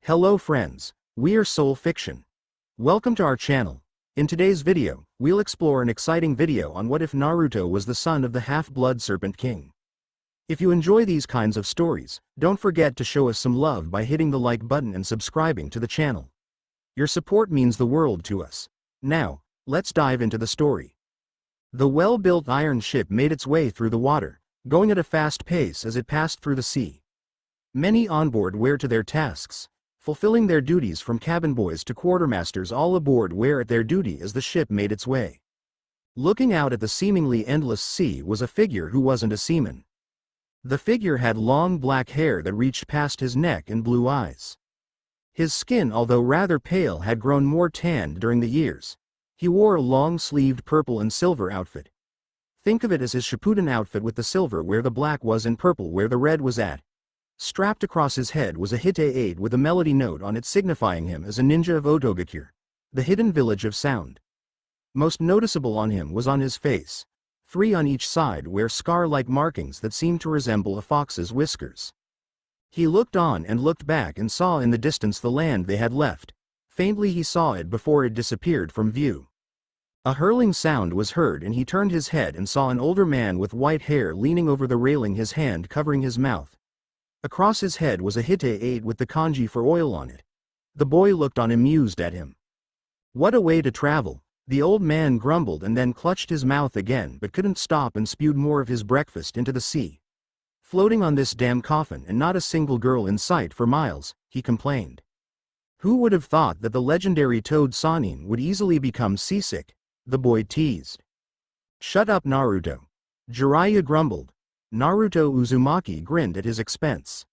Hello friends, we are Soul Fiction. Welcome to our channel. In today's video, we'll explore an exciting video on what if Naruto was the son of the half-blood Serpent King. If you enjoy these kinds of stories, don't forget to show us some love by hitting the like button and subscribing to the channel. Your support means the world to us. Now, let's dive into the story. The well-built iron ship made its way through the water, going at a fast pace as it passed through the sea. Many on board were to their tasks, fulfilling their duties from cabin boys to quartermasters, all aboard were at their duty as the ship made its way. Looking out at the seemingly endless sea was a figure who wasn't a seaman. The figure had long black hair that reached past his neck and blue eyes. His skin, although rather pale, had grown more tanned during the years. He wore a long-sleeved purple and silver outfit. Think of it as his Shippuden outfit, with the silver where the black was and purple where the red was at. Strapped across his head was a Hite-8 with a melody note on it signifying him as a ninja of Otogakure, the hidden village of sound. Most noticeable on him was on his face, 3 on each side were scar-like markings that seemed to resemble a fox's whiskers. He looked on and looked back and saw in the distance the land they had left. Faintly he saw it before it disappeared from view. A hurling sound was heard and he turned his head and saw an older man with white hair leaning over the railing, his hand covering his mouth. Across his head was a Hite-8 with the kanji for oil on it. The boy looked on amused at him. What a way to travel, the old man grumbled and then clutched his mouth again but couldn't stop and spewed more of his breakfast into the sea. Floating on this damn coffin and not a single girl in sight for miles, he complained. Who would have thought that the legendary Toad Sannin would easily become seasick, the boy teased. Shut up, Naruto. Jiraiya grumbled. Naruto Uzumaki grinned at his expense.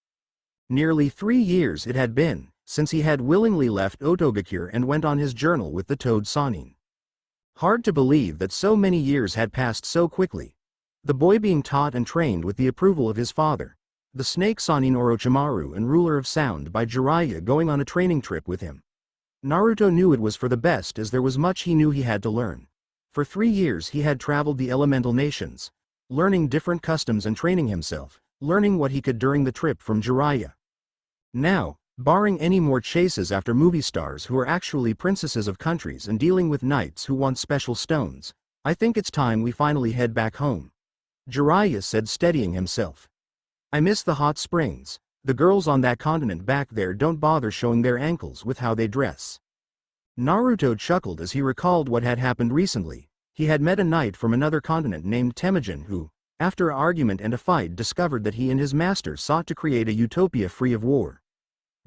Nearly 3 years it had been since he had willingly left Otogakure and went on his journey with the Toad Sannin. Hard to believe that so many years had passed so quickly. The boy being taught and trained with the approval of his father, the snake Sannin Orochimaru and ruler of sound, by Jiraiya going on a training trip with him. Naruto knew it was for the best, as there was much he knew he had to learn. For 3 years he had traveled the elemental nations, learning different customs and training himself, learning what he could during the trip from Jiraiya. Now, barring any more chases after movie stars who are actually princesses of countries and dealing with knights who want special stones, I think it's time we finally head back home. Jiraiya said, steadying himself. I miss the hot springs. The girls on that continent back there don't bother showing their ankles with how they dress. Naruto chuckled as he recalled what had happened recently. He had met a knight from another continent named Temujin who, after an argument and a fight, discovered that he and his master sought to create a utopia free of war.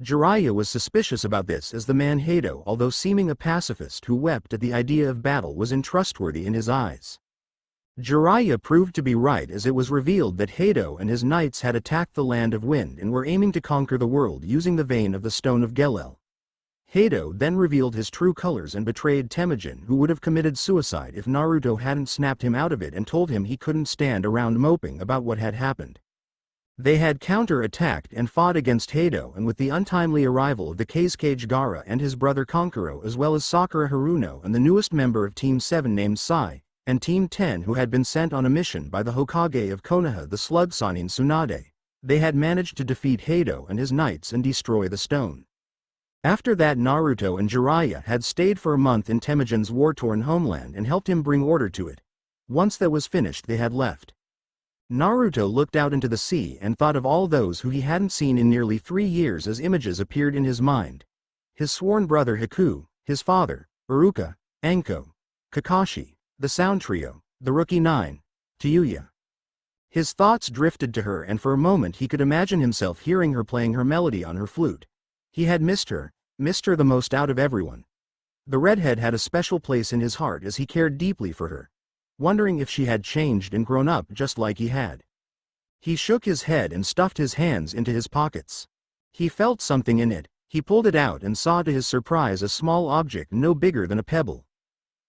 Jiraiya was suspicious about this, as the man Hado, although seeming a pacifist who wept at the idea of battle, was untrustworthy in his eyes. Jiraiya proved to be right, as it was revealed that Hado and his knights had attacked the land of wind and were aiming to conquer the world using the vein of the stone of Gelel. Hado then revealed his true colors and betrayed Temujin, who would have committed suicide if Naruto hadn't snapped him out of it and told him he couldn't stand around moping about what had happened. They had counter-attacked and fought against Hado, and with the untimely arrival of the Kazekage Gaara and his brother Kankuro, as well as Sakura Haruno and the newest member of Team 7 named Sai, and Team 10 who had been sent on a mission by the Hokage of Konoha, the slug Sannin Tsunade, they had managed to defeat Hado and his knights and destroy the stone. After that, Naruto and Jiraiya had stayed for a month in Temujin's war-torn homeland and helped him bring order to it. Once that was finished, they had left. Naruto looked out into the sea and thought of all those who he hadn't seen in nearly 3 years as images appeared in his mind. His sworn brother Haku, his father, Iruka, Anko, Kakashi, the Sound Trio, the Rookie 9, Tayuya. His thoughts drifted to her, and for a moment he could imagine himself hearing her playing her melody on her flute. He had missed her the most out of everyone. The redhead had a special place in his heart, as he cared deeply for her, wondering if she had changed and grown up just like he had. He shook his head and stuffed his hands into his pockets. He felt something in it. He pulled it out and saw to his surprise a small object no bigger than a pebble.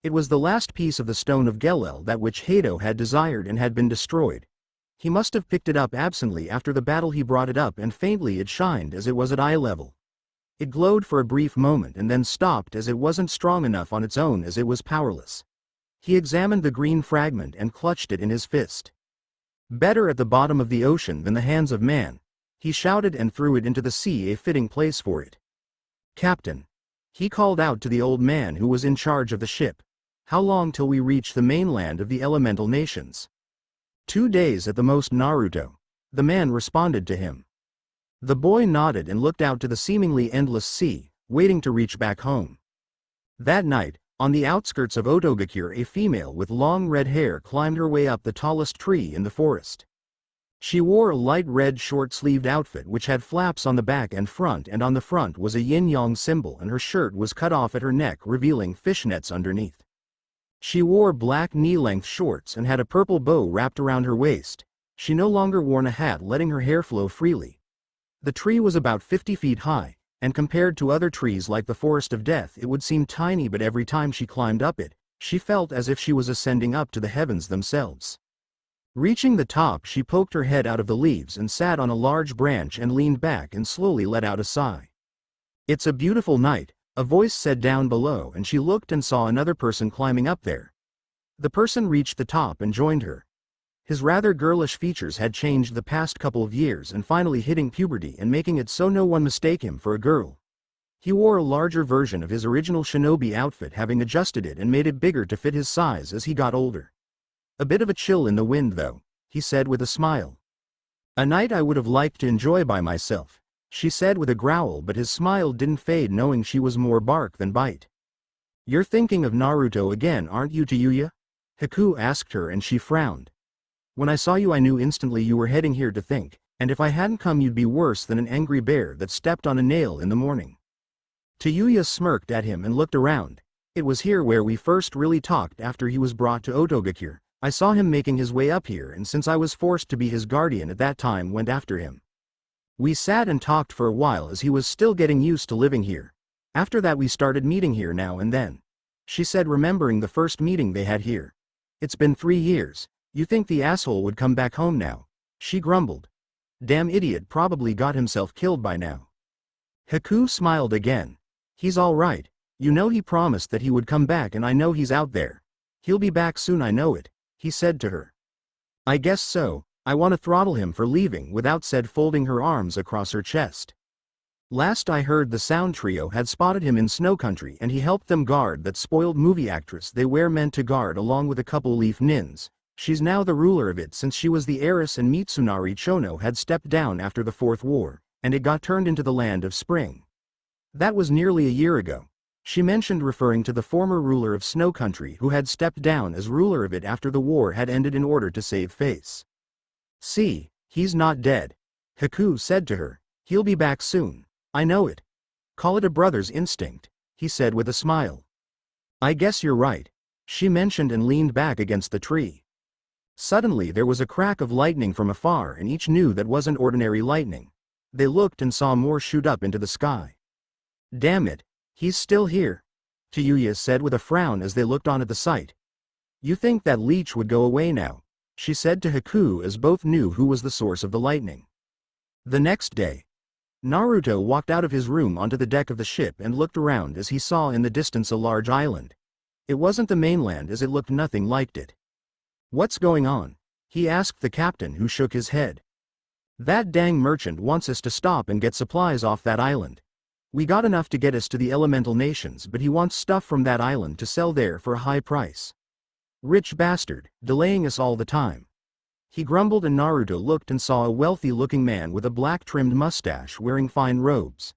It was the last piece of the stone of Gelel, that which Hado had desired and had been destroyed. He must have picked it up absently after the battle. He brought it up and faintly it shined as it was at eye level. It glowed for a brief moment and then stopped, as it wasn't strong enough on its own, as it was powerless. He examined the green fragment and clutched it in his fist. Better at the bottom of the ocean than the hands of man, he shouted, and threw it into the sea, a fitting place for it. "Captain." He called out to the old man who was in charge of the ship. "How long till we reach the mainland of the elemental nations?" "2 days at the most, Naruto," the man responded to him. The boy nodded and looked out to the seemingly endless sea, waiting to reach back home. That night, on the outskirts of Otogakure, a female with long red hair climbed her way up the tallest tree in the forest. She wore a light red short-sleeved outfit which had flaps on the back and front, and on the front was a yin-yang symbol, and her shirt was cut off at her neck, revealing fishnets underneath. She wore black knee-length shorts and had a purple bow wrapped around her waist. She no longer wore a hat, letting her hair flow freely. The tree was about 50 feet high, and compared to other trees like the Forest of Death it would seem tiny, but every time she climbed up it, she felt as if she was ascending up to the heavens themselves. Reaching the top, she poked her head out of the leaves and sat on a large branch and leaned back and slowly let out a sigh. "It's a beautiful night," a voice said down below, and she looked and saw another person climbing up there. The person reached the top and joined her. His rather girlish features had changed the past couple of years and finally hitting puberty and making it so no one mistake him for a girl. He wore a larger version of his original shinobi outfit, having adjusted it and made it bigger to fit his size as he got older. "A bit of a chill in the wind though," he said with a smile. "A night I would have liked to enjoy by myself," she said with a growl, but his smile didn't fade, knowing she was more bark than bite. "You're thinking of Naruto again, aren't you, Tayuya?" Haku asked her, and she frowned. "When I saw you I knew instantly you were heading here to think, and if I hadn't come you'd be worse than an angry bear that stepped on a nail in the morning." Tayuya smirked at him and looked around. "It was here where we first really talked after he was brought to Otogakure. I saw him making his way up here, and since I was forced to be his guardian at that time, went after him. We sat and talked for a while as he was still getting used to living here. After that we started meeting here now and then," she said, remembering the first meeting they had here. "It's been 3 years. You think the asshole would come back home now?" she grumbled. "Damn idiot, probably got himself killed by now." Haku smiled again. "He's all right. You know, he promised that he would come back, and I know he's out there. He'll be back soon, I know it," he said to her. "I guess so. I want to throttle him for leaving without," said, folding her arms across her chest. "Last I heard, the Sound Trio had spotted him in Snow Country and he helped them guard that spoiled movie actress they were meant to guard, along with a couple leaf nins. She's now the ruler of it since she was the heiress, and Mitsunari Chono had stepped down after the Fourth War, and it got turned into the Land of Spring. That was nearly a year ago," she mentioned, referring to the former ruler of Snow Country who had stepped down as ruler of it after the war had ended in order to save face. "See, he's not dead," Haku said to her. "He'll be back soon. I know it. Call it a brother's instinct," he said with a smile. "I guess you're right," she mentioned and leaned back against the tree. Suddenly there was a crack of lightning from afar, and each knew that wasn't ordinary lightning. They looked and saw more shoot up into the sky. "Damn it, he's still here," Tayuya said with a frown as they looked on at the sight. "You think that leech would go away now?" she said to Haku, as both knew who was the source of the lightning. The next day, Naruto walked out of his room onto the deck of the ship and looked around as he saw in the distance a large island. It wasn't the mainland, as it looked nothing like it. "What's going on?" he asked the captain, who shook his head. "That dang merchant wants us to stop and get supplies off that island. We got enough to get us to the elemental nations, but he wants stuff from that island to sell there for a high price. Rich bastard, delaying us all the time," he grumbled, and Naruto looked and saw a wealthy-looking man with a black-trimmed mustache wearing fine robes.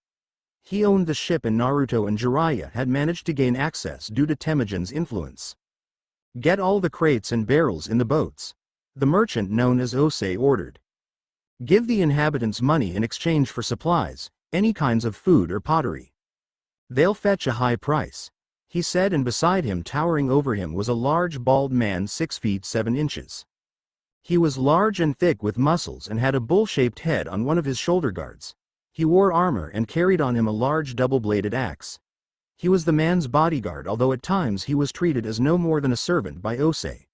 He owned the ship, and Naruto and Jiraiya had managed to gain access due to Temujin's influence. "Get all the crates and barrels in the boats," the merchant known as Ose ordered. "Give the inhabitants money in exchange for supplies, any kinds of food or pottery. They'll fetch a high price," he said, and beside him, towering over him, was a large bald man 6 feet 7 inches. He was large and thick with muscles and had a bull-shaped head on one of his shoulder guards. He wore armor and carried on him a large double-bladed axe. He was the man's bodyguard, although at times he was treated as no more than a servant by Ose.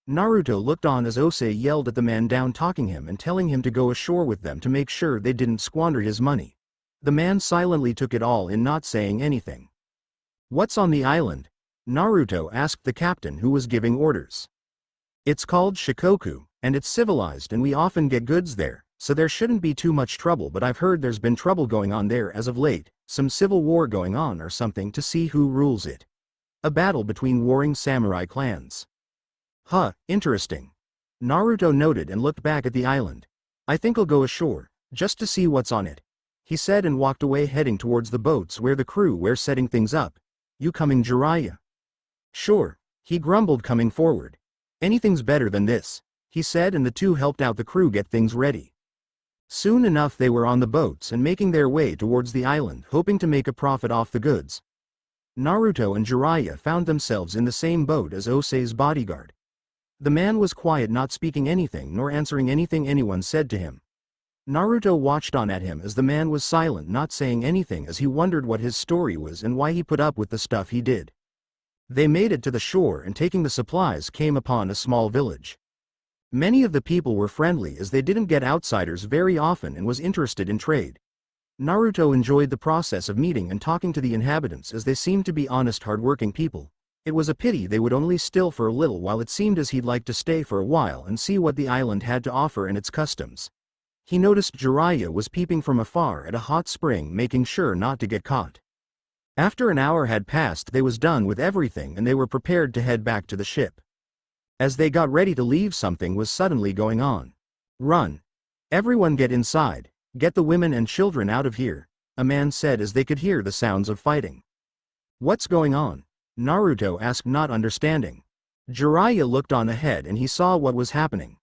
Naruto looked on as Ose yelled at the man down, talking him and telling him to go ashore with them to make sure they didn't squander his money. The man silently took it all in, not saying anything. "What's on the island?" Naruto asked the captain, who was giving orders. "It's called Shikoku, and it's civilized, and we often get goods there," so there shouldn't be too much trouble, but I've heard there's been trouble going on there as of late, some civil war going on or something to see who rules it. A battle between warring samurai clans. Huh, interesting. Naruto noted and looked back at the island. I think I'll go ashore, just to see what's on it, he said and walked away heading towards the boats where the crew were setting things up. You coming, Jiraiya? Sure, he grumbled coming forward. Anything's better than this, he said, and the two helped out the crew get things ready. Soon enough they were on the boats and making their way towards the island, hoping to make a profit off the goods. Naruto and Jiraiya found themselves in the same boat as Osei's bodyguard. The man was quiet, not speaking anything nor answering anything anyone said to him. Naruto watched on at him as the man was silent, not saying anything, as he wondered what his story was and why he put up with the stuff he did. They made it to the shore and taking the supplies came upon a small village. Many of the people were friendly as they didn't get outsiders very often and was interested in trade. Naruto enjoyed the process of meeting and talking to the inhabitants as they seemed to be honest, hard-working people. It was a pity they would only still for a little while. It seemed as he'd like to stay for a while and see what the island had to offer and its customs. He noticed Jiraiya was peeping from afar at a hot spring, making sure not to get caught. After an hour had passed, they was done with everything and they were prepared to head back to the ship. As they got ready to leave, something was suddenly going on. Run! Everyone get inside, get the women and children out of here, a man said as they could hear the sounds of fighting. What's going on? Naruto asked, not understanding. Jiraiya looked on ahead and he saw what was happening.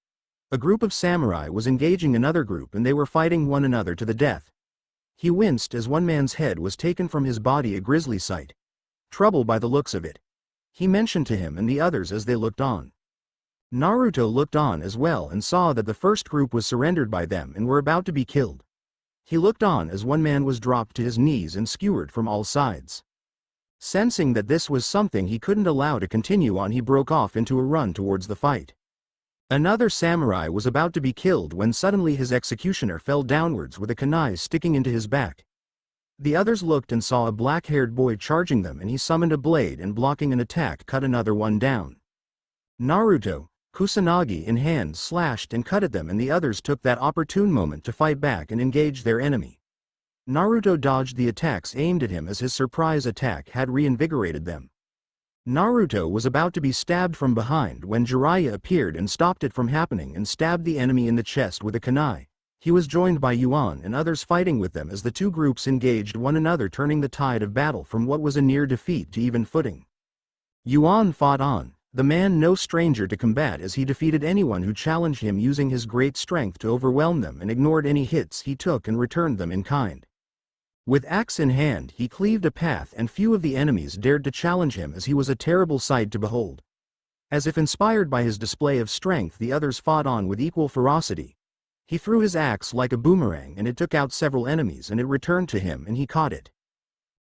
A group of samurai was engaging another group and they were fighting one another to the death. He winced as one man's head was taken from his body, a grisly sight. Trouble by the looks of it, he mentioned to him and the others as they looked on. Naruto looked on as well and saw that the first group was surrendered by them and were about to be killed. He looked on as one man was dropped to his knees and skewered from all sides. Sensing that this was something he couldn't allow to continue on, he broke off into a run towards the fight. Another samurai was about to be killed when suddenly his executioner fell downwards with a kunai sticking into his back. The others looked and saw a black-haired boy charging them, and he summoned a blade and blocking an attack cut another one down. Naruto, Kusanagi in hand, slashed and cut at them, and the others took that opportune moment to fight back and engage their enemy. Naruto dodged the attacks aimed at him as his surprise attack had reinvigorated them. Naruto was about to be stabbed from behind when Jiraiya appeared and stopped it from happening and stabbed the enemy in the chest with a kunai. He was joined by Yuan and others fighting with them as the two groups engaged one another, turning the tide of battle from what was a near defeat to even footing. Yuan fought on, the man no stranger to combat, as he defeated anyone who challenged him, using his great strength to overwhelm them, and ignored any hits he took and returned them in kind. With axe in hand he cleaved a path and few of the enemies dared to challenge him, as he was a terrible sight to behold. As if inspired by his display of strength, the others fought on with equal ferocity. He threw his axe like a boomerang and it took out several enemies, and it returned to him and he caught it.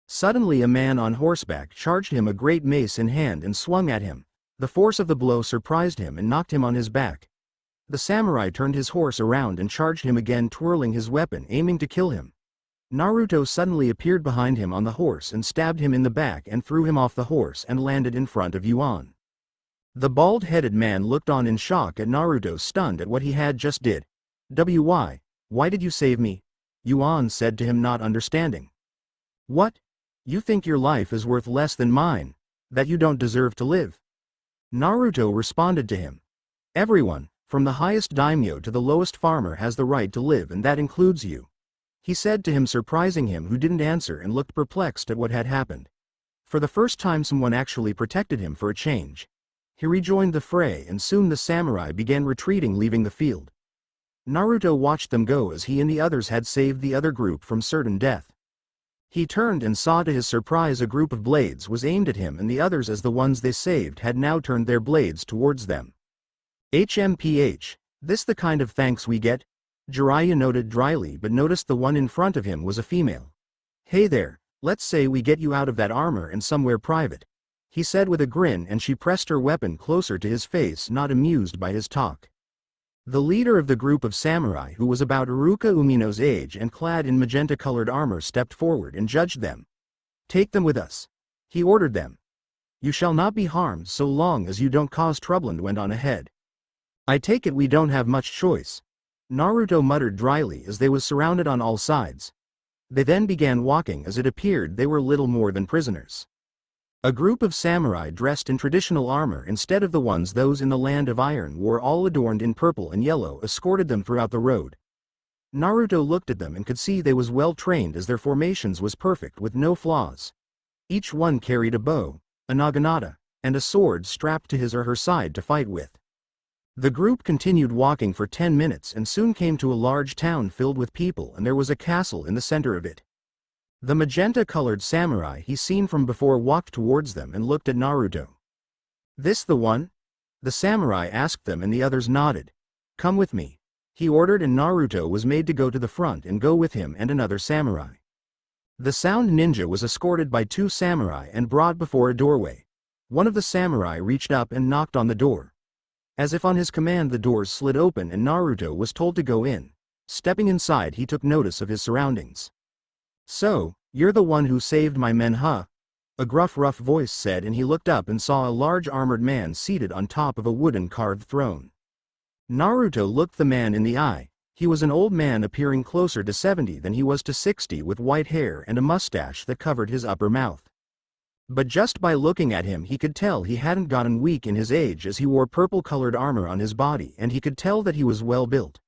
Suddenly a man on horseback charged him, a great mace in hand, and swung at him. The force of the blow surprised him and knocked him on his back. The samurai turned his horse around and charged him again, twirling his weapon aiming to kill him. Naruto suddenly appeared behind him on the horse and stabbed him in the back and threw him off the horse and landed in front of Yuan. The bald-headed man looked on in shock at Naruto, stunned at what he had just did. Why did you save me? Yuan said to him, not understanding. What? You think your life is worth less than mine? That you don't deserve to live? Naruto responded to him. Everyone, from the highest daimyo to the lowest farmer, has the right to live, and that includes you. He said to him, surprising him, who didn't answer and looked perplexed at what had happened. For the first time someone actually protected him for a change. He rejoined the fray and soon the samurai began retreating, leaving the field. Naruto watched them go as he and the others had saved the other group from certain death. He turned and saw to his surprise a group of blades was aimed at him, and the others, as the ones they saved, had now turned their blades towards them. HMPH, this the kind of thanks we get? Jiraiya noted dryly, but noticed the one in front of him was a female. Hey there, let's say we get you out of that armor and somewhere private, he said with a grin, and she pressed her weapon closer to his face, not amused by his talk. The leader of the group of samurai, who was about Iruka Umino's age and clad in magenta-colored armor, stepped forward and judged them. Take them with us, he ordered them. You shall not be harmed so long as you don't cause trouble, and went on ahead. I take it we don't have much choice. Naruto muttered dryly as they was surrounded on all sides. They then began walking as it appeared they were little more than prisoners. A group of samurai dressed in traditional armor instead of the ones those in the land of iron wore, all adorned in purple and yellow, escorted them throughout the road. Naruto looked at them and could see they was well trained as their formations was perfect with no flaws. Each one carried a bow, a naginata, and a sword strapped to his or her side to fight with. The group continued walking for 10 minutes and soon came to a large town filled with people, and there was a castle in the center of it. The magenta-colored samurai he seen from before walked towards them and looked at Naruto. "This the one?" The samurai asked them and the others nodded. "Come with me," he ordered, and Naruto was made to go to the front and go with him and another samurai. The sound ninja was escorted by 2 samurai and brought before a doorway. One of the samurai reached up and knocked on the door. As if on his command, the doors slid open and Naruto was told to go in. Stepping inside, he took notice of his surroundings. "So, you're the one who saved my men, huh?" a gruff, rough voice said, and he looked up and saw a large armored man seated on top of a wooden carved throne. Naruto looked the man in the eye. He was an old man appearing closer to 70 than he was to 60, with white hair and a mustache that covered his upper mouth. But just by looking at him he could tell he hadn't gotten weak in his age, as he wore purple-colored armor on his body, and he could tell that he was well built.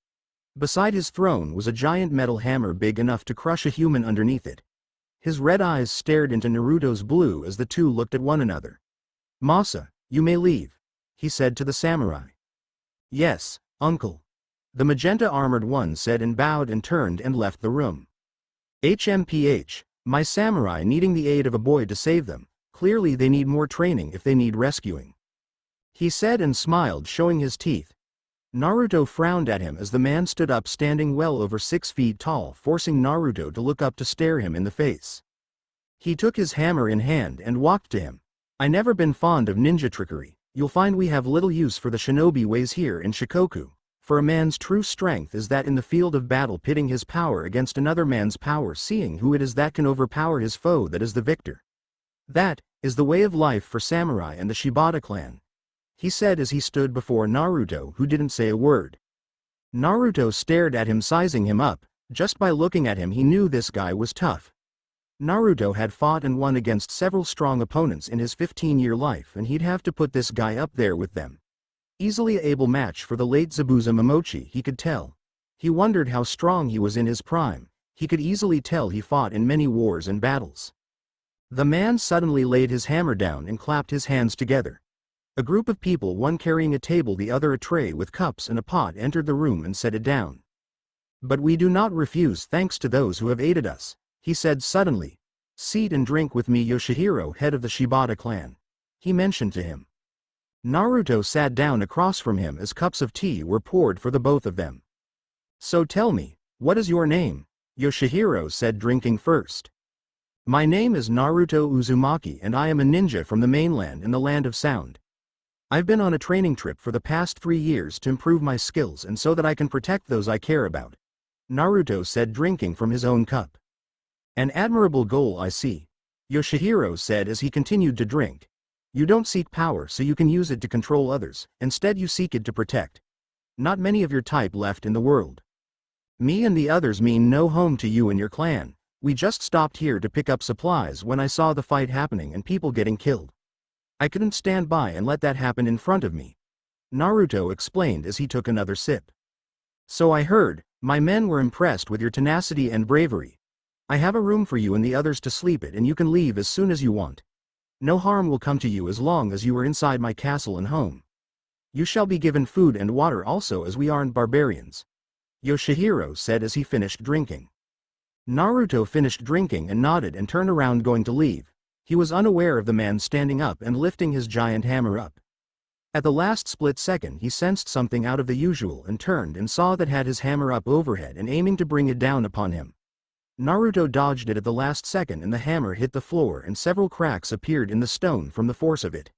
Beside his throne was a giant metal hammer big enough to crush a human underneath it. His red eyes stared into Naruto's blue as the two looked at one another. "Masa, you may leave," he said to the samurai. "Yes, uncle," the magenta-armored one said, and bowed and turned and left the room. "HMPH, my samurai needing the aid of a boy to save them. Clearly they need more training if they need rescuing," he said and smiled, showing his teeth. Naruto frowned at him as the man stood up, standing well over 6 feet tall, forcing Naruto to look up to stare him in the face. He took his hammer in hand and walked to him. "I never been fond of ninja trickery. You'll find we have little use for the shinobi ways here in Shikoku, for a man's true strength is that in the field of battle, pitting his power against another man's power, seeing who it is that can overpower his foe, that is the victor. That is the way of life for samurai and the Shibata clan," he said as he stood before Naruto, who didn't say a word. Naruto stared at him, sizing him up. Just by looking at him he knew this guy was tough. Naruto had fought and won against several strong opponents in his 15-year life, and he'd have to put this guy up there with them. Easily a able match for the late Zabuza Momochi, he could tell. He wondered how strong he was in his prime. He could easily tell he fought in many wars and battles. The man suddenly laid his hammer down and clapped his hands together. A group of people, one carrying a table, the other a tray with cups and a pot, entered the room and set it down. "But we do not refuse thanks to those who have aided us," he said suddenly. "Seat and drink with me, Yoshihiro, head of the Shibata clan," he mentioned to him. Naruto sat down across from him as cups of tea were poured for the both of them. "So tell me, what is your name?" Yoshihiro said, drinking first. "My name is Naruto Uzumaki, and I am a ninja from the mainland in the land of sound. I've been on a training trip for the past 3 years to improve my skills and so that I can protect those I care about," Naruto said, drinking from his own cup. "An admirable goal, I see," Yoshihiro said as he continued to drink. "You don't seek power so you can use it to control others, instead you seek it to protect. Not many of your type left in the world. Me and the others mean no home to you and your clan. We just stopped here to pick up supplies when I saw the fight happening and people getting killed. I couldn't stand by and let that happen in front of me," Naruto explained as he took another sip. "So I heard. My men were impressed with your tenacity and bravery. I have a room for you and the others to sleep at, and you can leave as soon as you want. No harm will come to you as long as you are inside my castle and home. You shall be given food and water also, as we aren't barbarians," Yoshihiro said as he finished drinking. Naruto finished drinking and nodded and turned around, going to leave. He was unaware of the man standing up and lifting his giant hammer up. At the last split second he sensed something out of the usual and turned and saw that had his hammer up overhead and aiming to bring it down upon him. Naruto dodged it at the last second and the hammer hit the floor and several cracks appeared in the stone from the force of it.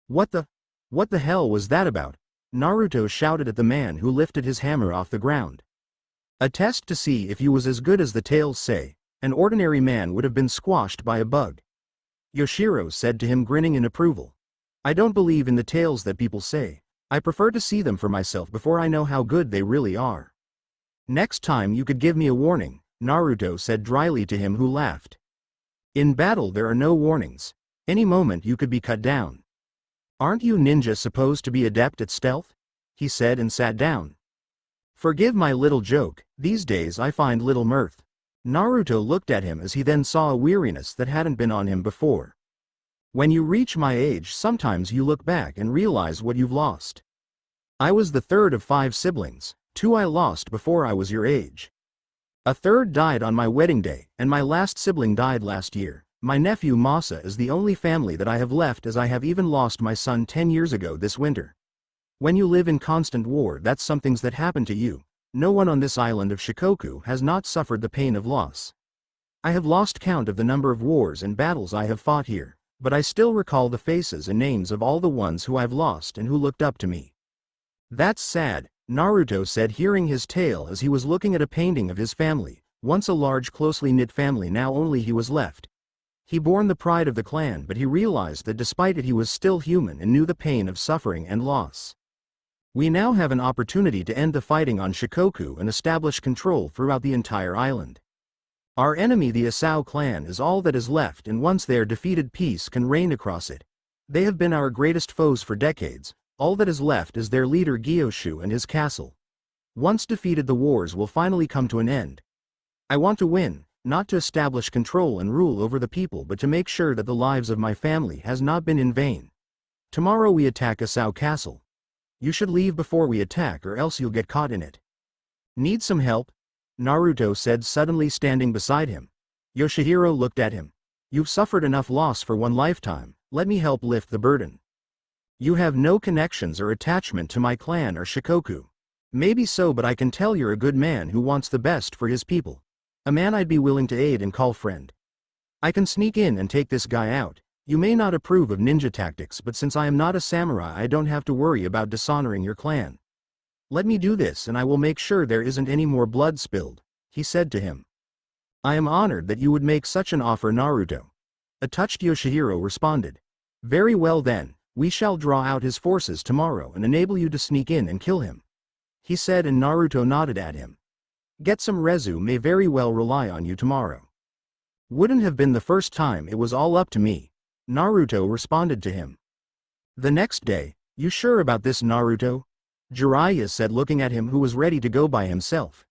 What the hell was that about?" Naruto shouted at the man who lifted his hammer off the ground. "A test to see if you was as good as the tales say. An ordinary man would have been squashed by a bug," Yoshihiro said to him, grinning in approval. "I don't believe in the tales that people say. I prefer to see them for myself before I know how good they really are." Next time you could give me a warning, Naruto said dryly to him, who laughed. In battle there are no warnings. Any moment you could be cut down. Aren't you ninja supposed to be adept at stealth? He said and sat down. Forgive my little joke, these days I find little mirth. Naruto looked at him as he then saw a weariness that hadn't been on him before. When you reach my age, sometimes you look back and realize what you've lost. I was the third of 5 siblings, 2 I lost before I was your age. A third died on my wedding day, and my last sibling died last year. My nephew Masa is the only family that I have left, as I have even lost my son 10 years ago this winter. When you live in constant war, that's something that happened to you. No one on this island of Shikoku has not suffered the pain of loss. I have lost count of the number of wars and battles I have fought here, but I still recall the faces and names of all the ones who I've lost and who looked up to me. That's sad, Naruto said, hearing his tale as he was looking at a painting of his family, once a large closely knit family, now only he was left. He bore the pride of the clan, but he realized that despite it he was still human and knew the pain of suffering and loss. We now have an opportunity to end the fighting on Shikoku and establish control throughout the entire island. Our enemy, the Asao clan, is all that is left, and once they are defeated, peace can reign across it. They have been our greatest foes for decades. All that is left is their leader Gyoshu and his castle. Once defeated, the wars will finally come to an end. I want to win, not to establish control and rule over the people, but to make sure that the lives of my family has not been in vain. Tomorrow we attack Asao Castle. You should leave before we attack, or else you'll get caught in it. Need some help? Naruto said, suddenly standing beside him. Yoshihiro looked at him. You've suffered enough loss for one lifetime, let me help lift the burden. You have no connections or attachment to my clan or Shikoku. Maybe so, but I can tell you're a good man who wants the best for his people. A man I'd be willing to aid and call friend. I can sneak in and take this guy out. You may not approve of ninja tactics, but since I am not a samurai, I don't have to worry about dishonoring your clan. Let me do this and I will make sure there isn't any more blood spilled, he said to him. I am honored that you would make such an offer, Naruto. A touched Yoshihiro responded. Very well then, we shall draw out his forces tomorrow and enable you to sneak in and kill him, he said, and Naruto nodded at him. Get some Rezu may very well rely on you tomorrow. Wouldn't have been the first time, it was all up to me, Naruto responded to him. The next day, you sure about this, Naruto? Jiraiya said, looking at him, who was ready to go by himself.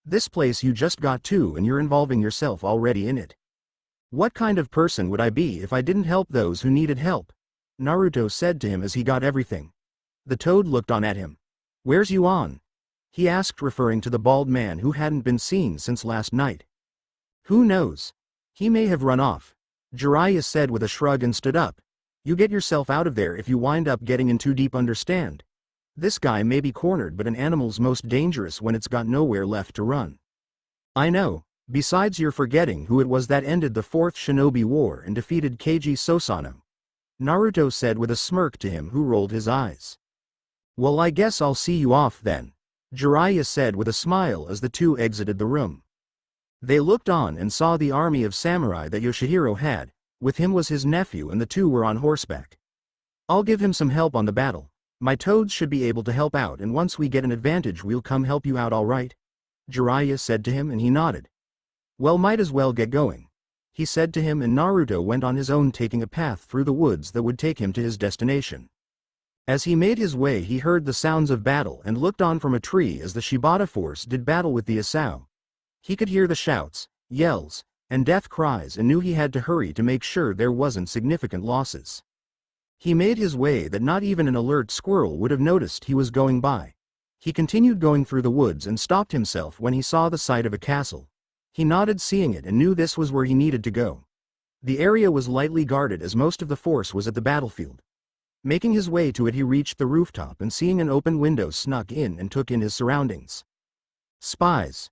This place you just got to, and you're involving yourself already in it. What kind of person would I be if I didn't help those who needed help? Naruto said to him as he got everything. The toad looked on at him. Where's Yuan? He asked, referring to the bald man who hadn't been seen since last night. Who knows? He may have run off, Jiraiya said with a shrug and stood up. You get yourself out of there if you wind up getting in too deep, understand? This guy may be cornered, but an animal's most dangerous when it's got nowhere left to run. I know, besides you're forgetting who it was that ended the 4th Shinobi War and defeated Keiji Sosano, Naruto said with a smirk to him, who rolled his eyes. Well, I guess I'll see you off then, Jiraiya said with a smile as the two exited the room. They looked on and saw the army of samurai that Yoshihiro had. With him was his nephew, and the two were on horseback. I'll give him some help on the battle. My toads should be able to help out, and once we get an advantage we'll come help you out, all right? Jiraiya said to him, and he nodded. Well, might as well get going, he said to him, and Naruto went on his own, taking a path through the woods that would take him to his destination. As he made his way, he heard the sounds of battle and looked on from a tree as the Shibata force did battle with the Asao. He could hear the shouts, yells, and death cries, and knew he had to hurry to make sure there wasn't significant losses. He made his way that not even an alert squirrel would have noticed he was going by. He continued going through the woods and stopped himself when he saw the site of a castle. He nodded, seeing it, and knew this was where he needed to go. The area was lightly guarded as most of the force was at the battlefield. Making his way to it, he reached the rooftop and, seeing an open window, snuck in and took in his surroundings. Spies!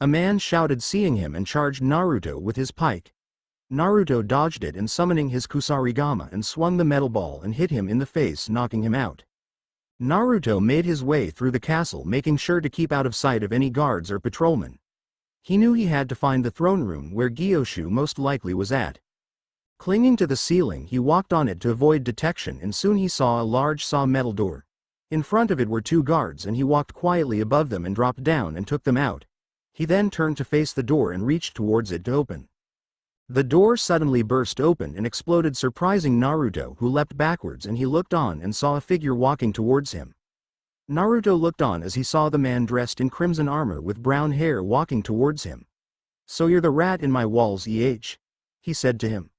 A man shouted, seeing him, and charged Naruto with his pike. Naruto dodged it and, summoning his Kusarigama, and swung the metal ball and hit him in the face, knocking him out. Naruto made his way through the castle, making sure to keep out of sight of any guards or patrolmen. He knew he had to find the throne room where Gyoshu most likely was at. Clinging to the ceiling, he walked on it to avoid detection, and soon he saw a large saw metal door. In front of it were two guards and he walked quietly above them and dropped down and took them out. He then turned to face the door and reached towards it to open. The door suddenly burst open and exploded, surprising Naruto, who leapt backwards, and he looked on and saw a figure walking towards him. Naruto looked on as he saw the man dressed in crimson armor with brown hair walking towards him. "So you're the rat in my walls, he said to him.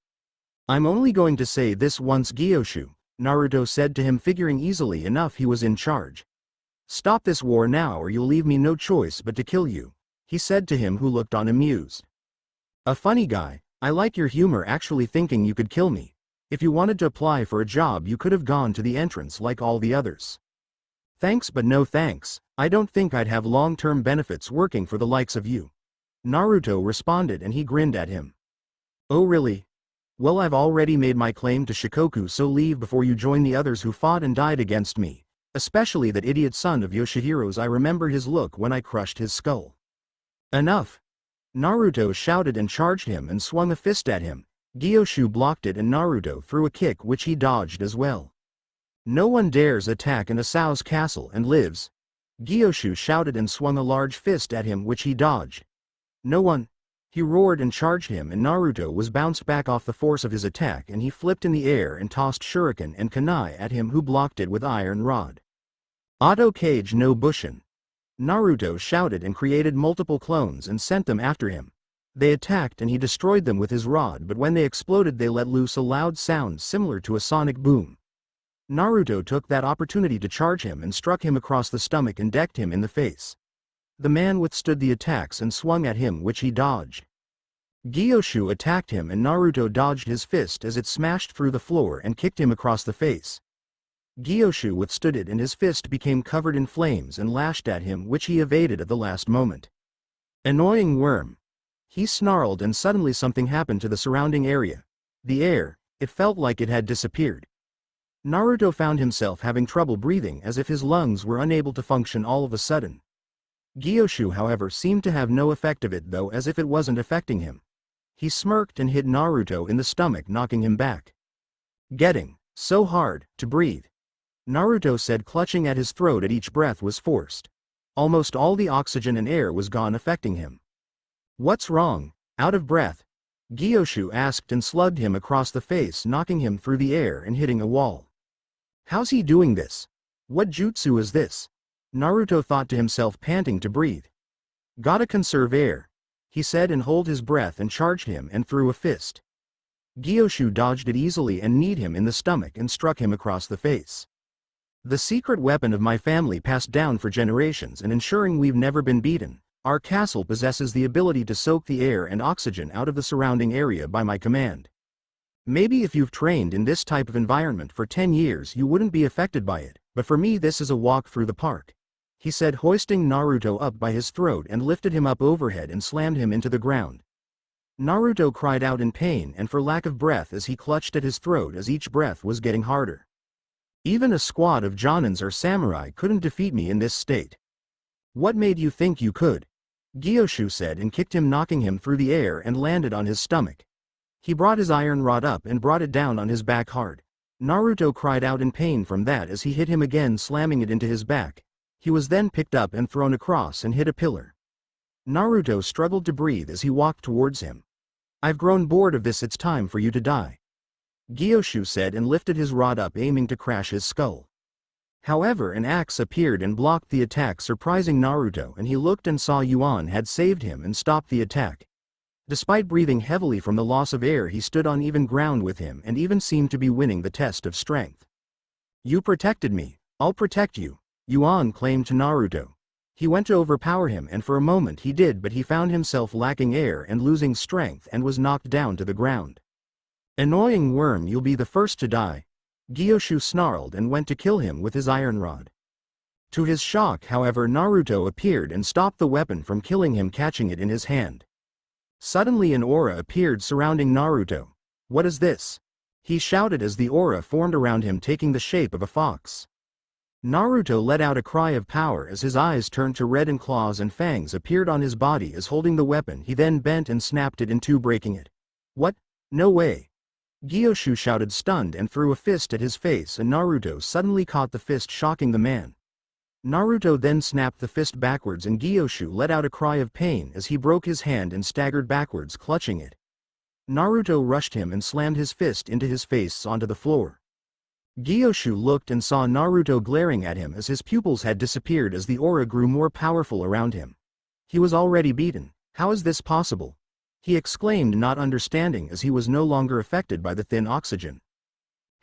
"I'm only going to say this once, Gyoshu," Naruto said to him, figuring easily enough he was in charge. "Stop this war now or you'll leave me no choice but to kill you," he said to him, who looked on amused. "A funny guy, I like your humor, actually thinking you could kill me. If you wanted to apply for a job you could have gone to the entrance like all the others. Thanks but no thanks, I don't think I'd have long-term benefits working for the likes of you," Naruto responded, and he grinned at him. "Oh really? Well, I've already made my claim to Shikoku, so leave before you join the others who fought and died against me, especially that idiot son of Yoshihiro's. I remember his look when I crushed his skull." "Enough!" Naruto shouted and charged him and swung a fist at him. Gyoshu blocked it and Naruto threw a kick which he dodged as well. "No one dares attack an Asao's castle and lives," Gyoshu shouted and swung a large fist at him which he dodged. "No one," he roared and charged him, and Naruto was bounced back off the force of his attack and he flipped in the air and tossed shuriken and kunai at him, who blocked it with iron rod. "Auto Kage no Bushin!" Naruto shouted and created multiple clones and sent them after him. They attacked and he destroyed them with his rod, but when they exploded they let loose a loud sound similar to a sonic boom. Naruto took that opportunity to charge him and struck him across the stomach and decked him in the face. The man withstood the attacks and swung at him, which he dodged. Gyoshu attacked him and Naruto dodged his fist as it smashed through the floor and kicked him across the face. Gyoshu withstood it and his fist became covered in flames and lashed at him, which he evaded at the last moment. "Annoying worm!" he snarled, and suddenly something happened to the surrounding area. The air, it felt like it had disappeared. Naruto found himself having trouble breathing, as if his lungs were unable to function all of a sudden. Gyoshu, however, seemed to have no effect of it, though, as if it wasn't affecting him. He smirked and hit Naruto in the stomach, knocking him back. "Getting so hard to breathe," Naruto said, clutching at his throat at each breath was forced. Almost all the oxygen and air was gone, affecting him. "What's wrong? Out of breath?" Gyoshu asked and slugged him across the face, knocking him through the air and hitting a wall. "How's he doing this? What jutsu is this?" Naruto thought to himself, panting to breathe. "Gotta conserve air," he said, and hold his breath and charged him and threw a fist. Gyoshu dodged it easily and kneed him in the stomach and struck him across the face. "The secret weapon of my family, passed down for generations and ensuring we've never been beaten. Our castle possesses the ability to soak the air and oxygen out of the surrounding area by my command. Maybe if you've trained in this type of environment for 10 years you wouldn't be affected by it, but for me this is a walk through the park," he said, hoisting Naruto up by his throat and lifted him up overhead and slammed him into the ground. Naruto cried out in pain and for lack of breath as he clutched at his throat as each breath was getting harder. "Even a squad of Jonins or samurai couldn't defeat me in this state." "What made you think you could?" Gyoshu said, and kicked him, knocking him through the air and landed on his stomach. He brought his iron rod up and brought it down on his back hard. Naruto cried out in pain from that as he hit him again, slamming it into his back. He was then picked up and thrown across and hit a pillar. Naruto struggled to breathe as he walked towards him. "I've grown bored of this, it's time for you to die," Gyoshu said, and lifted his rod up, aiming to crash his skull. However, an axe appeared and blocked the attack, surprising Naruto, and he looked and saw Yuan had saved him and stopped the attack. Despite breathing heavily from the loss of air, he stood on even ground with him and even seemed to be winning the test of strength. "You protected me, I'll protect you," Yuan claimed to Naruto. He went to overpower him, and for a moment he did, but he found himself lacking air and losing strength and was knocked down to the ground. "Annoying worm, you'll be the first to die," Gyoshu snarled and went to kill him with his iron rod. To his shock, however, Naruto appeared and stopped the weapon from killing him, catching it in his hand. Suddenly an aura appeared surrounding Naruto. "What is this?" he shouted as the aura formed around him, taking the shape of a fox. Naruto let out a cry of power as his eyes turned to red and claws and fangs appeared on his body as holding the weapon. He then bent and snapped it in two, breaking it. "What? No way!" Gyoshu shouted stunned and threw a fist at his face, and Naruto suddenly caught the fist, shocking the man. Naruto then snapped the fist backwards and Gyoshu let out a cry of pain as he broke his hand and staggered backwards, clutching it. Naruto rushed him and slammed his fist into his face onto the floor. Gyoshu looked and saw Naruto glaring at him as his pupils had disappeared as the aura grew more powerful around him. He was already beaten. How is this possible? He exclaimed, not understanding, as he was no longer affected by the thin oxygen.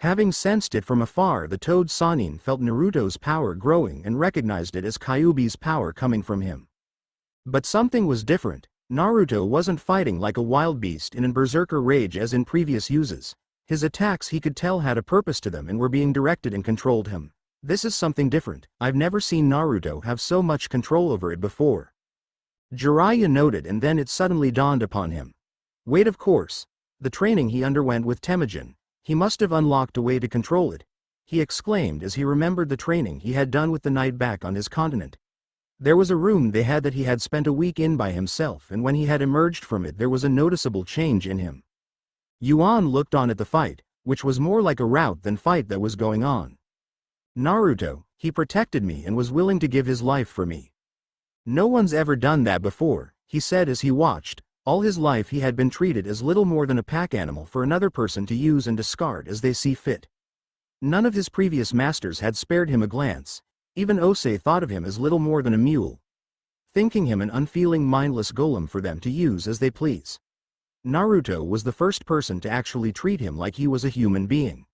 Having sensed it from afar, the Toad Sannin felt Naruto's power growing and recognized it as Kyuubi's power coming from him. But something was different. Naruto wasn't fighting like a wild beast in a berserker rage as in previous uses. His attacks, he could tell, had a purpose to them and were being directed and controlled him. This is something different. I've never seen Naruto have so much control over it before. Jiraiya noted, and then it suddenly dawned upon him. Wait, of course. The training he underwent with Temujin. He must have unlocked a way to control it, he exclaimed as he remembered the training he had done with the knight back on his continent. There was a room they had that he had spent a week in by himself, and when he had emerged from it there was a noticeable change in him. Yuan looked on at the fight, which was more like a rout than fight that was going on. Naruto, he protected me and was willing to give his life for me. No one's ever done that before, he said as he watched. All his life he had been treated as little more than a pack animal for another person to use and discard as they see fit. None of his previous masters had spared him a glance. Even Osei thought of him as little more than a mule, thinking him an unfeeling, mindless golem for them to use as they please. Naruto was the first person to actually treat him like he was a human being.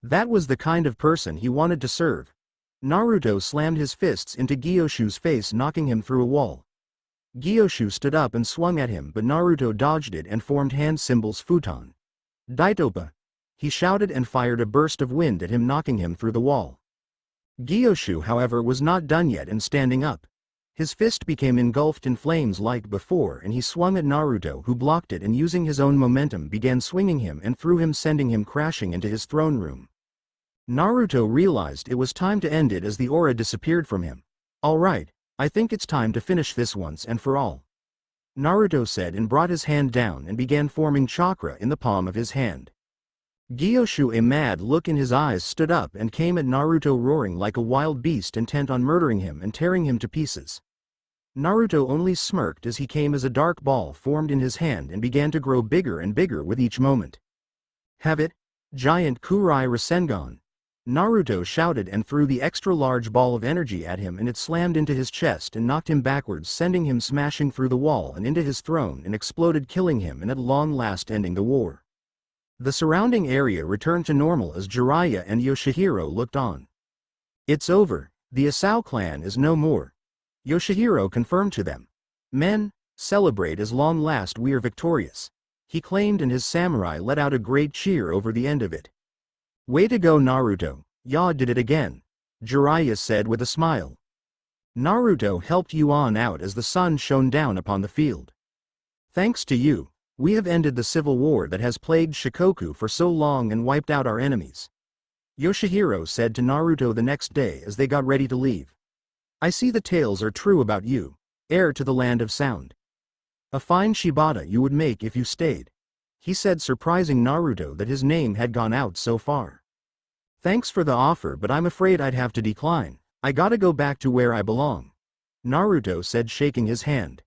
That was the kind of person he wanted to serve. Naruto slammed his fists into Gyoshu's face, knocking him through a wall. Gyoshu stood up and swung at him, but Naruto dodged it and formed hand symbols futon. Daitopa! He shouted and fired a burst of wind at him, knocking him through the wall. Gyoshu, however, was not done yet, and standing up, his fist became engulfed in flames like before, and he swung at Naruto, who blocked it and using his own momentum began swinging him and threw him, sending him crashing into his throne room. Naruto realized it was time to end it as the aura disappeared from him. All right. I think it's time to finish this once and for all, Naruto said, and brought his hand down and began forming chakra in the palm of his hand. Gyoshu, a mad look in his eyes, stood up and came at Naruto, roaring like a wild beast, intent on murdering him and tearing him to pieces. Naruto only smirked as he came as a dark ball formed in his hand and began to grow bigger and bigger with each moment. Have it, giant Kurai Rasengan! Naruto shouted and threw the extra-large ball of energy at him, and it slammed into his chest and knocked him backwards, sending him smashing through the wall and into his throne, and exploded, killing him and at long last ending the war. The surrounding area returned to normal as Jiraiya and Yoshihiro looked on. It's over, the Asao clan is no more, Yoshihiro confirmed to them. Men, celebrate, as long last we are victorious, he claimed, and his samurai let out a great cheer over the end of it. Way to go, Naruto, ya did it again, Jiraiya said with a smile. Naruto helped Yuan out as the sun shone down upon the field. Thanks to you, we have ended the civil war that has plagued Shikoku for so long and wiped out our enemies, Yoshihiro said to Naruto the next day as they got ready to leave. I see the tales are true about you, heir to the land of sound. A fine Shibata you would make if you stayed, he said, surprising Naruto that his name had gone out so far. Thanks for the offer, but I'm afraid I'd have to decline. I gotta go back to where I belong, Naruto said, shaking his hand.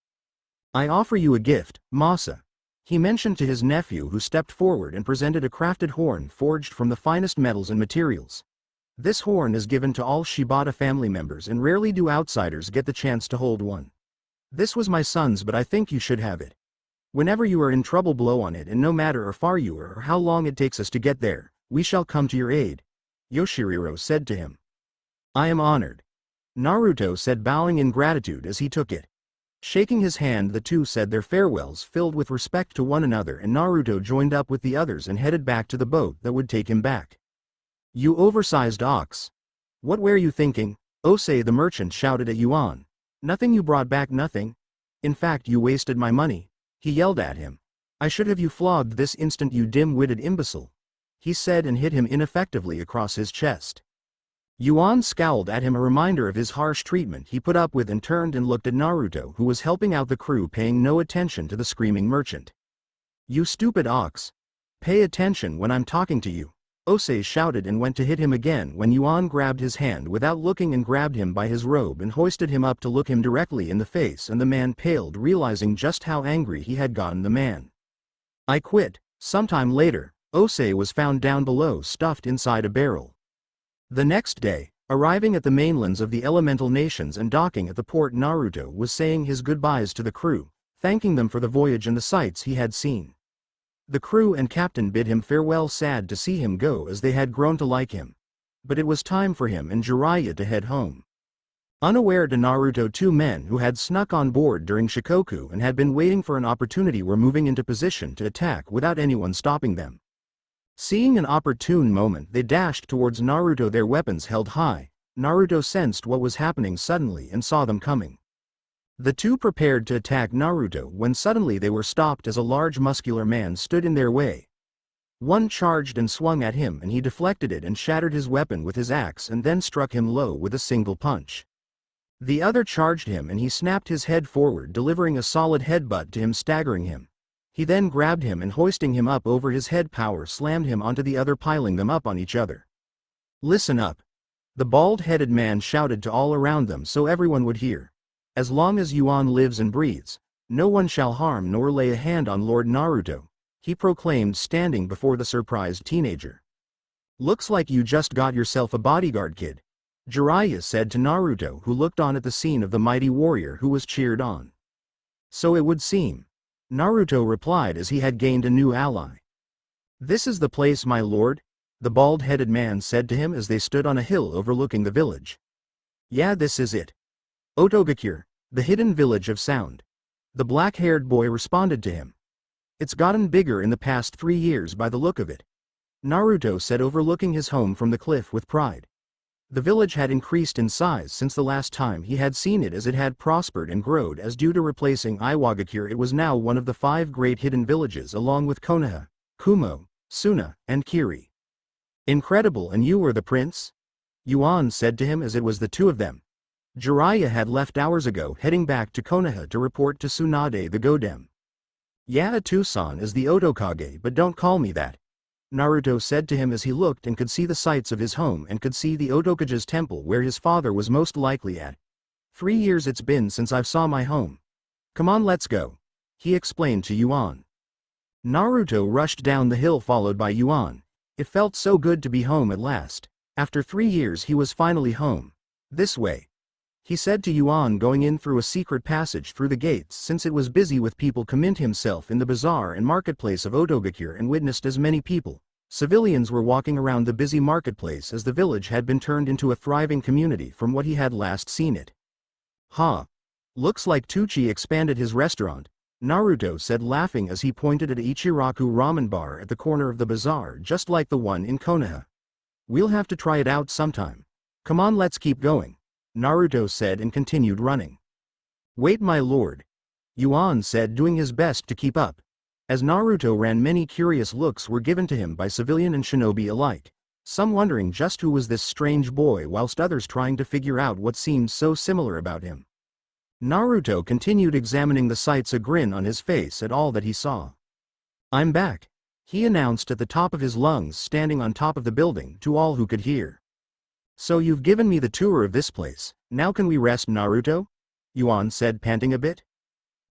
I offer you a gift, Masa, he mentioned to his nephew, who stepped forward and presented a crafted horn forged from the finest metals and materials. This horn is given to all Shibata family members, and rarely do outsiders get the chance to hold one. This was my son's, but I think you should have it. Whenever you are in trouble, blow on it, and no matter how far you are or how long it takes us to get there, we shall come to your aid, Yoshihiro said to him. I am honored, Naruto said, bowing in gratitude as he took it. Shaking his hand, the two said their farewells filled with respect to one another, and Naruto joined up with the others and headed back to the boat that would take him back. You oversized ox! What were you thinking? Osei the merchant shouted at Yuan. Nothing, you brought back nothing. In fact, you wasted my money, he yelled at him. I should have you flogged this instant, you dim-witted imbecile, he said, and hit him ineffectively across his chest. Yuan scowled at him, a reminder of his harsh treatment he put up with, and turned and looked at Naruto, who was helping out the crew, paying no attention to the screaming merchant. You stupid ox! Pay attention when I'm talking to you. Osei shouted and went to hit him again when Yuan grabbed his hand without looking and grabbed him by his robe and hoisted him up to look him directly in the face, and the man paled, realizing just how angry he had gotten the man. I quit. Sometime later, Osei was found down below, stuffed inside a barrel. The next day, arriving at the mainlands of the elemental nations and docking at the port, Naruto was saying his goodbyes to the crew, thanking them for the voyage and the sights he had seen. The crew and captain bid him farewell, sad to see him go as they had grown to like him. But it was time for him and Jiraiya to head home. Unaware to Naruto, two men who had snuck on board during Shikoku and had been waiting for an opportunity were moving into position to attack without anyone stopping them. Seeing an opportune moment, they dashed towards Naruto, their weapons held high. Naruto sensed what was happening suddenly and saw them coming. The two prepared to attack Naruto when suddenly they were stopped as a large muscular man stood in their way. One charged and swung at him, and he deflected it and shattered his weapon with his axe and then struck him low with a single punch. The other charged him and he snapped his head forward, delivering a solid headbutt to him, staggering him. He then grabbed him and, hoisting him up over his head, power slammed him onto the other, piling them up on each other. "Listen up!" the bald-headed man shouted to all around them so everyone would hear. "As long as Yuan lives and breathes, no one shall harm nor lay a hand on Lord Naruto," he proclaimed, standing before the surprised teenager. "Looks like you just got yourself a bodyguard, kid," Jiraiya said to Naruto, who looked on at the scene of the mighty warrior who was cheered on. "So it would seem," Naruto replied as he had gained a new ally. "This is the place, my lord," the bald-headed man said to him as they stood on a hill overlooking the village. "Yeah, this is it. Otogakure, the hidden village of sound," the black-haired boy responded to him. "It's gotten bigger in the past 3 years by the look of it," Naruto said, overlooking his home from the cliff with pride. The village had increased in size since the last time he had seen it, as it had prospered and grown, as due to replacing Iwagakure it was now one of the 5 great hidden villages along with Konoha, Kumo, Suna, and Kiri. "Incredible, and you were the prince?" Yuan said to him as it was the two of them. Jiraiya had left hours ago, heading back to Konoha to report to Tsunade the Godem. "Yeah, Tucson is the Otokage, but don't call me that," Naruto said to him as he looked and could see the sights of his home and could see the Otokage's temple where his father was most likely at. 3 years it's been since I've saw my home. Come on, let's go," he explained to Yuan. Naruto rushed down the hill followed by Yuan. It felt so good to be home at last. After 3 years he was finally home. "This way," he said to Yuan, going in through a secret passage through the gates, since it was busy with people. Committed himself in the bazaar and marketplace of Otogakure and witnessed as many people, civilians, were walking around the busy marketplace, as the village had been turned into a thriving community from what he had last seen it. "Ha! Looks like Tucci expanded his restaurant," Naruto said, laughing as he pointed at Ichiraku ramen bar at the corner of the bazaar, just like the one in Konoha. "We'll have to try it out sometime. Come on, let's keep going," Naruto said and continued running. "Wait, my lord," Yuan said, doing his best to keep up. As Naruto ran, many curious looks were given to him by civilian and shinobi alike, some wondering just who was this strange boy, whilst others trying to figure out what seemed so similar about him. Naruto continued examining the sights, a grin on his face at all that he saw. "I'm back," he announced at the top of his lungs, standing on top of the building to all who could hear. "So you've given me the tour of this place, now can we rest, Naruto?" Yuan said, panting a bit.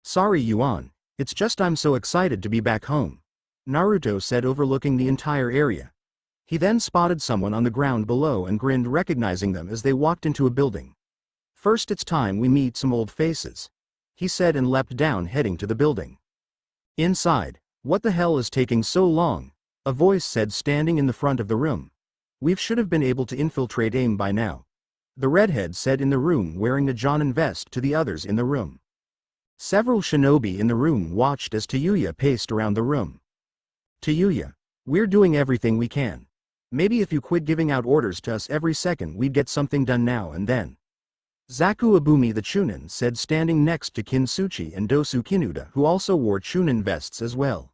"Sorry, Yuan, it's just I'm so excited to be back home," Naruto said, overlooking the entire area. He then spotted someone on the ground below and grinned, recognizing them as they walked into a building. "First it's time we meet some old faces," he said, and leapt down, heading to the building. Inside, "What the hell is taking so long?" a voice said, standing in the front of the room. "We should have been able to infiltrate AIM by now," the redhead said in the room, wearing a Jonin vest, to the others in the room. Several shinobi in the room watched as Tayuya paced around the room. "Tayuya, we're doing everything we can. Maybe if you quit giving out orders to us every second, we'd get something done now and then," Zaku Abumi the Chunin said, standing next to Kinsuchi and Dosu Kinuda, who also wore Chunin vests as well.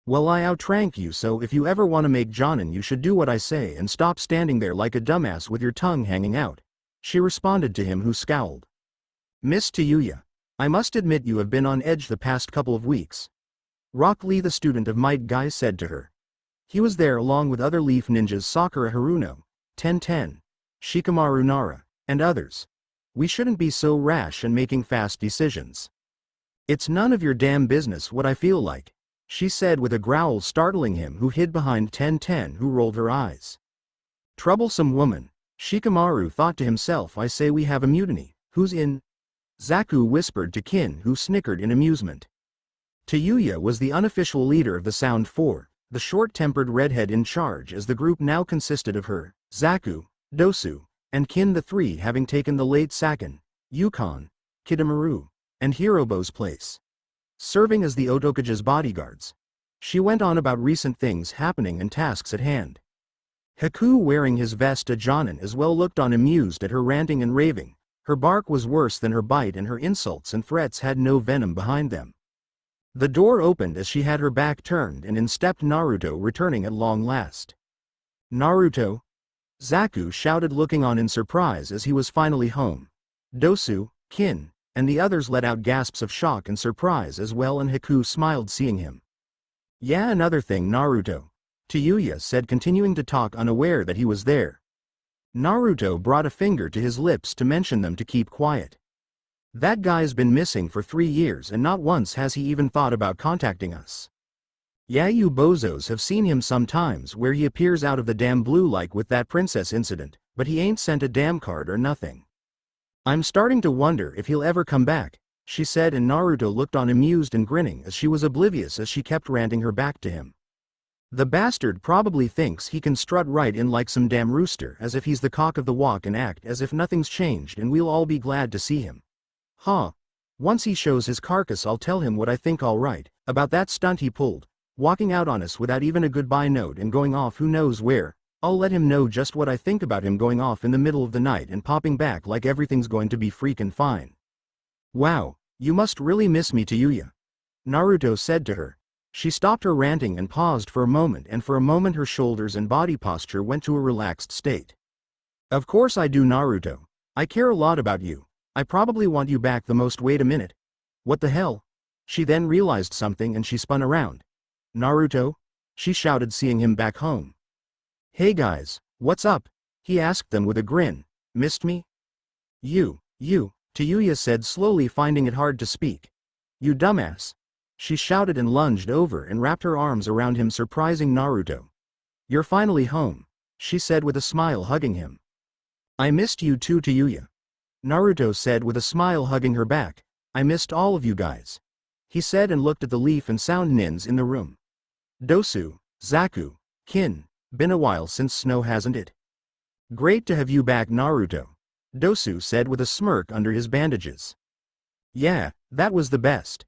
"Well, I outrank you, so if you ever want to make Jonin, you should do what I say and stop standing there like a dumbass with your tongue hanging out," she responded to him, who scowled. "Miss Tayuya, I must admit you have been on edge the past couple of weeks," Rock Lee the student of Might Guy said to her. He was there along with other leaf ninjas Sakura Haruno, Ten, Shikamaru Nara, and others. We shouldn't be so rash and making fast decisions. It's none of your damn business what I feel like, she said with a growl startling him who hid behind Ten who rolled her eyes. Troublesome woman, Shikamaru thought to himself. I say we have a mutiny, who's in? Zaku whispered to Kin who snickered in amusement. Tayuya was the unofficial leader of the Sound Four, the short-tempered redhead in charge as the group now consisted of her, Zaku, Dosu, and Kin, the three having taken the late Sakin, Yukon, Kidomaru, and Hirobo's place. Serving as the Otokage's bodyguards. She went on about recent things happening and tasks at hand. Haku, wearing his vest a Jonin as well, looked on amused at her ranting and raving. Her bark was worse than her bite and her insults and threats had no venom behind them. The door opened as she had her back turned and in stepped Naruto, returning at long last. Naruto? Zaku shouted, looking on in surprise as he was finally home. Dosu, Kin, and the others let out gasps of shock and surprise as well, and Haku smiled seeing him. Yeah, another thing, Naruto, Tayuya said, continuing to talk, unaware that he was there. Naruto brought a finger to his lips to mention them to keep quiet. That guy's been missing for 3 years and not once has he even thought about contacting us. Yeah, you bozos have seen him sometimes where he appears out of the damn blue like with that princess incident, but he ain't sent a damn card or nothing. I'm starting to wonder if he'll ever come back, she said, and Naruto looked on amused and grinning as she was oblivious as she kept ranting her back to him. The bastard probably thinks he can strut right in like some damn rooster as if he's the cock of the walk and act as if nothing's changed and we'll all be glad to see him. Huh. Once he shows his carcass I'll tell him what I think, all right, about that stunt he pulled, walking out on us without even a goodbye note and going off who knows where. I'll let him know just what I think about him going off in the middle of the night and popping back like everything's going to be freaking fine. Wow, you must really miss me, Tayuya, Naruto said to her. She stopped her ranting and paused for a moment, and for a moment her shoulders and body posture went to a relaxed state. Of course I do, Naruto. I care a lot about you. I probably want you back the most. Wait a minute. What the hell? She then realized something and she spun around. Naruto? She shouted, seeing him back home. Hey guys, what's up? He asked them with a grin. Missed me? You, Tayuya said slowly, finding it hard to speak. You dumbass. She shouted and lunged over and wrapped her arms around him, surprising Naruto. You're finally home, she said with a smile, hugging him. I missed you too, Tayuya, Naruto said with a smile, hugging her back. I missed all of you guys, he said, and looked at the leaf and sound nins in the room. Dosu, Zaku, Kin, been a while since snow, hasn't it? Great to have you back, Naruto, Dosu said with a smirk under his bandages. Yeah, that was the best,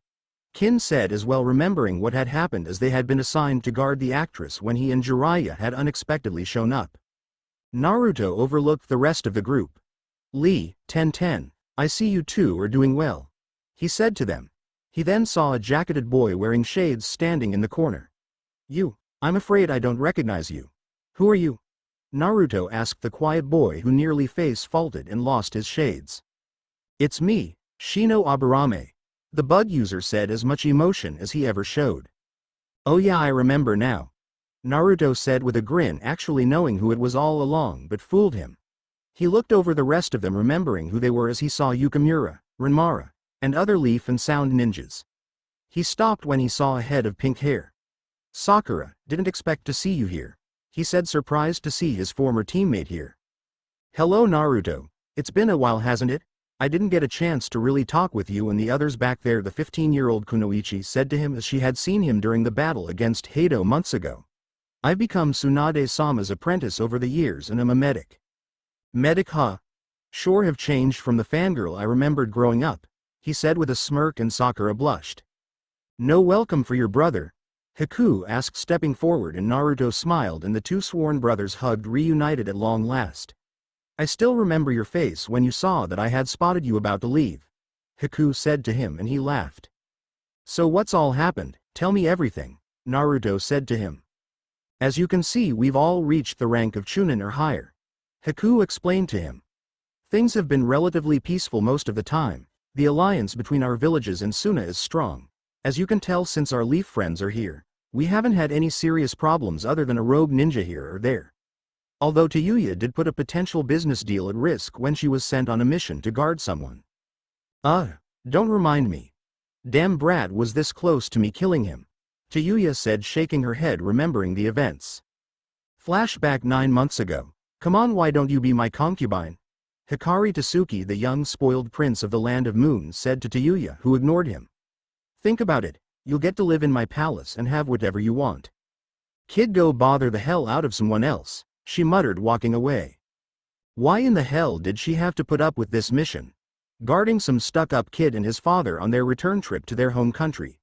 Kin said as well, remembering what had happened as they had been assigned to guard the actress when he and Jiraiya had unexpectedly shown up. Naruto overlooked the rest of the group. Lee, Ten, I see you two are doing well, he said to them. He then saw a jacketed boy wearing shades standing in the corner. You, I'm afraid I don't recognize you. Who are you? Naruto asked the quiet boy who nearly face faulted and lost his shades. It's me, Shino Aburame, the bug user said, as much emotion as he ever showed. Oh yeah, I remember now, Naruto said with a grin, actually knowing who it was all along but fooled him. He looked over the rest of them, remembering who they were as he saw Yukimura, Renmara, and other leaf and sound ninjas. He stopped when he saw a head of pink hair. Sakura, didn't expect to see you here, he said, surprised to see his former teammate here. Hello Naruto, it's been a while, hasn't it? I didn't get a chance to really talk with you and the others back there, the 15-year-old Kunoichi said to him as she had seen him during the battle against Hado months ago. I've become Tsunade-sama's apprentice over the years and am a medic. Medic, huh? Sure have changed from the fangirl I remembered growing up, he said with a smirk, and Sakura blushed. No welcome for your brother? Haku asked, stepping forward, and Naruto smiled and the two sworn brothers hugged, reunited at long last. I still remember your face when you saw that I had spotted you about to leave, Haku said to him, and he laughed. So what's all happened? Tell me everything, Naruto said to him. As you can see, we've all reached the rank of Chunin or higher, Haku explained to him. Things have been relatively peaceful most of the time. The alliance between our villages and Suna is strong, as you can tell since our leaf friends are here. We haven't had any serious problems other than a rogue ninja here or there. Although Tayuya did put a potential business deal at risk when she was sent on a mission to guard someone. Don't remind me. Damn brat was this close to me killing him. Tayuya said, shaking her head, remembering the events. Flashback 9 months ago. Come on, why don't you be my concubine? Hikari Tasuki, the young spoiled prince of the Land of Moon, said to Tayuya, who ignored him. Think about it, you'll get to live in my palace and have whatever you want. Kid, go bother the hell out of someone else, she muttered, walking away. Why in the hell did she have to put up with this mission? Guarding some stuck-up kid and his father on their return trip to their home country.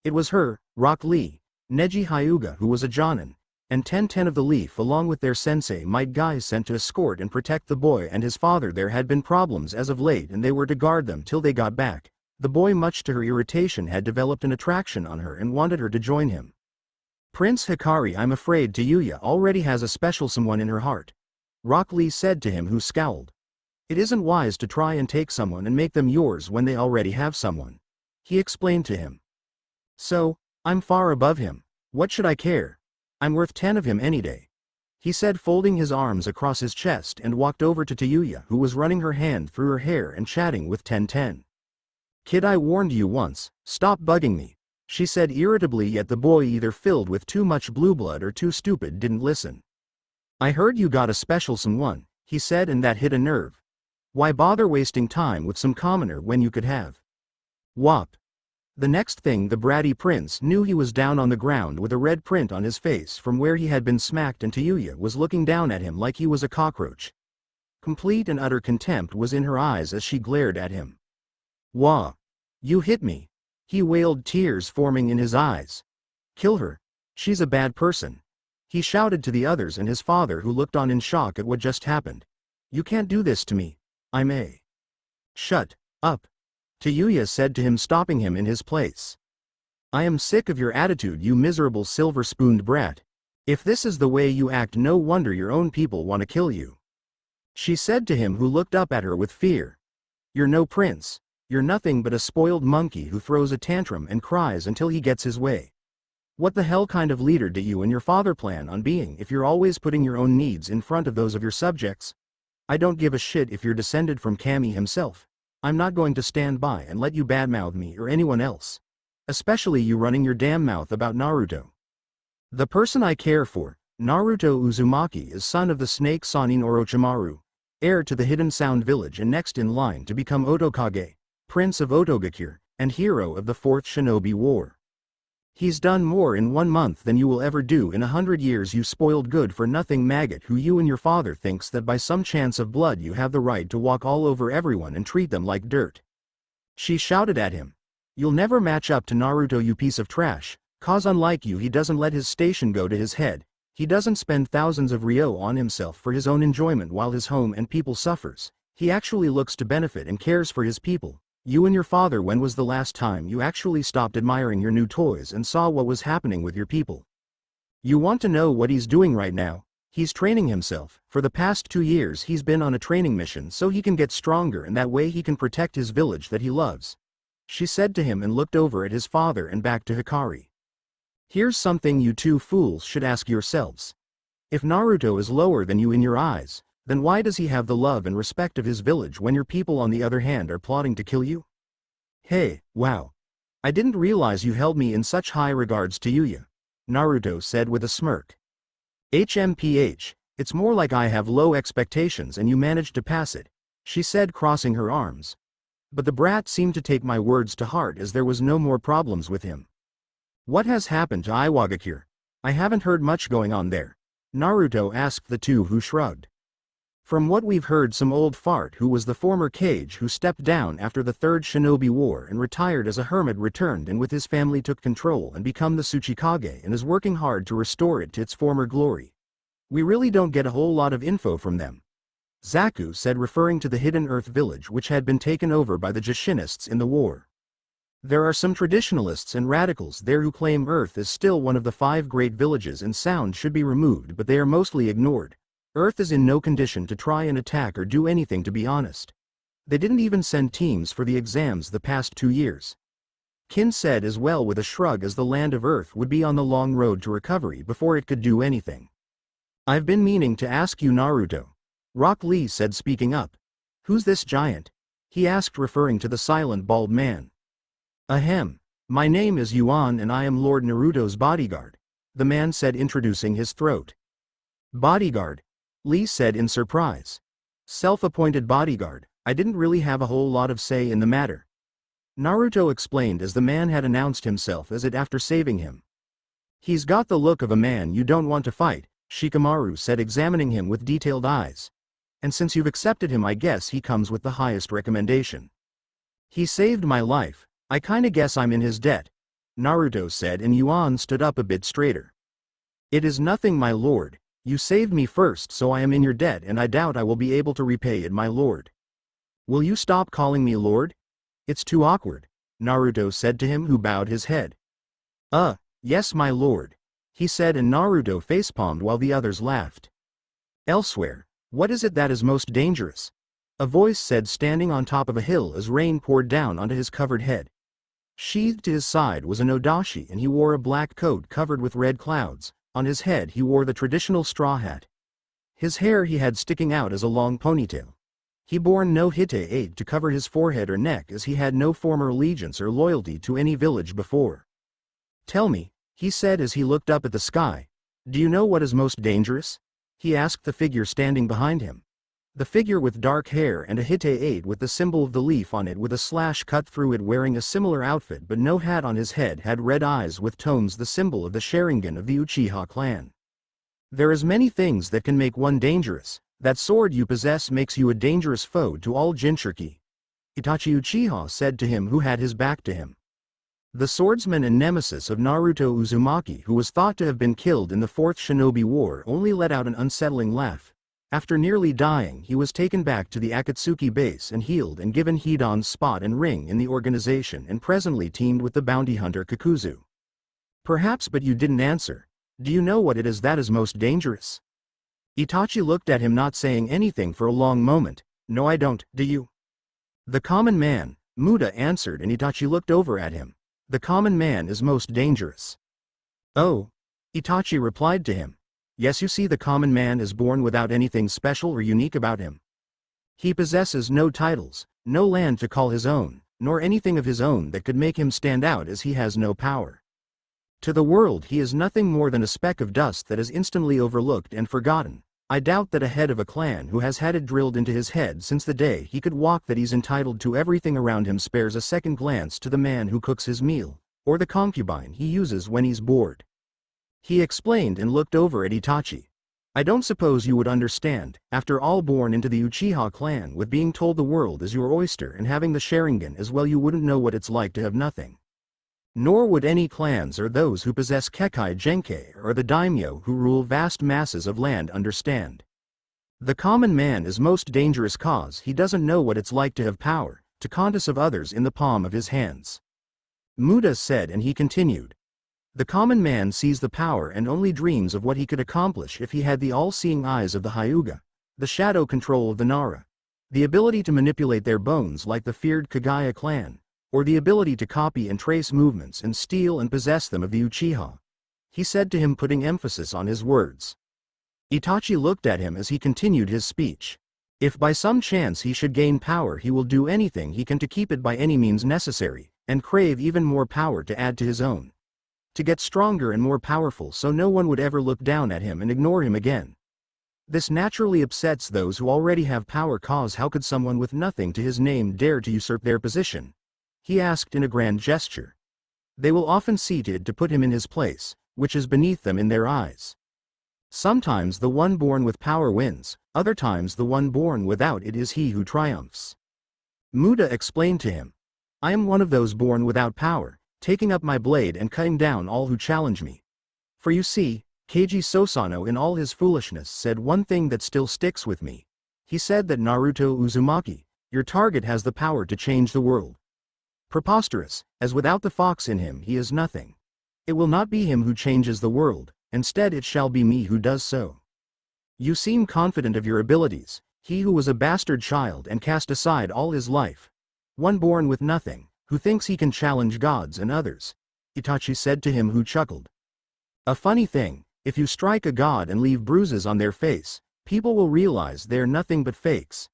It was her, Rock Lee, Neji Hyuga, who was a Jonin, and 1010 of the Leaf, along with their sensei Might Guy, sent to escort and protect the boy and his father. There had been problems as of late and they were to guard them till they got back. The boy, much to her irritation, had developed an attraction on her and wanted her to join him. Prince Hikari, I'm afraid Tayuya already has a special someone in her heart. Rock Lee said to him, who scowled. It isn't wise to try and take someone and make them yours when they already have someone. He explained to him. So, I'm far above him. What should I care? I'm worth 10 of him any day. He said, folding his arms across his chest, and walked over to Tayuya, who was running her hand through her hair and chatting with 1010. Kid, I warned you once, stop bugging me, she said irritably, yet the boy, either filled with too much blue blood or too stupid, didn't listen. I heard you got a special someone, he said, and that hit a nerve. Why bother wasting time with some commoner when you could have? Whop. The next thing the bratty prince knew, he was down on the ground with a red print on his face from where he had been smacked, and Tayuya was looking down at him like he was a cockroach. Complete and utter contempt was in her eyes as she glared at him. Wah! You hit me! He wailed, tears forming in his eyes. Kill her! She's a bad person! He shouted to the others and his father, who looked on in shock at what just happened. You can't do this to me. I'm a... Shut up! Tayuya said to him, stopping him in his place. I am sick of your attitude, you miserable silver-spooned brat. If this is the way you act, no wonder your own people want to kill you. She said to him, who looked up at her with fear. You're no prince. You're nothing but a spoiled monkey who throws a tantrum and cries until he gets his way. What the hell kind of leader do you and your father plan on being if you're always putting your own needs in front of those of your subjects? I don't give a shit if you're descended from Kami himself. I'm not going to stand by and let you badmouth me or anyone else. Especially you running your damn mouth about Naruto. The person I care for, Naruto Uzumaki, is son of the snake Sanin Orochimaru, heir to the Hidden Sound Village and next in line to become Otokage, Prince of Otogakure, and hero of the 4th Shinobi War. He's done more in 1 month than you will ever do in 100 years, you spoiled good-for-nothing maggot who you and your father thinks that by some chance of blood you have the right to walk all over everyone and treat them like dirt. She shouted at him. You'll never match up to Naruto, you piece of trash, cause unlike you he doesn't let his station go to his head, he doesn't spend thousands of ryo on himself for his own enjoyment while his home and people suffers, he actually looks to benefit and cares for his people. You and your father, when was the last time you actually stopped admiring your new toys and saw what was happening with your people? You want to know what he's doing right now? He's training himself. For the past 2 years he's been on a training mission so he can get stronger and that way he can protect his village that he loves. She said to him and looked over at his father and back to Hikari. Here's something you two fools should ask yourselves. If Naruto is lower than you in your eyes, then why does he have the love and respect of his village when your people on the other hand are plotting to kill you? Hey, wow. I didn't realize you held me in such high regards, Tayuya, Naruto said with a smirk. HMPH, it's more like I have low expectations and you managed to pass it, she said, crossing her arms. But the brat seemed to take my words to heart as there was no more problems with him. What has happened to Iwagakure? I haven't heard much going on there, Naruto asked the two, who shrugged. From what we've heard, some old fart who was the former Kage who stepped down after the 3rd Shinobi War and retired as a hermit returned and with his family took control and become the Tsuchikage and is working hard to restore it to its former glory. We really don't get a whole lot of info from them, Zaku said, referring to the Hidden Earth village which had been taken over by the Jishinists in the war. There are some traditionalists and radicals there who claim Earth is still one of the 5 great villages and sound should be removed, but they are mostly ignored. Earth is in no condition to try and attack or do anything, to be honest. They didn't even send teams for the exams the past 2 years. Kin said as well with a shrug, as the land of Earth would be on the long road to recovery before it could do anything. I've been meaning to ask you, Naruto. Rock Lee said, speaking up. Who's this giant? He asked, referring to the silent bald man. Ahem. My name is Yuan and I am Lord Naruto's bodyguard, the man said, introducing his throat. Bodyguard? Lee said in surprise. Self-appointed bodyguard. I didn't really have a whole lot of say in the matter, Naruto explained, as the man had announced himself as it after saving him. He's got the look of a man you don't want to fight, Shikamaru said, examining him with detailed eyes. And since you've accepted him, I guess he comes with the highest recommendation. He saved my life, I kinda guess I'm in his debt, Naruto said, and Yuan stood up a bit straighter. It is nothing, my lord, you saved me first, so I am in your debt and I doubt I will be able to repay it, my lord. Will you stop calling me lord? It's too awkward, Naruto said to him, who bowed his head. Yes my lord, he said, and Naruto facepalmed while the others laughed. Elsewhere, what is it that is most dangerous? A voice said, standing on top of a hill as rain poured down onto his covered head. Sheathed to his side was an odashi, and he wore a black coat covered with red clouds. On his head he wore the traditional straw hat. His hair he had sticking out as a long ponytail. He bore no hite to cover his forehead or neck, as he had no former allegiance or loyalty to any village before. Tell me, he said as he looked up at the sky, do you know what is most dangerous? He asked the figure standing behind him. The figure with dark hair and a hite with the symbol of the leaf on it with a slash cut through it, wearing a similar outfit but no hat on his head, had red eyes with tones, the symbol of the Sharingan of the Uchiha clan. There is many things that can make one dangerous. That sword you possess makes you a dangerous foe to all Jinchuriki, Itachi Uchiha said to him, who had his back to him. The swordsman and nemesis of Naruto, Uzumaki, who was thought to have been killed in the Fourth Shinobi War, only let out an unsettling laugh. After nearly dying, he was taken back to the Akatsuki base and healed and given Hidan's spot and ring in the organization, and presently teamed with the bounty hunter Kakuzu. Perhaps, but you didn't answer. Do you know what it is that is most dangerous? Itachi looked at him, not saying anything for a long moment. No, I don't, do you? The common man, Muda answered, and Itachi looked over at him. The common man is most dangerous. Oh, Itachi replied to him. Yes, you see, the common man is born without anything special or unique about him. He possesses no titles, no land to call his own, nor anything of his own that could make him stand out, as he has no power. To the world he is nothing more than a speck of dust that is instantly overlooked and forgotten. I doubt that a head of a clan who has had it drilled into his head since the day he could walk that he's entitled to everything around him spares a second glance to the man who cooks his meal, or the concubine he uses when he's bored. He explained and looked over at Itachi. I don't suppose you would understand, after all, born into the Uchiha clan with being told the world is your oyster and having the Sharingan as well, you wouldn't know what it's like to have nothing. Nor would any clans or those who possess Kekkei Genkei or the daimyo who rule vast masses of land understand. The common man is most dangerous cause he doesn't know what it's like to have power, to contest of others in the palm of his hands. Muda said, and he continued. The common man sees the power and only dreams of what he could accomplish if he had the all-seeing eyes of the Hyuga, the shadow control of the Nara, the ability to manipulate their bones like the feared Kagaya clan, or the ability to copy and trace movements and steal and possess them of the Uchiha. He said to him, putting emphasis on his words. Itachi looked at him as he continued his speech. If by some chance he should gain power, he will do anything he can to keep it by any means necessary, and crave even more power to add to his own. To get stronger and more powerful so no one would ever look down at him and ignore him again. This naturally upsets those who already have power, cause how could someone with nothing to his name dare to usurp their position? He asked in a grand gesture. They will often seated to put him in his place, which is beneath them in their eyes. Sometimes the one born with power wins, other times the one born without it is he who triumphs. Muda explained to him. I am one of those born without power, taking up my blade and cutting down all who challenge me. For you see, Keiji Sosano in all his foolishness said one thing that still sticks with me. He said that Naruto Uzumaki, your target, has the power to change the world. Preposterous, as without the fox in him he is nothing. It will not be him who changes the world, instead it shall be me who does so. You seem confident of your abilities, he who was a bastard child and cast aside all his life. One born with nothing, who thinks he can challenge gods and others. Itachi said to him, who chuckled. A funny thing, if you strike a god and leave bruises on their face, people will realize they're nothing but fakes.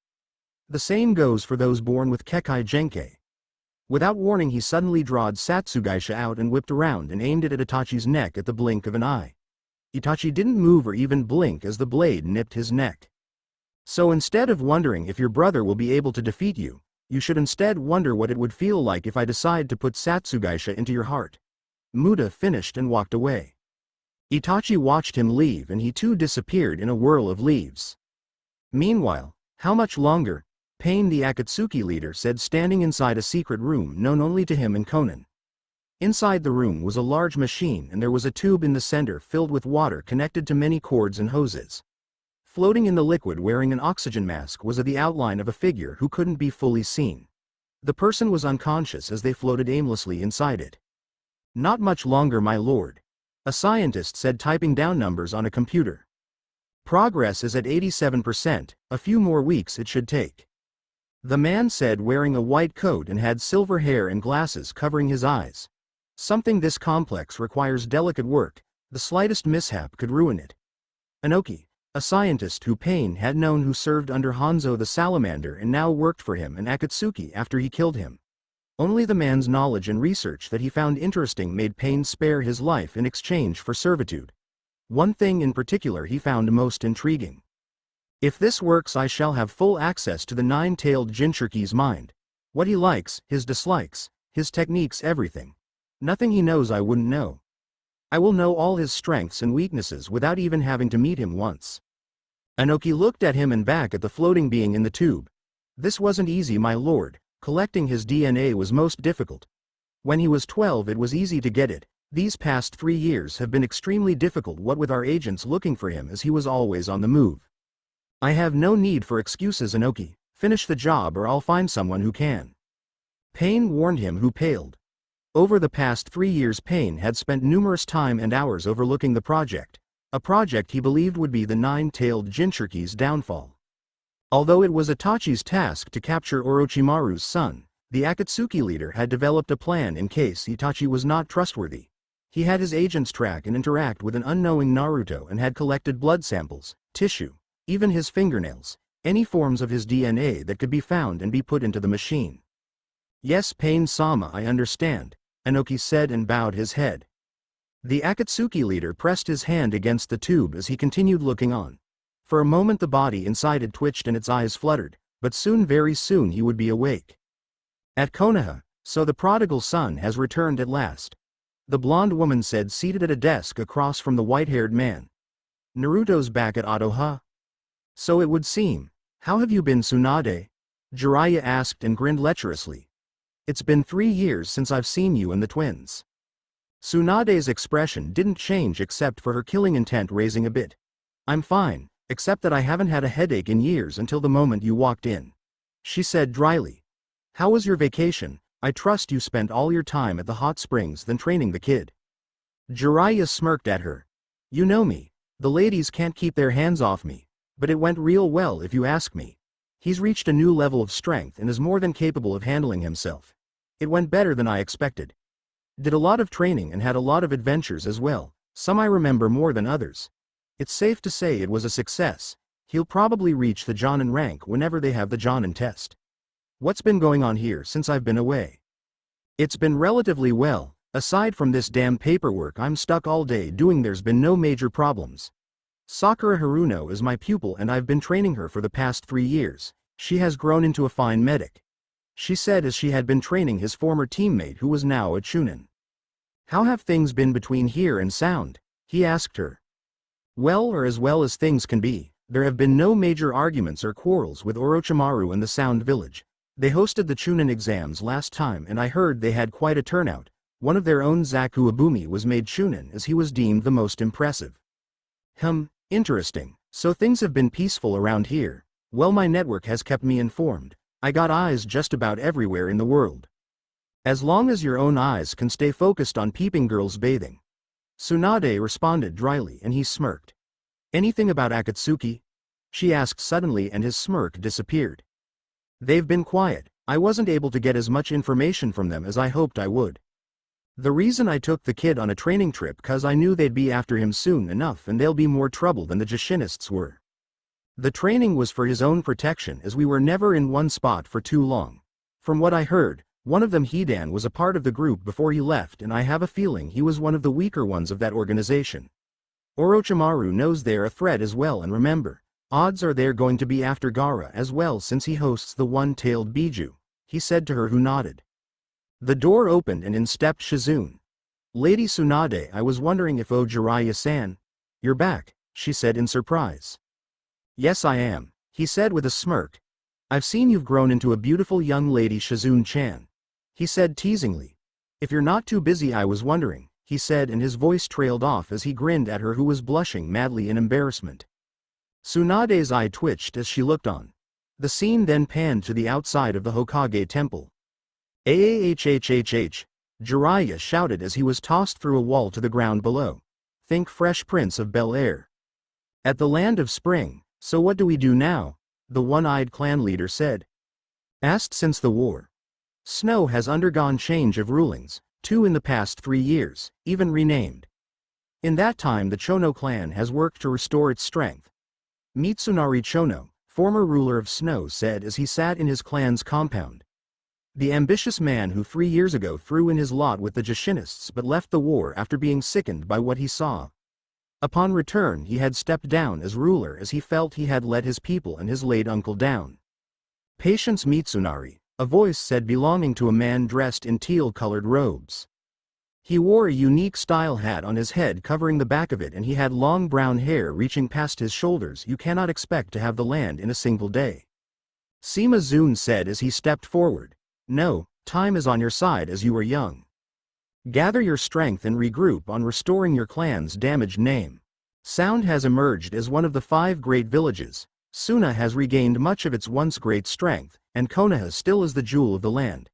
The same goes for those born with Kekkei Genkei. Without warning, he suddenly drawed Satsugaisha out and whipped around and aimed it at Itachi's neck at the blink of an eye. Itachi didn't move or even blink as the blade nipped his neck. So instead of wondering if your brother will be able to defeat you, you should instead wonder what it would feel like if I decide to put Satsugaisha into your heart. Muda finished and walked away. Itachi watched him leave and he too disappeared in a whirl of leaves. Meanwhile, how much longer? Pain, the Akatsuki leader, said, standing inside a secret room known only to him and Conan. Inside the room was a large machine and there was a tube in the center filled with water connected to many cords and hoses. Floating in the liquid wearing an oxygen mask was the outline of a figure who couldn't be fully seen. The person was unconscious as they floated aimlessly inside it. Not much longer, my lord. A scientist said, typing down numbers on a computer. Progress is at 87%, a few more weeks it should take. The man said, wearing a white coat and had silver hair and glasses covering his eyes. Something this complex requires delicate work, the slightest mishap could ruin it. Inoki, a scientist who Pain had known, who served under Hanzo the Salamander and now worked for him and Akatsuki after he killed him. Only the man's knowledge and research that he found interesting made Pain spare his life in exchange for servitude. One thing in particular he found most intriguing. If this works, I shall have full access to the nine-tailed Jinchurki's mind. What he likes, his dislikes, his techniques, everything. Nothing he knows I wouldn't know. I will know all his strengths and weaknesses without even having to meet him once. Inoki looked at him and back at the floating being in the tube. This wasn't easy, my lord. Collecting his DNA was most difficult. When he was 12 it was easy to get it. These past 3 years have been extremely difficult, what with our agents looking for him as he was always on the move. I have no need for excuses, Inoki. Finish the job or I'll find someone who can. Pain warned him, who paled. Over the past 3 years Pain had spent numerous time and hours overlooking the project. A project he believed would be the nine-tailed Jinchurki's downfall. Although it was Itachi's task to capture Orochimaru's son, the Akatsuki leader had developed a plan in case Itachi was not trustworthy. He had his agents track and interact with an unknowing Naruto and had collected blood samples, tissue, even his fingernails, any forms of his DNA that could be found and be put into the machine. Yes, Pain-sama, I understand, Inoki said and bowed his head. The Akatsuki leader pressed his hand against the tube as he continued looking on. For a moment the body inside it twitched and its eyes fluttered, but soon, very soon, he would be awake. At Konoha, so the prodigal son has returned at last. The blonde woman said, seated at a desk across from the white-haired man. Naruto's back at Otoha? So it would seem. How have you been, Tsunade? Jiraiya asked and grinned lecherously. It's been 3 years since I've seen you and the twins. Tsunade's expression didn't change except for her killing intent raising a bit. I'm fine, except that I haven't had a headache in years until the moment you walked in. She said dryly. How was your vacation? I trust you spent all your time at the hot springs than training the kid. Jiraiya smirked at her. You know me. The ladies can't keep their hands off me. But it went real well if you ask me. He's reached a new level of strength and is more than capable of handling himself. It went better than I expected. Did a lot of training and had a lot of adventures as well, some I remember more than others. It's safe to say it was a success. He'll probably reach the Jonin rank whenever they have the Jonin test. What's been going on here since I've been away? It's been relatively well. Aside from this damn paperwork I'm stuck all day doing, there's been no major problems. Sakura Haruno is my pupil and I've been training her for the past 3 years. She has grown into a fine medic. She said as she had been training his former teammate who was now a Chunin. How have things been between here and Sound? He asked her. Well, or as well as things can be. There have been no major arguments or quarrels with Orochimaru and the Sound Village. They hosted the Chunin exams last time and I heard they had quite a turnout. One of their own, Zaku Abumi, was made Chunin as he was deemed the most impressive. Interesting. So things have been peaceful around here. Well, my network has kept me informed. I got eyes just about everywhere in the world. As long as your own eyes can stay focused on peeping girls bathing. Tsunade responded dryly and he smirked. Anything about Akatsuki? She asked suddenly and his smirk disappeared. They've been quiet. I wasn't able to get as much information from them as I hoped I would. The reason I took the kid on a training trip cause I knew they'd be after him soon enough and they'll be more trouble than the Jashinists were. The training was for his own protection as we were never in one spot for too long. From what I heard, one of them Hidan was a part of the group before he left and I have a feeling he was one of the weaker ones of that organization. Orochimaru knows they're a threat as well and remember, odds are they're going to be after Gaara as well since he hosts the one-tailed Biju, he said to her who nodded. The door opened and in stepped Shizune. Lady Tsunade, I was wondering if Jiraiya-san, you're back, she said in surprise. Yes I am, he said with a smirk. I've seen you've grown into a beautiful young lady Shizune-chan. He said teasingly. If you're not too busy I was wondering, he said and his voice trailed off as he grinned at her who was blushing madly in embarrassment. Tsunade's eye twitched as she looked on. The scene then panned to the outside of the Hokage temple. Ahhhhh, Jiraiya shouted as he was tossed through a wall to the ground below. Think Fresh Prince of Bel-Air. At the land of spring, so what do we do now? The one-eyed clan leader said. Asked since the war. Snow has undergone change of rulings, 2 in the past 3 years, even renamed. In that time the Chono clan has worked to restore its strength. Mitsunari Chono, former ruler of Snow said as he sat in his clan's compound. The ambitious man who 3 years ago threw in his lot with the Jashinists but left the war after being sickened by what he saw. Upon return he had stepped down as ruler as he felt he had let his people and his late uncle down. Patience Mitsunari, a voice said belonging to a man dressed in teal-colored robes. He wore a unique style hat on his head covering the back of it and he had long brown hair reaching past his shoulders. You cannot expect to have the land in a single day. Sima Zun said as he stepped forward. No, time is on your side as you are young. Gather your strength and regroup on restoring your clan's damaged name. Sound has emerged as one of the 5 great villages. Suna has regained much of its once great strength, and Konoha still is the jewel of the land.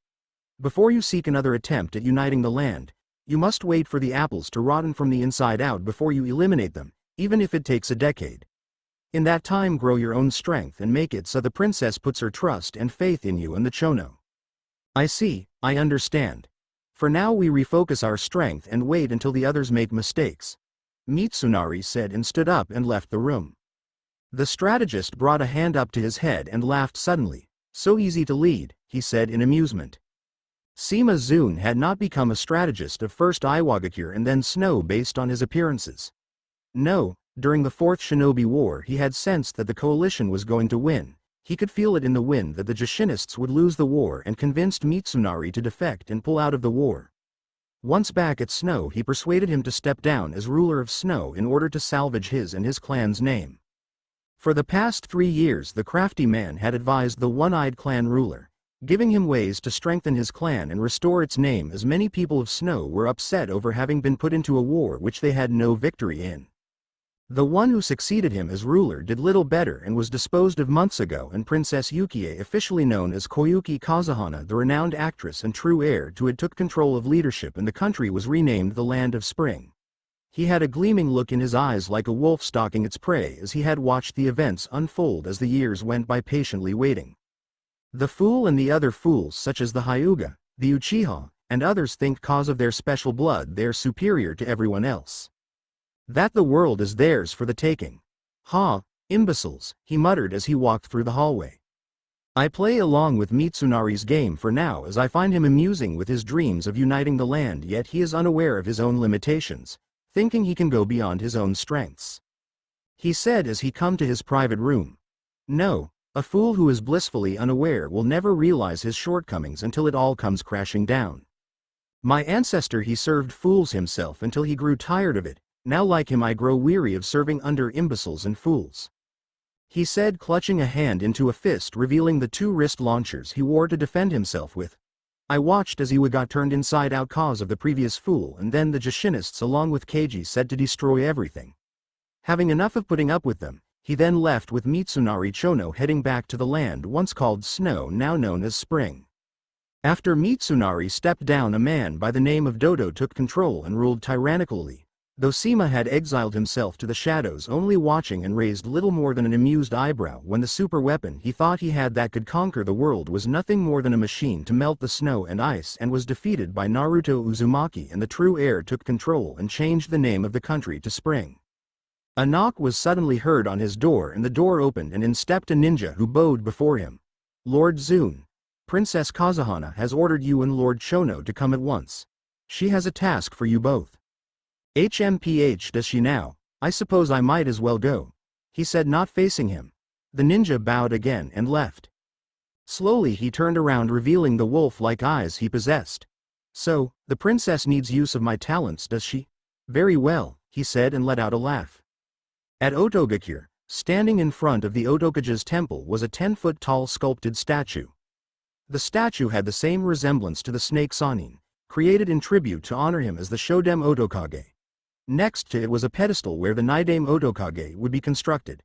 Before you seek another attempt at uniting the land, you must wait for the apples to rotten from the inside out before you eliminate them, even if it takes a decade. In that time grow your own strength and make it so the princess puts her trust and faith in you and the Chono. I see, I understand. For now we refocus our strength and wait until the others make mistakes. Mitsunari said and stood up and left the room. The strategist brought a hand up to his head and laughed suddenly. So easy to lead, he said in amusement. Sima Zun had not become a strategist of first Iwagakure and then Snow based on his appearances. No, during the 4th Shinobi War he had sensed that the coalition was going to win. He could feel it in the wind that the Jashinists would lose the war and convinced Mitsunari to defect and pull out of the war. Once back at Snow he persuaded him to step down as ruler of Snow in order to salvage his and his clan's name. For the past 3 years the crafty man had advised the one-eyed clan ruler, giving him ways to strengthen his clan and restore its name as many people of Snow were upset over having been put into a war which they had no victory in. The one who succeeded him as ruler did little better and was disposed of months ago, and Princess Yukie, officially known as Koyuki Kazuhana, the renowned actress and true heir to it, took control of leadership and the country was renamed the Land of Spring. He had a gleaming look in his eyes like a wolf stalking its prey as he had watched the events unfold as the years went by patiently waiting. The fool and the other fools such as the Hyuga, the Uchiha, and others think cause of their special blood they're superior to everyone else. That the world is theirs for the taking. Ha, imbeciles, he muttered as he walked through the hallway. I play along with Mitsunari's game for now as I find him amusing with his dreams of uniting the land, yet he is unaware of his own limitations, thinking he can go beyond his own strengths. He said as he come to his private room. No, a fool who is blissfully unaware will never realize his shortcomings until it all comes crashing down. My ancestor he served fools himself until he grew tired of it. Now like him I grow weary of serving under imbeciles and fools. He said, clutching a hand into a fist, revealing the 2 wrist launchers he wore to defend himself with. I watched as he got turned inside out cause of the previous fool, and then the Jashinists along with Keiji said to destroy everything. Having enough of putting up with them, he then left with Mitsunari Chono heading back to the land once called Snow, now known as Spring. After Mitsunari stepped down, a man by the name of Dodo took control and ruled tyrannically. Though Sima had exiled himself to the shadows, only watching and raised little more than an amused eyebrow when the super weapon he thought he had that could conquer the world was nothing more than a machine to melt the snow and ice, and was defeated by Naruto Uzumaki, and the true heir took control and changed the name of the country to Spring. A knock was suddenly heard on his door, and the door opened and in stepped a ninja who bowed before him. "Lord Zune, Princess Kazuhana has ordered you and Lord Chono to come at once. She has a task for you both." "HMPH, does she now? I suppose I might as well go," he said, not facing him. The ninja bowed again and left. Slowly he turned around, revealing the wolf-like eyes he possessed. "So, the princess needs use of my talents, does she? Very well," he said, and let out a laugh. At Otogakure, standing in front of the Otokage's temple, was a 10-foot-tall sculpted statue. The statue had the same resemblance to the snake Sanin, created in tribute to honor him as the Shodem Otokage. Next to it was a pedestal where the Nidame Otokage would be constructed.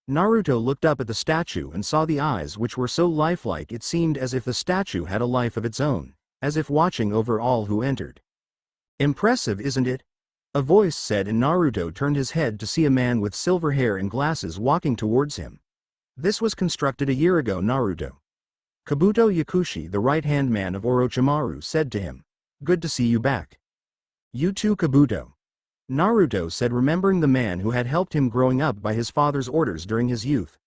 Naruto looked up at the statue and saw the eyes, which were so lifelike it seemed as if the statue had a life of its own, as if watching over all who entered. "Impressive, isn't it?" a voice said, and Naruto turned his head to see a man with silver hair and glasses walking towards him. "This was constructed a year ago, Naruto." Kabuto Yakushi, the right-hand man of Orochimaru, said to him. "Good to see you back." "You too, Kabuto," Naruto said, remembering the man who had helped him growing up by his father's orders during his youth.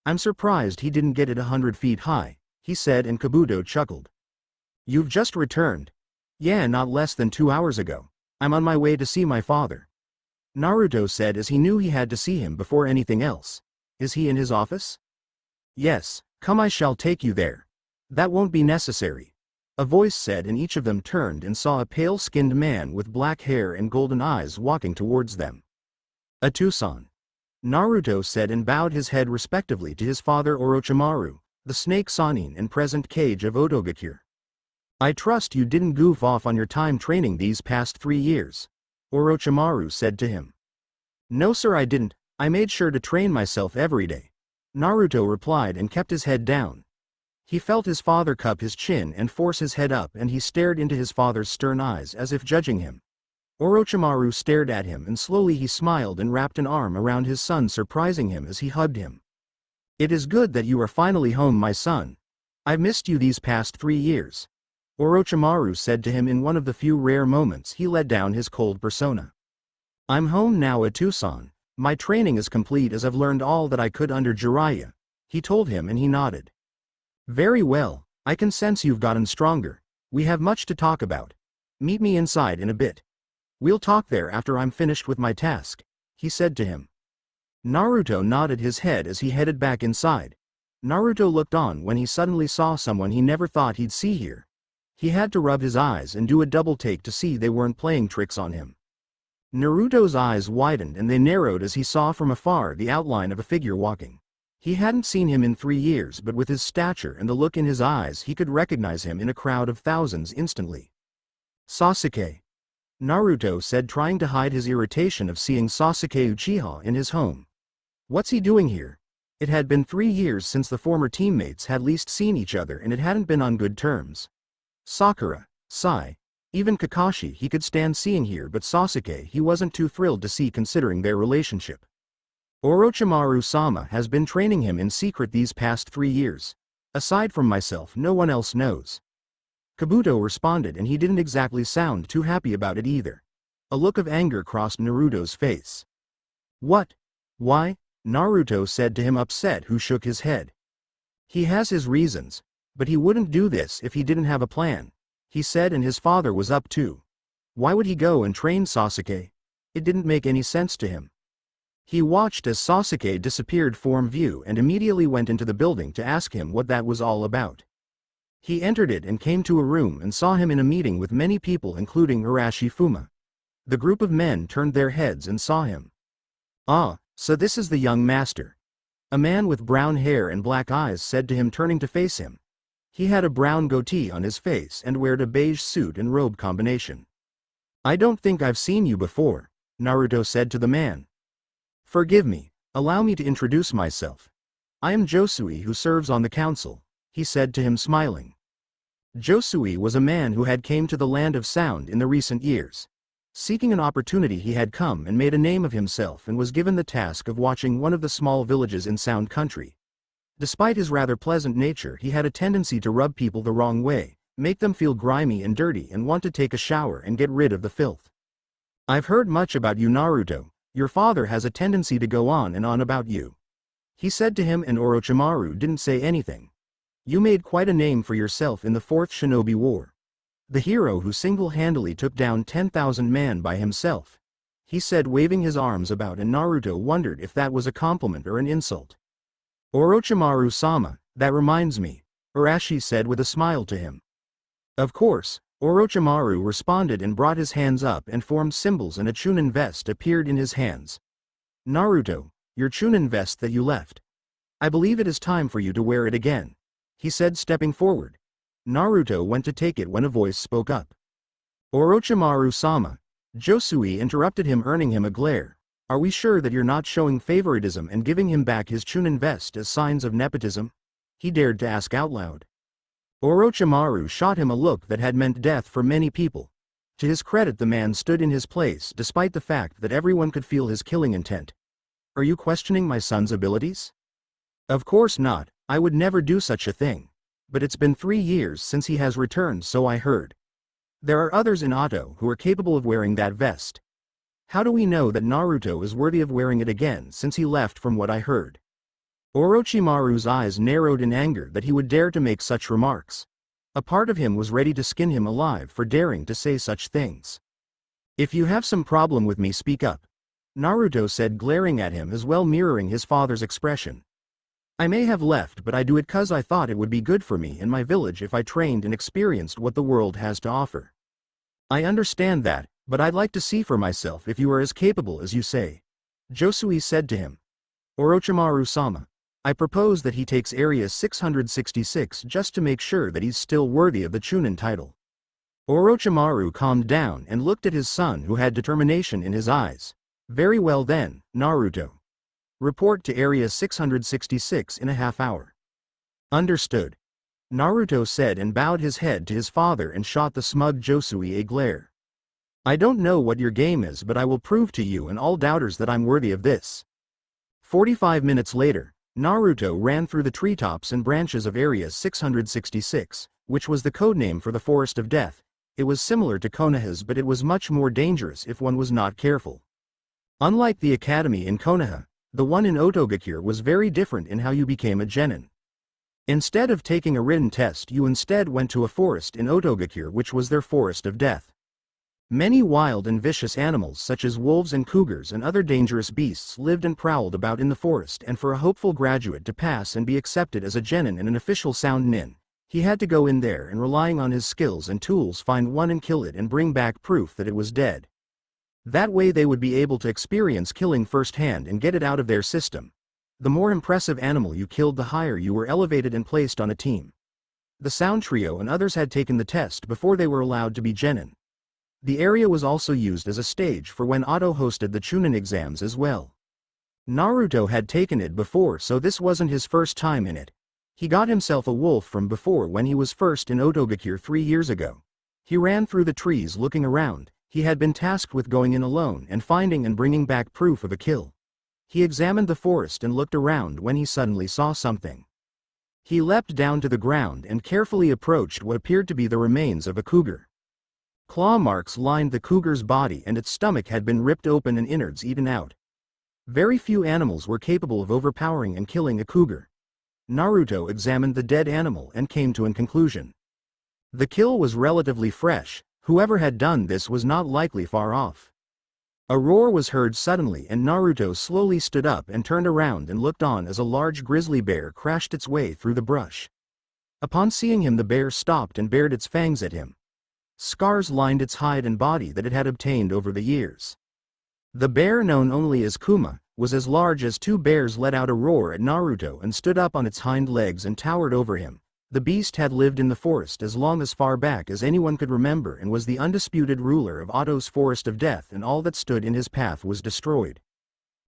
"I'm surprised he didn't get it 100 feet high," he said, and Kabuto chuckled. "You've just returned?" "Yeah, not less than 2 hours ago. I'm on my way to see my father," Naruto said, as he knew he had to see him before anything else. "Is he in his office?" "Yes, come, I shall take you there." "That won't be necessary," a voice said, and each of them turned and saw a pale-skinned man with black hair and golden eyes walking towards them. "A Tucson," Naruto said, and bowed his head respectively to his father Orochimaru, the snake Sanin and present Kage of Otogakure. "I trust you didn't goof off on your time training these past 3 years," Orochimaru said to him. "No sir, I didn't. I made sure to train myself every day," Naruto replied, and kept his head down. He felt his father cup his chin and force his head up, and he stared into his father's stern eyes as if judging him. Orochimaru stared at him, and slowly he smiled and wrapped an arm around his son, surprising him as he hugged him. "It is good that you are finally home, my son. I've missed you these past 3 years," Orochimaru said to him in one of the few rare moments he let down his cold persona. "I'm home now at Tucson. My training is complete, as I've learned all that I could under Jiraiya," he told him, and he nodded. "Very well, I can sense you've gotten stronger. We have much to talk about. Meet me inside in a bit. We'll talk there after I'm finished with my task," he said to him. Naruto nodded his head as he headed back inside. Naruto looked on when he suddenly saw someone he never thought he'd see here. He had to rub his eyes and do a double take to see they weren't playing tricks on him. Naruto's eyes widened and they narrowed as he saw from afar the outline of a figure walking. He hadn't seen him in 3 years, but with his stature and the look in his eyes he could recognize him in a crowd of thousands instantly. "Sasuke," Naruto said, trying to hide his irritation of seeing Sasuke Uchiha in his home. "What's he doing here?" It had been 3 years since the former teammates had least seen each other, and it hadn't been on good terms. Sakura, Sai, even Kakashi he could stand seeing here, but Sasuke he wasn't too thrilled to see, considering their relationship. "Orochimaru-sama has been training him in secret these past 3 years. Aside from myself, no one else knows," Kabuto responded, and he didn't exactly sound too happy about it either. A look of anger crossed Naruto's face. "What? Why?" Naruto said to him, upset, who shook his head. "He has his reasons, but he wouldn't do this if he didn't have a plan," he said, and his father was up too. Why would he go and train Sasuke? It didn't make any sense to him. He watched as Sasuke disappeared from view and immediately went into the building to ask him what that was all about. He entered it and came to a room and saw him in a meeting with many people, including Arashi Fuma. The group of men turned their heads and saw him. "Ah, so this is the young master," a man with brown hair and black eyes said to him, turning to face him. He had a brown goatee on his face and wore a beige suit and robe combination. "I don't think I've seen you before," Naruto said to the man. "Forgive me, allow me to introduce myself. I am Josui, who serves on the council," he said to him, smiling. Josui was a man who had came to the Land of Sound in the recent years. Seeking an opportunity, he had come and made a name of himself and was given the task of watching one of the small villages in Sound Country. Despite his rather pleasant nature, he had a tendency to rub people the wrong way, make them feel grimy and dirty and want to take a shower and get rid of the filth. "I've heard much about you, Naruto. Your father has a tendency to go on and on about you," he said to him, and Orochimaru didn't say anything. "You made quite a name for yourself in the Fourth Shinobi War. The hero who single-handedly took down 10,000 men by himself," he said, waving his arms about, and Naruto wondered if that was a compliment or an insult. "Orochimaru-sama, that reminds me," Arashi said with a smile to him. Of course, Orochimaru responded and brought his hands up and formed symbols, and a Chunin vest appeared in his hands. "Naruto, your Chunin vest that you left. I believe it is time for you to wear it again," he said, stepping forward. Naruto went to take it when a voice spoke up. "Orochimaru-sama," Josui interrupted him, earning him a glare. "Are we sure that you're not showing favoritism and giving him back his Chunin vest as signs of nepotism?" he dared to ask out loud. Orochimaru shot him a look that had meant death for many people. To his credit, the man stood in his place despite the fact that everyone could feel his killing intent. "Are you questioning my son's abilities?" "Of course not, I would never do such a thing. But it's been 3 years since he has returned, so I heard. There are others in Oto who are capable of wearing that vest. How do we know that Naruto is worthy of wearing it again since he left, from what I heard?" Orochimaru's eyes narrowed in anger that he would dare to make such remarks. A part of him was ready to skin him alive for daring to say such things. "If you have some problem with me, speak up," Naruto said, glaring at him as well, mirroring his father's expression. "I may have left, but I do it 'cause I thought it would be good for me and my village if I trained and experienced what the world has to offer. I understand that, but I'd like to see for myself if you are as capable as you say," Josui said to him. "Orochimaru-sama, I propose that he takes Area 666 just to make sure that he's still worthy of the Chunin title." Orochimaru calmed down and looked at his son, who had determination in his eyes. "Very well then, Naruto. Report to Area 666 in a half hour." "Understood," Naruto said, and bowed his head to his father and shot the smug Josui a glare. "I don't know what your game is, but I will prove to you and all doubters that I'm worthy of this." 45 minutes later, Naruto ran through the treetops and branches of Area 666, which was the codename for the Forest of Death. It was similar to Konoha's, but it was much more dangerous if one was not careful. Unlike the academy in Konoha, the one in Otogakure was very different in how you became a genin. Instead of taking a written test, you instead went to a forest in Otogakure, which was their Forest of Death. Many wild and vicious animals such as wolves and cougars and other dangerous beasts lived and prowled about in the forest, and for a hopeful graduate to pass and be accepted as a genin and an official sound nin, he had to go in there and, relying on his skills and tools, find one and kill it and bring back proof that it was dead. That way they would be able to experience killing firsthand and get it out of their system. The more impressive animal you killed, the higher you were elevated and placed on a team. The Sound Trio and others had taken the test before they were allowed to be genin. The area was also used as a stage for when Oto hosted the Chunin exams as well. Naruto had taken it before, so this wasn't his first time in it. He got himself a wolf from before when he was first in Otogakure 3 years ago. He ran through the trees looking around. He had been tasked with going in alone and finding and bringing back proof of a kill. He examined the forest and looked around when he suddenly saw something. He leapt down to the ground and carefully approached what appeared to be the remains of a cougar. Claw marks lined the cougar's body and its stomach had been ripped open and innards eaten out. Very few animals were capable of overpowering and killing a cougar. Naruto examined the dead animal and came to a conclusion. The kill was relatively fresh. Whoever had done this was not likely far off. A roar was heard suddenly, and Naruto slowly stood up and turned around and looked on as a large grizzly bear crashed its way through the brush. Upon seeing him, the bear stopped and bared its fangs at him. Scars lined its hide and body that it had obtained over the years. The bear, known only as Kuma, was as large as 2 bears, let out a roar at Naruto and stood up on its hind legs and towered over him. The beast had lived in the forest as long as far back as anyone could remember and was the undisputed ruler of Oto's Forest of Death, and all that stood in his path was destroyed.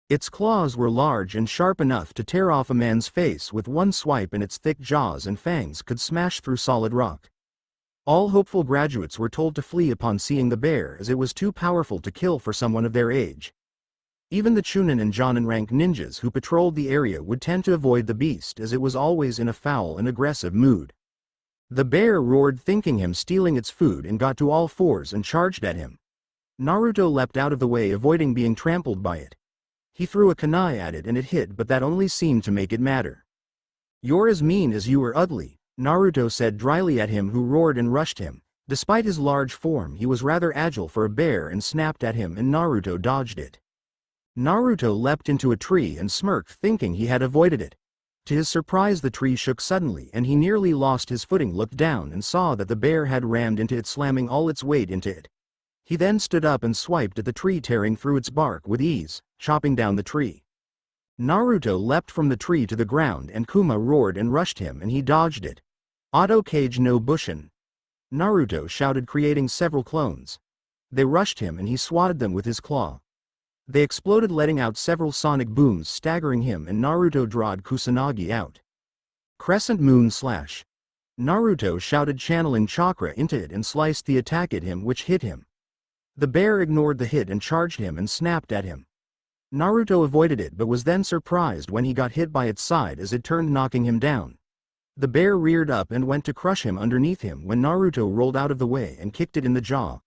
Its claws were large and sharp enough to tear off a man's face with one swipe, and its thick jaws and fangs could smash through solid rock. All hopeful graduates were told to flee upon seeing the bear as it was too powerful to kill for someone of their age. Even the Chunin and Jonin rank ninjas who patrolled the area would tend to avoid the beast as it was always in a foul and aggressive mood. The bear roared, thinking him stealing its food, and got to all fours and charged at him. Naruto leapt out of the way, avoiding being trampled by it. He threw a kunai at it and it hit, but that only seemed to make it madder. "You're as mean as you were ugly," Naruto said dryly at him, who roared and rushed him. Despite his large form, he was rather agile for a bear and snapped at him, and Naruto dodged it. Naruto leapt into a tree and smirked, thinking he had avoided it. To his surprise, the tree shook suddenly and he nearly lost his footing, looked down and saw that the bear had rammed into it, slamming all its weight into it. He then stood up and swiped at the tree, tearing through its bark with ease, chopping down the tree. Naruto leapt from the tree to the ground and Kuma roared and rushed him, and he dodged it. "Auto Kage no Bushin!" Naruto shouted, creating several clones. They rushed him and he swatted them with his claw. They exploded, letting out several sonic booms, staggering him, and Naruto drawed Kusanagi out. Crescent Moon Slash! Naruto shouted, channeling chakra into it, and sliced the attack at him, which hit him. The bear ignored the hit and charged him and snapped at him. Naruto avoided it, but was then surprised when he got hit by its side as it turned, knocking him down. The bear reared up and went to crush him underneath him when Naruto rolled out of the way and kicked it in the jaw.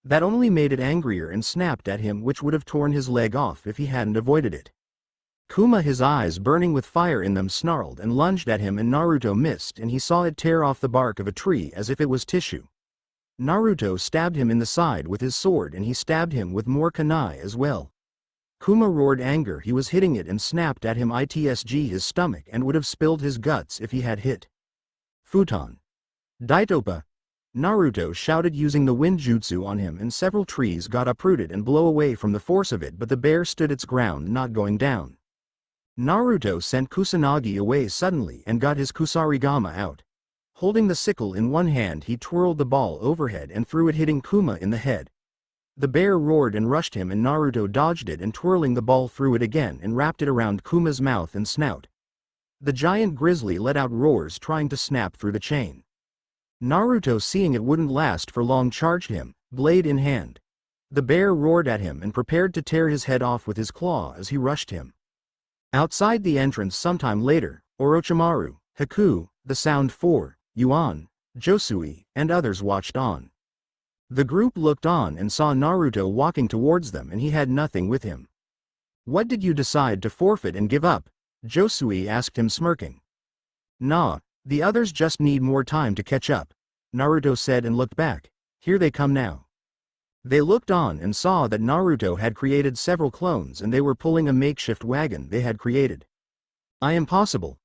That only made it angrier and snapped at him, which would have torn his leg off if he hadn't avoided it. Kuma, his eyes burning with fire in them, snarled and lunged at him, and Naruto missed, and he saw it tear off the bark of a tree as if it was tissue. Naruto stabbed him in the side with his sword, and he stabbed him with more kunai as well. Kuma roared anger, he was hitting it, and snapped at him itsg his stomach, and would have spilled his guts if he had hit. Futon. Daitopa. Naruto shouted, using the wind jutsu on him, and several trees got uprooted and blow away from the force of it, but the bear stood its ground, not going down. Naruto sent Kusanagi away suddenly and got his Kusarigama out. Holding the sickle in one hand, he twirled the ball overhead and threw it, hitting Kuma in the head. The bear roared and rushed him, and Naruto dodged it and, twirling the ball, threw it again and wrapped it around Kuma's mouth and snout. The giant grizzly let out roars, trying to snap through the chain. Naruto, seeing it wouldn't last for long, charged him, blade in hand. The bear roared at him and prepared to tear his head off with his claw as he rushed him. Outside the entrance sometime later, Orochimaru, Haku, the Sound 4, Yuan, Josui, and others watched on. The group looked on and saw Naruto walking towards them, and he had nothing with him. "What did you decide to forfeit and give up?" Josui asked him, smirking. "Nah, the others just need more time to catch up," Naruto said, and looked back. "Here they come now." They looked on and saw that Naruto had created several clones, and they were pulling a makeshift wagon they had created. "I am possible,"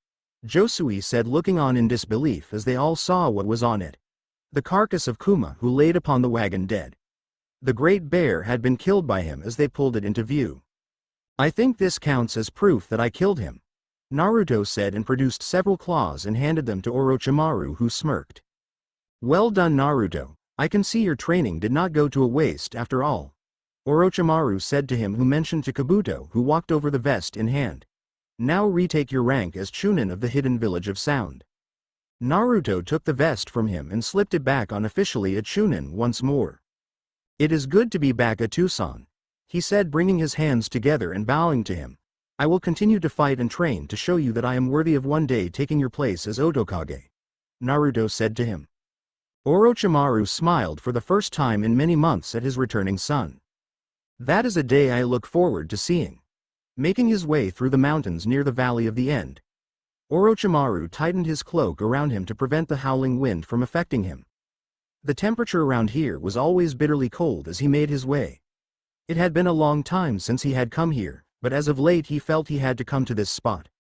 Josui said, looking on in disbelief as they all saw what was on it. The carcass of Kuma, who laid upon the wagon dead. The great bear had been killed by him as they pulled it into view. "I think this counts as proof that I killed him," Naruto said, and produced several claws and handed them to Orochimaru, who smirked. "Well done, Naruto. I can see your training did not go to a waste after all," Orochimaru said to him, who mentioned to Kabuto, who walked over the vest in hand. "Now retake your rank as Chunin of the Hidden Village of Sound." Naruto took the vest from him and slipped it back on, officially a Chunin once more. "It is good to be back, Atusan," he said, bringing his hands together and bowing to him. "I will continue to fight and train to show you that I am worthy of one day taking your place as Otokage," Naruto said to him. Orochimaru smiled for the first time in many months at his returning son. "That is a day I look forward to seeing." Making his way through the mountains near the Valley of the End, Orochimaru tightened his cloak around him to prevent the howling wind from affecting him. The temperature around here was always bitterly cold as he made his way. It had been a long time since he had come here, but as of late he felt he had to come to this spot.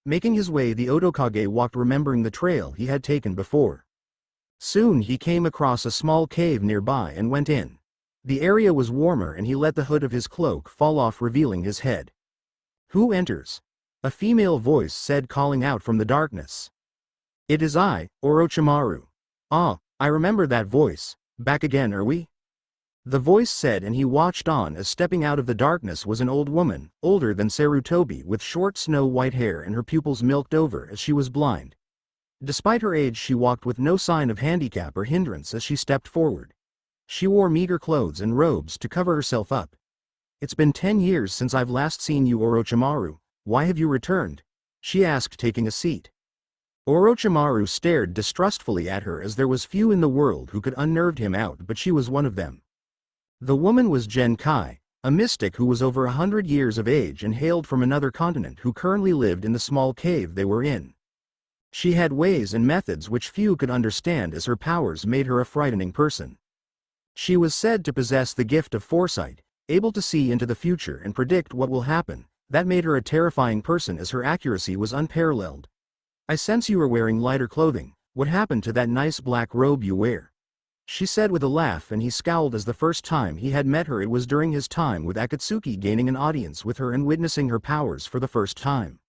Making his way, the Otokage walked, remembering the trail he had taken before. Soon he came across a small cave nearby and went in. The area was warmer, and he let the hood of his cloak fall off, revealing his head. "Who enters?" a female voice said, calling out from the darkness. "It is I, Orochimaru." "Ah, I remember that voice. Back again, are we?" the voice said, and he watched on as stepping out of the darkness was an old woman, older than Sarutobi, with short snow-white hair and her pupils milked over as she was blind. Despite her age, she walked with no sign of handicap or hindrance as she stepped forward. She wore meager clothes and robes to cover herself up. "It's been 10 years since I've last seen you, Orochimaru. Why have you returned?" she asked, taking a seat. Orochimaru stared distrustfully at her, as there was few in the world who could unnerve him out, but she was one of them. The woman was Genkai, a mystic who was over 100 years of age and hailed from another continent, who currently lived in the small cave they were in. She had ways and methods which few could understand, as her powers made her a frightening person. She was said to possess the gift of foresight, able to see into the future and predict what will happen. That made her a terrifying person, as her accuracy was unparalleled. "I sense you are wearing lighter clothing. What happened to that nice black robe you wear?" she said with a laugh, and he scowled, as the first time he had met her it was during his time with Akatsuki, gaining an audience with her and witnessing her powers for the first time.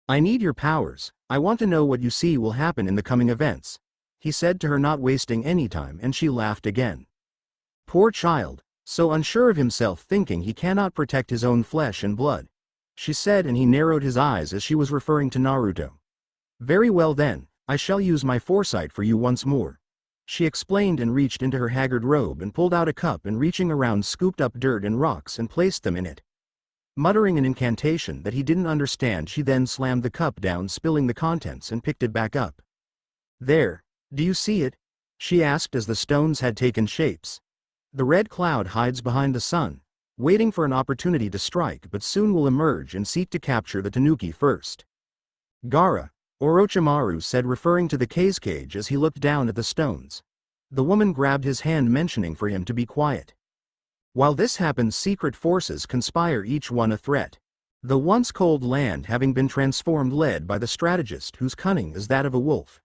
"I need your powers. I want to know what you see will happen in the coming events," he said to her, not wasting any time, and she laughed again. Poor child, so unsure of himself, thinking he cannot protect his own flesh and blood, she said, and he narrowed his eyes as she was referring to Naruto. "Very well then, I shall use my foresight for you once more," she explained, and reached into her haggard robe and pulled out a cup, and reaching around scooped up dirt and rocks and placed them in it. Muttering an incantation that he didn't understand, she then slammed the cup down, spilling the contents, and picked it back up. "There, do you see it?" she asked, as the stones had taken shapes. "The red cloud hides behind the sun, waiting for an opportunity to strike, but soon will emerge and seek to capture the tanuki first." "Gaara," Orochimaru said, referring to the cage as he looked down at the stones. The woman grabbed his hand, mentioning for him to be quiet. While this happens, secret forces conspire, each one a threat. The once cold land having been transformed, led by the strategist whose cunning is that of a wolf.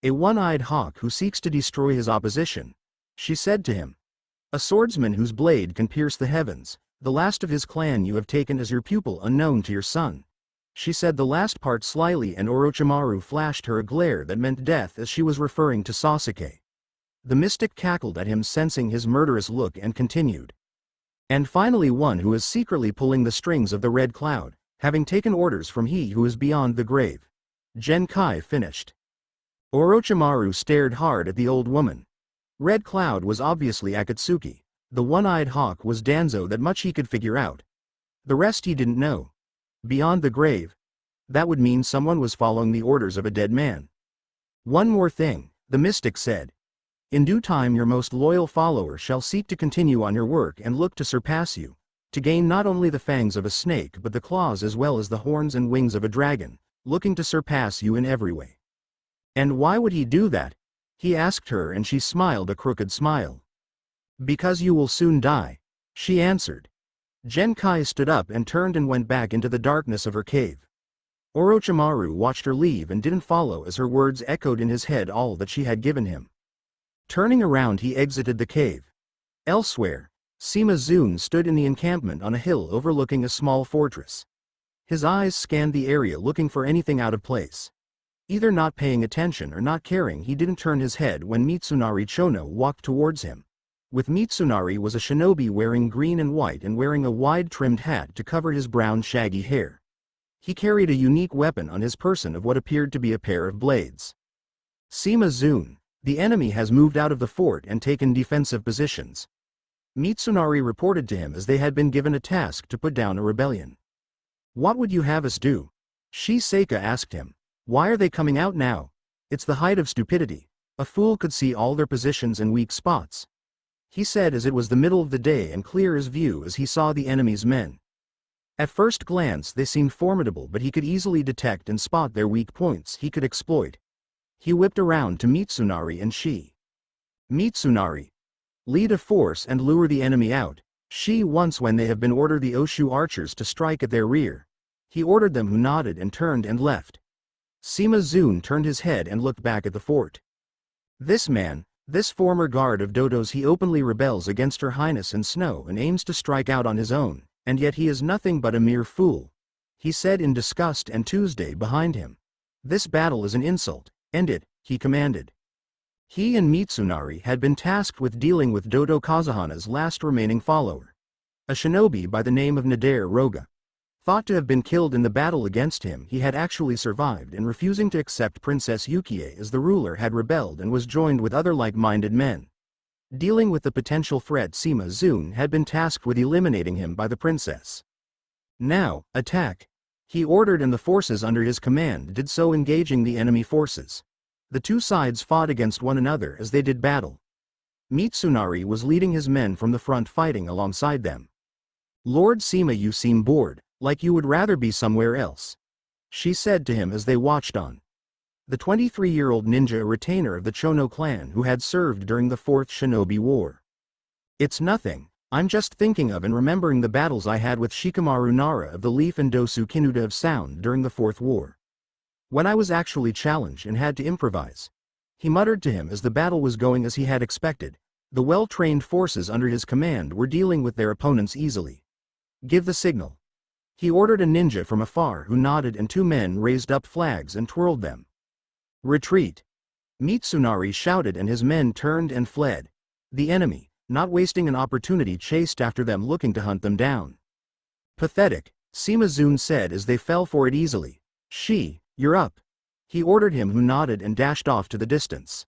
"A one-eyed hawk who seeks to destroy his opposition," she said to him. "A swordsman whose blade can pierce the heavens. The last of his clan you have taken as your pupil, unknown to your son." She said the last part slyly, and Orochimaru flashed her a glare that meant death, as she was referring to Sasuke. The mystic cackled at him, sensing his murderous look, and continued. "And finally, one who is secretly pulling the strings of the red cloud, having taken orders from he who is beyond the grave," Genkai finished. Orochimaru stared hard at the old woman. Red cloud was obviously Akatsuki. The one-eyed hawk was Danzo. That much he could figure out. The rest he didn't know. Beyond the grave? That would mean someone was following the orders of a dead man. "One more thing," the mystic said. "In due time your most loyal follower shall seek to continue on your work and look to surpass you, to gain not only the fangs of a snake but the claws as well as the horns and wings of a dragon, looking to surpass you in every way." "And why would he do that?" he asked her, and she smiled a crooked smile. "Because you will soon die," she answered. Genkai stood up and turned and went back into the darkness of her cave. Orochimaru watched her leave and didn't follow, as her words echoed in his head all that she had given him. Turning around, he exited the cave. Elsewhere, Sima Zun stood in the encampment on a hill overlooking a small fortress. His eyes scanned the area, looking for anything out of place. Either not paying attention or not caring, he didn't turn his head when Mitsunari Chono walked towards him. With Mitsunari was a shinobi wearing green and white and wearing a wide-trimmed hat to cover his brown shaggy hair. He carried a unique weapon on his person of what appeared to be a pair of blades. "Sima Zun, the enemy has moved out of the fort and taken defensive positions," Mitsunari reported to him, as they had been given a task to put down a rebellion. "What would you have us do?" Shiseica asked him. "Why are they coming out now? It's the height of stupidity. A fool could see all their positions and weak spots," he said, as it was the middle of the day and clear as view as he saw the enemy's men. At first glance they seemed formidable, but he could easily detect and spot their weak points he could exploit. He whipped around to Mitsunari and she. "Mitsunari, lead a force and lure the enemy out." She once when they have been ordered the Oshu archers to strike at their rear. He ordered them, who nodded and turned and left. Sima Zun turned his head and looked back at the fort. "This man, this former guard of Dodo's, he openly rebels against Her Highness and Snow and aims to strike out on his own, and yet he is nothing but a mere fool," he said in disgust, and Tuesday behind him. "This battle is an insult. End it," he commanded. He and Mitsunari had been tasked with dealing with Dodo Kazuhana's last remaining follower, a shinobi by the name of Nader Roga. Thought to have been killed in the battle against him, he had actually survived, and refusing to accept Princess Yukie as the ruler had rebelled and was joined with other like-minded men. Dealing with the potential threat, Sima Zun had been tasked with eliminating him by the princess. Now, attack! He ordered, and the forces under his command did so, engaging the enemy forces. The two sides fought against one another as they did battle. Mitsunari was leading his men from the front, fighting alongside them. "Lord Sima, you seem bored, like you would rather be somewhere else," she said to him as they watched on. The 23-year-old ninja, a retainer of the Chono clan who had served during the Fourth Shinobi War. "It's nothing, I'm just thinking of and remembering the battles I had with Shikamaru Nara of the Leaf and Dosu Kinuta of Sound during the Fourth War. When I was actually challenged and had to improvise," he muttered to him as the battle was going as he had expected. The well-trained forces under his command were dealing with their opponents easily. "Give the signal." He ordered a ninja from afar who nodded, and two men raised up flags and twirled them. "Retreat!" Mitsunari shouted, and his men turned and fled. The enemy, not wasting an opportunity, chased after them, looking to hunt them down. "Pathetic," Sima Zun said as they fell for it easily. "You're up," he ordered him, who nodded and dashed off to the distance.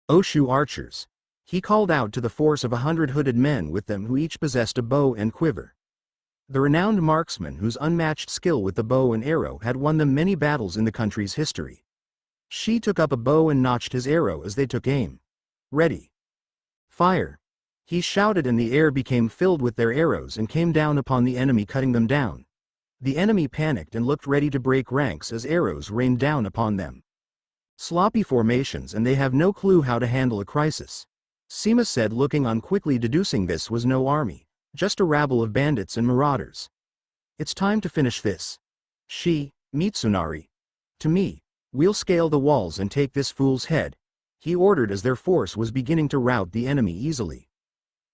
"Oshu archers," he called out to the force of 100 hooded men with them, who each possessed a bow and quiver. The renowned marksman, whose unmatched skill with the bow and arrow had won them many battles in the country's history. She took up a bow and notched his arrow as they took aim. "Ready! Fire!" he shouted, and the air became filled with their arrows and came down upon the enemy, cutting them down. The enemy panicked and looked ready to break ranks as arrows rained down upon them. "Sloppy formations, and they have no clue how to handle a crisis," Sima said, looking on quickly, deducing this was no army, just a rabble of bandits and marauders. "It's time to finish this. Mitsunari. To me. We'll scale the walls and take this fool's head," he ordered as their force was beginning to rout the enemy easily.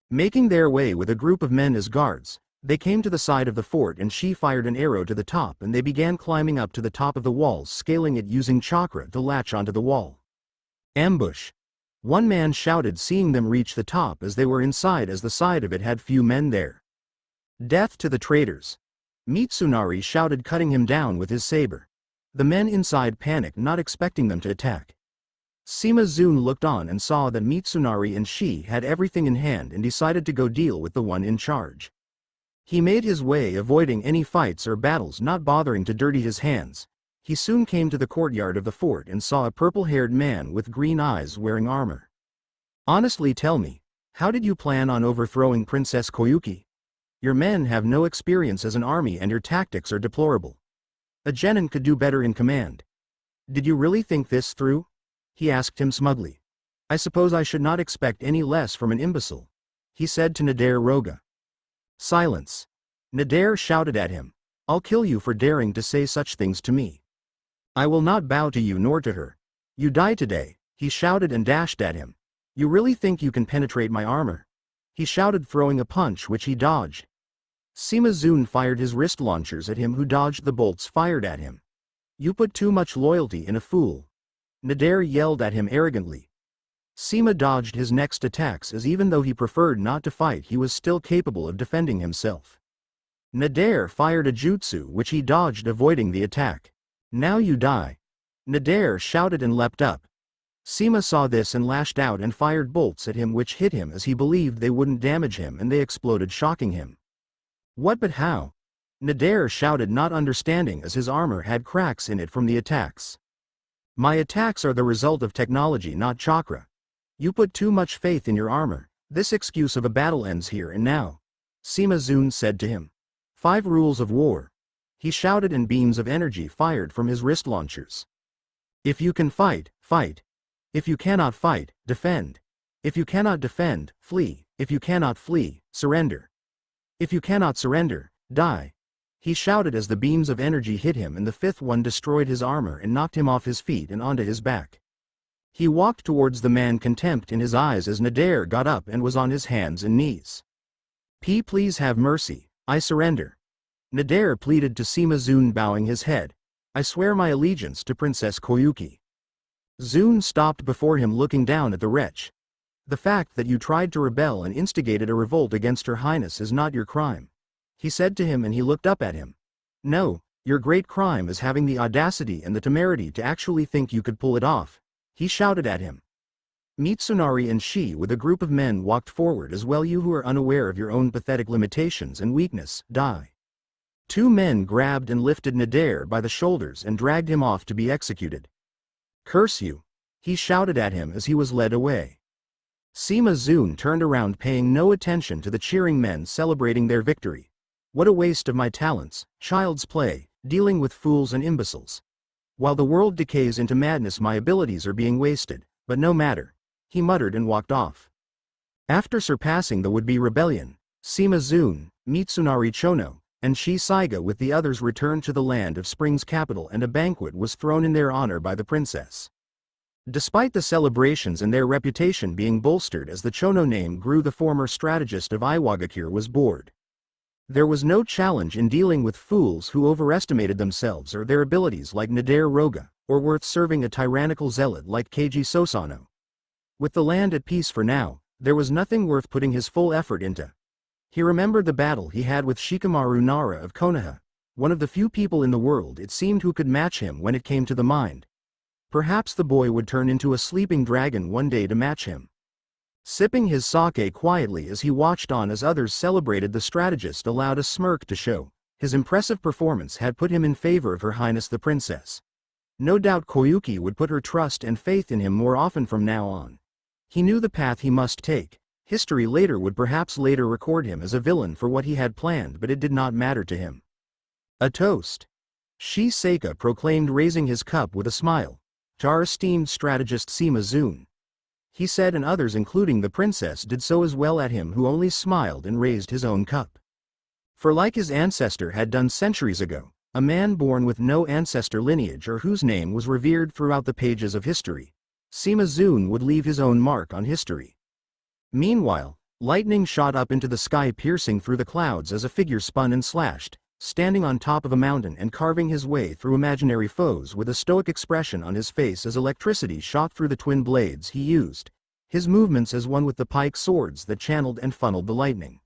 Making their way with a group of men as guards, they came to the side of the fort, and she fired an arrow to the top, and they began climbing up to the top of the walls, scaling it using chakra to latch onto the wall. "Ambush!" one man shouted, seeing them reach the top as they were inside, as the side of it had few men there. "Death to the traitors!" Mitsunari shouted, cutting him down with his saber. The men inside panicked, not expecting them to attack. Sima Zun looked on and saw that Mitsunari and she had everything in hand, and decided to go deal with the one in charge. He made his way, avoiding any fights or battles, not bothering to dirty his hands. He soon came to the courtyard of the fort and saw a purple-haired man with green eyes wearing armor. "Honestly, tell me, how did you plan on overthrowing Princess Koyuki? Your men have no experience as an army and your tactics are deplorable. A genin could do better in command. Did you really think this through?" he asked him smugly. "I suppose I should not expect any less from an imbecile," he said to Nader Roga. "Silence!" Nader shouted at him. "I'll kill you for daring to say such things to me. I will not bow to you nor to her. You die today," he shouted and dashed at him. "You really think you can penetrate my armor?" he shouted, throwing a punch which he dodged. Sima Zun fired his wrist launchers at him, who dodged the bolts fired at him. "You put too much loyalty in a fool," Nader yelled at him arrogantly. Sima dodged his next attacks, as even though he preferred not to fight, he was still capable of defending himself. Nader fired a jutsu which he dodged, avoiding the attack. "Now you die," Nader shouted and leapt up. Sima saw this and lashed out and fired bolts at him which hit him, as he believed they wouldn't damage him, and they exploded, shocking him. "What, but how?" Nader shouted, not understanding, as his armor had cracks in it from the attacks. "My attacks are the result of technology, not chakra. You put too much faith in your armor. This excuse of a battle ends here and now," Sima Zun said to him. "5 rules of war," he shouted, and beams of energy fired from his wrist launchers. "If you can fight, fight. If you cannot fight, defend. If you cannot defend, flee. If you cannot flee, surrender. If you cannot surrender, die," he shouted as the beams of energy hit him, and the 5th one destroyed his armor and knocked him off his feet and onto his back. He walked towards the man, contempt in his eyes, as Nader got up and was on his hands and knees. Please have mercy, I surrender," Nader pleaded to Sima Zun, bowing his head. "I swear my allegiance to Princess Koyuki." Zun stopped before him, looking down at the wretch. "The fact that you tried to rebel and instigated a revolt against Her Highness is not your crime," he said to him, and he looked up at him. No, your great crime is having the audacity and the temerity to actually think you could pull it off, he shouted at him. Mitsunari and she with a group of men walked forward as well. You who are unaware of your own pathetic limitations and weakness, die. Two men grabbed and lifted Nadir by the shoulders and dragged him off to be executed. Curse you, he shouted at him as he was led away. Sima Zun turned around paying no attention to the cheering men celebrating their victory. What a waste of my talents, child's play, dealing with fools and imbeciles. While the world decays into madness my abilities are being wasted, but no matter, he muttered and walked off. After surpassing the would-be rebellion, Sima Zun, Mitsunari Chono, and Shi Saiga with the others returned to the land of Spring's capital and a banquet was thrown in their honor by the princess. Despite the celebrations and their reputation being bolstered as the Chono name grew, the former strategist of Iwagakure was bored. There was no challenge in dealing with fools who overestimated themselves or their abilities like Nadir Roga, or worth serving a tyrannical zealot like Keiji Sosano. With the land at peace for now, there was nothing worth putting his full effort into. He remembered the battle he had with Shikamaru Nara of Konoha, one of the few people in the world it seemed who could match him when it came to the mind. Perhaps the boy would turn into a sleeping dragon one day to match him. Sipping his sake quietly as he watched on as others celebrated, the strategist allowed a smirk to show. His impressive performance had put him in favor of Her Highness the Princess. No doubt Koyuki would put her trust and faith in him more often from now on. He knew the path he must take. History would perhaps later record him as a villain for what he had planned, but it did not matter to him. A toast. Shi Seika proclaimed, raising his cup with a smile. To our esteemed strategist Sima Zun, he said, and others including the princess did so as well at him, who only smiled and raised his own cup. For like his ancestor had done centuries ago, a man born with no ancestor lineage or whose name was revered throughout the pages of history, Sima Zun would leave his own mark on history. Meanwhile, lightning shot up into the sky, piercing through the clouds as a figure spun and slashed, standing on top of a mountain and carving his way through imaginary foes with a stoic expression on his face as electricity shot through the twin blades he used, his movements as one with the pike swords that channeled and funneled the lightning.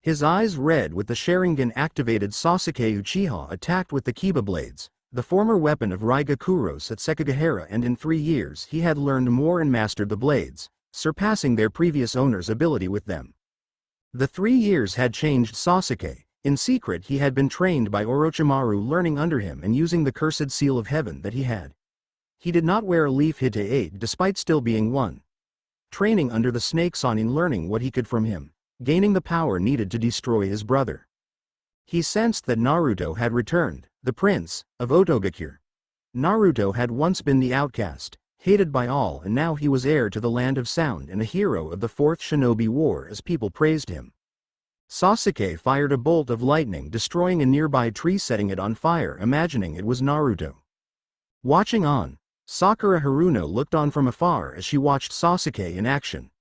His eyes red with the Sharingan activated, Sasuke Uchiha attacked with the Kiba blades, the former weapon of Raiga Kuros at Sekigahara, and in 3 years he had learned more and mastered the blades, surpassing their previous owner's ability with them. The 3 years had changed Sasuke. In secret he had been trained by Orochimaru, learning under him and using the cursed seal of heaven that he had. He did not wear a leaf Hite despite still being one. Training under the snake Sanin, learning what he could from him, gaining the power needed to destroy his brother. He sensed that Naruto had returned, the prince of Otogakure. Naruto had once been the outcast, hated by all, and now he was heir to the land of sound and a hero of the 4th Shinobi War as people praised him. Sasuke fired a bolt of lightning, destroying a nearby tree, setting it on fire, imagining it was Naruto. Watching on, Sakura Haruno looked on from afar as she watched Sasuke in action.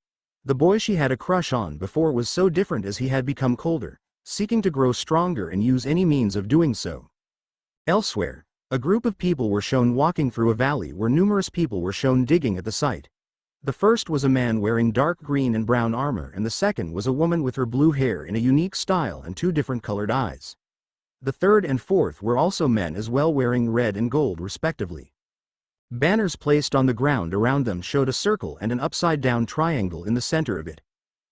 The boy she had a crush on before was so different as he had become colder, seeking to grow stronger and use any means of doing so. Elsewhere, a group of people were shown walking through a valley where numerous people were shown digging at the site. The first was a man wearing dark green and brown armor, and the second was a woman with her blue hair in a unique style and 2 different colored eyes. The third and fourth were also men as well, wearing red and gold respectively. Banners placed on the ground around them showed a circle and an upside-down triangle in the center of it,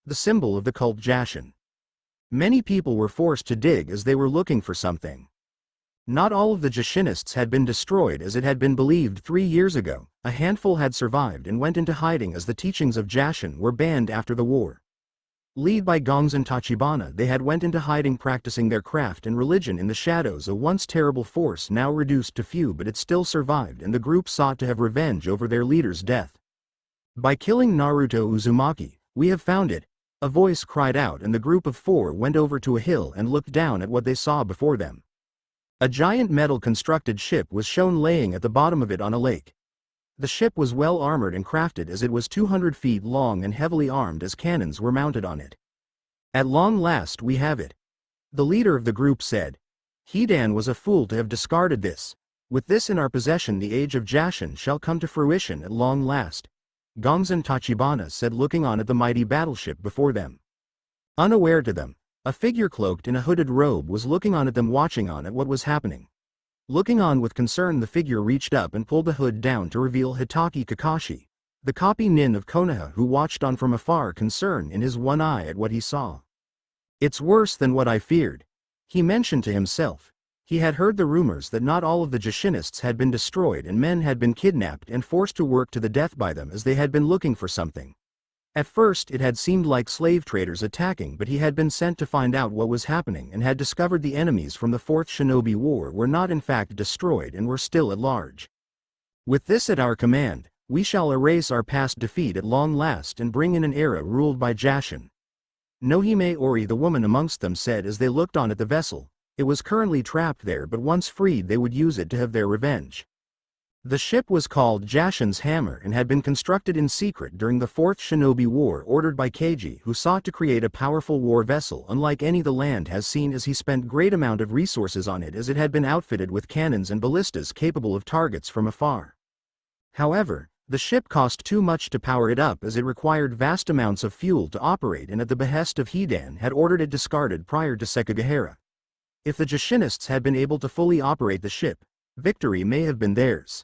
the symbol of the cult Jashin. Many people were forced to dig as they were looking for something. Not all of the Jashinists had been destroyed as it had been believed 3 years ago. A handful had survived and went into hiding as the teachings of Jashin were banned after the war. Led by Gongs and Tachibana, they had went into hiding, practicing their craft and religion in the shadows. A once terrible force now reduced to few, but it still survived, and the group sought to have revenge over their leader's death. By killing Naruto Uzumaki, we have found it, a voice cried out, and the group of 4 went over to a hill and looked down at what they saw before them. A giant metal-constructed ship was shown laying at the bottom of it on a lake. The ship was well armored and crafted, as it was 200 feet long and heavily armed as cannons were mounted on it. At long last we have it, the leader of the group said. Hidan was a fool to have discarded this. With this in our possession, the age of Jashin shall come to fruition at long last, Gonzan Tachibana said, looking on at the mighty battleship before them. Unaware to them, A figure cloaked in a hooded robe was looking on at them, watching on at what was happening. Looking on with concern, the figure reached up and pulled the hood down to reveal Hitaki Kakashi, the copy nin of Konoha, who watched on from afar, concern in his one eye at what he saw. "It's worse than what I feared," he mentioned to himself. He had heard the rumors that not all of the Jashinists had been destroyed and men had been kidnapped and forced to work to the death by them, as they had been looking for something. At first it had seemed like slave traders attacking, but he had been sent to find out what was happening and had discovered the enemies from the Fourth Shinobi War were not in fact destroyed and were still at large. "With this at our command, we shall erase our past defeat at long last and bring in an era ruled by Jashin," Nohime Ori, the woman amongst them, said as they looked on at the vessel. It was currently trapped there, but once freed they would use it to have their revenge. The ship was called Jashin's Hammer and had been constructed in secret during the Fourth Shinobi War, ordered by Keiji, who sought to create a powerful war vessel unlike any the land has seen, as he spent great amount of resources on it, as it had been outfitted with cannons and ballistas capable of targets from afar. However, the ship cost too much to power it up, as it required vast amounts of fuel to operate, and at the behest of Hidan had ordered it discarded prior to Sekigahara. If the Jashinists had been able to fully operate the ship, victory may have been theirs.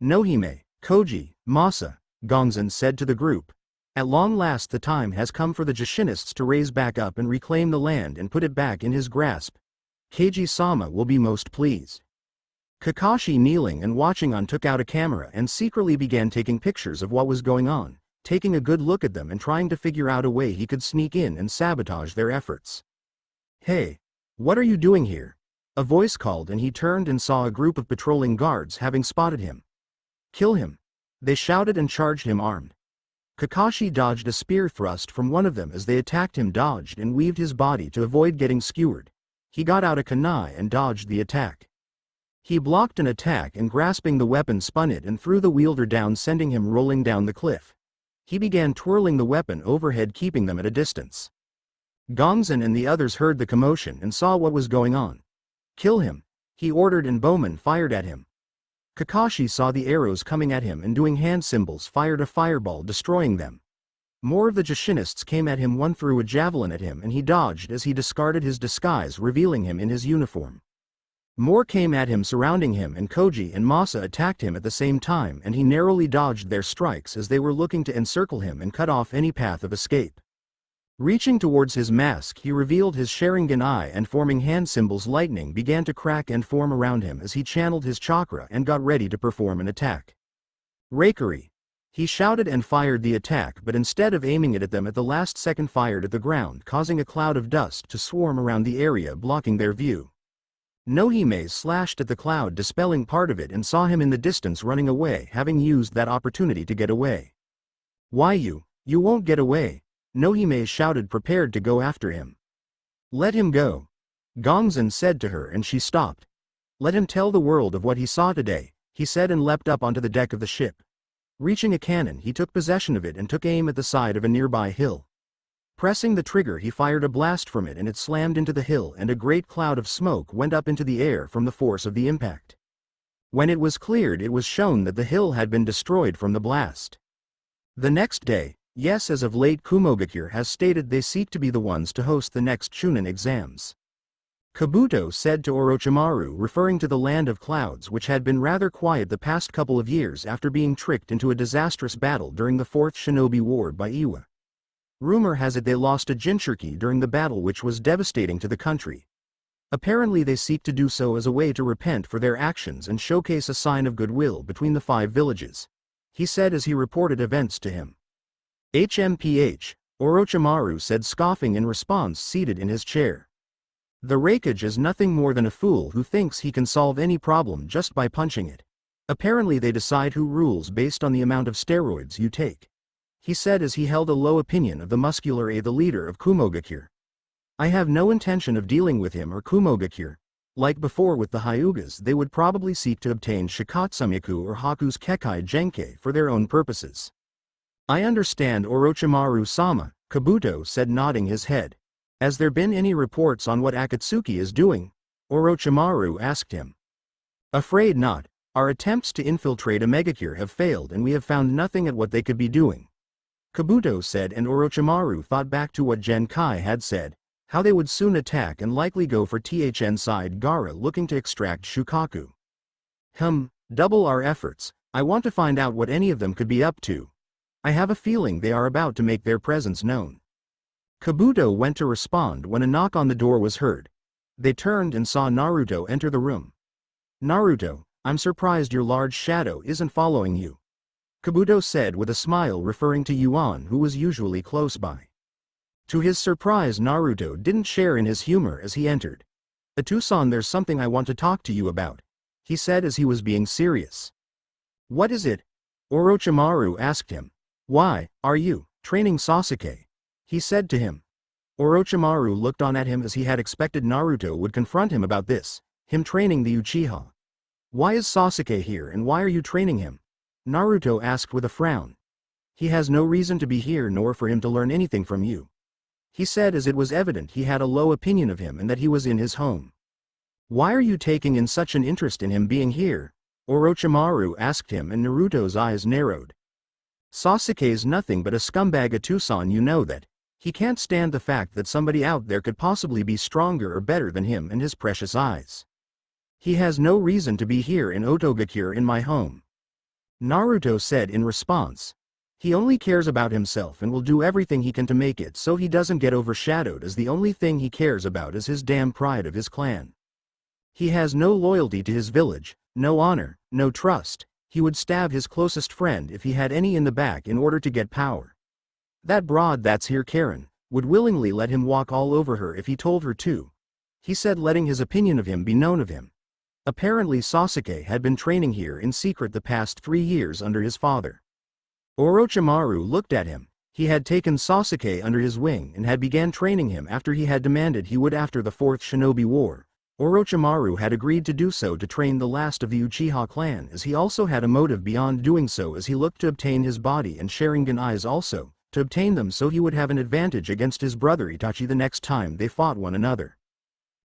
Nohime, Koji, Masa, Gongzen said to the group, "At long last the time has come for the Jashinists to raise back up and reclaim the land and put it back in his grasp. Keiji-sama will be most pleased." Kakashi, kneeling and watching on, took out a camera and secretly began taking pictures of what was going on, taking a good look at them and trying to figure out a way he could sneak in and sabotage their efforts. "Hey, what are you doing here?" a voice called, and he turned and saw a group of patrolling guards having spotted him. "Kill him!" they shouted and charged him armed. Kakashi dodged a spear thrust from one of them as they attacked him, dodged and weaved his body to avoid getting skewered. He got out a kunai and dodged the attack. He blocked an attack and, grasping the weapon, spun it and threw the wielder down, sending him rolling down the cliff. He began twirling the weapon overhead, keeping them at a distance. Gongzen and the others heard the commotion and saw what was going on. "Kill him," he ordered, and bowmen fired at him. Kakashi saw the arrows coming at him and, doing hand symbols, fired a fireball, destroying them. More of the Jashinists came at him. One threw a javelin at him and he dodged as he discarded his disguise, revealing him in his uniform. More came at him, surrounding him, and Koji and Masa attacked him at the same time, and he narrowly dodged their strikes as they were looking to encircle him and cut off any path of escape. Reaching towards his mask, he revealed his Sharingan eye and, forming hand symbols, lightning began to crack and form around him as he channeled his chakra and got ready to perform an attack. "Reikari!" he shouted and fired the attack, but instead of aiming it at them at the last second, fired at the ground, causing a cloud of dust to swarm around the area, blocking their view. Nohime slashed at the cloud, dispelling part of it, and saw him in the distance running away, having used that opportunity to get away. "Why you won't get away!" Nohime shouted, prepared to go after him. "Let him go," Gongzen said to her, and she stopped. "Let him tell the world of what he saw today," he said, and leapt up onto the deck of the ship. Reaching a cannon, he took possession of it and took aim at the side of a nearby hill. Pressing the trigger, he fired a blast from it and it slammed into the hill, and a great cloud of smoke went up into the air from the force of the impact. When it was cleared, it was shown that the hill had been destroyed from the blast. The next day, yes, as of late, Kumogakure has stated they seek to be the ones to host the next Chunin exams. Kabuto said to Orochimaru, referring to the land of clouds, which had been rather quiet the past couple of years after being tricked into a disastrous battle during the Fourth Shinobi War by Iwa. Rumor has it they lost a Jinchuriki during the battle, which was devastating to the country. Apparently they seek to do so as a way to repent for their actions and showcase a sign of goodwill between the 5 villages, he said as he reported events to him. HMPH, Orochimaru said, scoffing in response, seated in his chair. "The Raikage is nothing more than a fool who thinks he can solve any problem just by punching it. Apparently they decide who rules based on the amount of steroids you take," he said as he held a low opinion of the muscular the leader of Kumogakure. "I have no intention of dealing with him or Kumogakure. Like before with the Hyugas, they would probably seek to obtain Shikatsumiku or Haku's Kekai Genkei for their own purposes." "I understand, Orochimaru-sama," Kabuto said, nodding his head. "Has there been any reports on what Akatsuki is doing?" Orochimaru asked him. "Afraid not. Our attempts to infiltrate Omegakure have failed and we have found nothing at what they could be doing," Kabuto said, and Orochimaru thought back to what Genkai had said. How they would soon attack and likely go for THN side Gaara looking to extract Shukaku. Double our efforts. I want to find out what any of them could be up to. I have a feeling they are about to make their presence known. Kabuto went to respond when a knock on the door was heard. They turned and saw Naruto enter the room. Naruto, I'm surprised your large shadow isn't following you, Kabuto said with a smile, referring to Yuan, who was usually close by. To his surprise, Naruto didn't share in his humor as he entered. Atu-san, there's something I want to talk to you about, he said as he was being serious. What is it? Orochimaru asked him. Why, are you training Sasuke? He said to him. Orochimaru looked on at him as he had expected Naruto would confront him about this, him training the Uchiha. Why is Sasuke here and why are you training him? Naruto asked with a frown. He has no reason to be here nor for him to learn anything from you, he said, as it was evident he had a low opinion of him and that he was in his home. Why are you taking in such an interest in him being here? Orochimaru asked him, and Naruto's eyes narrowed. Sasuke's nothing but a scumbag, Atu-san, you know that. He can't stand the fact that somebody out there could possibly be stronger or better than him in his precious eyes. He has no reason to be here in Otogakure in my home, Naruto said in response. He only cares about himself and will do everything he can to make it so he doesn't get overshadowed, as the only thing he cares about is his damn pride of his clan. He has no loyalty to his village, no honor, no trust. He would stab his closest friend if he had any in the back in order to get power. That broad that's here, Karen, would willingly let him walk all over her if he told her to, he said, letting his opinion of him be known of him. Apparently Sasuke had been training here in secret the past 3 years under his father. Orochimaru looked at him. He had taken Sasuke under his wing and had began training him after he had demanded he would after the 4th Shinobi War. Orochimaru had agreed to do so to train the last of the Uchiha clan, as he also had a motive beyond doing so, as he looked to obtain his body and Sharingan eyes also, to obtain them so he would have an advantage against his brother Itachi the next time they fought one another.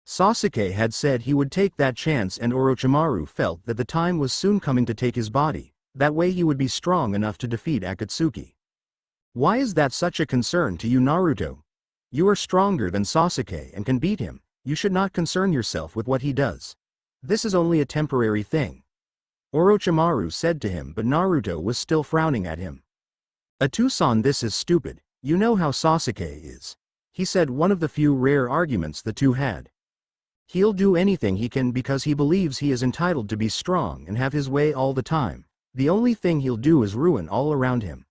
Sasuke had said he would take that chance, and Orochimaru felt that the time was soon coming to take his body. That way he would be strong enough to defeat Akatsuki. Why is that such a concern to you, Naruto? You are stronger than Sasuke and can beat him. You should not concern yourself with what he does. This is only a temporary thing, Orochimaru said to him, but Naruto was still frowning at him. Atu-san, this is stupid. You know how Sasuke is, he said, one of the few rare arguments the two had. He'll do anything he can because he believes he is entitled to be strong and have his way all the time. The only thing he'll do is ruin all around him.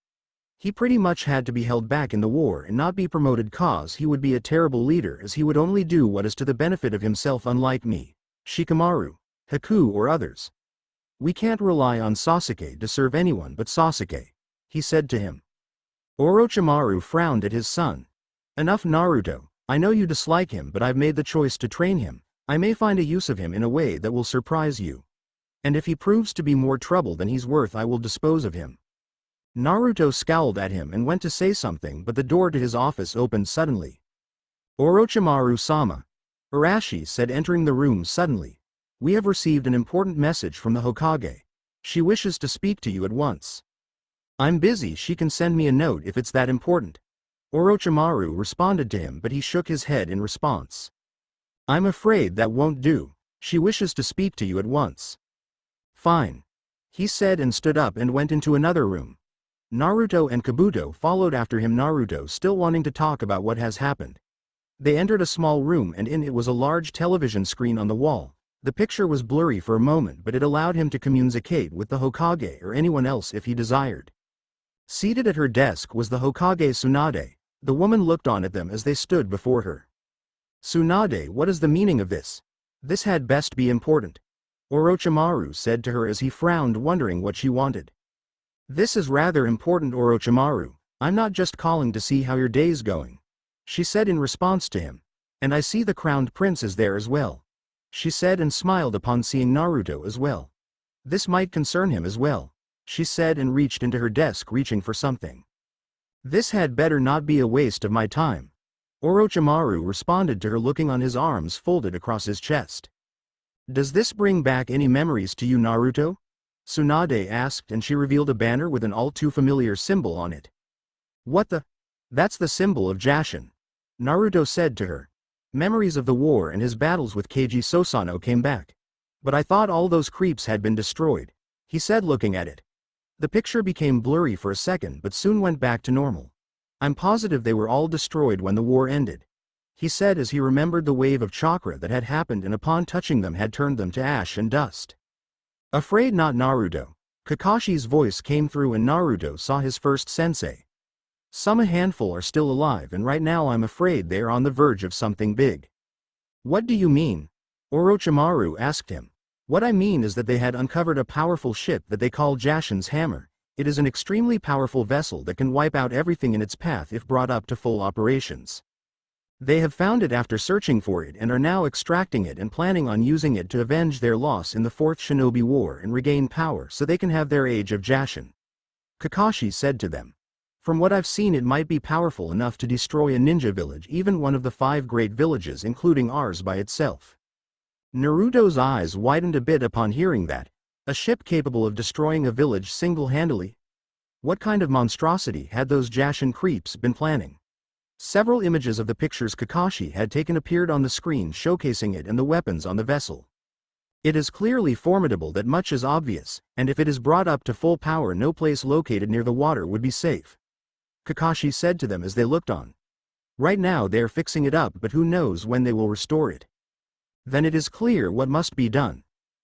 He pretty much had to be held back in the war and not be promoted cause he would be a terrible leader, as he would only do what is to the benefit of himself, unlike me, Shikamaru, Haku or others. We can't rely on Sasuke to serve anyone but Sasuke, he said to him. Orochimaru frowned at his son. Enough, Naruto. I know you dislike him, but I've made the choice to train him. I may find a use of him in a way that will surprise you. And if he proves to be more trouble than he's worth, I will dispose of him. Naruto scowled at him and went to say something, but the door to his office opened suddenly. Orochimaru-sama, Arashi said, entering the room suddenly. We have received an important message from the Hokage. She wishes to speak to you at once. I'm busy. She can send me a note if it's that important, Orochimaru responded to him, but he shook his head in response. I'm afraid that won't do. She wishes to speak to you at once. Fine, he said, and stood up and went into another room. Naruto and Kabuto followed after him, Naruto still wanting to talk about what has happened. They entered a small room, and in it was a large television screen on the wall. The picture was blurry for a moment, but it allowed him to communicate with the Hokage or anyone else if he desired. Seated at her desk was the Hokage Tsunade. The woman looked on at them as they stood before her. Tsunade, what is the meaning of this? This had best be important, Orochimaru said to her as he frowned, wondering what she wanted. This is rather important, Orochimaru. I'm not just calling to see how your day's going, she said in response to him. And I see the crowned prince is there as well, she said, and smiled upon seeing Naruto as well. This might concern him as well, she said, and reached into her desk, reaching for something. This had better not be a waste of my time, Orochimaru responded to her, looking on his arms folded across his chest. Does this bring back any memories to you, Naruto? Tsunade asked, and she revealed a banner with an all too familiar symbol on it. What the? That's the symbol of Jashin, Naruto said to her. Memories of the war and his battles with Keiji Sosano came back. But I thought all those creeps had been destroyed, he said looking at it. The picture became blurry for a second but soon went back to normal. I'm positive they were all destroyed when the war ended, he said as he remembered the wave of chakra that had happened and upon touching them had turned them to ash and dust. Afraid not Naruto. Kakashi's voice came through and Naruto saw his first sensei. Some a handful are still alive and right now I'm afraid they are on the verge of something big. What do you mean? Orochimaru asked him. What I mean is that they had uncovered a powerful ship that they call Jashin's Hammer. It is an extremely powerful vessel that can wipe out everything in its path if brought up to full operations. They have found it after searching for it and are now extracting it and planning on using it to avenge their loss in the Fourth Shinobi War and regain power so they can have their age of Jashin. Kakashi said to them. From what I've seen it might be powerful enough to destroy a ninja village, even one of the 5 great villages including ours by itself. Naruto's eyes widened a bit upon hearing that. A ship capable of destroying a village single-handedly? What kind of monstrosity had those Jashin creeps been planning? Several images of the pictures Kakashi had taken appeared on the screen showcasing it and the weapons on the vessel. It is clearly formidable, that much is obvious, and if it is brought up to full power no place located near the water would be safe. Kakashi said to them as they looked on. Right now they are fixing it up, but who knows when they will restore it. Then it is clear what must be done.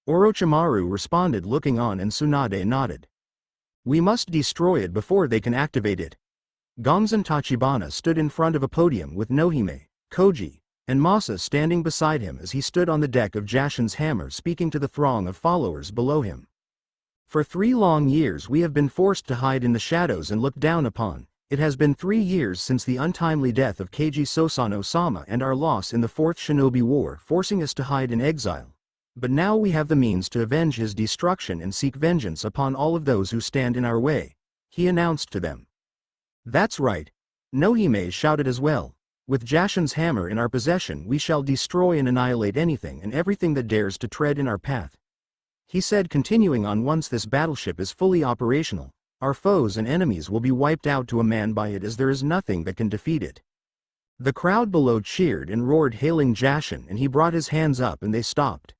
Orochimaru responded looking on and Tsunade nodded. We must destroy it before they can activate it. Gonzan Tachibana stood in front of a podium with Nohime, Koji, and Masa standing beside him as he stood on the deck of Jashin's Hammer speaking to the throng of followers below him. For 3 long years we have been forced to hide in the shadows and look down upon. It has been 3 years since the untimely death of Keiji Sosano-sama and our loss in the Fourth Shinobi War, forcing us to hide in exile. But now we have the means to avenge his destruction and seek vengeance upon all of those who stand in our way, he announced to them. That's right. Nohime shouted as well. With Jashin's Hammer in our possession we shall destroy and annihilate anything and everything that dares to tread in our path. He said, continuing on, once this battleship is fully operational, our foes and enemies will be wiped out to a man by it, as there is nothing that can defeat it. The crowd below cheered and roared hailing Jashin, and he brought his hands up and they stopped.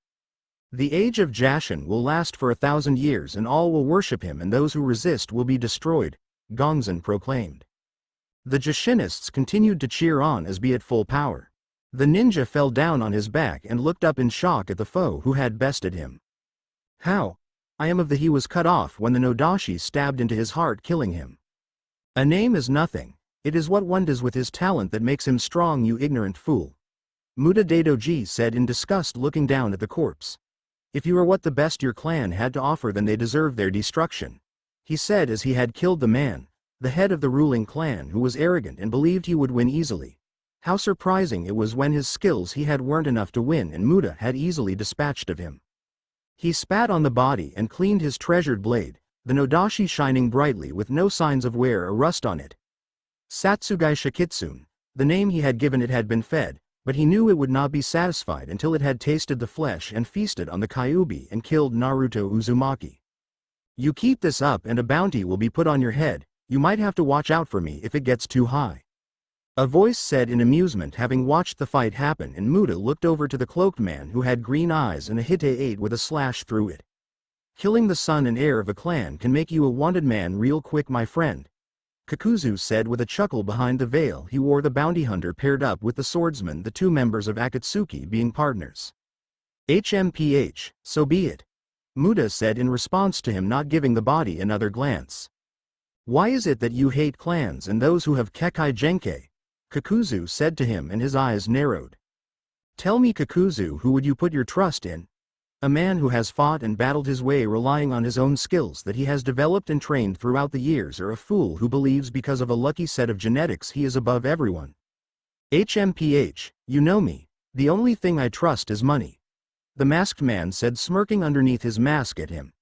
The age of Jashin will last for 1,000 years and all will worship him, and those who resist will be destroyed, Gonzan proclaimed. The Jashinists continued to cheer on as be at full power. The ninja fell down on his back and looked up in shock at the foe who had bested him. How? I am of the he was cut off when the Nodashi stabbed into his heart, killing him. A name is nothing, it is what one does with his talent that makes him strong, you ignorant fool. Muda Daidoji said in disgust, looking down at the corpse. If you are what the best your clan had to offer, then they deserve their destruction, he said as he had killed the man, the head of the ruling clan, who was arrogant and believed he would win easily. How surprising it was when his skills he had weren't enough to win and Muda had easily dispatched of him. He spat on the body and cleaned his treasured blade, the Nodashi shining brightly with no signs of wear or rust on it. Satsugai Shikitsune, the name he had given it, had been fed, but he knew it would not be satisfied until it had tasted the flesh and feasted on the Kyuubi and killed Naruto Uzumaki. You keep this up and a bounty will be put on your head, you might have to watch out for me if it gets too high. A voice said in amusement, having watched the fight happen, and Muda looked over to the cloaked man who had green eyes and a hite ate with a slash through it. Killing the son and heir of a clan can make you a wanted man real quick, my friend. Kakuzu said with a chuckle behind the veil he wore. The bounty hunter paired up with the swordsman, the 2 members of Akatsuki being partners. HMPH, so be it. Muda said in response to him, not giving the body another glance. Why is it that you hate clans and those who have Kekai Genkei? Kakuzu said to him, and his eyes narrowed. Tell me, Kakuzu, who would you put your trust in? A man who has fought and battled his way relying on his own skills that he has developed and trained throughout the years, or a fool who believes because of a lucky set of genetics he is above everyone? HMPH, you know me. The only thing I trust is money. The masked man said, smirking underneath his mask at him.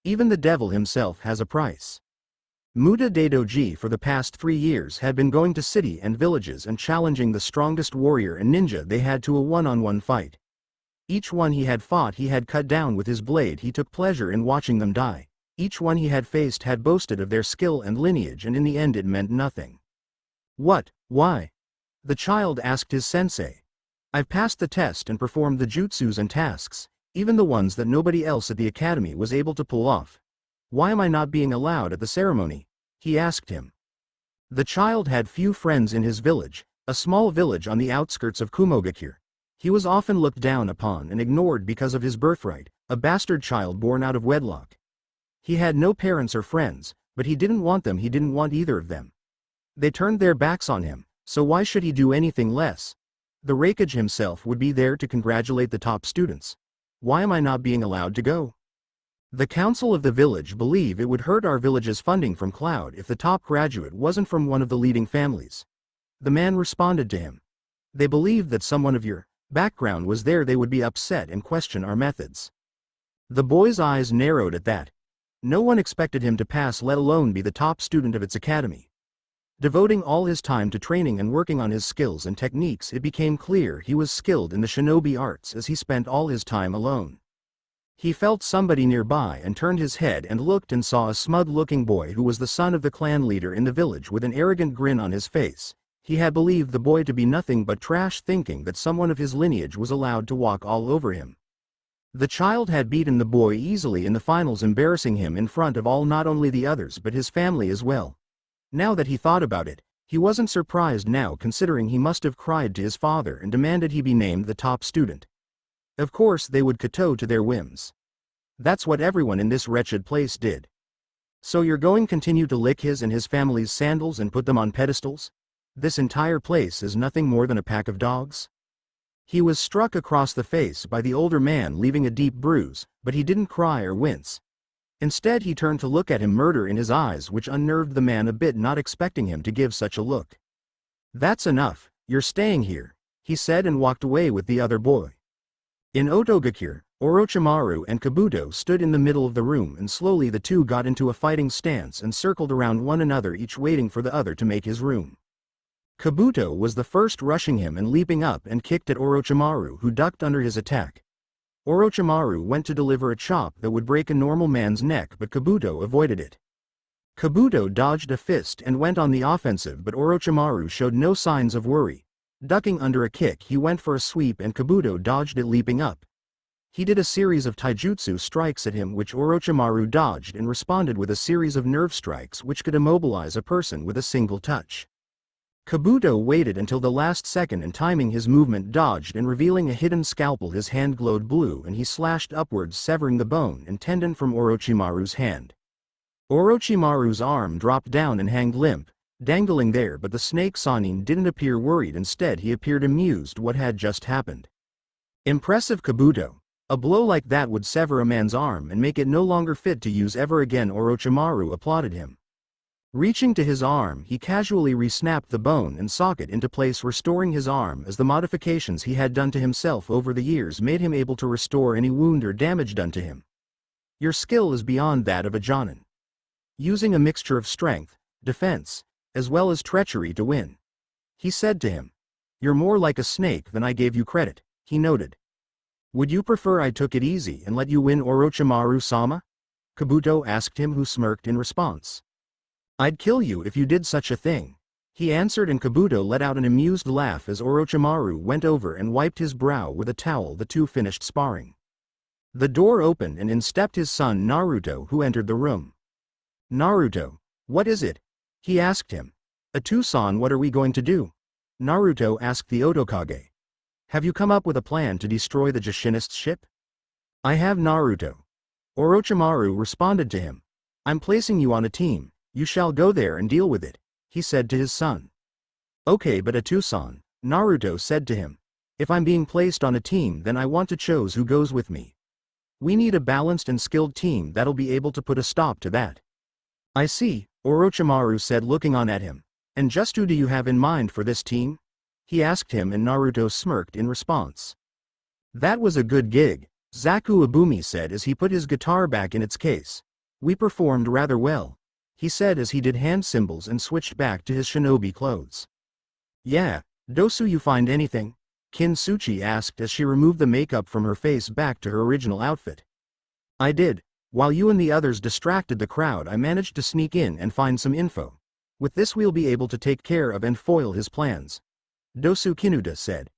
Even the devil himself has a price. Muda Daidoji for the past 3 years had been going to city and villages and challenging the strongest warrior and ninja they had to a one-on-one fight. Each one he had fought he had cut down with his blade. He took pleasure in watching them die. Each one he had faced had boasted of their skill and lineage, and in the end it meant nothing. What? Why? The child asked his sensei. I've passed the test and performed the jutsus and tasks, even the ones that nobody else at the academy was able to pull off. Why am I not being allowed at the ceremony? He asked him. The child had few friends in his village, a small village on the outskirts of Kumogakure. He was often looked down upon and ignored because of his birthright, a bastard child born out of wedlock. He had no parents or friends, but he didn't want them, he didn't want either of them. They turned their backs on him, so why should he do anything less? The Raikage himself would be there to congratulate the top students. Why am I not being allowed to go? The council of the village believe it would hurt our village's funding from Cloud if the top graduate wasn't from one of the leading families. The man responded to him. They believe that someone of your background was there, they would be upset and question our methods. The boy's eyes narrowed at that. No one expected him to pass, let alone be the top student of its academy. Devoting all his time to training and working on his skills and techniques, it became clear he was skilled in the shinobi arts as he spent all his time alone. He felt somebody nearby and turned his head and looked and saw a smug-looking boy who was the son of the clan leader in the village with an arrogant grin on his face. He had believed the boy to be nothing but trash, thinking that someone of his lineage was allowed to walk all over him. The child had beaten the boy easily in the finals, embarrassing him in front of all, not only the others but his family as well. Now that he thought about it, he wasn't surprised now, considering he must have cried to his father and demanded he be named the top student. Of course they would kowtow to their whims. That's what everyone in this wretched place did. So you're going to continue to lick his and his family's sandals and put them on pedestals? This entire place is nothing more than a pack of dogs? He was struck across the face by the older man, leaving a deep bruise, but he didn't cry or wince. Instead he turned to look at him, murder in his eyes, which unnerved the man a bit, not expecting him to give such a look. That's enough, you're staying here, he said and walked away with the other boy. In Otogakure, Orochimaru and Kabuto stood in the middle of the room, and slowly the two got into a fighting stance and circled around one another, each waiting for the other to make his room. Kabuto was the first, rushing him and leaping up and kicked at Orochimaru, who ducked under his attack. Orochimaru went to deliver a chop that would break a normal man's neck, but Kabuto avoided it. Kabuto dodged a fist and went on the offensive, but Orochimaru showed no signs of worry. Ducking under a kick, he went for a sweep and Kabuto dodged it, leaping up. He did a series of taijutsu strikes at him, which Orochimaru dodged and responded with a series of nerve strikes which could immobilize a person with a single touch. Kabuto waited until the last second and, timing his movement, dodged and, revealing a hidden scalpel, his hand glowed blue and he slashed upwards, severing the bone and tendon from Orochimaru's hand. Orochimaru's arm dropped down and hung limp, dangling there, but the snake Sanin didn't appear worried. Instead he appeared amused what had just happened. Impressive, Kabuto. A blow like that would sever a man's arm and make it no longer fit to use ever again. Orochimaru applauded him. Reaching to his arm, he casually re-snapped the bone and socket into place, restoring his arm, as the modifications he had done to himself over the years made him able to restore any wound or damage done to him. Your skill is beyond that of a Jonin. Using a mixture of strength, defense, as well as treachery to win. He said to him. You're more like a snake than I gave you credit, he noted. Would you prefer I took it easy and let you win, Orochimaru-sama? Kabuto asked him, who smirked in response. I'd kill you if you did such a thing, he answered, and Kabuto let out an amused laugh as Orochimaru went over and wiped his brow with a towel. The two finished sparring. The door opened and in stepped his son Naruto, who entered the room. Naruto, what is it? He asked him. Atu-san, what are we going to do? Naruto asked the Otokage. Have you come up with a plan to destroy the Jushinist ship? I have, Naruto. Orochimaru responded to him. I'm placing you on a team. You shall go there and deal with it, he said to his son. Okay, but Atu-san, Naruto said to him. If I'm being placed on a team, then I want to choose who goes with me. We need a balanced and skilled team that'll be able to put a stop to that. I see, Orochimaru said, looking on at him. And just who do you have in mind for this team? He asked him, and Naruto smirked in response. That was a good gig, Zaku Ibumi said as he put his guitar back in its case. We performed rather well, he said as he did hand symbols and switched back to his shinobi clothes. Yeah, Dosu, you find anything? Kintsuchi asked as she removed the makeup from her face back to her original outfit. I did. While you and the others distracted the crowd, I managed to sneak in and find some info. With this we'll be able to take care of and foil his plans, Dosu Kinuda said.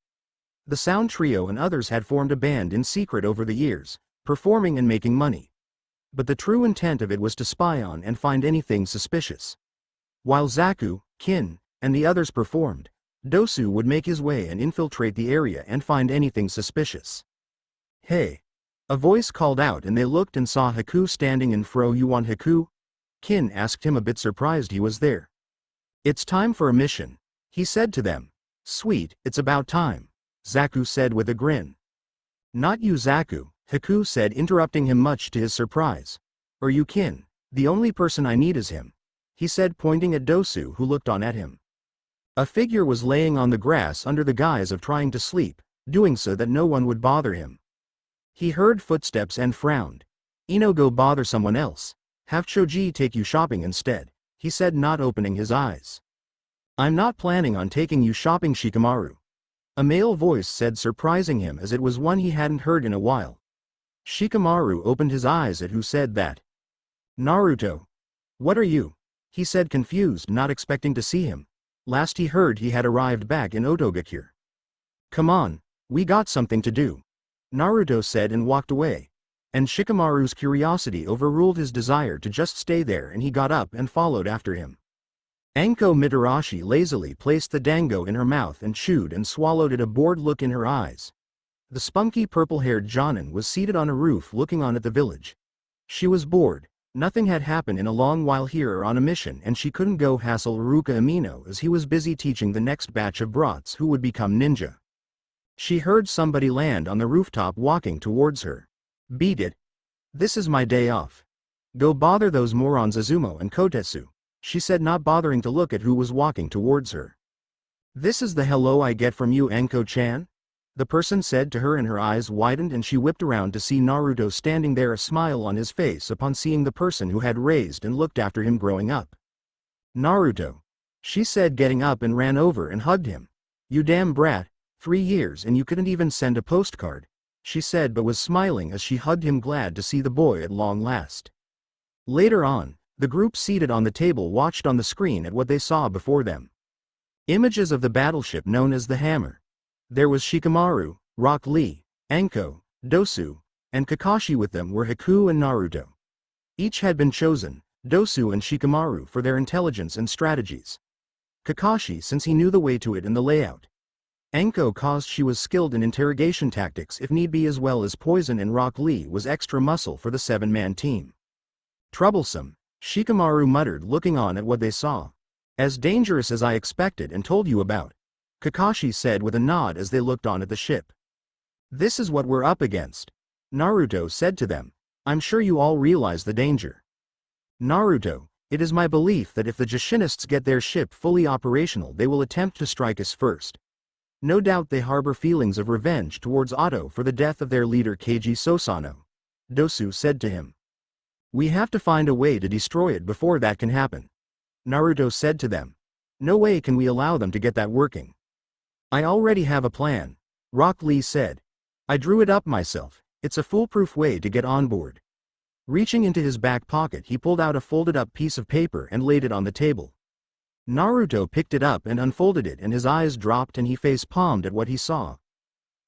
The Sound Trio and others had formed a band in secret over the years, performing and making money. But the true intent of it was to spy on and find anything suspicious. While Zaku, Kin, and the others performed, Dosu would make his way and infiltrate the area and find anything suspicious. "Hey!" A voice called out and they looked and saw Haku standing in fro. "You want Haku?" Kin asked him, a bit surprised he was there. "It's time for a mission," he said to them. "Sweet, it's about time," Zaku said with a grin. "Not you, Zaku," Haku said, interrupting him much to his surprise. "Or you, Kin. The only person I need is him," he said, pointing at Dosu, who looked on at him. A figure was laying on the grass under the guise of trying to sleep, doing so that no one would bother him. He heard footsteps and frowned. "Go bother someone else. Have Choji take you shopping instead," he said, not opening his eyes. "I'm not planning on taking you shopping, Shikamaru," a male voice said, surprising him as it was one he hadn't heard in a while. Shikamaru opened his eyes at who said that. "Naruto. What are you?" he said, confused, not expecting to see him. Last he heard he had arrived back in Otogakure. "Come on, we got something to do," Naruto said and walked away. And Shikamaru's curiosity overruled his desire to just stay there and he got up and followed after him. Anko Mitarashi lazily placed the dango in her mouth and chewed and swallowed it, a bored look in her eyes. The spunky purple-haired Jonin was seated on a roof looking on at the village. She was bored. Nothing had happened in a long while here or on a mission, and she couldn't go hassle Iruka Amino as he was busy teaching the next batch of brats who would become ninja. She heard somebody land on the rooftop walking towards her. "Beat it. This is my day off. Go bother those morons Azumo and Kotetsu," she said, not bothering to look at who was walking towards her. "This is the hello I get from you, Anko-chan?" the person said to her, and her eyes widened and she whipped around to see Naruto standing there, a smile on his face upon seeing the person who had raised and looked after him growing up. "Naruto," she said, getting up and ran over and hugged him. "You damn brat, 3 years and you couldn't even send a postcard," she said, but was smiling as she hugged him, glad to see the boy at long last. Later on, the group seated on the table watched on the screen at what they saw before them. Images of the battleship known as the Hammer. There was Shikamaru, Rock Lee, Anko, Dosu, and Kakashi. With them were Haku and Naruto. Each had been chosen, Dosu and Shikamaru, for their intelligence and strategies. Kakashi, since he knew the way to it and the layout. Anko, caused she was skilled in interrogation tactics if need be, as well as poison, and Rock Lee was extra muscle for the 7-man team. "Troublesome," Shikamaru muttered, looking on at what they saw. "As dangerous as I expected and told you about," Kakashi said with a nod as they looked on at the ship. "This is what we're up against," Naruto said to them. "I'm sure you all realize the danger." "Naruto, it is my belief that if the Jashinists get their ship fully operational, they will attempt to strike us first. No doubt they harbor feelings of revenge towards Otto for the death of their leader Keiji Sosano," Dosu said to him. "We have to find a way to destroy it before that can happen," Naruto said to them. "No way can we allow them to get that working." "I already have a plan," Rock Lee said. "I drew it up myself. It's a foolproof way to get on board." Reaching into his back pocket, he pulled out a folded-up piece of paper and laid it on the table. Naruto picked it up and unfolded it, and his eyes dropped and he face-palmed at what he saw.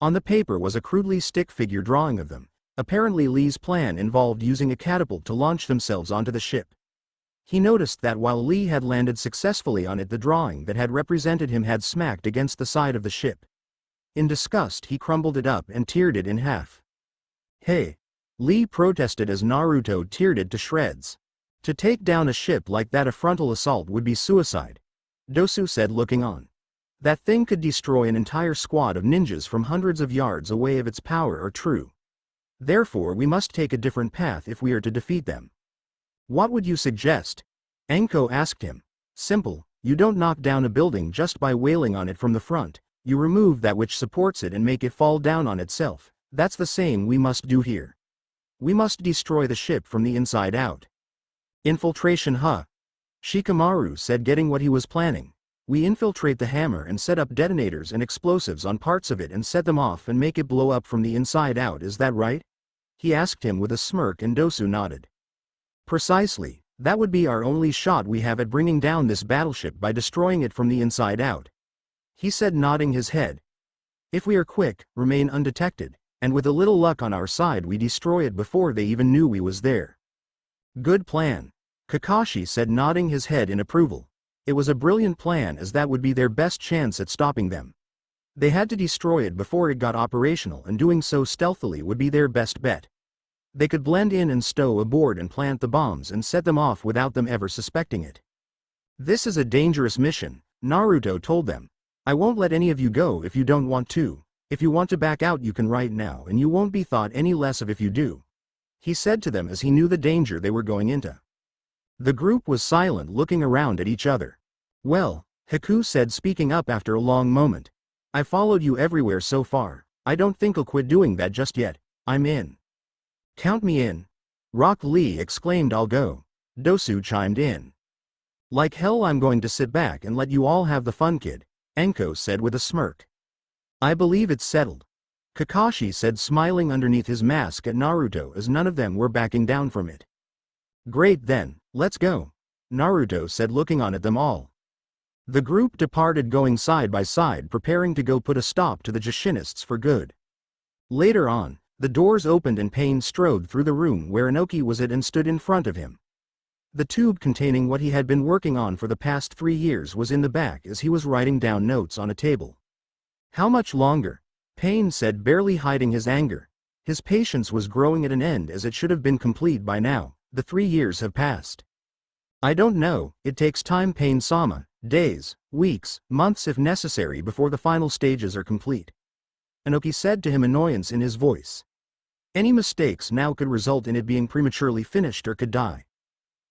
On the paper was a crudely stick figure drawing of them. Apparently Lee's plan involved using a catapult to launch themselves onto the ship. He noticed that while Lee had landed successfully on it, the drawing that had represented him had smacked against the side of the ship. In disgust, he crumbled it up and teared it in half. "Hey!" Lee protested as Naruto teared it to shreds. "To take down a ship like that, a frontal assault would be suicide," Dosu said, looking on. "That thing could destroy an entire squad of ninjas from hundreds of yards away if its power are true. Therefore we must take a different path if we are to defeat them." "What would you suggest?" Anko asked him. "Simple. You don't knock down a building just by wailing on it from the front. You remove that which supports it and make it fall down on itself. That's the same we must do here. We must destroy the ship from the inside out." "Infiltration, huh?" Shikamaru said, getting what he was planning. "We infiltrate the Hammer and set up detonators and explosives on parts of it and set them off and make it blow up from the inside out, is that right?" he asked him with a smirk, and Dosu nodded. "Precisely. That would be our only shot we have at bringing down this battleship, by destroying it from the inside out," he said, nodding his head. If we are quick, remain undetected, and with a little luck on our side we destroy it before they even knew we was there. Good plan, Kakashi said, nodding his head in approval. It was a brilliant plan, as that would be their best chance at stopping them. They had to destroy it before it got operational, and doing so stealthily would be their best bet. They could blend in and stow aboard and plant the bombs and set them off without them ever suspecting it. This is a dangerous mission, Naruto told them. I won't let any of you go if you don't want to. If you want to back out you can right now, and you won't be thought any less of if you do, he said to them as he knew the danger they were going into. The group was silent, looking around at each other. Well, Haku said, speaking up after a long moment. I followed you everywhere so far. I don't think I'll quit doing that just yet. I'm in. Count me in. Rock Lee exclaimed. I'll go. Dosu chimed in. Like hell, I'm going to sit back and let you all have the fun, kid, Enko said with a smirk. I believe it's settled, Kakashi said, smiling underneath his mask at Naruto, as none of them were backing down from it. Great then, let's go, Naruto said, looking on at them all. The group departed, going side by side, preparing to go put a stop to the Jashinists for good. Later on, the doors opened and Pain strode through the room where Inoki was at and stood in front of him. The tube containing what he had been working on for the past 3 years was in the back as he was writing down notes on a table. How much longer? Pain said, barely hiding his anger. His patience was growing at an end, as it should have been complete by now. The 3 years have passed. I don't know, it takes time, Pain-sama, days, weeks, months if necessary, before the final stages are complete, Inoki said to him, annoyance in his voice. Any mistakes now could result in it being prematurely finished or could die.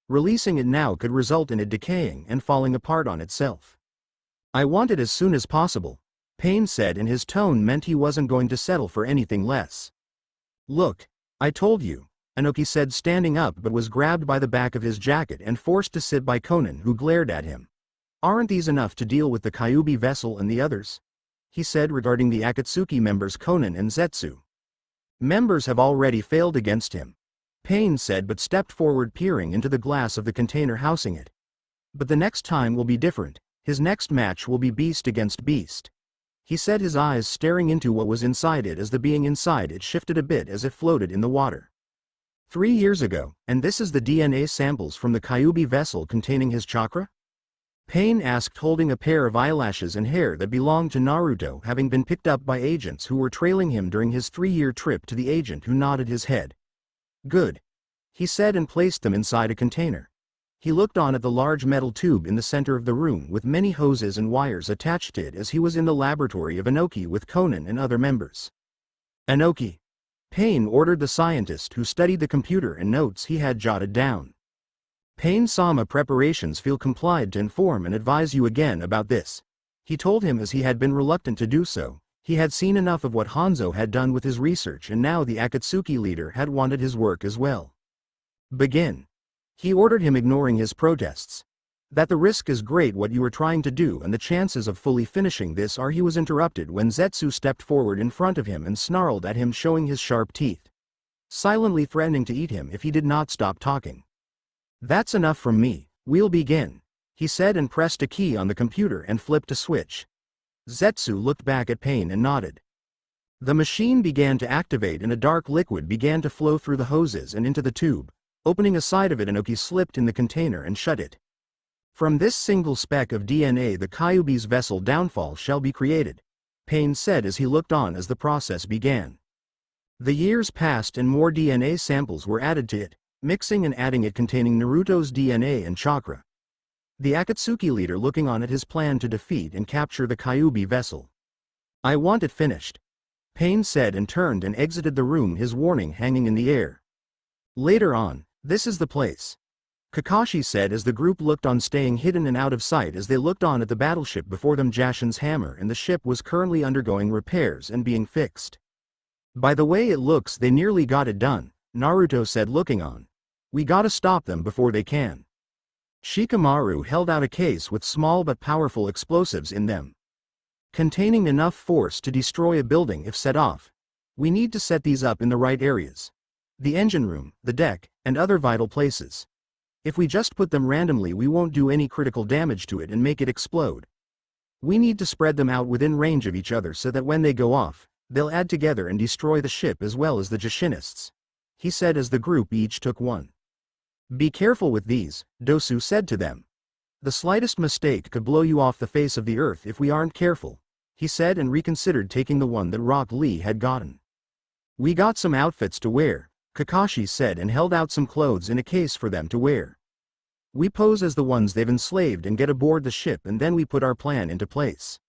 Releasing it now could result in it decaying and falling apart on itself. I want it as soon as possible, Pain said, and his tone meant he wasn't going to settle for anything less. Look, I told you, Inoki said, standing up, but was grabbed by the back of his jacket and forced to sit by Konan, who glared at him. Aren't these enough to deal with the Kyuubi vessel and the others? He said, regarding the Akatsuki members Konan and Zetsu. Members have already failed against him, Pain said, but stepped forward, peering into the glass of the container housing it. But the next time will be different. His next match will be beast against beast, he said, his eyes staring into what was inside it as the being inside it shifted a bit as it floated in the water. 3 years ago, and this is the DNA samples from the Kyuubi vessel containing his chakra? Pain asked, holding a pair of eyelashes and hair that belonged to Naruto, having been picked up by agents who were trailing him during his 3-year trip, to the agent who nodded his head. Good, he said, and placed them inside a container. He looked on at the large metal tube in the center of the room with many hoses and wires attached to it, as he was in the laboratory of Inoki with Konan and other members. Inoki, Pain ordered the scientist, who studied the computer and notes he had jotted down. Pain-sama, preparations feel complied to inform and advise you again about this, he told him, as he had been reluctant to do so. He had seen enough of what Hanzo had done with his research, and now the Akatsuki leader had wanted his work as well. Begin, he ordered him, ignoring his protests. That the risk is great what you are trying to do, and the chances of fully finishing this are. He was interrupted when Zetsu stepped forward in front of him and snarled at him, showing his sharp teeth, silently threatening to eat him if he did not stop talking. That's enough from me, we'll begin, he said, and pressed a key on the computer and flipped a switch. Zetsu looked back at Pain and nodded. The machine began to activate and a dark liquid began to flow through the hoses and into the tube. Opening a side of it, Inoki slipped in the container and shut it. From this single speck of DNA the Kyuubi's vessel downfall shall be created, Pain said as he looked on as the process began. The years passed and more DNA samples were added to it, mixing and adding it, containing Naruto's DNA and chakra. The Akatsuki leader looking on at his plan to defeat and capture the Kyuubi vessel. I want it finished, Pain said, and turned and exited the room, his warning hanging in the air. Later on, this is the place, Kakashi said as the group looked on, staying hidden and out of sight as they looked on at the battleship before them. Jashin's hammer and the ship was currently undergoing repairs and being fixed. By the way it looks they nearly got it done, Naruto said, looking on. We gotta stop them before they can. Shikamaru held out a case with small but powerful explosives in them, containing enough force to destroy a building if set off. We need to set these up in the right areas. The engine room, the deck, and other vital places. If we just put them randomly we won't do any critical damage to it and make it explode. We need to spread them out within range of each other so that when they go off, they'll add together and destroy the ship as well as the Jashinists," he said as the group each took one. "Be careful with these," Dosu said to them. "The slightest mistake could blow you off the face of the earth if we aren't careful," he said and reconsidered taking the one that Rock Lee had gotten. "We got some outfits to wear," Kakashi said and held out some clothes in a case for them to wear. "We pose as the ones they've enslaved and get aboard the ship, and then we put our plan into place."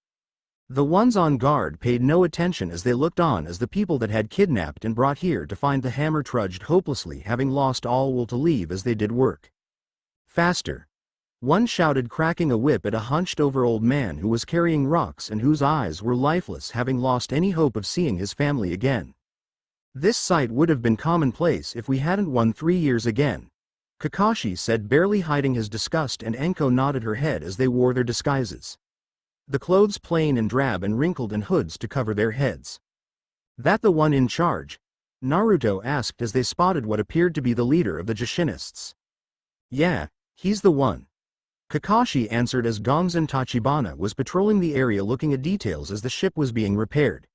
The ones on guard paid no attention as they looked on as the people that had kidnapped and brought here to find the hammer trudged hopelessly, having lost all will to leave as they did work. "Faster!" one shouted, cracking a whip at a hunched-over old man who was carrying rocks and whose eyes were lifeless, having lost any hope of seeing his family again. "This sight would have been commonplace if we hadn't won 3 years again," Kakashi said, barely hiding his disgust, and Enko nodded her head as they wore their disguises. The clothes plain and drab and wrinkled, and hoods to cover their heads. "That the one in charge?" Naruto asked as they spotted what appeared to be the leader of the Jashinists. "Yeah, he's the one," Kakashi answered as Gonzen Tachibana was patrolling the area looking at details as the ship was being repaired.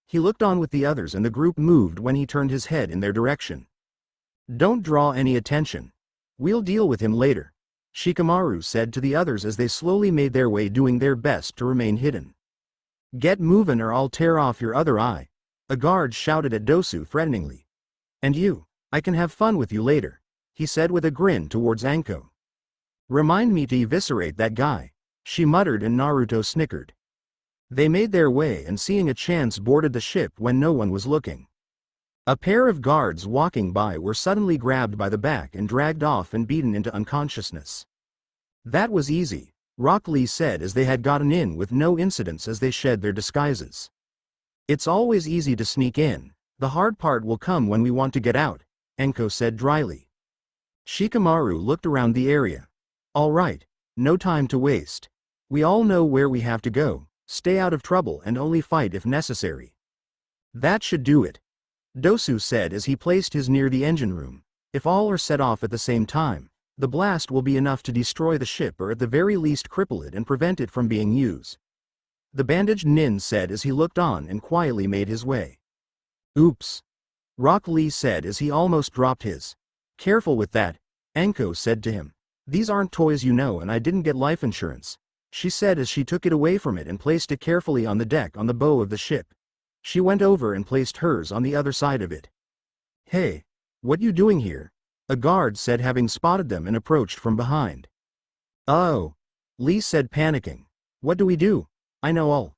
He looked on with the others and the group moved when he turned his head in their direction. "Don't draw any attention. We'll deal with him later," Shikamaru said to the others as they slowly made their way, doing their best to remain hidden. "Get movin' or I'll tear off your other eye," a guard shouted at Dosu threateningly. "And you, I can have fun with you later," he said with a grin towards Anko. "Remind me to eviscerate that guy," she muttered, and Naruto snickered. They made their way and, seeing a chance, boarded the ship when no one was looking. A pair of guards walking by were suddenly grabbed by the back and dragged off and beaten into unconsciousness. "That was easy," Rock Lee said as they had gotten in with no incidents as they shed their disguises. "It's always easy to sneak in, the hard part will come when we want to get out," Enko said dryly. Shikamaru looked around the area. "All right, no time to waste. We all know where we have to go, stay out of trouble and only fight if necessary." "That should do it," Dosu said as he placed his near the engine room. "If all are set off at the same time, the blast will be enough to destroy the ship, or at the very least cripple it and prevent it from being used," the bandaged nin said as he looked on and quietly made his way. "Oops," Rock Lee said as he almost dropped his. "Careful with that," Anko said to him. "These aren't toys, you know, and I didn't get life insurance," she said as she took it away from it and placed it carefully on the deck on the bow of the ship. She went over and placed hers on the other side of it. "Hey, what you doing here?" a guard said, having spotted them and approached from behind. "Oh," Lee said, panicking. "What do we do? I know all."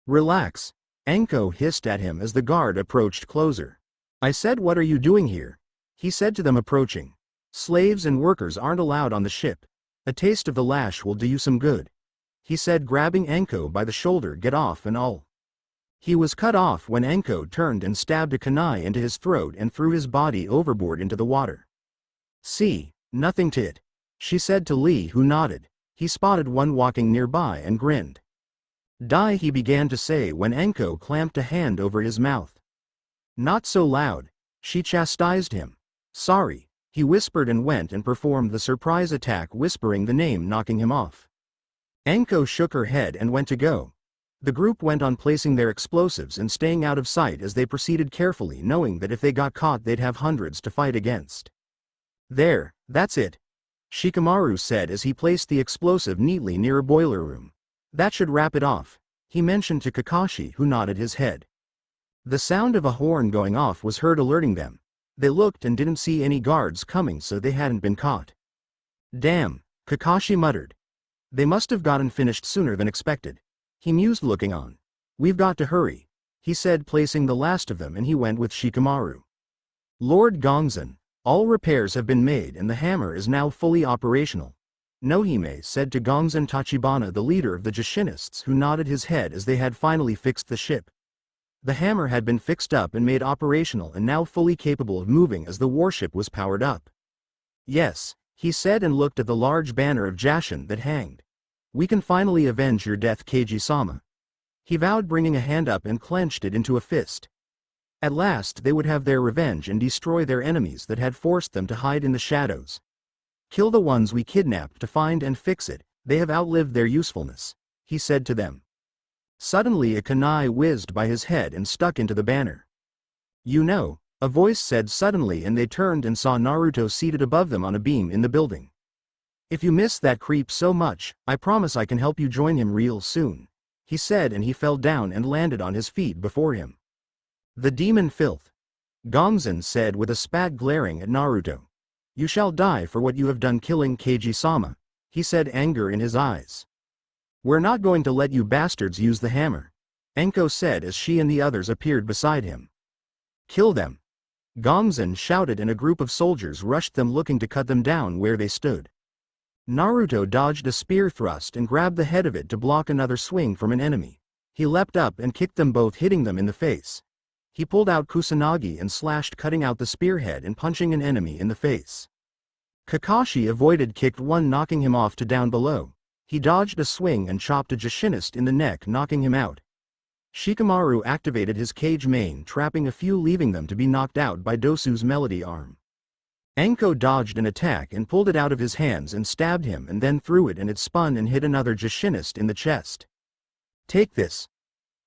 "Relax," Anko hissed at him as the guard approached closer. "I said what are you doing here?" he said to them, approaching. "Slaves and workers aren't allowed on the ship. A taste of the lash will do you some good," he said, grabbing Anko by the shoulder. "Get off and all." He was cut off when Anko turned and stabbed a kunai into his throat and threw his body overboard into the water. "See, nothing to it," she said to Lee, who nodded. He spotted one walking nearby and grinned. "Die," he began to say when Anko clamped a hand over his mouth. "Not so loud," she chastised him. "Sorry," he whispered and went and performed the surprise attack, whispering the name, knocking him off. Anko shook her head and went to go. The group went on placing their explosives and staying out of sight as they proceeded carefully, knowing that if they got caught they'd have hundreds to fight against. "There, that's it," Shikamaru said as he placed the explosive neatly near a boiler room. "That should wrap it off," he mentioned to Kakashi, who nodded his head. The sound of a horn going off was heard, alerting them. They looked and didn't see any guards coming, so they hadn't been caught. "Damn," Kakashi muttered. "They must have gotten finished sooner than expected," he mused, looking on. "We've got to hurry," he said, placing the last of them, and he went with Shikamaru. "Lord Gonzen, all repairs have been made and the hammer is now fully operational," Nohime said to Gonzen Tachibana, the leader of the Jashinists, who nodded his head as they had finally fixed the ship. The hammer had been fixed up and made operational and now fully capable of moving as the warship was powered up. "Yes," he said and looked at the large banner of Jashin that hanged. "We can finally avenge your death, Keiji-sama," he vowed, bringing a hand up and clenched it into a fist. At last they would have their revenge and destroy their enemies that had forced them to hide in the shadows. "Kill the ones we kidnapped to find and fix it, they have outlived their usefulness," he said to them. Suddenly a kunai whizzed by his head and stuck into the banner. You know, a voice said suddenly, and they turned and saw Naruto seated above them on a beam in the building. If you miss that creep so much, I promise I can help you join him real soon, he said, and he fell down and landed on his feet before him. The demon filth, Gonzen said with a spat, glaring at Naruto. You shall die for what you have done, killing Keiji-sama, he said, anger in his eyes. We're not going to let you bastards use the hammer, Enko said as she and the others appeared beside him. Kill them, Gonzen shouted, and a group of soldiers rushed them, looking to cut them down where they stood. Naruto dodged a spear thrust and grabbed the head of it to block another swing from an enemy. He leapt up and kicked them both, hitting them in the face. He pulled out Kusanagi and slashed, cutting out the spearhead and punching an enemy in the face. Kakashi avoided, kicked one, knocking him off to down below. He dodged a swing and chopped a Jushinist in the neck, knocking him out. Shikamaru activated his cage main, trapping a few, leaving them to be knocked out by Dosu's melody arm. Enko dodged an attack and pulled it out of his hands and stabbed him, and then threw it, and it spun and hit another Jushinist in the chest. Take this,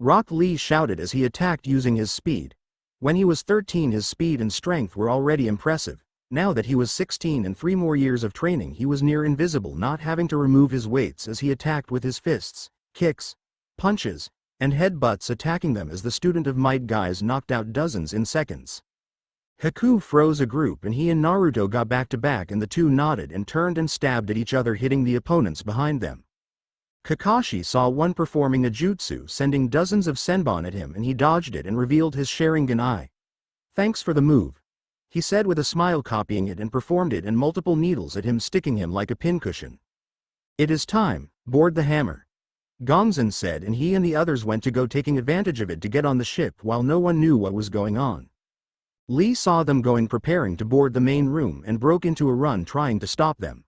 Rock Lee shouted as he attacked using his speed. When he was 13, his speed and strength were already impressive. Now that he was 16 and 3 more years of training, he was near invisible, not having to remove his weights as he attacked with his fists, kicks, punches, and headbutts, attacking them as the student of might guys knocked out dozens in seconds. Haku froze a group, and he and Naruto got back to back, and the two nodded and turned and stabbed at each other, hitting the opponents behind them. Kakashi saw one performing a jutsu, sending dozens of senbon at him, and he dodged it and revealed his Sharingan eye. Thanks for the move, he said with a smile, copying it, and performed it, and multiple needles at him, sticking him like a pincushion. It is time, board the hammer, Gonzen said, and he and the others went to go, taking advantage of it to get on the ship while no one knew what was going on. Lee saw them going, preparing to board the main room, and broke into a run, trying to stop them.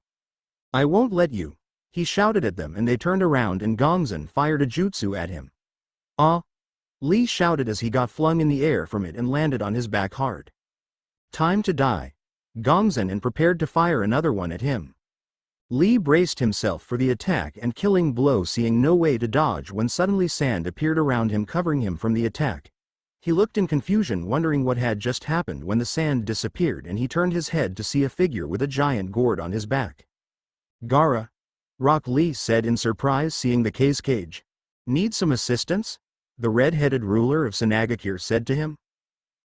I won't let you, he shouted at them, and they turned around and Gonzen fired a jutsu at him. Ah! Lee shouted as he got flung in the air from it and landed on his back hard. Time to die, Gonzen, and prepared to fire another one at him. Lee braced himself for the attack and killing blow, seeing no way to dodge when suddenly sand appeared around him, covering him from the attack. He looked in confusion, wondering what had just happened, when the sand disappeared and he turned his head to see a figure with a giant gourd on his back. Gaara, Rock Lee said in surprise, seeing the cage. Need some assistance? The red-headed ruler of Sanagakure said to him.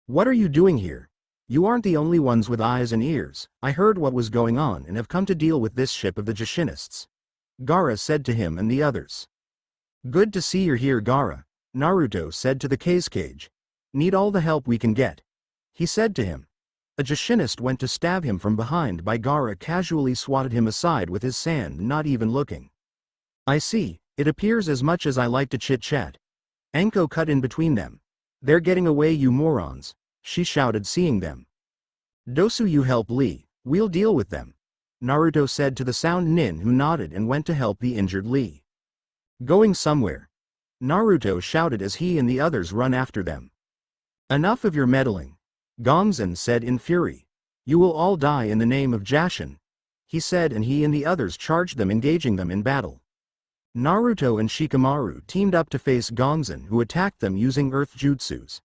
What are you doing here? You aren't the only ones with eyes and ears. I heard what was going on and have come to deal with this ship of the Jushinists, Gaara said to him and the others. Good to see you're here, Gaara, Naruto said to the cage. Need all the help we can get, he said to him. A Jushinist went to stab him from behind, but Gaara casually swatted him aside with his sand, not even looking. I see, it appears as much as I like to chit-chat. Enko cut in between them. They're getting away, you morons, she shouted, seeing them. Dosu, you help Lee, we'll deal with them, Naruto said to the sound nin, who nodded and went to help the injured Lee. Going somewhere? Naruto shouted as he and the others run after them. Enough of your meddling, Gonzen said in fury. You will all die in the name of Jashin, he said, and he and the others charged them, engaging them in battle. Naruto and Shikamaru teamed up to face Gonzen, who attacked them using earth jutsus.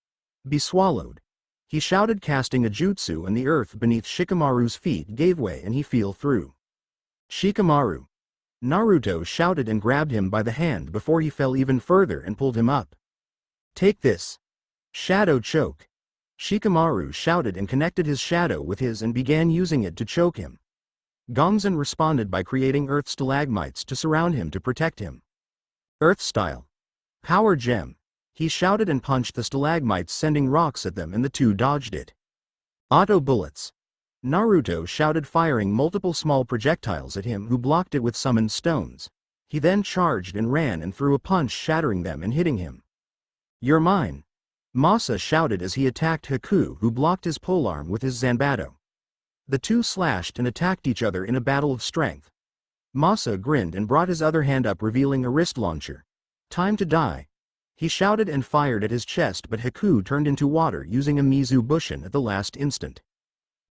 Be swallowed, he shouted, casting a jutsu, and the earth beneath Shikamaru's feet gave way and he fell through. Shikamaru, Naruto shouted and grabbed him by the hand before he fell even further and pulled him up. Take this. Shadow choke, Shikamaru shouted and connected his shadow with his and began using it to choke him. Gonzen responded by creating earth stalagmites to surround him to protect him. Earth style. Power gem, he shouted and punched the stalagmites, sending rocks at them, and the two dodged it. Auto bullets, Naruto shouted, firing multiple small projectiles at him, who blocked it with summoned stones. He then charged and ran and threw a punch, shattering them and hitting him. You're mine, Masa shouted as he attacked Haku, who blocked his polearm with his Zanbato. The two slashed and attacked each other in a battle of strength. Masa grinned and brought his other hand up, revealing a wrist launcher. Time to die, he shouted and fired at his chest, but Haku turned into water using a Mizu Bushin at the last instant.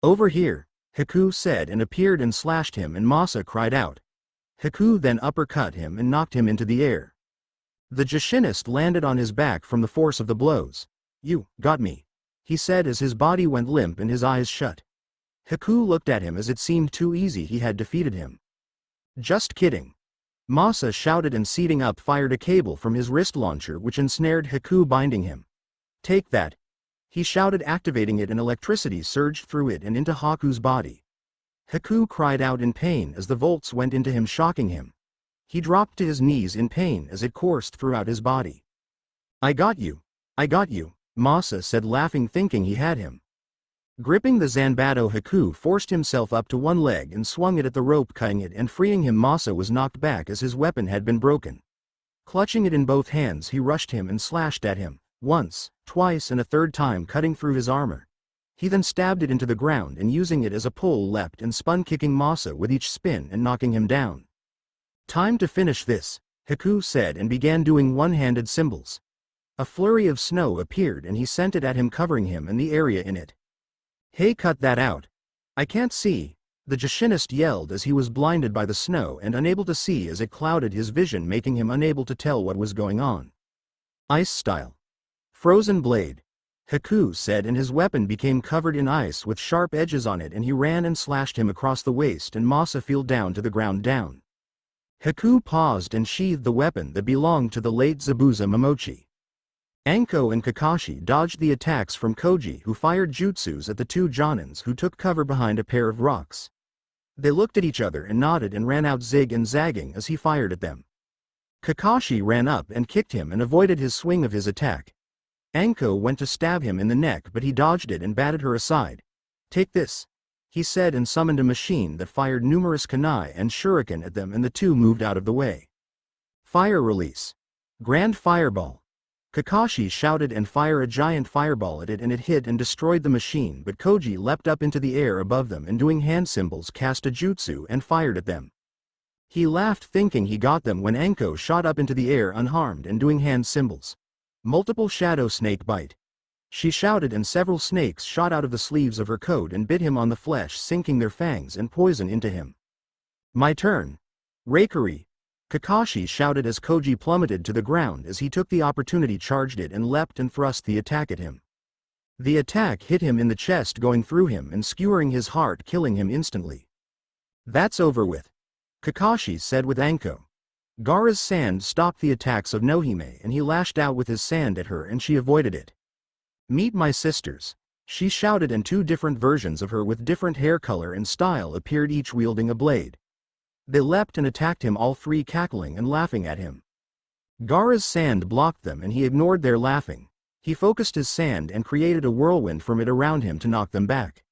Over here, Haku said, and appeared and slashed him, and Masa cried out. Haku then uppercut him and knocked him into the air. The Jashinist landed on his back from the force of the blows. "You got me," he said as his body went limp and his eyes shut. Haku looked at him as it seemed too easy he had defeated him. "Just kidding." Masa shouted and seating up fired a cable from his wrist launcher which ensnared Haku, binding him. "Take that," he shouted, activating it, and electricity surged through it and into Haku's body. Haku cried out in pain as the volts went into him, shocking him. He dropped to his knees in pain as it coursed throughout his body. "I got you. I got you," Masa said, laughing, thinking he had him. Gripping the Zanbato, Haku forced himself up to one leg and swung it at the rope, cutting it and freeing him. Masa was knocked back as his weapon had been broken. Clutching it in both hands, he rushed him and slashed at him, once, twice and a third time, cutting through his armor. He then stabbed it into the ground and using it as a pole leapt and spun, kicking Masa with each spin and knocking him down. "Time to finish this," Haku said and began doing one-handed symbols. A flurry of snow appeared and he sent it at him, covering him and the area in it. "Hey, cut that out. I can't see," the Jashinist yelled as he was blinded by the snow and unable to see as it clouded his vision, making him unable to tell what was going on. "Ice style. Frozen blade," Haku said, and his weapon became covered in ice with sharp edges on it, and he ran and slashed him across the waist, and Masa fell down to the ground down. Haku paused and sheathed the weapon that belonged to the late Zabuza Momochi. Anko and Kakashi dodged the attacks from Koji, who fired jutsus at the two Jonins, who took cover behind a pair of rocks. They looked at each other and nodded and ran out, zig and zagging as he fired at them. Kakashi ran up and kicked him and avoided his swing of his attack. Anko went to stab him in the neck, but he dodged it and batted her aside. "Take this," he said, and summoned a machine that fired numerous kunai and shuriken at them, and the two moved out of the way. "Fire release. Grand fireball." Kakashi shouted and fired a giant fireball at it, and it hit and destroyed the machine, but Koji leapt up into the air above them and doing hand symbols cast a jutsu and fired at them. He laughed, thinking he got them, when Anko shot up into the air unharmed and doing hand symbols. "Multiple shadow snake bite," she shouted, and several snakes shot out of the sleeves of her coat and bit him on the flesh, sinking their fangs and poison into him. "My turn. Reikari," Kakashi shouted as Koji plummeted to the ground as he took the opportunity, charged it and leapt and thrust the attack at him. The attack hit him in the chest, going through him and skewering his heart, killing him instantly. "That's over with," Kakashi said with Anko. Gaara's sand stopped the attacks of Nohime and he lashed out with his sand at her and she avoided it. "Meet my sisters," she shouted, and two different versions of her with different hair color and style appeared, each wielding a blade. They leapt and attacked him, all three cackling and laughing at him. Gaara's sand blocked them and he ignored their laughing. He focused his sand and created a whirlwind from it around him to knock them back.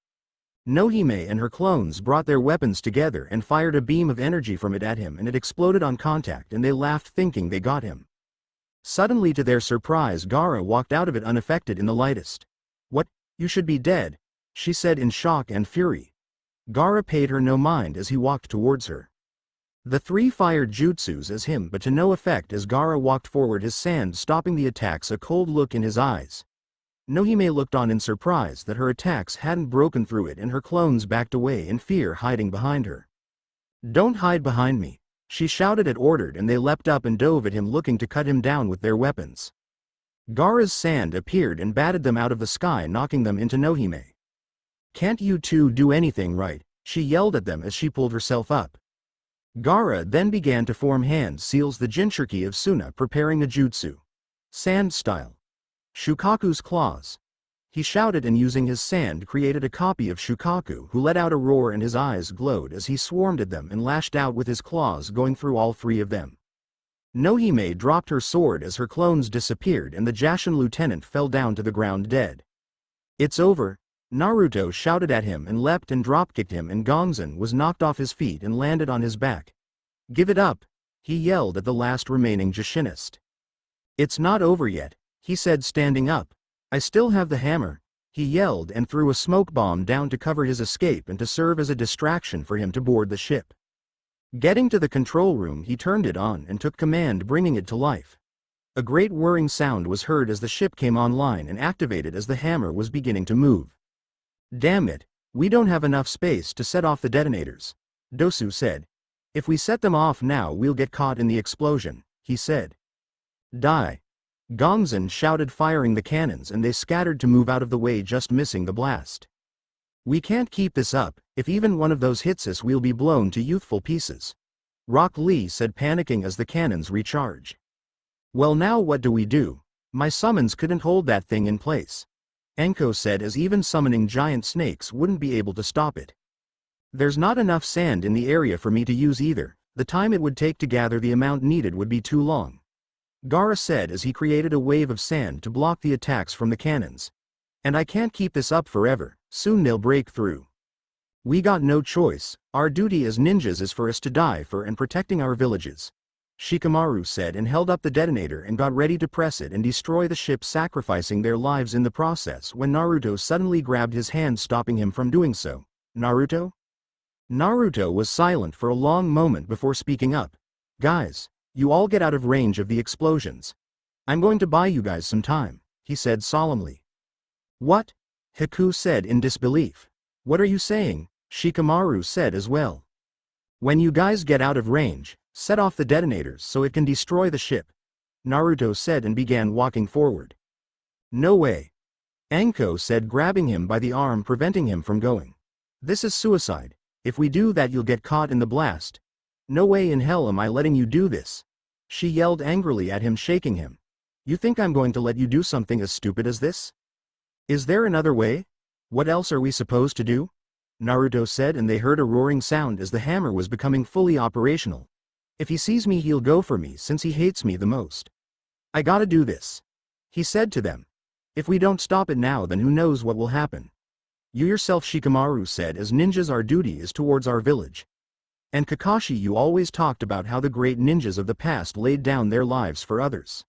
Nohime and her clones brought their weapons together and fired a beam of energy from it at him, and it exploded on contact, and they laughed, thinking they got him. Suddenly, to their surprise, Gaara walked out of it unaffected in the lightest. "What? You should be dead," she said in shock and fury. Gaara paid her no mind as he walked towards her. The three fired jutsus as him, but to no effect as Gaara walked forward, his sand stopping the attacks, a cold look in his eyes. Nohime looked on in surprise that her attacks hadn't broken through it, and her clones backed away in fear, hiding behind her. "Don't hide behind me," she shouted and ordered, and they leapt up and dove at him, looking to cut him down with their weapons. Gaara's sand appeared and batted them out of the sky, knocking them into Nohime. "Can't you two do anything right?" she yelled at them as she pulled herself up. Gaara then began to form hand seals, the Jinchuriki of Suna, preparing a jutsu. "Sand style. Shukaku's claws." He shouted and using his sand created a copy of Shukaku, who let out a roar and his eyes glowed as he swarmed at them and lashed out with his claws, going through all three of them. Nohime dropped her sword as her clones disappeared and the Jashin lieutenant fell down to the ground dead. "It's over," Naruto shouted at him and leapt and drop-kicked him, and Gongzan was knocked off his feet and landed on his back. "Give it up," he yelled at the last remaining Jashinist. "It's not over yet," he said, standing up. "I still have the hammer," he yelled, and threw a smoke bomb down to cover his escape and to serve as a distraction for him to board the ship. Getting to the control room, he turned it on and took command, bringing it to life. A great whirring sound was heard as the ship came online and activated as the hammer was beginning to move. "Damn it, we don't have enough space to set off the detonators," Dosu said. "If we set them off now, we'll get caught in the explosion," he said. Die! Gongzen shouted, firing the cannons, and they scattered to move out of the way, just missing the blast. We can't keep this up. If even one of those hits us, we'll be blown to youthful pieces. Rock Lee said, panicking as the cannons recharge. Well, now what do we do? My summons couldn't hold that thing in place. Enko said, as even summoning giant snakes wouldn't be able to stop it. There's not enough sand in the area for me to use either. The time it would take to gather the amount needed would be too long. Gaara said as he created a wave of sand to block the attacks from the cannons. And I can't keep this up forever, soon they'll break through. We got no choice, our duty as ninjas is for us to die for and protecting our villages. Shikamaru said, and held up the detonator and got ready to press it and destroy the ship, sacrificing their lives in the process, when Naruto suddenly grabbed his hand, stopping him from doing so. Naruto? Naruto was silent for a long moment before speaking up. Guys, you all get out of range of the explosions. I'm going to buy you guys some time, he said solemnly. What? Haku said in disbelief. What are you saying? Shikamaru said as well. When you guys get out of range, set off the detonators so it can destroy the ship, Naruto said, and began walking forward. No way. Anko said, grabbing him by the arm, preventing him from going. This is suicide. If we do that, you'll get caught in the blast. No way in hell am I letting you do this. She yelled angrily at him, shaking him. You think I'm going to let you do something as stupid as this? Is there another way? What else are we supposed to do? Naruto said, and they heard a roaring sound as the hammer was becoming fully operational. If he sees me, he'll go for me since he hates me the most. I gotta do this, he said to them. If we don't stop it now, then who knows what will happen. You yourself, Shikamaru said, as ninjas, our duty is towards our village. And Kakashi, you always talked about how the great ninjas of the past laid down their lives for others.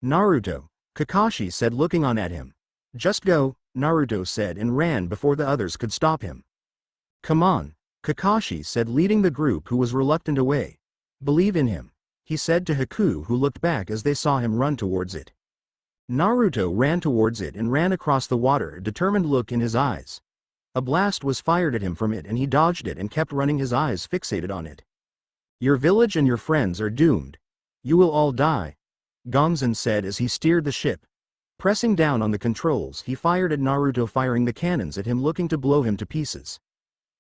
Naruto, Kakashi said, looking on at him. Just go, Naruto said, and ran before the others could stop him. Come on, Kakashi said, leading the group, who was reluctant away. Believe in him, he said to Haku, who looked back as they saw him run towards it. Naruto ran towards it and ran across the water, a determined look in his eyes. A blast was fired at him from it and he dodged it and kept running, his eyes fixated on it. Your village and your friends are doomed. You will all die, Gongzen said as he steered the ship. Pressing down on the controls, he fired at Naruto, firing the cannons at him, looking to blow him to pieces.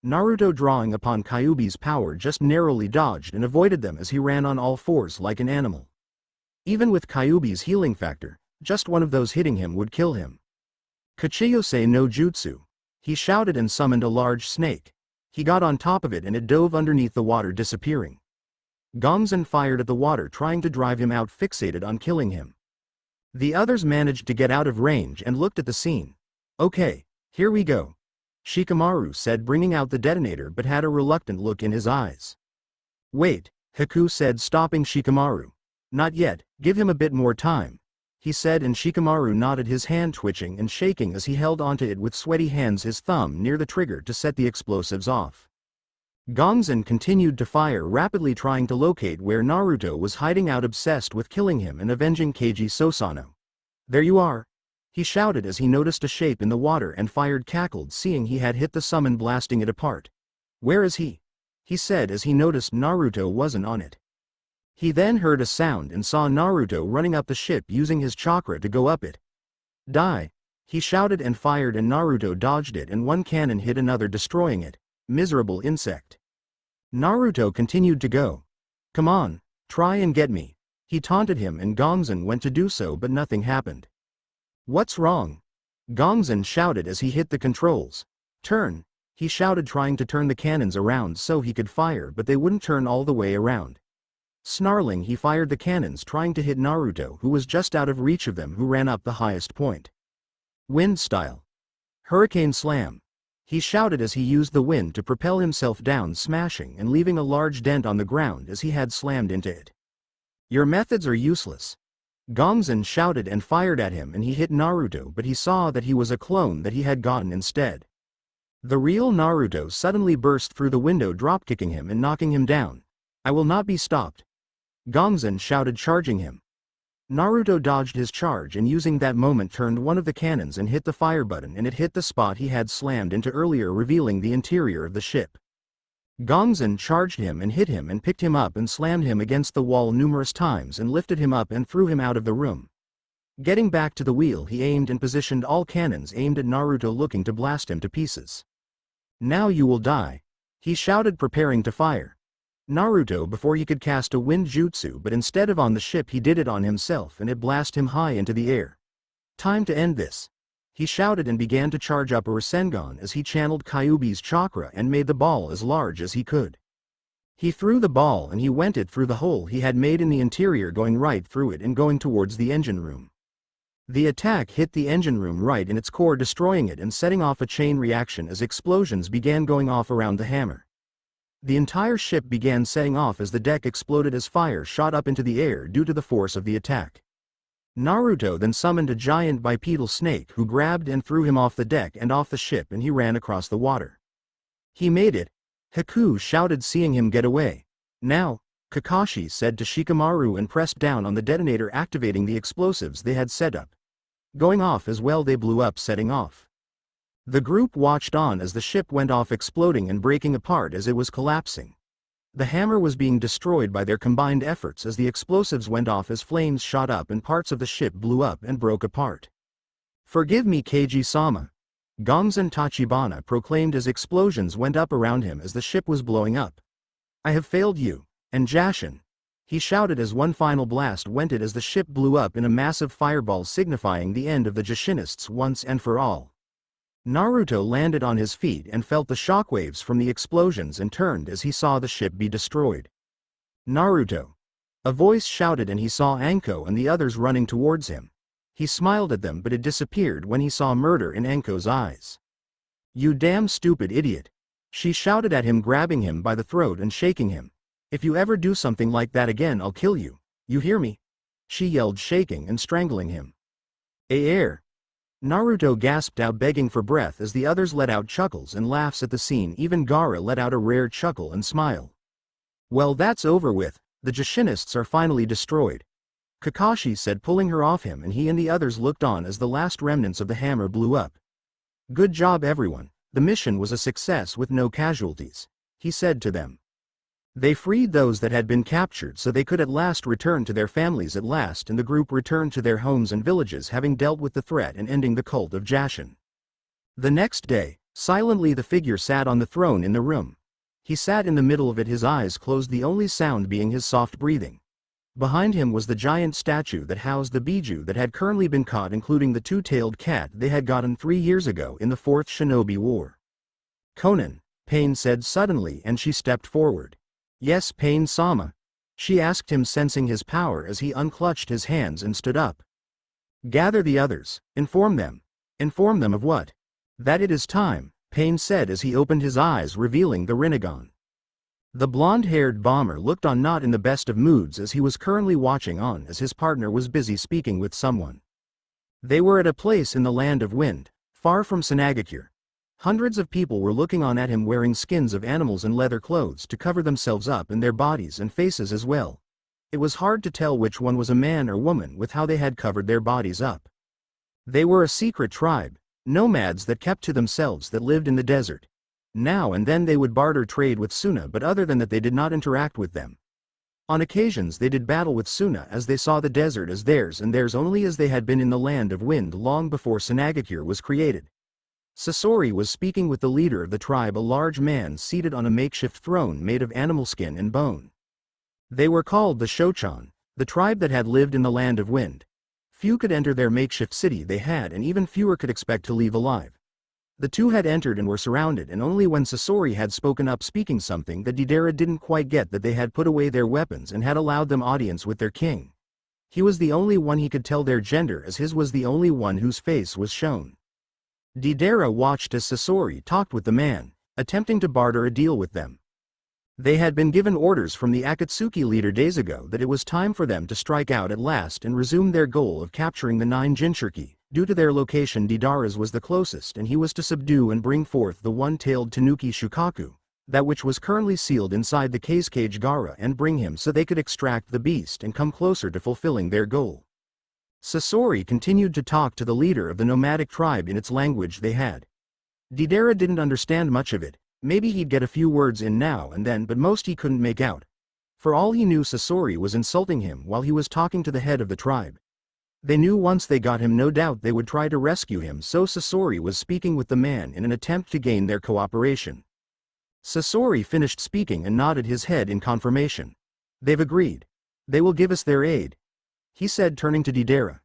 Naruto, drawing upon Kyuubi's power, just narrowly dodged and avoided them as he ran on all fours like an animal. Even with Kyuubi's healing factor, just one of those hitting him would kill him. Kachiyose no Jutsu. He shouted and summoned a large snake. He got on top of it and it dove underneath the water, disappearing. Gongzen fired at the water, trying to drive him out, fixated on killing him. The others managed to get out of range and looked at the scene. Okay, here we go, Shikamaru said, bringing out the detonator, but had a reluctant look in his eyes. Wait, Haku said, stopping Shikamaru. Not yet, give him a bit more time, he said, and Shikamaru nodded, his hand twitching and shaking as he held onto it with sweaty hands, his thumb near the trigger to set the explosives off. Gongzen continued to fire rapidly, trying to locate where Naruto was hiding out, obsessed with killing him and avenging Keiji Sosano. There you are, he shouted as he noticed a shape in the water and fired, cackled, seeing he had hit the summon, blasting it apart. Where is he? He said as he noticed Naruto wasn't on it. He then heard a sound and saw Naruto running up the ship, using his chakra to go up it. Die, he shouted and fired, and Naruto dodged it and one cannon hit another, destroying it. Miserable insect. Naruto continued to go. Come on, try and get me, he taunted him, and Gongzen went to do so, but nothing happened. What's wrong? Gongzen shouted as he hit the controls. Turn, he shouted, trying to turn the cannons around so he could fire, but they wouldn't turn all the way around. Snarling, he fired the cannons, trying to hit Naruto, who was just out of reach of them, who ran up the highest point. Wind style. Hurricane slam. He shouted as he used the wind to propel himself down, smashing and leaving a large dent on the ground as he had slammed into it. Your methods are useless, Gongzen shouted and fired at him, and he hit Naruto, but he saw that he was a clone that he had gotten instead. The real Naruto suddenly burst through the window, dropkicking him and knocking him down. I will not be stopped, Gongzen shouted, charging him. Naruto dodged his charge and using that moment turned one of the cannons and hit the fire button, and it hit the spot he had slammed into earlier, revealing the interior of the ship. Gongzen charged him and hit him and picked him up and slammed him against the wall numerous times and lifted him up and threw him out of the room. Getting back to the wheel, he aimed and positioned all cannons aimed at Naruto, looking to blast him to pieces. "Now you will die," he shouted, preparing to fire. Naruto before he could cast a wind jutsu, but instead of on the ship he did it on himself and it blasted him high into the air. "Time to end this," he shouted and began to charge up a Rasengan as he channeled Kyuubi's chakra and made the ball as large as he could. He threw the ball and he went it through the hole he had made in the interior, going right through it and going towards the engine room. The attack hit the engine room right in its core, destroying it and setting off a chain reaction as explosions began going off around the hammer. The entire ship began setting off as the deck exploded as fire shot up into the air due to the force of the attack. Naruto then summoned a giant bipedal snake who grabbed and threw him off the deck and off the ship, and he ran across the water. "He made it," Haku shouted, seeing him get away. "Now," Kakashi said to Shikamaru, and pressed down on the detonator, activating the explosives they had set up. Going off as well, they blew up, setting off. The group watched on as the ship went off, exploding and breaking apart as it was collapsing. The hammer was being destroyed by their combined efforts as the explosives went off as flames shot up and parts of the ship blew up and broke apart. "Forgive me, Keiji-sama," Gongzen Tachibana proclaimed as explosions went up around him as the ship was blowing up. "I have failed you, and Jashin," he shouted as one final blast went it as the ship blew up in a massive fireball, signifying the end of the Jashinists once and for all. Naruto landed on his feet and felt the shockwaves from the explosions and turned as he saw the ship be destroyed. "Naruto!" a voice shouted, and he saw Anko and the others running towards him. He smiled at them, but it disappeared when he saw murder in Anko's eyes. "You damn stupid idiot!" she shouted at him, grabbing him by the throat and shaking him. "If you ever do something like that again, I'll kill you. You hear me?" she yelled, shaking and strangling him. Air! Naruto gasped out, begging for breath, as the others let out chuckles and laughs at the scene. Even Gaara let out a rare chuckle and smile. "Well, that's over with, the Jashinists are finally destroyed," Kakashi said, pulling her off him, and he and the others looked on as the last remnants of the hammer blew up. "Good job everyone, the mission was a success with no casualties," he said to them. They freed those that had been captured so they could at last return to their families at last, and the group returned to their homes and villages, having dealt with the threat and ending the cult of Jashin. The next day, silently the figure sat on the throne in the room. He sat in the middle of it, his eyes closed, the only sound being his soft breathing. Behind him was the giant statue that housed the Biju that had currently been caught, including the two-tailed cat they had gotten 3 years ago in the Fourth Shinobi War. "Conan," Pain said suddenly, and she stepped forward. "Yes, Pain-sama?" she asked him, sensing his power as he unclutched his hands and stood up. "Gather the others, inform them." "Inform them of what?" "That it is time," Pain said as he opened his eyes, revealing the Rinnegan. The blonde-haired bomber looked on, not in the best of moods, as he was currently watching on as his partner was busy speaking with someone. They were at a place in the Land of Wind, far from Sanagakure. Hundreds of people were looking on at him, wearing skins of animals and leather clothes to cover themselves up and their bodies and faces as well. It was hard to tell which one was a man or woman with how they had covered their bodies up. They were a secret tribe, nomads that kept to themselves, that lived in the desert. Now and then they would barter trade with Suna, but other than that they did not interact with them. On occasions they did battle with Suna, as they saw the desert as theirs and theirs only, as they had been in the Land of Wind long before Sanagakure was created. Sasori was speaking with the leader of the tribe, a large man seated on a makeshift throne made of animal skin and bone. They were called the Shochan, the tribe that had lived in the Land of Wind. Few could enter their makeshift city they had, and even fewer could expect to leave alive. The two had entered and were surrounded, and only when Sasori had spoken up, speaking something that Deidara didn't quite get, that they had put away their weapons and had allowed them audience with their king. He was the only one he could tell their gender, as his was the only one whose face was shown. Deidara watched as Sasori talked with the man, attempting to barter a deal with them. They had been given orders from the Akatsuki leader days ago that it was time for them to strike out at last and resume their goal of capturing the 9 Jinchuriki. Due to their location, Deidara's was the closest, and he was to subdue and bring forth the one-tailed Tanuki Shukaku, that which was currently sealed inside the case cage Gaara, and bring him so they could extract the beast and come closer to fulfilling their goal. Sasori continued to talk to the leader of the nomadic tribe in its language they had. Deidara didn't understand much of it, Maybe he'd get a few words in now and then, but most he couldn't make out. For all he knew, Sasori was insulting him while he was talking to the head of the tribe. They knew once they got him, no doubt they would try to rescue him, so Sasori was speaking with the man in an attempt to gain their cooperation. Sasori finished speaking and nodded his head in confirmation. They've agreed. They will give us their aid, he said, turning to Deidara.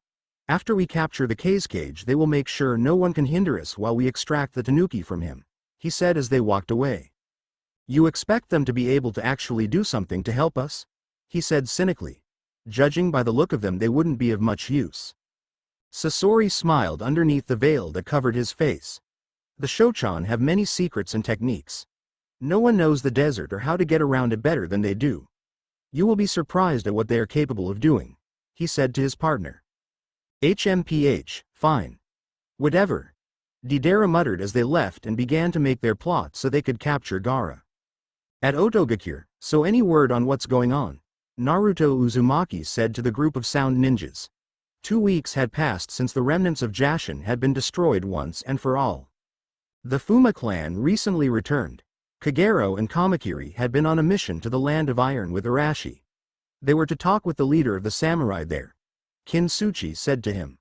After we capture the cage, they will make sure no one can hinder us while we extract the tanuki from him, he said as they walked away. You expect them to be able to actually do something to help us? He said cynically. Judging by the look of them, they wouldn't be of much use. Sasori smiled underneath the veil that covered his face. The Shochan have many secrets and techniques. No one knows the desert or how to get around it better than they do. You will be surprised at what they are capable of doing, he said to his partner. HMPH, fine. Whatever. Deidara muttered as they left and began to make their plot so they could capture Gaara. At Otogakure, so any word on what's going on? Naruto Uzumaki said to the group of sound ninjas. 2 weeks had passed since the remnants of Jashin had been destroyed once and for all. The Fuma clan recently returned. Kagero and Kamakiri had been on a mission to the Land of Iron with Arashi. They were to talk with the leader of the samurai there. Kintsuchi said to him.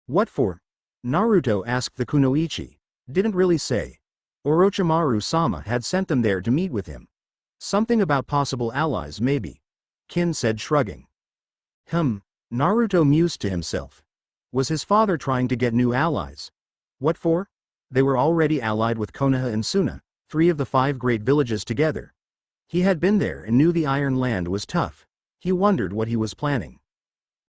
What for? Naruto asked the kunoichi. Didn't really say. Orochimaru-sama had sent them there to meet with him. Something about possible allies maybe. Kin said, shrugging. Naruto mused to himself. Was his father trying to get new allies? What for? They were already allied with Konoha and Suna, 3 of the 5 great villages together. He had been there and knew the Iron Land was tough. He wondered what he was planning.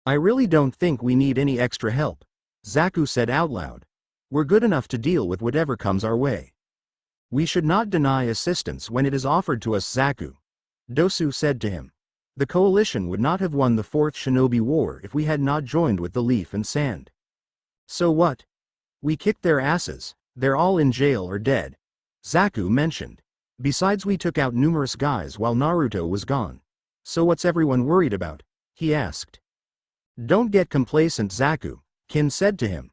I really don't think we need any extra help, Zaku said out loud. We're good enough to deal with whatever comes our way. We should not deny assistance when it is offered to us, Zaku, Dosu said to him. The coalition would not have won the 4th Shinobi War if we had not joined with the Leaf and Sand. So what? We kicked their asses, they're all in jail or dead, Zaku mentioned. Besides, we took out numerous guys while Naruto was gone. So what's everyone worried about? He asked. Don't get complacent, Zaku, Kin said to him.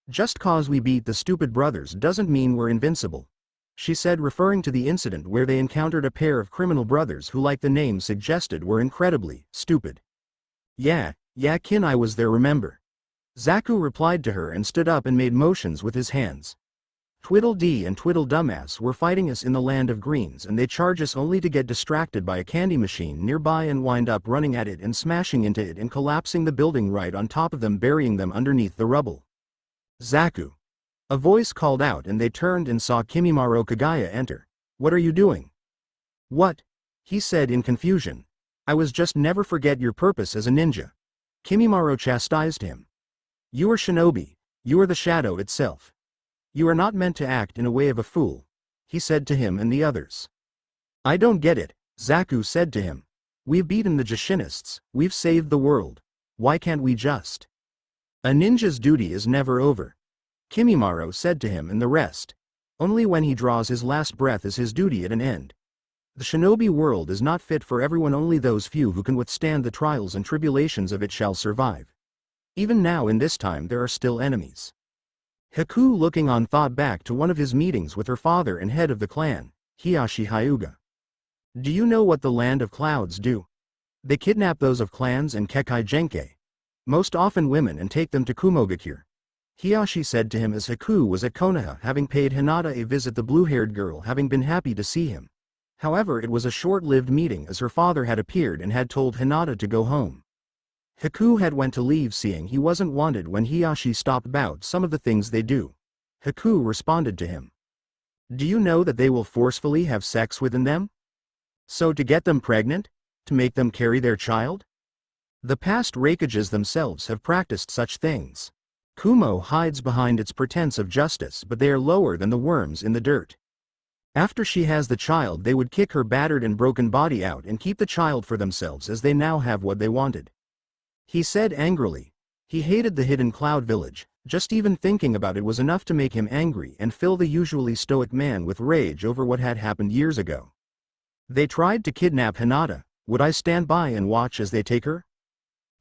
Just cause we beat the stupid brothers doesn't mean we're invincible, she said, referring to the incident where they encountered a pair of criminal brothers who, like the name suggested, were incredibly stupid. Yeah, Kin, I was there, remember? Zaku replied to her and stood up and made motions with his hands. Twiddle-dee and Twiddle-dumbass were fighting us in the Land of Greens, and they charge us only to get distracted by a candy machine nearby and wind up running at it and smashing into it and collapsing the building right on top of them, burying them underneath the rubble. Zaku. A voice called out and they turned and saw Kimimaro Kagaya enter. What are you doing? What? He said in confusion. I was just, never forget your purpose as a ninja. Kimimaro chastised him. You are shinobi. You are the shadow itself. You are not meant to act in a way of a fool, he said to him and the others. I don't get it, Zaku said to him. We've beaten the Jashinists, we've saved the world. Why can't we just? A ninja's duty is never over, Kimimaro said to him and the rest. Only when he draws his last breath is his duty at an end. The shinobi world is not fit for everyone, only those few who can withstand the trials and tribulations of it shall survive. Even now in this time there are still enemies. Haku, looking on, thought back to one of his meetings with her father and head of the clan, Hiyashi Hyuga. Do you know what the Land of Clouds do? They kidnap those of clans and Kekai Genkai, most often women, and take them to Kumogakure. Hiyashi said to him as Haku was at Konoha, having paid Hinata a visit, the blue-haired girl having been happy to see him. However, it was a short-lived meeting as her father had appeared and had told Hinata to go home. Haku had went to leave, seeing he wasn't wanted when Hiyashi stopped about some of the things they do. Haku responded to him. Do you know that they will forcefully have sex within them? So to get them pregnant? To make them carry their child? The past Raikages themselves have practiced such things. Kumo hides behind its pretense of justice, but they are lower than the worms in the dirt. After she has the child, they would kick her battered and broken body out and keep the child for themselves, as they now have what they wanted. He said angrily. He hated the hidden cloud village. Just even thinking about it was enough to make him angry and fill the usually stoic man with rage over what had happened years ago. They tried to kidnap Hinata. Would I stand by and watch as they take her?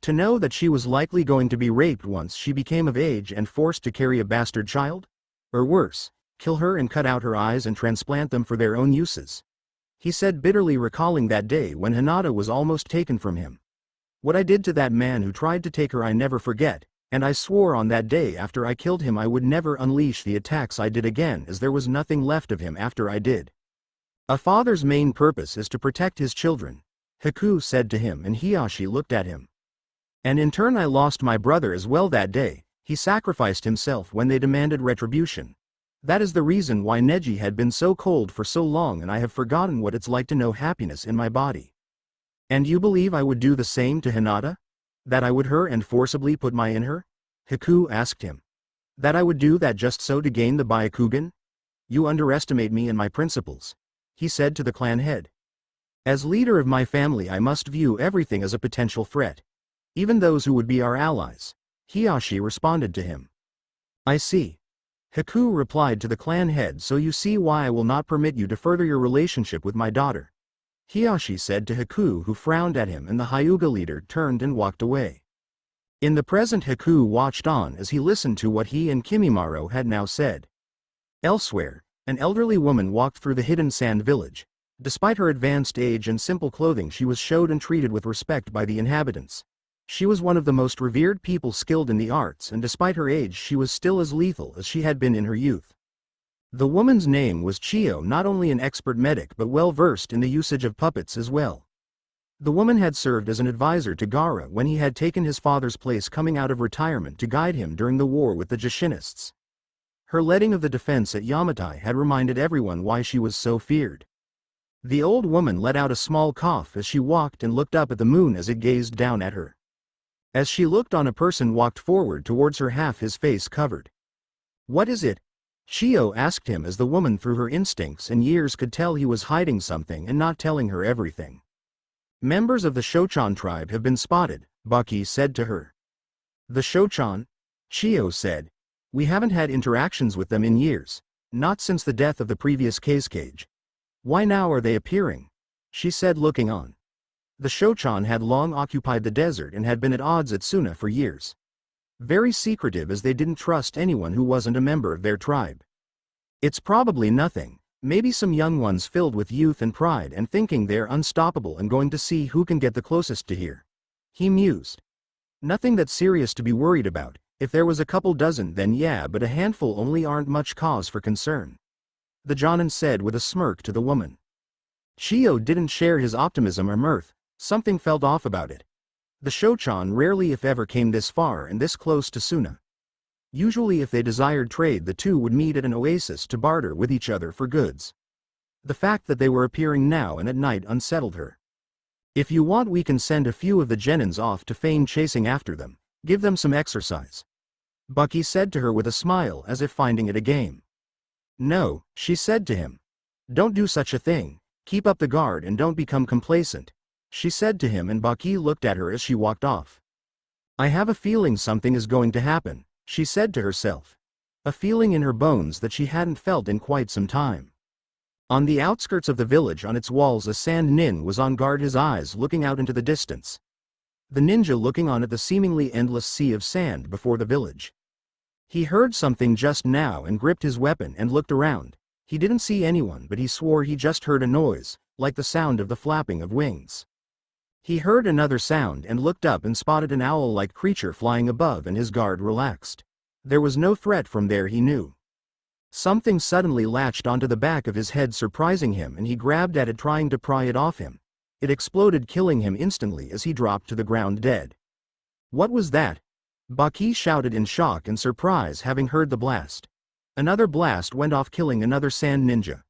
To know that she was likely going to be raped once she became of age and forced to carry a bastard child? Or worse, kill her and cut out her eyes and transplant them for their own uses. He said bitterly, recalling that day when Hinata was almost taken from him. What I did to that man who tried to take her I never forget, and I swore on that day after I killed him I would never unleash the attacks I did again, as there was nothing left of him after I did. A father's main purpose is to protect his children, Haku said to him, and Hiyashi looked at him. And in turn I lost my brother as well that day. He sacrificed himself when they demanded retribution. That is the reason why Neji had been so cold for so long, and I have forgotten what it's like to know happiness in my body. And you believe I would do the same to Hinata? That I would her and forcibly put my in her? Haku asked him. That I would do that just so to gain the Byakugan? You underestimate me and my principles, he said to the clan head. As leader of my family I must view everything as a potential threat. Even those who would be our allies. Hiyashi responded to him. I see. Haku replied to the clan head, so you see why I will not permit you to further your relationship with my daughter. Hiyashi said to Haku, who frowned at him, and the Hyuga leader turned and walked away. In the present, Haku watched on as he listened to what he and Kimimaro had now said. Elsewhere, an elderly woman walked through the hidden sand village. Despite her advanced age and simple clothing, she was showed and treated with respect by the inhabitants. She was one of the most revered people skilled in the arts, and despite her age she was still as lethal as she had been in her youth. The woman's name was Chiyo, not only an expert medic but well versed in the usage of puppets as well. The woman had served as an advisor to Gaara when he had taken his father's place coming out of retirement to guide him during the war with the Jashinists. Her leading of the defense at Yamatai had reminded everyone why she was so feared. The old woman let out a small cough as she walked and looked up at the moon as it gazed down at her. As she looked on, a person walked forward towards her, half his face covered. What is it? Chiyo asked him, as the woman through her instincts and years could tell he was hiding something and not telling her everything. Members of the Shochan tribe have been spotted, Baki said to her. The Shochan? Chiyo said. We haven't had interactions with them in years, not since the death of the previous cage. Why now are they appearing? She said, looking on. The Shochan had long occupied the desert and had been at odds at Suna for years. Very secretive, as they didn't trust anyone who wasn't a member of their tribe. It's probably nothing, maybe some young ones filled with youth and pride and thinking they're unstoppable and going to see who can get the closest to here. He mused. Nothing that's serious to be worried about. If there was a couple dozen then yeah, but a handful only aren't much cause for concern. The Jonin said with a smirk to the woman. Chiyo didn't share his optimism or mirth. Something felt off about it. The Shochan rarely if ever came this far and this close to Suna. Usually if they desired trade, the two would meet at an oasis to barter with each other for goods. The fact that they were appearing now and at night unsettled her. If you want, we can send a few of the Genins off to feign chasing after them. Give them some exercise. Baki said to her with a smile, as if finding it a game. No, she said to him. Don't do such a thing. Keep up the guard and don't become complacent, she said to him, and Baki looked at her as she walked off. I have a feeling something is going to happen, she said to herself. A feeling in her bones that she hadn't felt in quite some time. On the outskirts of the village, on its walls, a sand nin was on guard, his eyes looking out into the distance. The ninja looking on at the seemingly endless sea of sand before the village. He heard something just now and gripped his weapon and looked around. He didn't see anyone, but he swore he just heard a noise, like the sound of the flapping of wings. He heard another sound and looked up and spotted an owl-like creature flying above, and his guard relaxed. There was no threat from there, he knew. Something suddenly latched onto the back of his head, surprising him, and he grabbed at it, trying to pry it off him. It exploded, killing him instantly as he dropped to the ground dead. What was that? Baki shouted in shock and surprise, having heard the blast. Another blast went off, killing another sand ninja.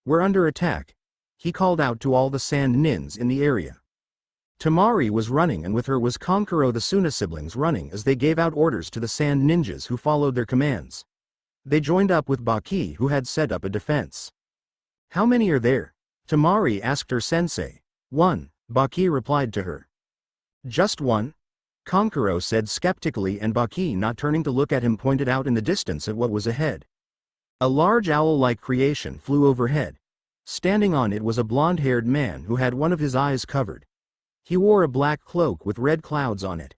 We're under attack, he called out to all the sand nins in the area. Tamari was running, and with her was Konkuro, the Suna siblings, running as they gave out orders to the sand ninjas who followed their commands. They joined up with Baki, who had set up a defense. How many are there? Tamari asked her sensei. One, Baki replied to her. Just one? Konkuro said skeptically, and Baki, not turning to look at him, pointed out in the distance at what was ahead. A large owl-like creation flew overhead. Standing on it was a blonde-haired man who had one of his eyes covered. He wore a black cloak with red clouds on it.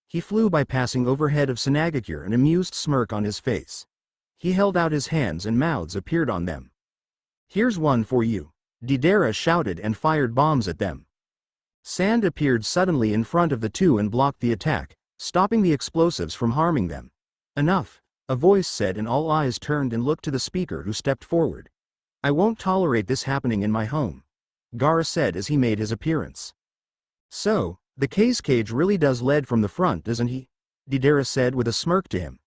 He flew by, passing overhead of Sunagakure, an amused smirk on his face. He held out his hands and mouths appeared on them. "Here's one for you," Deidara shouted and fired bombs at them. Sand appeared suddenly in front of the two and blocked the attack, stopping the explosives from harming them. "Enough," a voice said, and all eyes turned and looked to the speaker, who stepped forward. "I won't tolerate this happening in my home," Gaara said as he made his appearance. "So, the cage really does lead from the front, doesn't he?" Deidara said with a smirk to him.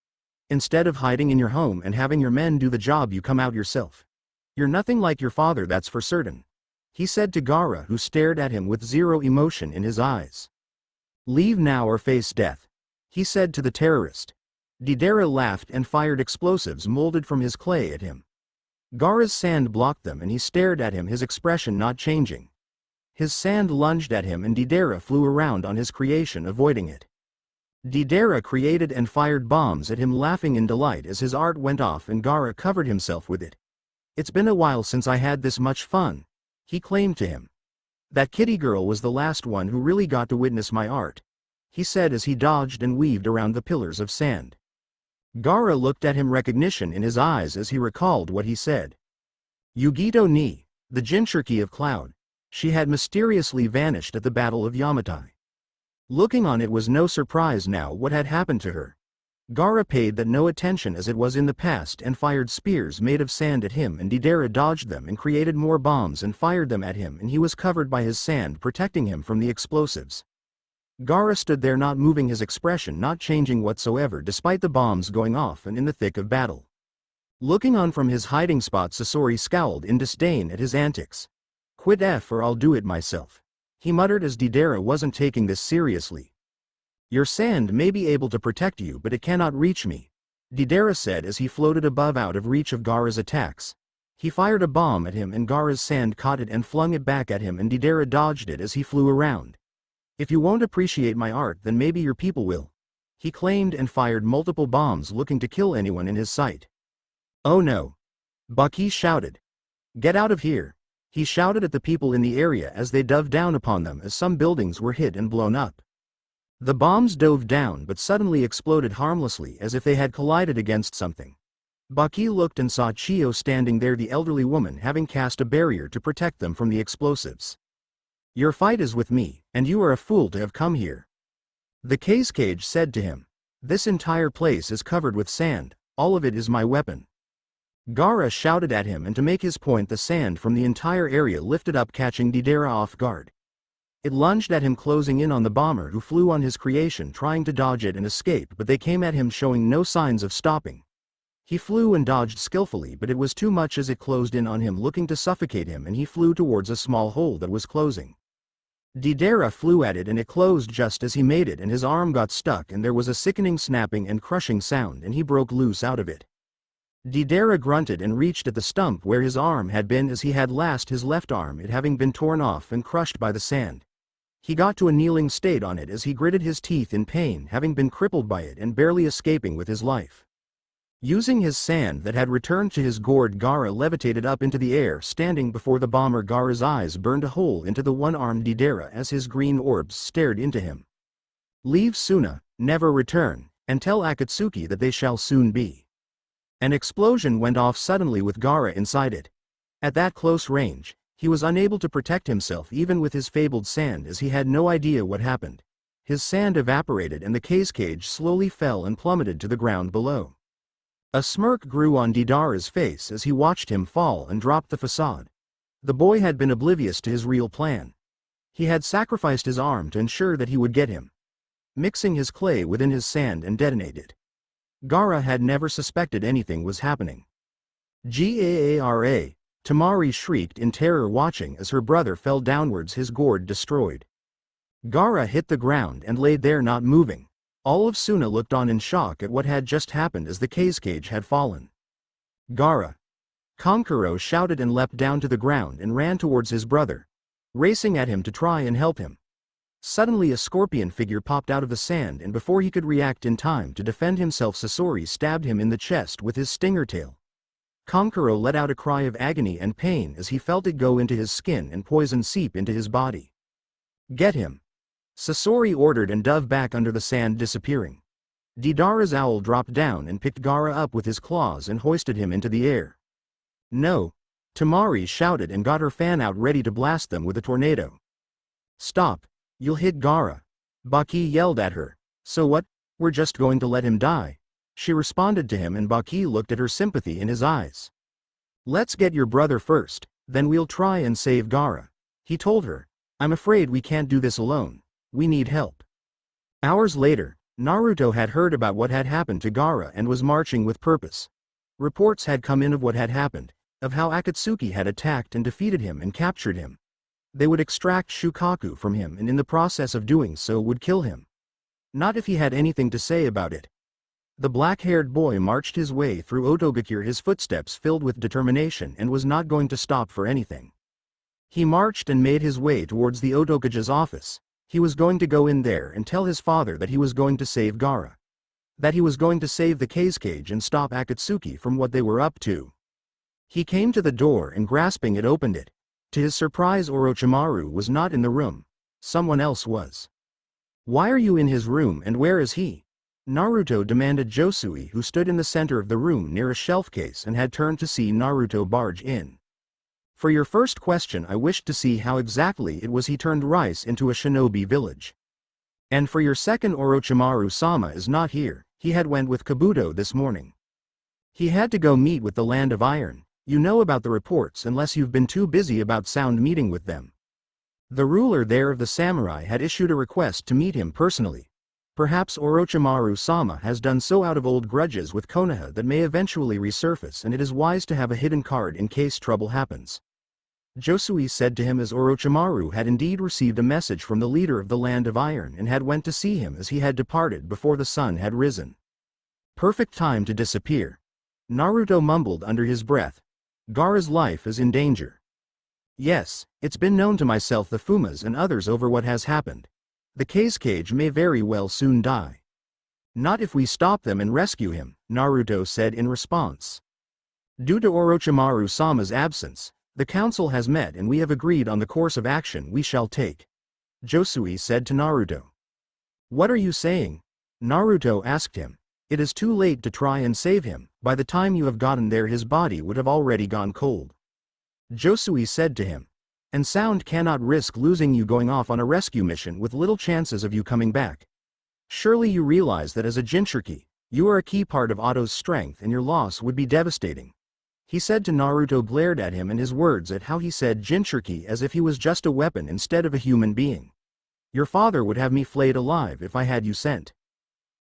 "Instead of hiding in your home and having your men do the job, you come out yourself. You're nothing like your father, that's for certain," he said to Gaara, who stared at him with zero emotion in his eyes. "Leave now or face death," he said to the terrorist. Deidara laughed and fired explosives molded from his clay at him. Gaara's sand blocked them and he stared at him, his expression not changing. His sand lunged at him and Deidara flew around on his creation, avoiding it. Deidara created and fired bombs at him, laughing in delight as his art went off and Gaara covered himself with it. "It's been a while since I had this much fun," he claimed to him. "That kitty girl was the last one who really got to witness my art," he said as he dodged and weaved around the pillars of sand. Gaara looked at him, recognition in his eyes as he recalled what he said. Yugito ni, the Jinchuriki of Cloud. She had mysteriously vanished at the Battle of Yamatai. Looking on, it was no surprise now what had happened to her. Gaara paid that no attention as it was in the past and fired spears made of sand at him, and Deidara dodged them and created more bombs and fired them at him, and he was covered by his sand, protecting him from the explosives. Gaara stood there, not moving, his expression not changing whatsoever despite the bombs going off and in the thick of battle. Looking on from his hiding spot, Sasori scowled in disdain at his antics. "Quit or I'll do it myself," he muttered as Deidara wasn't taking this seriously. "Your sand may be able to protect you, but it cannot reach me," Deidara said as he floated above, out of reach of Gaara's attacks. He fired a bomb at him and Gaara's sand caught it and flung it back at him, and Deidara dodged it as he flew around. "If you won't appreciate my art, then maybe your people will," he claimed, and fired multiple bombs looking to kill anyone in his sight. "Oh no!" Baki shouted. "Get out of here!" he shouted at the people in the area as they dove down upon them as some buildings were hit and blown up. The bombs dove down but suddenly exploded harmlessly as if they had collided against something. Baki looked and saw Chio standing there, the elderly woman having cast a barrier to protect them from the explosives. "Your fight is with me, and you are a fool to have come here," the cage said to him. "This entire place is covered with sand, all of it is my weapon." Gaara shouted at him, and to make his point, the sand from the entire area lifted up, catching Deidara off guard. It lunged at him, closing in on the bomber, who flew on his creation trying to dodge it and escape, but they came at him showing no signs of stopping. He flew and dodged skillfully, but it was too much as it closed in on him, looking to suffocate him, and he flew towards a small hole that was closing. Deidara flew at it and it closed just as he made it, and his arm got stuck and there was a sickening snapping and crushing sound and he broke loose out of it. Deidara grunted and reached at the stump where his arm had been as he had last his left arm, it having been torn off and crushed by the sand. He got to a kneeling state on it as he gritted his teeth in pain, having been crippled by it and barely escaping with his life. Using his sand that had returned to his gourd, Gaara levitated up into the air, standing before the bomber. Gaara's eyes burned a hole into the one-armed Deidara as his green orbs stared into him. "Leave Suna, never return, and tell Akatsuki that they shall soon be." An explosion went off suddenly with Gaara inside it. At that close range, he was unable to protect himself even with his fabled sand, as he had no idea what happened. His sand evaporated and the cage slowly fell and plummeted to the ground below. A smirk grew on Deidara's face as he watched him fall and drop the facade. The boy had been oblivious to his real plan. He had sacrificed his arm to ensure that he would get him, mixing his clay within his sand and detonate it. Gaara had never suspected anything was happening. Gaara, Tamari shrieked in terror, watching as her brother fell downwards, his gourd destroyed. Gaara hit the ground and laid there not moving. All of Suna looked on in shock at what had just happened as the cage had fallen. "Gaara!" Kankuro shouted and leapt down to the ground and ran towards his brother, racing at him to try and help him. Suddenly a scorpion figure popped out of the sand, and before he could react in time to defend himself, Sasori stabbed him in the chest with his stinger tail. Kankuro let out a cry of agony and pain as he felt it go into his skin and poison seep into his body. "Get him!" Sasori ordered and dove back under the sand, disappearing. Deidara's owl dropped down and picked Gaara up with his claws and hoisted him into the air. No! Tamari shouted and got her fan out ready to blast them with a tornado. Stop! You'll hit Gaara! Baki yelled at her. So what? We're just going to let him die. She responded to him and Baki looked at her, sympathy in his eyes. Let's get your brother first, then we'll try and save Gaara. He told her. I'm afraid we can't do this alone. We need help. Hours later, Naruto had heard about what had happened to Gaara and was marching with purpose. Reports had come in of what had happened, of how Akatsuki had attacked and defeated him and captured him. They would extract Shukaku from him and in the process of doing so would kill him. Not if he had anything to say about it. The black-haired boy marched his way through Otogakure, his footsteps filled with determination, and was not going to stop for anything. He marched and made his way towards the Otokage's office. He was going to go in there and tell his father that he was going to save Gaara. That he was going to save the Cage and stop Akatsuki from what they were up to. He came to the door and grasping it opened it. To his surprise, Orochimaru was not in the room. Someone else was. Why are you in his room and where is he? Naruto demanded Josui, who stood in the center of the room near a shelf case and had turned to see Naruto barge in. For your first question, I wished to see how exactly it was he turned Rice into a shinobi village. And for your second, Orochimaru-sama is not here. He had went with Kabuto this morning. He had to go meet with the Land of Iron. You know about the reports unless you've been too busy about sound meeting with them. The ruler there of the samurai had issued a request to meet him personally. Perhaps Orochimaru-sama has done so out of old grudges with Konoha that may eventually resurface, and it is wise to have a hidden card in case trouble happens. Josui said to him as Orochimaru had indeed received a message from the leader of the Land of Iron and had went to see him as he had departed before the sun had risen. Perfect time to disappear. Naruto mumbled under his breath. Gaara's life is in danger. Yes, it's been known to myself, the Fumas and others over what has happened. The Cage may very well soon die. Not if we stop them and rescue him, Naruto said in response. Due to Orochimaru-sama's absence, the council has met and we have agreed on the course of action we shall take. Josui said to Naruto. What are you saying? Naruto asked him. It is too late to try and save him. By the time you have gotten there his body would have already gone cold. Josui said to him. And Sound cannot risk losing you going off on a rescue mission with little chances of you coming back. Surely you realize that as a Jinchuriki, you are a key part of Otto's strength and your loss would be devastating. He said to Naruto, glared at him and his words at how he said Jinchuriki as if he was just a weapon instead of a human being. Your father would have me flayed alive if I had you sent.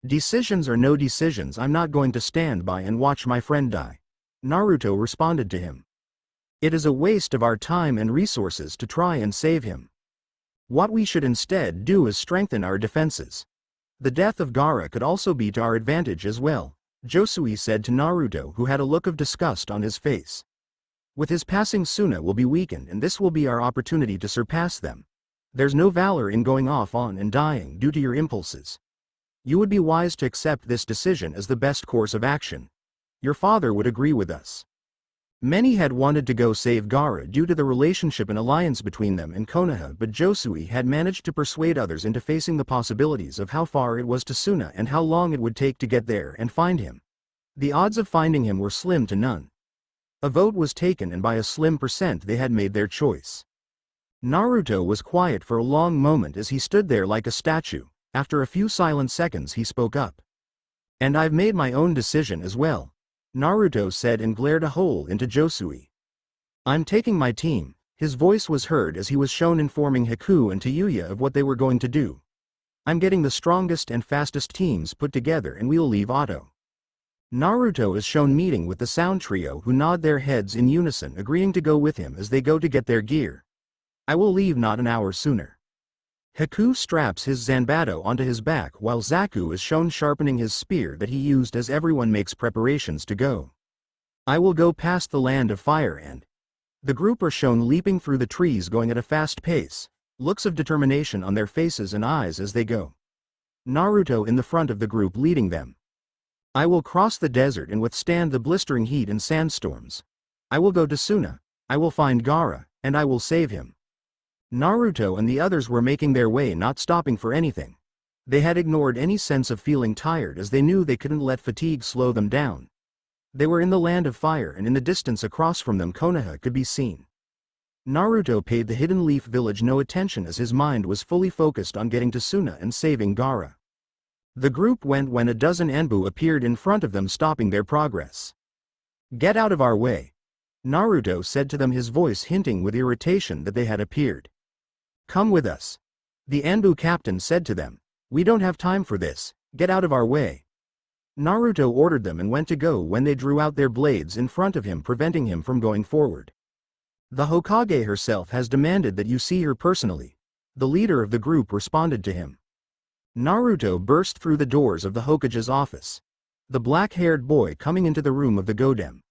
Decisions or no decisions, I'm not going to stand by and watch my friend die. Naruto responded to him. It is a waste of our time and resources to try and save him. What we should instead do is strengthen our defenses. The death of Gaara could also be to our advantage as well, Josui said to Naruto, who had a look of disgust on his face. With his passing, Suna will be weakened and this will be our opportunity to surpass them. There's no valor in going off on and dying due to your impulses. You would be wise to accept this decision as the best course of action. Your father would agree with us. Many had wanted to go save Gaara due to the relationship and alliance between them and Konoha, but Josui had managed to persuade others into facing the possibilities of how far it was to Suna and how long it would take to get there and find him. The odds of finding him were slim to none. A vote was taken and by a slim percent they had made their choice. Naruto was quiet for a long moment as he stood there like a statue. After a few silent seconds he spoke up. And I've made my own decision as well, Naruto said and glared a hole into Josui. I'm taking my team. His voice was heard as he was shown informing Haku and Tayuya of what they were going to do. I'm getting the strongest and fastest teams put together and we'll leave Otto. Naruto is shown meeting with the Sound Trio, who nod their heads in unison, agreeing to go with him as they go to get their gear. I will leave not an hour sooner. Haku straps his Zanbato onto his back while Zaku is shown sharpening his spear that he used as everyone makes preparations to go. I will go past the Land of Fire and... The group are shown leaping through the trees going at a fast pace, looks of determination on their faces and eyes as they go. Naruto in the front of the group leading them. I will cross the desert and withstand the blistering heat and sandstorms. I will go to Suna. I will find Gaara, and I will save him. Naruto and the others were making their way, not stopping for anything. They had ignored any sense of feeling tired as they knew they couldn't let fatigue slow them down. They were in the land of fire and in the distance across from them Konoha could be seen. Naruto paid the Hidden Leaf village no attention as his mind was fully focused on getting to Suna and saving Gaara. The group went when a dozen Anbu appeared in front of them, stopping their progress. "Get out of our way," Naruto said to them, his voice hinting with irritation that they had appeared. "Come with us," the Anbu captain said to them. "We don't have time for this, get out of our way." Naruto ordered them and went to go when they drew out their blades in front of him, preventing him from going forward. "The Hokage herself has demanded that you see her personally," the leader of the group responded to him. Naruto burst through the doors of the Hokage's office. The black-haired boy coming into the room of the Godem.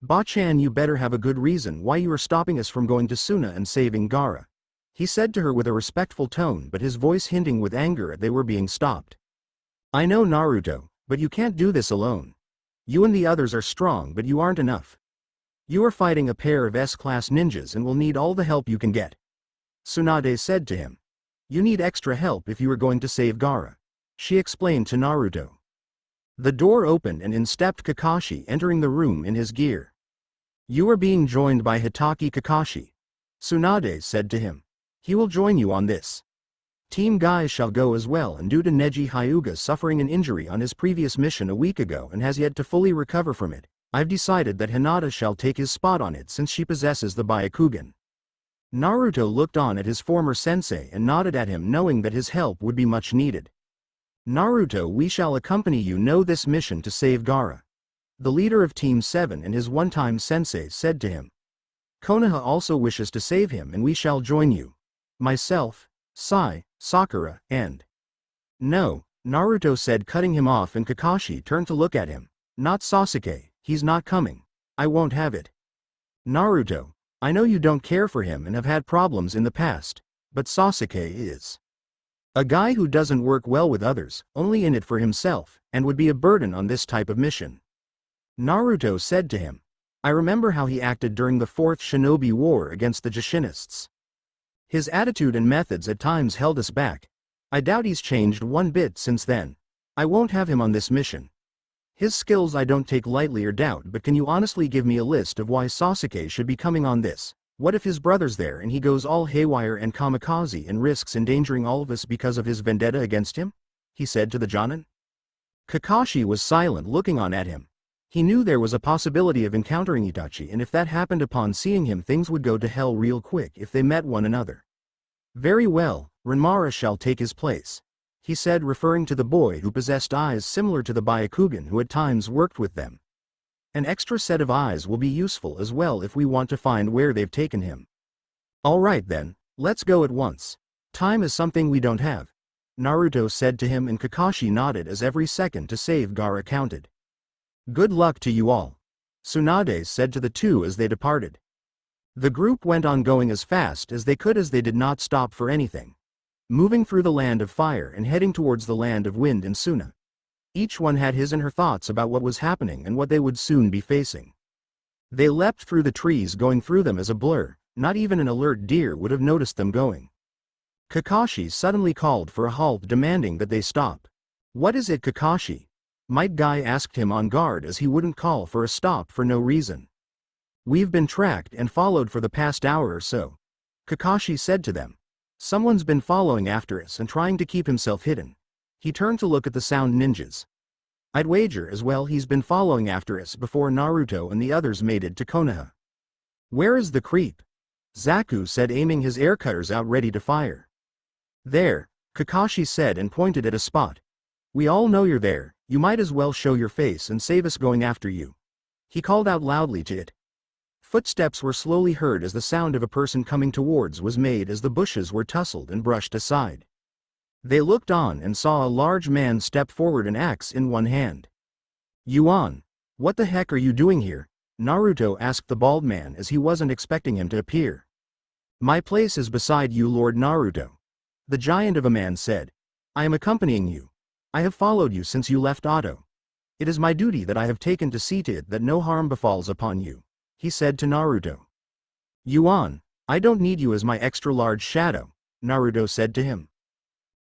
"Ba-chan, you better have a good reason why you are stopping us from going to Suna and saving Gaara," he said to her with a respectful tone, but his voice hinting with anger at they were being stopped. "I know, Naruto, but you can't do this alone. You and the others are strong, but you aren't enough. You are fighting a pair of S-class ninjas and will need all the help you can get," Tsunade said to him. "You need extra help if you are going to save Gaara," she explained to Naruto. The door opened and in stepped Kakashi, entering the room in his gear. "You are being joined by Hitaki Kakashi," Tsunade said to him. "He will join you on this. Team Guy shall go as well, and due to Neji Hyuga suffering an injury on his previous mission a week ago and has yet to fully recover from it, I've decided that Hinata shall take his spot on it since she possesses the Byakugan." Naruto looked on at his former sensei and nodded at him, knowing that his help would be much needed. "Naruto, we shall accompany you know this mission to save Gaara," the leader of Team 7 and his one-time sensei said to him. "Konoha also wishes to save him and we shall join you. Myself, Sai, Sakura, and—" "No," Naruto said, cutting him off, and Kakashi turned to look at him. "Not Sasuke, he's not coming. I won't have it. Naruto, I know you don't care for him and have had problems in the past, but Sasuke is a guy who doesn't work well with others, only in it for himself, and would be a burden on this type of mission," Naruto said to him. "I remember how he acted during the Fourth Shinobi War against the Jishinists. His attitude and methods at times held us back. I doubt he's changed one bit since then. I won't have him on this mission. His skills I don't take lightly or doubt, but can you honestly give me a list of why Sasuke should be coming on this? What if his brother's there and he goes all haywire and kamikaze and risks endangering all of us because of his vendetta against him?" he said to the Jonin. Kakashi was silent, looking on at him. He knew there was a possibility of encountering Itachi, and if that happened upon seeing him, things would go to hell real quick if they met one another. "Very well, Renmara shall take his place," he said, referring to the boy who possessed eyes similar to the Byakugan who at times worked with them. "An extra set of eyes will be useful as well if we want to find where they've taken him." "All right then, let's go at once. Time is something we don't have," Naruto said to him, and Kakashi nodded as every second to save Gaara counted. "Good luck to you all," Tsunade said to the two as they departed. The group went on, going as fast as they could as they did not stop for anything. Moving through the land of fire and heading towards the land of wind in Suna. Each one had his and her thoughts about what was happening and what they would soon be facing. They leapt through the trees, going through them as a blur. Not even an alert deer would have noticed them going. Kakashi suddenly called for a halt, demanding that they stop. "What is it, Kakashi?" Might Guy asked him, on guard as he wouldn't call for a stop for no reason. "We've been tracked and followed for the past hour or so," Kakashi said to them. "Someone's been following after us and trying to keep himself hidden." He turned to look at the sound ninjas. "I'd wager as well he's been following after us before Naruto and the others made it to Konoha." "Where is the creep?" Zaku said, aiming his air cutters out ready to fire. "There," Kakashi said and pointed at a spot. "We all know you're there, you might as well show your face and save us going after you," he called out loudly to it. Footsteps were slowly heard as the sound of a person coming towards was made as the bushes were tussled and brushed aside. They looked on and saw a large man step forward, an axe in one hand. "Yuan, what the heck are you doing here?" Naruto asked the bald man as he wasn't expecting him to appear. "My place is beside you, Lord Naruto," the giant of a man said. "I am accompanying you. I have followed you since you left Oto. It is my duty that I have taken to see to it that no harm befalls upon you," he said to Naruto. "Yuan, I don't need you as my extra-large shadow," Naruto said to him.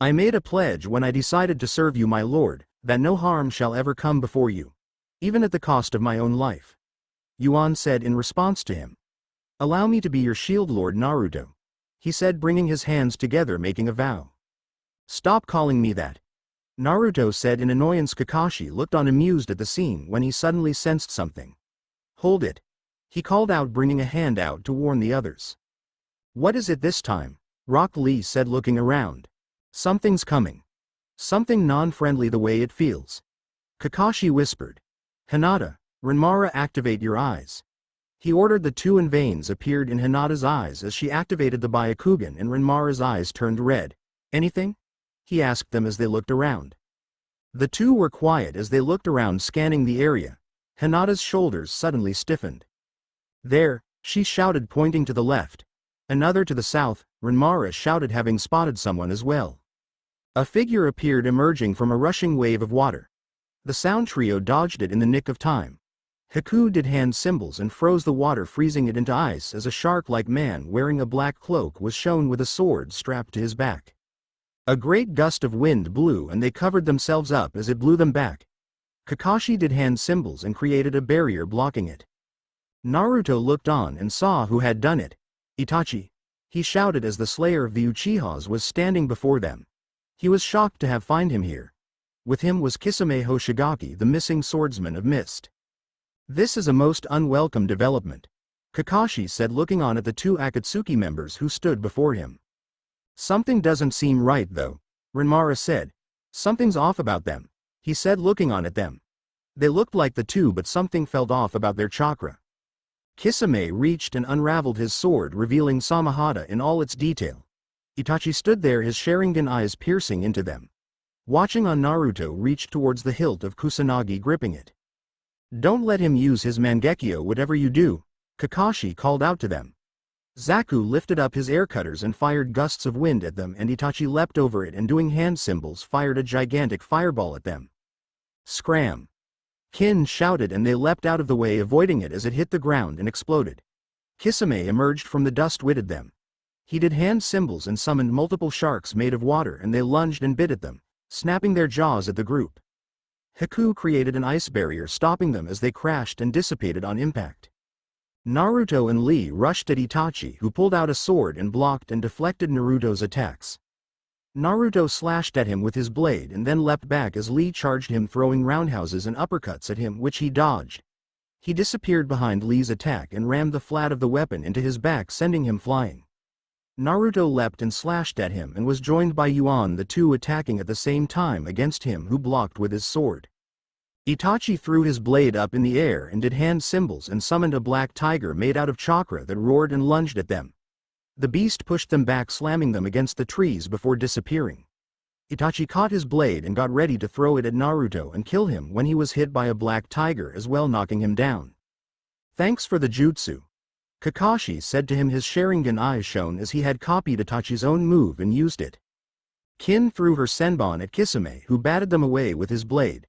I made a pledge when I decided to serve you, my lord, that no harm shall ever come before you, even at the cost of my own life. Yuan said in response to him. Allow me to be your shield, Lord Naruto, he said, bringing his hands together, making a vow. Stop calling me that, Naruto said in annoyance. Kakashi looked on amused at the scene when he suddenly sensed something. Hold it, he called out, bringing a hand out to warn the others. What is it this time? Rock Lee said, looking around. Something's coming. Something non-friendly the way it feels. Kakashi whispered. Hinata, Renmara, activate your eyes. He ordered. The two veins appeared in Hinata's eyes as she activated the Byakugan, and Renmara's eyes turned red. Anything? He asked them as they looked around. The two were quiet as they looked around, scanning the area. Hinata's shoulders suddenly stiffened. There, she shouted, pointing to the left. Another to the south, Renmara shouted, having spotted someone as well. A figure appeared, emerging from a rushing wave of water. The sound trio dodged it in the nick of time. Haku did hand symbols and froze the water, freezing it into ice as a shark-like man wearing a black cloak was shown with a sword strapped to his back. A great gust of wind blew and they covered themselves up as it blew them back. Kakashi did hand symbols and created a barrier blocking it. Naruto looked on and saw who had done it. Itachi, he shouted as the slayer of the Uchihas was standing before them. He was shocked to have find him here. With him was Kisame Hoshigaki, the missing swordsman of Mist. This is a most unwelcome development, Kakashi said, looking on at the two Akatsuki members who stood before him. Something doesn't seem right though, Renmara said. Something's off about them, he said, looking on at them. They looked like the two, but something felt off about their chakra. Kisame reached and unraveled his sword, revealing Samahata in all its detail. Itachi stood there, his Sharingan eyes piercing into them. Watching on, Naruto reached towards the hilt of Kusanagi, gripping it. Don't let him use his Mangekyo, whatever you do, Kakashi called out to them. Zaku lifted up his air cutters and fired gusts of wind at them, and Itachi leapt over it and, doing hand symbols, fired a gigantic fireball at them. Scram! Kin shouted and they leapt out of the way, avoiding it as it hit the ground and exploded. Kisame emerged from the dust, witted them. He did hand symbols and summoned multiple sharks made of water, and they lunged and bit at them, snapping their jaws at the group. Haku created an ice barrier, stopping them as they crashed and dissipated on impact. Naruto and Lee rushed at Itachi, who pulled out a sword and blocked and deflected Naruto's attacks. Naruto slashed at him with his blade and then leapt back as Lee charged him, throwing roundhouses and uppercuts at him, which he dodged. He disappeared behind Lee's attack and rammed the flat of the weapon into his back, sending him flying. Naruto leapt and slashed at him and was joined by Yuan, the two attacking at the same time against him, who blocked with his sword. Itachi threw his blade up in the air and did hand symbols and summoned a black tiger made out of chakra that roared and lunged at them. The beast pushed them back, slamming them against the trees before disappearing. Itachi caught his blade and got ready to throw it at Naruto and kill him when he was hit by a black tiger as well, knocking him down. Thanks for the jutsu, Kakashi said to him, his Sharingan eyes shone as he had copied Itachi's own move and used it. Kin threw her senbon at Kisame, who batted them away with his blade.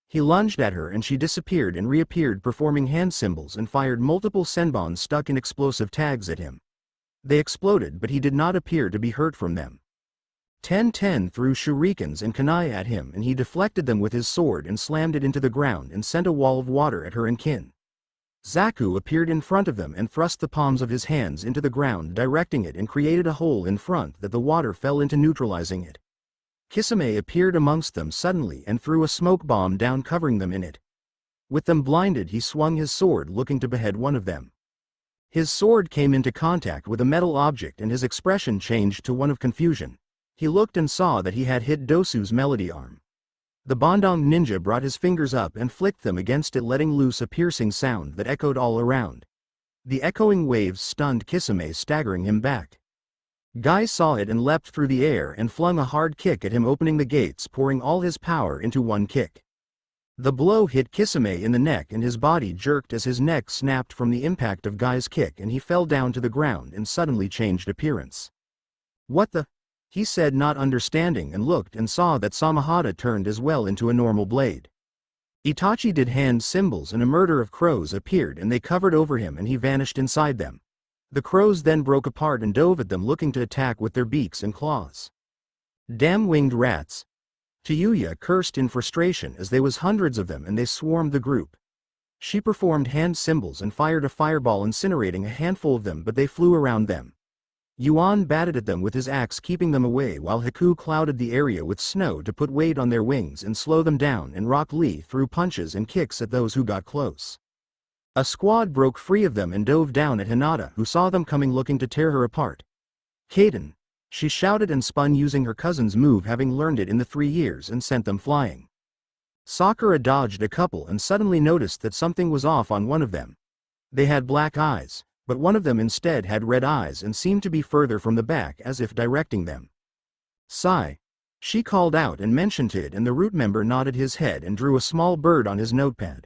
He lunged at her and she disappeared and reappeared, performing hand symbols, and fired multiple senbons stuck in explosive tags at him. They exploded, but he did not appear to be hurt from them. Ten threw shurikens and kunai at him, and he deflected them with his sword and slammed it into the ground and sent a wall of water at her and Kin. Zaku appeared in front of them and thrust the palms of his hands into the ground, directing it, and created a hole in front that the water fell into, neutralizing it. Kisame appeared amongst them suddenly and threw a smoke bomb down, covering them in it. With them blinded, he swung his sword, looking to behead one of them. His sword came into contact with a metal object and his expression changed to one of confusion. He looked and saw that he had hit Dosu's melody arm. The Bandang ninja brought his fingers up and flicked them against it, letting loose a piercing sound that echoed all around. The echoing waves stunned Kisame, staggering him back. Guy saw it and leapt through the air and flung a hard kick at him, opening the gates, pouring all his power into one kick. The blow hit Kisame in the neck and his body jerked as his neck snapped from the impact of Guy's kick, and he fell down to the ground and suddenly changed appearance. What the? He said, not understanding, and looked and saw that Samahata turned as well into a normal blade. Itachi did hand symbols and a murder of crows appeared and they covered over him and he vanished inside them. The crows then broke apart and dove at them, looking to attack with their beaks and claws. Damn winged rats. Tayuya cursed in frustration as there was hundreds of them and they swarmed the group. She performed hand symbols and fired a fireball incinerating a handful of them, but they flew around them. Yuan batted at them with his axe, keeping them away, while Haku clouded the area with snow to put weight on their wings and slow them down, and Rock Lee threw punches and kicks at those who got close. A squad broke free of them and dove down at Hinata, who saw them coming looking to tear her apart. Kaden! She shouted and spun using her cousin's move, having learned it in the 3 years, and sent them flying. Sakura dodged a couple and suddenly noticed that something was off on one of them. They had black eyes, but one of them instead had red eyes and seemed to be further from the back, as if directing them. Sigh. She called out and mentioned it, and the root member nodded his head and drew a small bird on his notepad.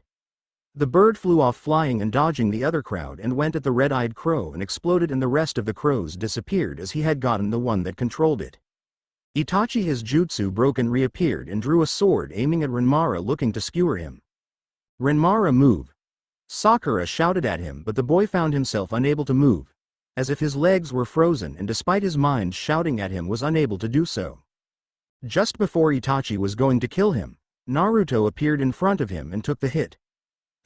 The bird flew off, flying and dodging the other crowd, and went at the red-eyed crow and exploded, and the rest of the crows disappeared as he had gotten the one that controlled it. Itachi, his jutsu broken, reappeared and drew a sword, aiming at Renmara, looking to skewer him. Renmara, move! Sakura shouted at him, but the boy found himself unable to move, as if his legs were frozen, and despite his mind shouting at him, was unable to do so. Just before Itachi was going to kill him, Naruto appeared in front of him and took the hit.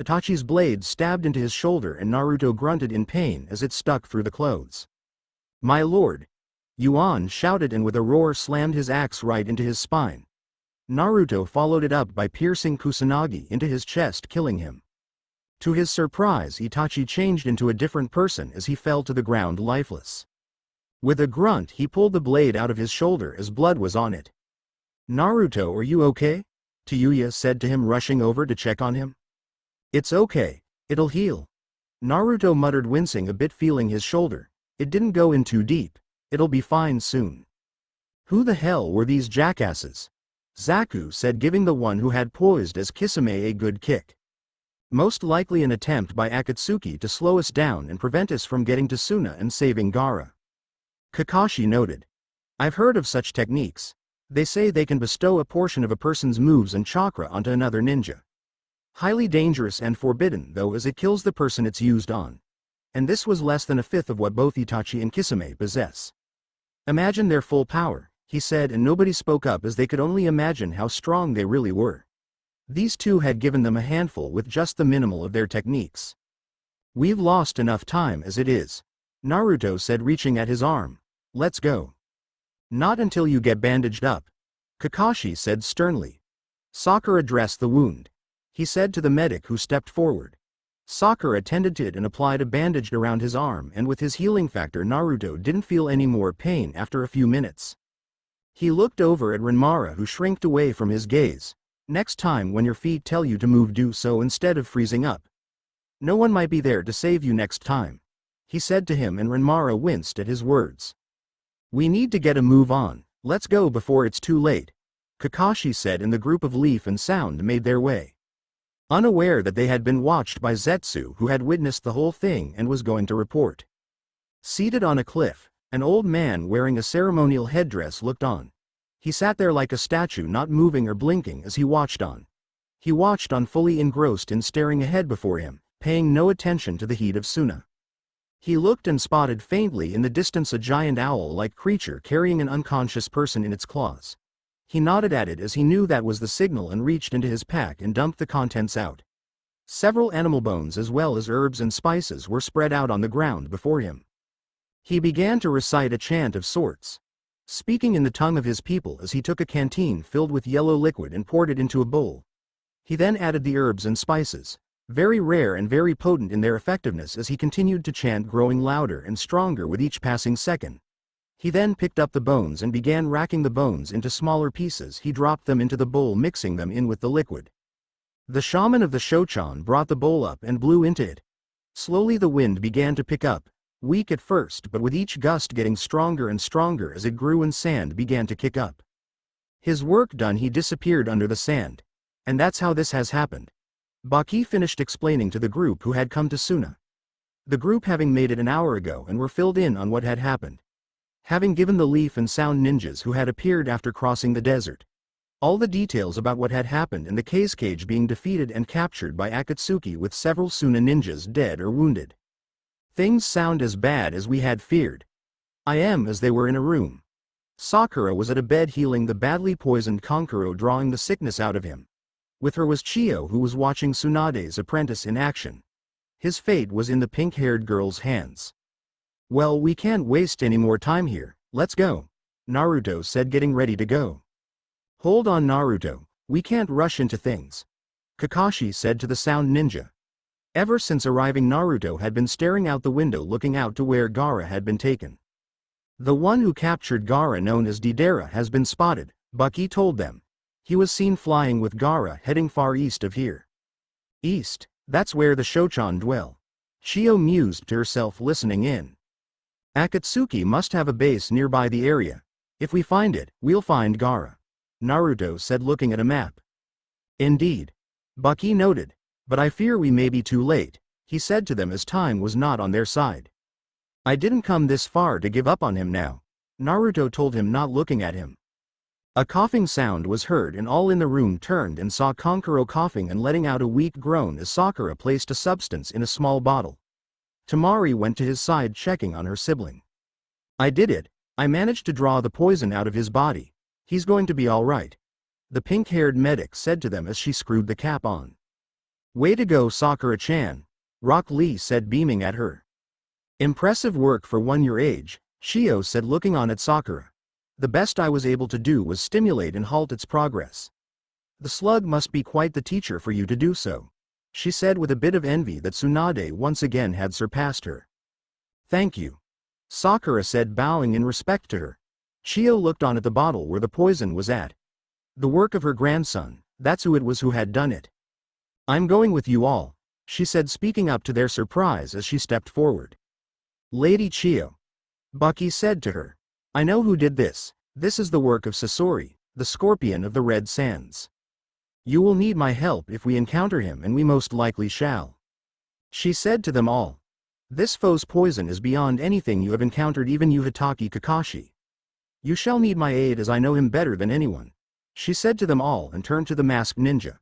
Itachi's blade stabbed into his shoulder and Naruto grunted in pain as it stuck through the clothes. My lord! Yuan shouted and with a roar slammed his axe right into his spine. Naruto followed it up by piercing Kusanagi into his chest, killing him. To his surprise, Itachi changed into a different person as he fell to the ground lifeless. With a grunt, he pulled the blade out of his shoulder as blood was on it. Naruto, are you okay? Tayuya said to him, rushing over to check on him. It's okay, it'll heal. Naruto muttered, wincing a bit, feeling his shoulder. It didn't go in too deep. It'll be fine soon. Who the hell were these jackasses? Zaku said, giving the one who had poised as Kisame a good kick. Most likely an attempt by Akatsuki to slow us down and prevent us from getting to Suna and saving Gaara. Kakashi noted. I've heard of such techniques. They say they can bestow a portion of a person's moves and chakra onto another ninja. Highly dangerous and forbidden though, as it kills the person it's used on. And this was less than a fifth of what both Itachi and Kisame possess. Imagine their full power, he said, and nobody spoke up as they could only imagine how strong they really were. These two had given them a handful with just the minimal of their techniques. We've lost enough time as it is, Naruto said, reaching at his arm. Let's go. Not until you get bandaged up, Kakashi said sternly. Sakura dressed the wound, he said to the medic who stepped forward. Sakura tended to it and applied a bandage around his arm, and with his healing factor, Naruto didn't feel any more pain after a few minutes. He looked over at Renmara, who shrinked away from his gaze. Next time when your feet tell you to move, do so instead of freezing up. No one might be there to save you next time, he said to him, and Renmara winced at his words. We need to get a move on, let's go before it's too late, Kakashi said, and the group of Leaf and Sound made their way. Unaware that they had been watched by Zetsu, who had witnessed the whole thing and was going to report. Seated on a cliff, an old man wearing a ceremonial headdress looked on. He sat there like a statue, not moving or blinking as he watched on. He watched on, fully engrossed in staring ahead before him, paying no attention to the heat of Suna. He looked and spotted faintly in the distance a giant owl-like creature carrying an unconscious person in its claws. He nodded at it as he knew that was the signal and reached into his pack and dumped the contents out. Several animal bones as well as herbs and spices were spread out on the ground before him. He began to recite a chant of sorts, speaking in the tongue of his people as he took a canteen filled with yellow liquid and poured it into a bowl. He then added the herbs and spices, very rare and very potent in their effectiveness, as he continued to chant, growing louder and stronger with each passing second. He then picked up the bones and began racking the bones into smaller pieces. He dropped them into the bowl, mixing them in with the liquid. The shaman of the Shochan brought the bowl up and blew into it. Slowly the wind began to pick up, weak at first but with each gust getting stronger and stronger as it grew, and sand began to kick up. His work done, he disappeared under the sand. And that's how this has happened. Baki finished explaining to the group who had come to Suna. The group having made it an hour ago and were filled in on what had happened. Having given the Leaf and Sound ninjas who had appeared after crossing the desert all the details about what had happened, and the Cage being defeated and captured by Akatsuki with several Suna ninjas dead or wounded. Things sound as bad as we had feared. I am as they were in a room. Sakura was at a bed healing the badly poisoned Kankuro, drawing the sickness out of him. With her was Chiyo, who was watching Tsunade's apprentice in action. His fate was in the pink-haired girl's hands. Well, we can't waste any more time here, let's go, Naruto said, getting ready to go. Hold on, Naruto, we can't rush into things, Kakashi said to the sound ninja. Ever since arriving, Naruto had been staring out the window, looking out to where Gaara had been taken. The one who captured Gaara, known as Deidara, has been spotted, Bucky told them. He was seen flying with Gaara heading far east of here. East, that's where the Shochan dwell. Chiyo mused to herself, listening in. Akatsuki must have a base nearby the area. If we find it, we'll find Gaara, Naruto said, looking at a map. Indeed, Bucky noted, but I fear we may be too late, he said to them as time was not on their side. I didn't come this far to give up on him now, Naruto told him, not looking at him. A coughing sound was heard and all in the room turned and saw Kankuro coughing and letting out a weak groan as Sakura placed a substance in a small bottle. Tamari went to his side, checking on her sibling. I did it, I managed to draw the poison out of his body. He's going to be all right, the pink-haired medic said to them as she screwed the cap on. Way to go, Sakura-chan, Rock Lee said, beaming at her. Impressive work for one your age, Chiyo said, looking on at Sakura. The best I was able to do was stimulate and halt its progress. The slug must be quite the teacher for you to do so, she said with a bit of envy that Tsunade once again had surpassed her. Thank you, Sakura said, bowing in respect to her. Chiyo looked on at the bottle where the poison was at. The work of her grandson, that's who it was who had done it. I'm going with you all, she said, speaking up to their surprise as she stepped forward. Lady Chiyo, Bucky said to her. I know who did this. This is the work of Sasori, the scorpion of the Red Sands. You will need my help if we encounter him, and we most likely shall, she said to them all. This foe's poison is beyond anything you have encountered, even you, Hitaki Kakashi. You shall need my aid as I know him better than anyone, she said to them all and turned to the masked ninja.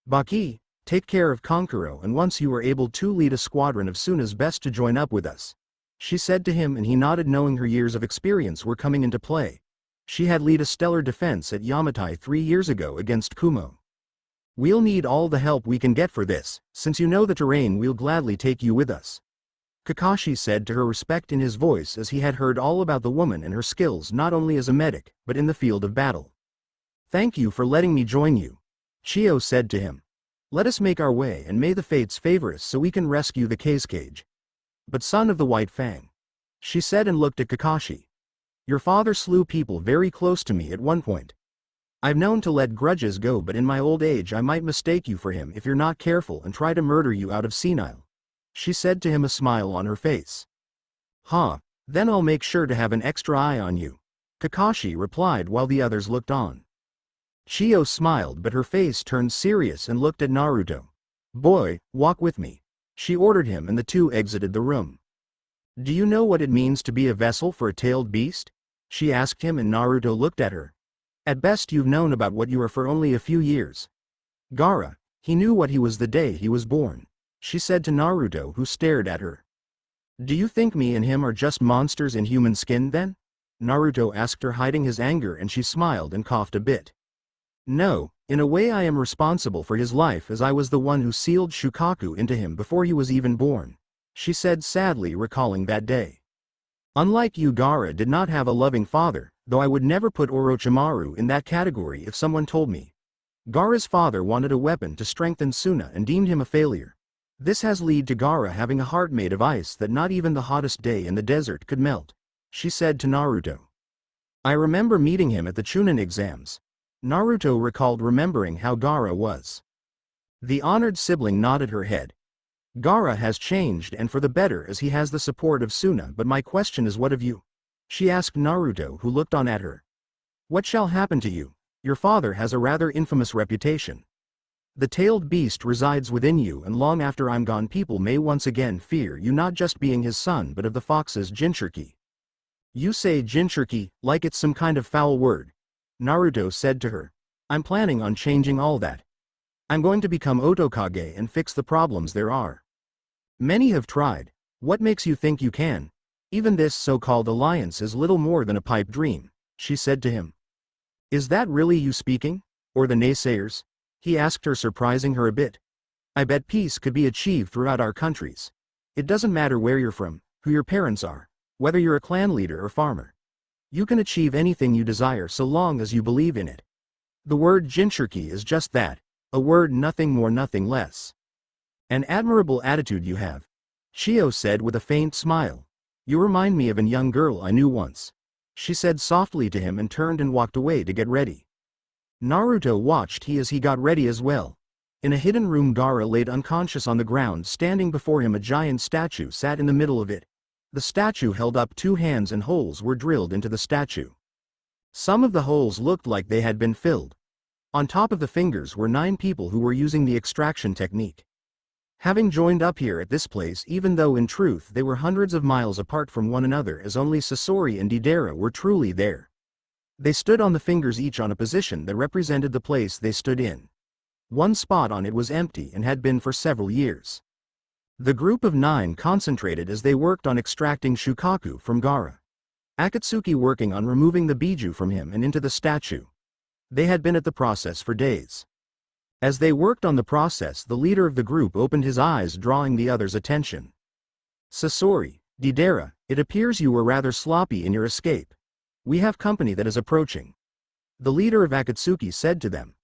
Bucky, take care of Kankuro, and once you are able to lead a squadron of Suna's best to join up with us, she said to him, and he nodded, knowing her years of experience were coming into play. She had led a stellar defense at Yamatai 3 years ago against Kumo. We'll need all the help we can get for this, since you know the terrain. We'll gladly take you with us, Kakashi said to her, respect in his voice as he had heard all about the woman and her skills not only as a medic, but in the field of battle. Thank you for letting me join you, Chiyo said to him. Let us make our way, and may the fates favor us so we can rescue the Cage. But son of the White Fang, she said, and looked at Kakashi. Your father slew people very close to me at one point. I've known to let grudges go, but in my old age I might mistake you for him if you're not careful and try to murder you out of senile, she said to him, a smile on her face. Huh, then I'll make sure to have an extra eye on you, Kakashi replied while the others looked on. Chiyo smiled, but her face turned serious and looked at Naruto. Boy, walk with me, she ordered him, and the two exited the room. Do you know what it means to be a vessel for a tailed beast? She asked him, and Naruto looked at her. At best you've known about what you are for only a few years. Gaara, he knew what he was the day he was born, she said to Naruto, who stared at her. Do you think me and him are just monsters in human skin then? Naruto asked her, hiding his anger, and she smiled and coughed a bit. No, in a way I am responsible for his life, as I was the one who sealed Shukaku into him before he was even born, she said sadly, recalling that day. Unlike you, Gaara did not have a loving father, though I would never put Orochimaru in that category if someone told me. Gaara's father wanted a weapon to strengthen Suna and deemed him a failure. This has led to Gaara having a heart made of ice that not even the hottest day in the desert could melt, she said to Naruto. I remember meeting him at the Chunin exams. Naruto recalled, remembering how Gaara was. The honored sibling nodded her head. Gaara has changed, and for the better, as he has the support of Suna, but my question is, what of you? She asked Naruto, who looked on at her. What shall happen to you? Your father has a rather infamous reputation. The tailed beast resides within you, and long after I'm gone people may once again fear you, not just being his son but of the fox's Jinchuriki. You say Jinchuriki, like it's some kind of foul word, Naruto said to her. I'm planning on changing all that. I'm going to become Otokage and fix the problems there are. Many have tried. What makes you think you can? Even this so-called alliance is little more than a pipe dream, she said to him. Is that really you speaking? Or the naysayers? He asked her, surprising her a bit. I bet peace could be achieved throughout our countries. It doesn't matter where you're from, who your parents are, whether you're a clan leader or farmer. You can achieve anything you desire so long as you believe in it. The word Jinchuriki is just that, a word, nothing more, nothing less. An admirable attitude you have, Chiyo said with a faint smile. You remind me of a young girl I knew once, she said softly to him, and turned and walked away to get ready. Naruto watched as he got ready as well. In a hidden room, Gaara laid unconscious on the ground. Standing before him, a giant statue sat in the middle of it. The statue held up two hands, and holes were drilled into the statue. Some of the holes looked like they had been filled. On top of the fingers were 9 people who were using the extraction technique. Having joined up here at this place, even though in truth they were hundreds of miles apart from one another, as only Sasori and Deidara were truly there. They stood on the fingers, each on a position that represented the place they stood in. One spot on it was empty and had been for several years. The group of 9 concentrated as they worked on extracting Shukaku from Gaara. Akatsuki working on removing the biju from him and into the statue. They had been at the process for days. As they worked on the process, the leader of the group opened his eyes, drawing the others' attention. Sasori, Deidara, it appears you were rather sloppy in your escape. We have company that is approaching. The leader of Akatsuki said to them.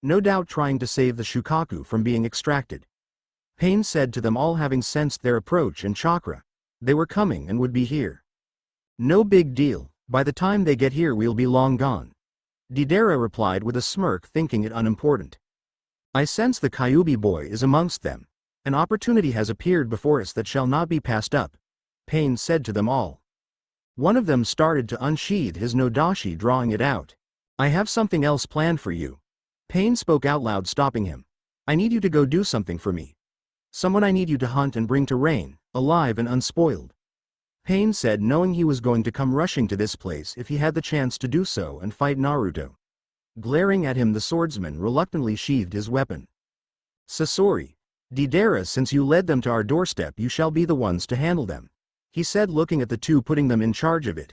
No doubt trying to save the Shukaku from being extracted. Pain said to them all, having sensed their approach and chakra. They were coming and would be here. No big deal, by the time they get here we'll be long gone. Deidara replied with a smirk, thinking it unimportant. I sense the Kyuubi boy is amongst them. An opportunity has appeared before us that shall not be passed up. Pain said to them all. One of them started to unsheathe his Nodashi, drawing it out. I have something else planned for you. Pain spoke out loud, stopping him. I need you to go do something for me. Someone I need you to hunt and bring to Rain, alive and unspoiled. Pain said, knowing he was going to come rushing to this place if he had the chance to do so and fight Naruto. Glaring at him, the swordsman reluctantly sheathed his weapon. Sasori, Deidara, since you led them to our doorstep, you shall be the ones to handle them, he said, looking at the 2 putting them in charge of it.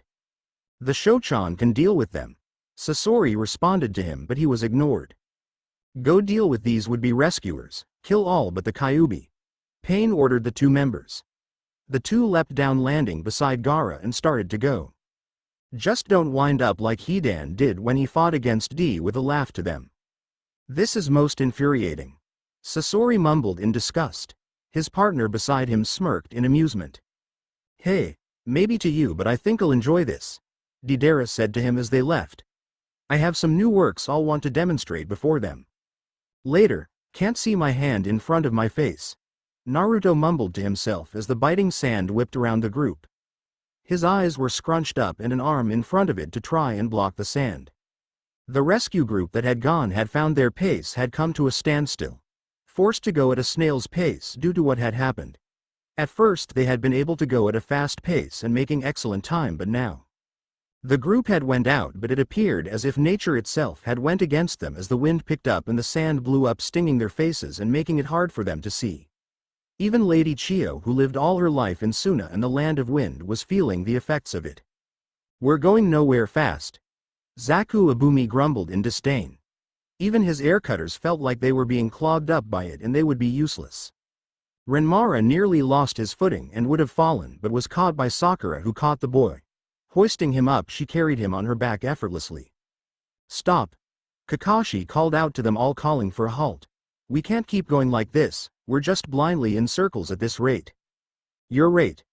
The Shochan can deal with them. Sasori responded to him, but he was ignored. Go deal with these would-be rescuers, kill all but the Kyuubi. Pain ordered the 2 members. The 2 leapt down, landing beside Gaara, and started to go. Just don't wind up like Hidan did when he fought against D, with a laugh to them. This is most infuriating. Sasori mumbled in disgust. His partner beside him smirked in amusement. Hey, maybe to you, but I think I'll enjoy this, Deidara said to him as they left. I have some new works I'll want to demonstrate before them. Later, can't see my hand in front of my face, Naruto mumbled to himself as the biting sand whipped around the group. His eyes were scrunched up and an arm in front of it to try and block the sand. The rescue group that had gone had found their pace had come to a standstill, forced to go at a snail's pace due to what had happened. At first they had been able to go at a fast pace and making excellent time, but now the group had went out, but it appeared as if nature itself had went against them as the wind picked up and the sand blew up, stinging their faces and making it hard for them to see. Even Lady Chiyo, who lived all her life in Suna and the Land of Wind, was feeling the effects of it. We're going nowhere fast, Zaku Abumi grumbled in disdain. Even his air cutters felt like they were being clogged up by it and they would be useless. Renmara nearly lost his footing and would have fallen, but was caught by Sakura, who caught the boy. Hoisting him up, she carried him on her back effortlessly. Stop! Kakashi called out to them all, calling for a halt. We can't keep going like this, we're just blindly in circles at this rate. Your rate.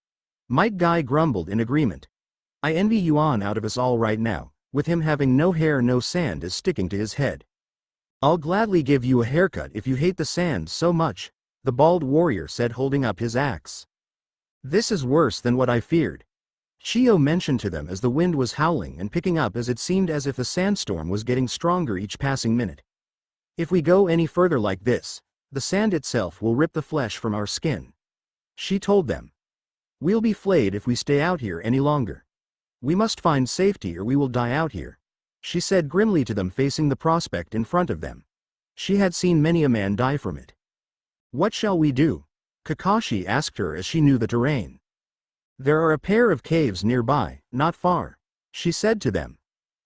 Might Guy grumbled in agreement. I envy Yuan out of us all right now, with him having no hair, no sand is sticking to his head. I'll gladly give you a haircut if you hate the sand so much, the bald warrior said, holding up his axe. This is worse than what I feared, Chiyo mentioned to them as the wind was howling and picking up, as it seemed as if the sandstorm was getting stronger each passing minute. If we go any further like this, the sand itself will rip the flesh from our skin, she told them. We'll be flayed if we stay out here any longer. We must find safety or we will die out here, she said grimly to them, facing the prospect in front of them. She had seen many a man die from it. What shall we do? Kakashi asked her as she knew the terrain. There are a pair of caves nearby, not far, she said to them.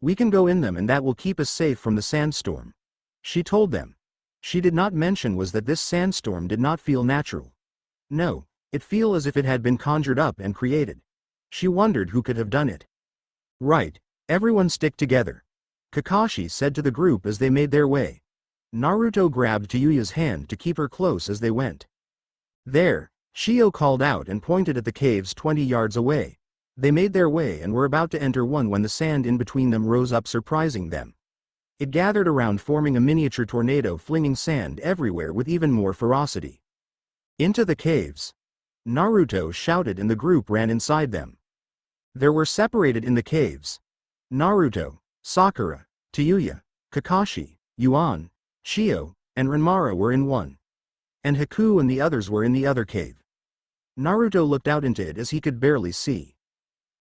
We can go in them and that will keep us safe from the sandstorm. She told them. She did not mention was that this sandstorm did not feel natural. No, it felt as if it had been conjured up and created. She wondered who could have done it. Right, everyone stick together, Kakashi said to the group as they made their way. Naruto grabbed Tayuya's hand to keep her close as they went. There, Shio called out and pointed at the caves 20 yards away. They made their way and were about to enter one when the sand in between them rose up, surprising them. It gathered around, forming a miniature tornado, flinging sand everywhere with even more ferocity. Into the caves, Naruto shouted and the group ran inside them. There were separated in the caves. Naruto, Sakura, Tayuya, Kakashi, Yuan, Shio, and Renmara were in one. And Haku and the others were in the other cave. Naruto looked out into it as he could barely see.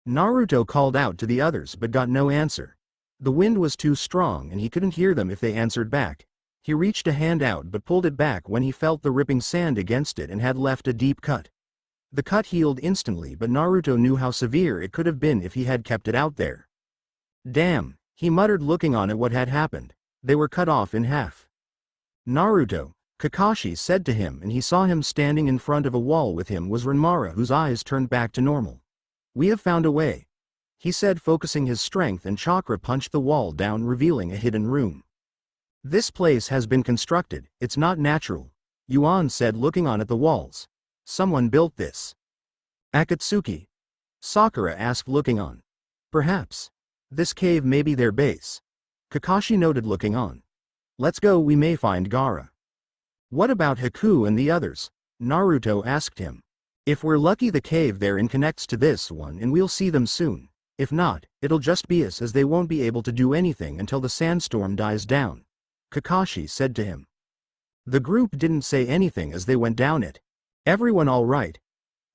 Naruto called out to the others but got no answer. The wind was too strong and he couldn't hear them if they answered back. He reached a hand out but pulled it back when he felt the ripping sand against it and had left a deep cut. The cut healed instantly, but Naruto knew how severe it could have been if he had kept it out there. Damn, he muttered, looking on at what had happened. They were cut off in half. Naruto, Kakashi said to him, and he saw him standing in front of a wall. With him was Renmara, whose eyes turned back to normal. We have found a way, he said, focusing his strength, and chakra punched the wall down, revealing a hidden room. This place has been constructed, it's not natural, Yuan said, looking on at the walls. Someone built this. Akatsuki? Sakura asked, looking on. Perhaps. This cave may be their base. Kakashi noted, looking on. Let's go, we may find Gaara. What about Haku and the others? Naruto asked him. If we're lucky the cave they're in connects to this one and we'll see them soon. If not, it'll just be us, as they won't be able to do anything until the sandstorm dies down, Kakashi said to him. The group didn't say anything as they went down it. Everyone all right?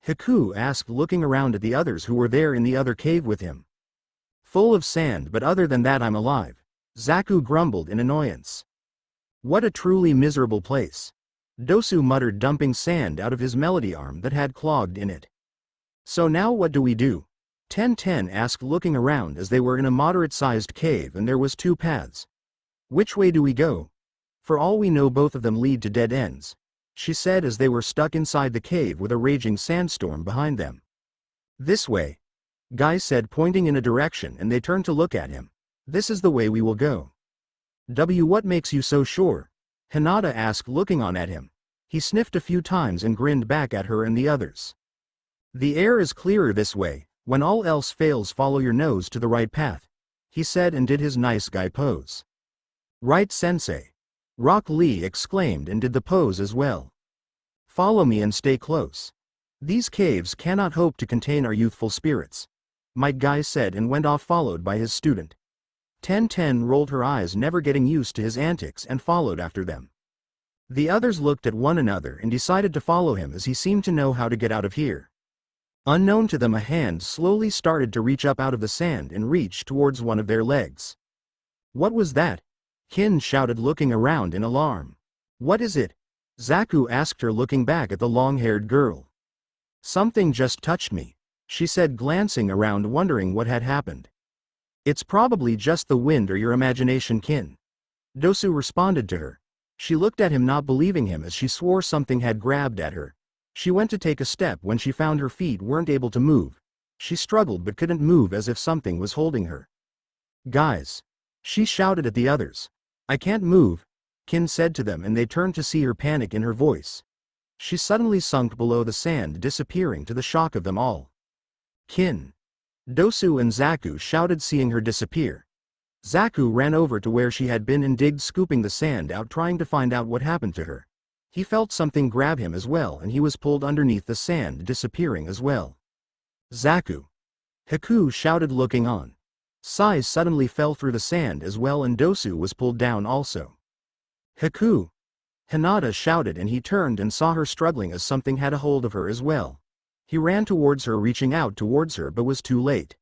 Haku asked, looking around at the others who were there in the other cave with him. Full of sand, but other than that I'm alive, Zaku grumbled in annoyance. What a truly miserable place, Dosu muttered, dumping sand out of his melody arm that had clogged in it. So now what do we do? Ten asked, looking around as they were in a moderate-sized cave and there was two paths. Which way do we go? For all we know both of them lead to dead ends, she said as they were stuck inside the cave with a raging sandstorm behind them. This way, Guy said, pointing in a direction, and they turned to look at him. This is the way we will go. What makes you so sure? Hinata asked, looking on at him. He sniffed a few times and grinned back at her and the others. The air is clearer this way. When all else fails, follow your nose to the right path, he said, and did his nice guy pose. Right, sensei, Rock Lee exclaimed, and did the pose as well. Follow me and stay close. These caves cannot hope to contain our youthful spirits, Might Guy said, and went off, followed by his student. Ten rolled her eyes, never getting used to his antics, and followed after them. The others looked at one another and decided to follow him, as he seemed to know how to get out of here. Unknown to them, a hand slowly started to reach up out of the sand and reach towards one of their legs. What was that? Kin shouted, looking around in alarm. What is it? Zaku asked her, looking back at the long-haired girl. Something just touched me, she said, glancing around, wondering what had happened. It's probably just the wind or your imagination, Kin, Dosu responded to her. She looked at him, not believing him, as she swore something had grabbed at her. She went to take a step when she found her feet weren't able to move. She struggled but couldn't move, as if something was holding her. Guys, she shouted at the others. I can't move, Kin said to them, and they turned to see her, panic in her voice. She suddenly sunk below the sand, disappearing to the shock of them all. Kin, Dosu and Zaku shouted, seeing her disappear. Zaku ran over to where she had been and digged, scooping the sand out, trying to find out what happened to her. He felt something grab him as well, and he was pulled underneath the sand, disappearing as well. Zaku, Haku shouted, looking on. Sai suddenly fell through the sand as well, and Dosu was pulled down also. Haku, Hinata shouted, and he turned and saw her struggling as something had a hold of her as well. He ran towards her, reaching out towards her, but was too late.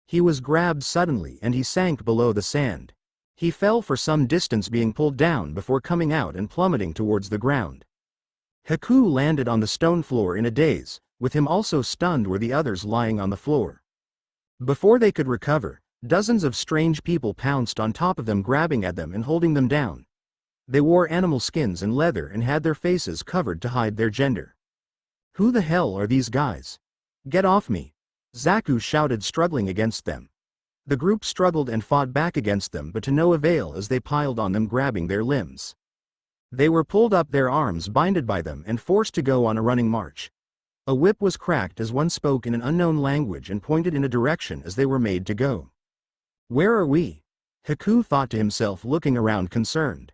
He was grabbed suddenly and he sank below the sand. He fell for some distance, being pulled down before coming out and plummeting towards the ground. Haku landed on the stone floor in a daze, with him also stunned were the others lying on the floor. Before they could recover, Dozens of strange people pounced on top of them, grabbing at them and holding them down. They wore animal skins and leather and had their faces covered to hide their gender. Who the hell are these guys? Get off me! Zaku shouted, struggling against them. The group struggled and fought back against them, but to no avail as they piled on them, grabbing their limbs. They were pulled up, their arms binded by them, and forced to go on a running march. A whip was cracked as one spoke in an unknown language and pointed in a direction as they were made to go. Where are we? Haku thought to himself, looking around concerned.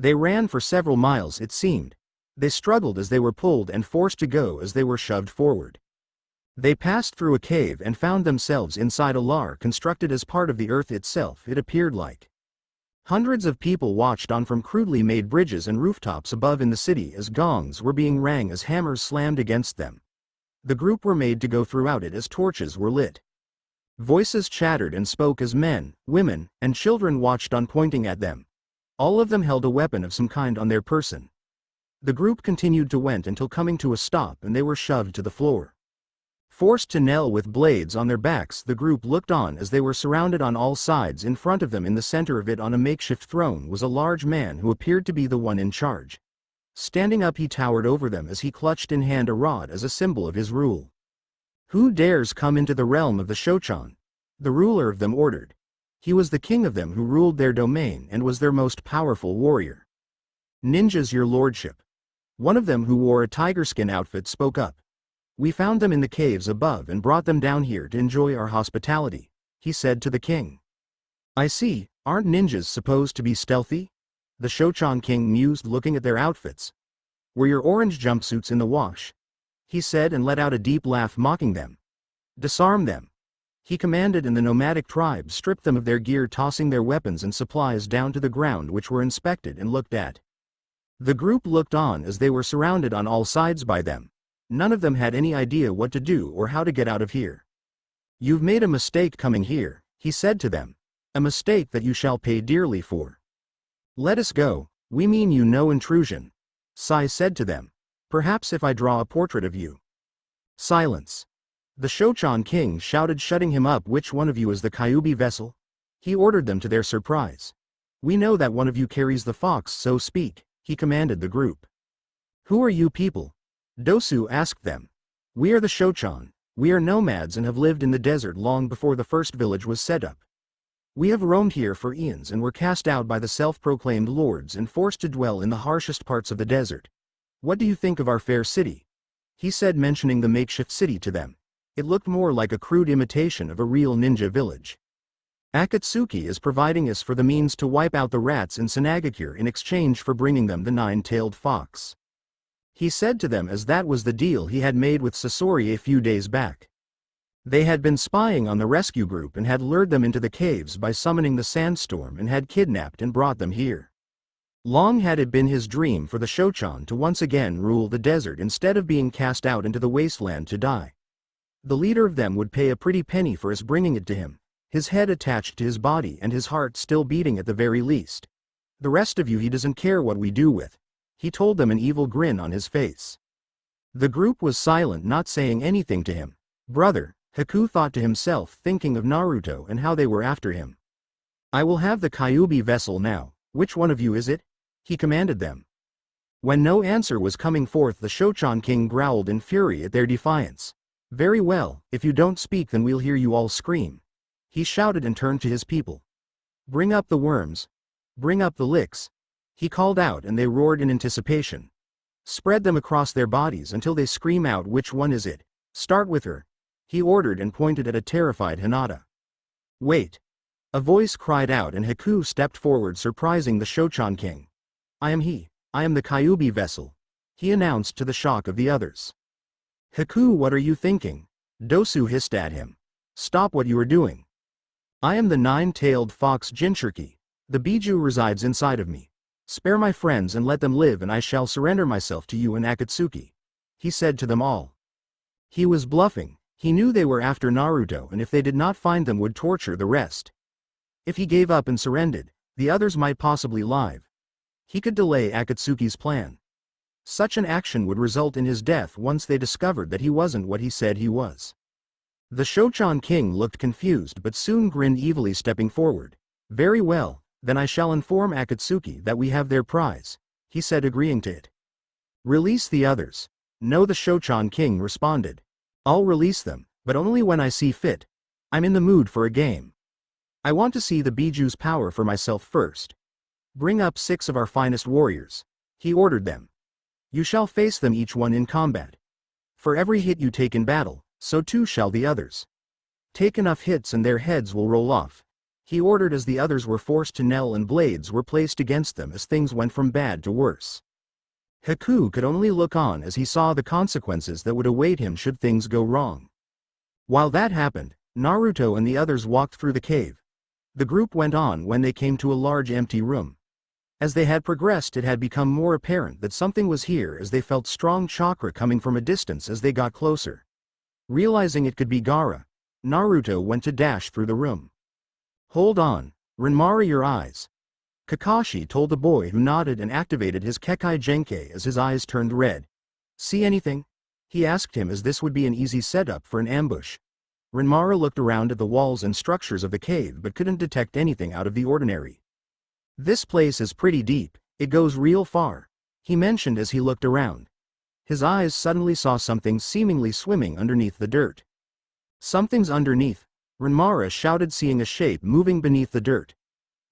They ran for several miles, it seemed. They struggled as they were pulled and forced to go as they were shoved forward. They passed through a cave and found themselves inside a lair constructed as part of the earth itself, it appeared like. Hundreds of people watched on from crudely made bridges and rooftops above in the city as gongs were being rang as hammers slammed against them. The group were made to go throughout it as torches were lit. Voices chattered and spoke as men, women, and children watched on, pointing at them. All of them held a weapon of some kind on their person. The group continued to went until coming to a stop, and they were shoved to the floor. Forced to kneel with blades on their backs, the group looked on as they were surrounded on all sides. In front of them, in the center of it on a makeshift throne, was a large man who appeared to be the one in charge. Standing up, he towered over them as he clutched in hand a rod as a symbol of his rule. Who dares come into the realm of the Shochan? The ruler of them ordered. He was the king of them who ruled their domain and was their most powerful warrior. Ninjas, your lordship. One of them, who wore a tiger skin outfit, spoke up. We found them in the caves above and brought them down here to enjoy our hospitality, he said to the king. I see, aren't ninjas supposed to be stealthy? The Shochan king mused, looking at their outfits. Were your orange jumpsuits in the wash? He said, and let out a deep laugh, mocking them. Disarm them, he commanded, and the nomadic tribes stripped them of their gear, tossing their weapons and supplies down to the ground, which were inspected and looked at. The group looked on as they were surrounded on all sides by them. None of them had any idea what to do or how to get out of here. You've made a mistake coming here, he said to them. A mistake that you shall pay dearly for. Let us go, we mean you no intrusion. Sai said to them. Perhaps if I draw a portrait of you. Silence. The Shochan king shouted, shutting him up. Which one of you is the Kyuubi vessel? He ordered them, to their surprise. We know that one of you carries the fox, so speak, he commanded the group. Who are you people? Dosu asked them. We are the Shochan. We are nomads and have lived in the desert long before the first village was set up. We have roamed here for eons and were cast out by the self-proclaimed lords and forced to dwell in the harshest parts of the desert. What do you think of our fair city? He said, mentioning the makeshift city to them. It looked more like a crude imitation of a real ninja village. Akatsuki is providing us for the means to wipe out the rats in Sanagakure in exchange for bringing them the 9-tailed fox. He said to them, as that was the deal he had made with Sasori a few days back. They had been spying on the rescue group and had lured them into the caves by summoning the sandstorm and had kidnapped and brought them here. Long had it been his dream for the Shochan to once again rule the desert instead of being cast out into the wasteland to die. The leader of them would pay a pretty penny for us bringing it to him, his head attached to his body and his heart still beating at the very least. The rest of you he doesn't care what we do with, he told them, an evil grin on his face. The group was silent, not saying anything to him. Brother, Haku thought to himself, thinking of Naruto and how they were after him. I will have the Kyuubi vessel now. Which one of you is it? He commanded them. When no answer was coming forth, the Shochan king growled in fury at their defiance. Very well, if you don't speak then we'll hear you all scream. He shouted and turned to his people. Bring up the worms. Bring up the licks. He called out, and they roared in anticipation. Spread them across their bodies until they scream out. Which one is it? Start with her, he ordered, and pointed at a terrified Hinata. Wait. A voice cried out, and Haku stepped forward, surprising the Shochan king. I am he. I am the Kyuubi vessel, he announced, to the shock of the others. Haku, what are you thinking? Dosu hissed at him. Stop what you are doing. I am the 9-tailed fox Jinchuriki. The Biju resides inside of me. Spare my friends and let them live, and I shall surrender myself to you and Akatsuki, he said to them all. He was bluffing. He knew they were after Naruto, and if they did not find them would torture the rest. If he gave up and surrendered, the others might possibly live. He could delay Akatsuki's plan. Such an action would result in his death once they discovered that he wasn't what he said he was. The Shochan king looked confused but soon grinned evilly, stepping forward. Very well, then I shall inform Akatsuki that we have their prize, he said, agreeing to it. Release the others. No, the Shochan king responded. I'll release them, but only when I see fit. I'm in the mood for a game. I want to see the Biju's power for myself first. Bring up 6 of our finest warriors, he ordered them. You shall face them each one in combat. For every hit you take in battle, so too shall the others. Take enough hits and their heads will roll off, he ordered as the others were forced to kneel and blades were placed against them as things went from bad to worse. Haku could only look on as he saw the consequences that would await him should things go wrong. While that happened, Naruto and the others walked through the cave. The group went on when they came to a large empty room. As they had progressed, it had become more apparent that something was here as they felt strong chakra coming from a distance as they got closer. Realizing it could be Gaara, Naruto went to dash through the room. Hold on, Renmari, your eyes. Kakashi told the boy, who nodded and activated his Kekai Genkai as his eyes turned red. See anything? He asked him, as this would be an easy setup for an ambush. Renmari looked around at the walls and structures of the cave but couldn't detect anything out of the ordinary. This place is pretty deep, it goes real far, he mentioned as he looked around. His eyes suddenly saw something seemingly swimming underneath the dirt. Something's underneath, Renmari shouted, seeing a shape moving beneath the dirt.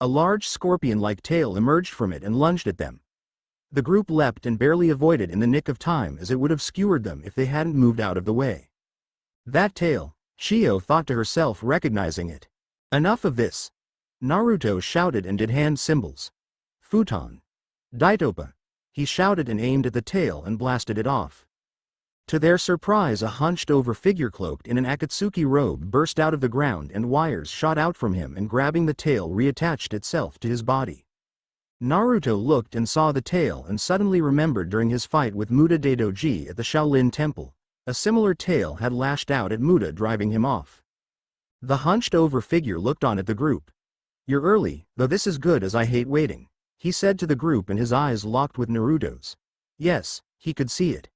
A large scorpion-like tail emerged from it and lunged at them. The group leapt and barely avoided in the nick of time, as it would have skewered them if they hadn't moved out of the way. That tail, Shio thought to herself, recognizing it. Enough of this. Naruto shouted and did hand symbols. Futon. Daitopa. He shouted and aimed at the tail and blasted it off. To their surprise, a hunched-over figure cloaked in an Akatsuki robe burst out of the ground and wires shot out from him and, grabbing the tail, reattached itself to his body. Naruto looked and saw the tail and suddenly remembered during his fight with Muda Daidoji at the Shaolin Temple, a similar tail had lashed out at Muda, driving him off. The hunched-over figure looked on at the group. You're early, though this is good as I hate waiting, he said to the group, and his eyes locked with Naruto's. Yes, he could see it.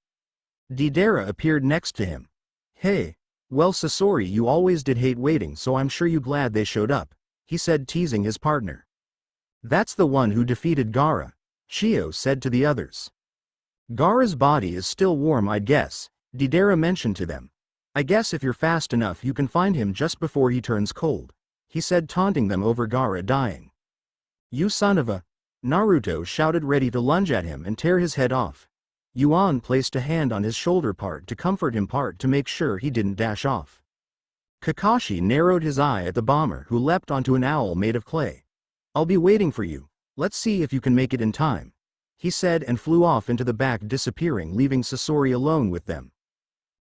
Deidara appeared next to him. Hey, well Sasori, you always did hate waiting, so I'm sure you glad they showed up, he said, teasing his partner. That's the one who defeated Gaara, Shio said to the others. Gaara's body is still warm, I'd guess, Deidara mentioned to them. I guess if you're fast enough you can find him just before he turns cold, he said, taunting them over Gaara dying. You son of a... Naruto shouted, ready to lunge at him and tear his head off. Yuan placed a hand on his shoulder, part to comfort him, part to make sure he didn't dash off. Kakashi narrowed his eye at the bomber, who leapt onto an owl made of clay. I'll be waiting for you, let's see if you can make it in time, he said, and flew off into the back, disappearing, leaving Sasori alone with them.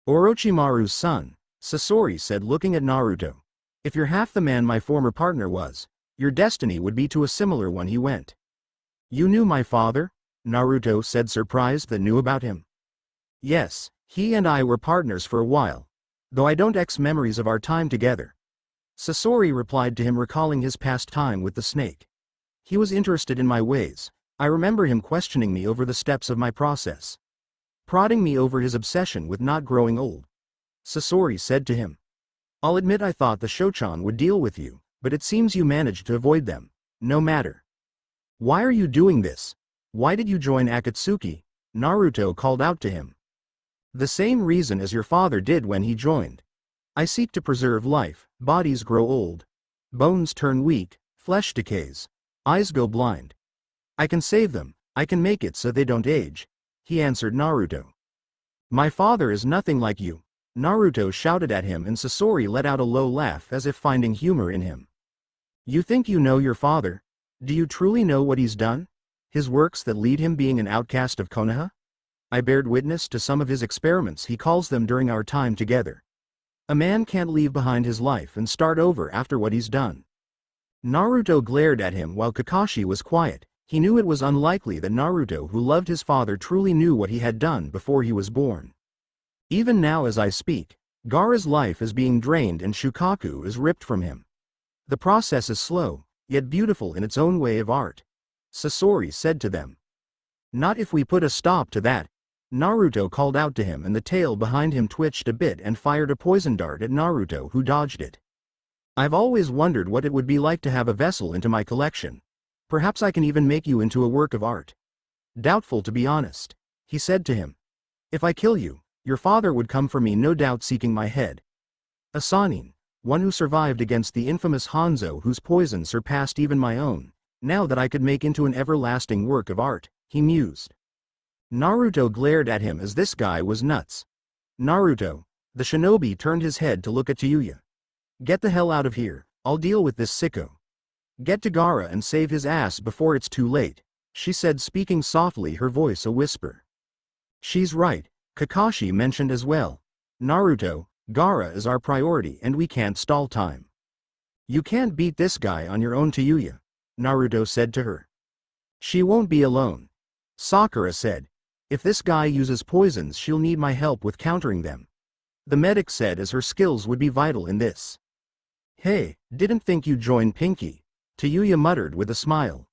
Orochimaru's son, Sasori said, looking at Naruto. If you're half the man my former partner was, your destiny would be to a similar one, he went. You knew my father? Naruto said, surprised that knew about him. Yes, he and I were partners for a while, though I don't memories of our time together. Sasori replied to him, recalling his past time with the snake. He was interested in my ways. I remember him questioning me over the steps of my process, prodding me over his obsession with not growing old. Sasori said to him. I'll admit I thought the Shochan would deal with you, but it seems you managed to avoid them. No matter. Why are you doing this? Why did you join Akatsuki? Naruto called out to him. The same reason as your father did when he joined. I seek to preserve life. Bodies grow old. Bones turn weak, flesh decays. Eyes go blind. I can save them, I can make it so they don't age, he answered Naruto. My father is nothing like you, Naruto shouted at him, and Sasori let out a low laugh as if finding humor in him. You think you know your father? Do you truly know what he's done? His works that lead him being an outcast of Konoha? I bared witness to some of his experiments, he calls them, during our time together. A man can't leave behind his life and start over after what he's done. Naruto glared at him while Kakashi was quiet. He knew it was unlikely that Naruto, who loved his father, truly knew what he had done before he was born. Even now as I speak, Gaara's life is being drained and Shukaku is ripped from him. The process is slow, yet beautiful in its own way of art, Sasori said to them. Not if we put a stop to that, Naruto called out to him and the tail behind him twitched a bit and fired a poison dart at Naruto, who dodged it. I've always wondered what it would be like to have a vessel into my collection. Perhaps I can even make you into a work of art. Doubtful, to be honest, he said to him. If I kill you, your father would come for me, no doubt seeking my head. A Sannin, one who survived against the infamous Hanzo whose poison surpassed even my own, now that I could make into an everlasting work of art, he mused. Naruto glared at him as this guy was nuts. Naruto, the shinobi turned his head to look at Tayuya. Get the hell out of here, I'll deal with this sicko. Get to Gaara and save his ass before it's too late, she said, speaking softly, her voice a whisper. She's right, Kakashi mentioned as well. Naruto, Gaara is our priority and we can't stall time. You can't beat this guy on your own, Tayuya, Naruto said to her. She won't be alone, Sakura said. If this guy uses poisons, she'll need my help with countering them. The medic said, as her skills would be vital in this. Hey, didn't think you'd join Pinky, Tayuya muttered with a smile.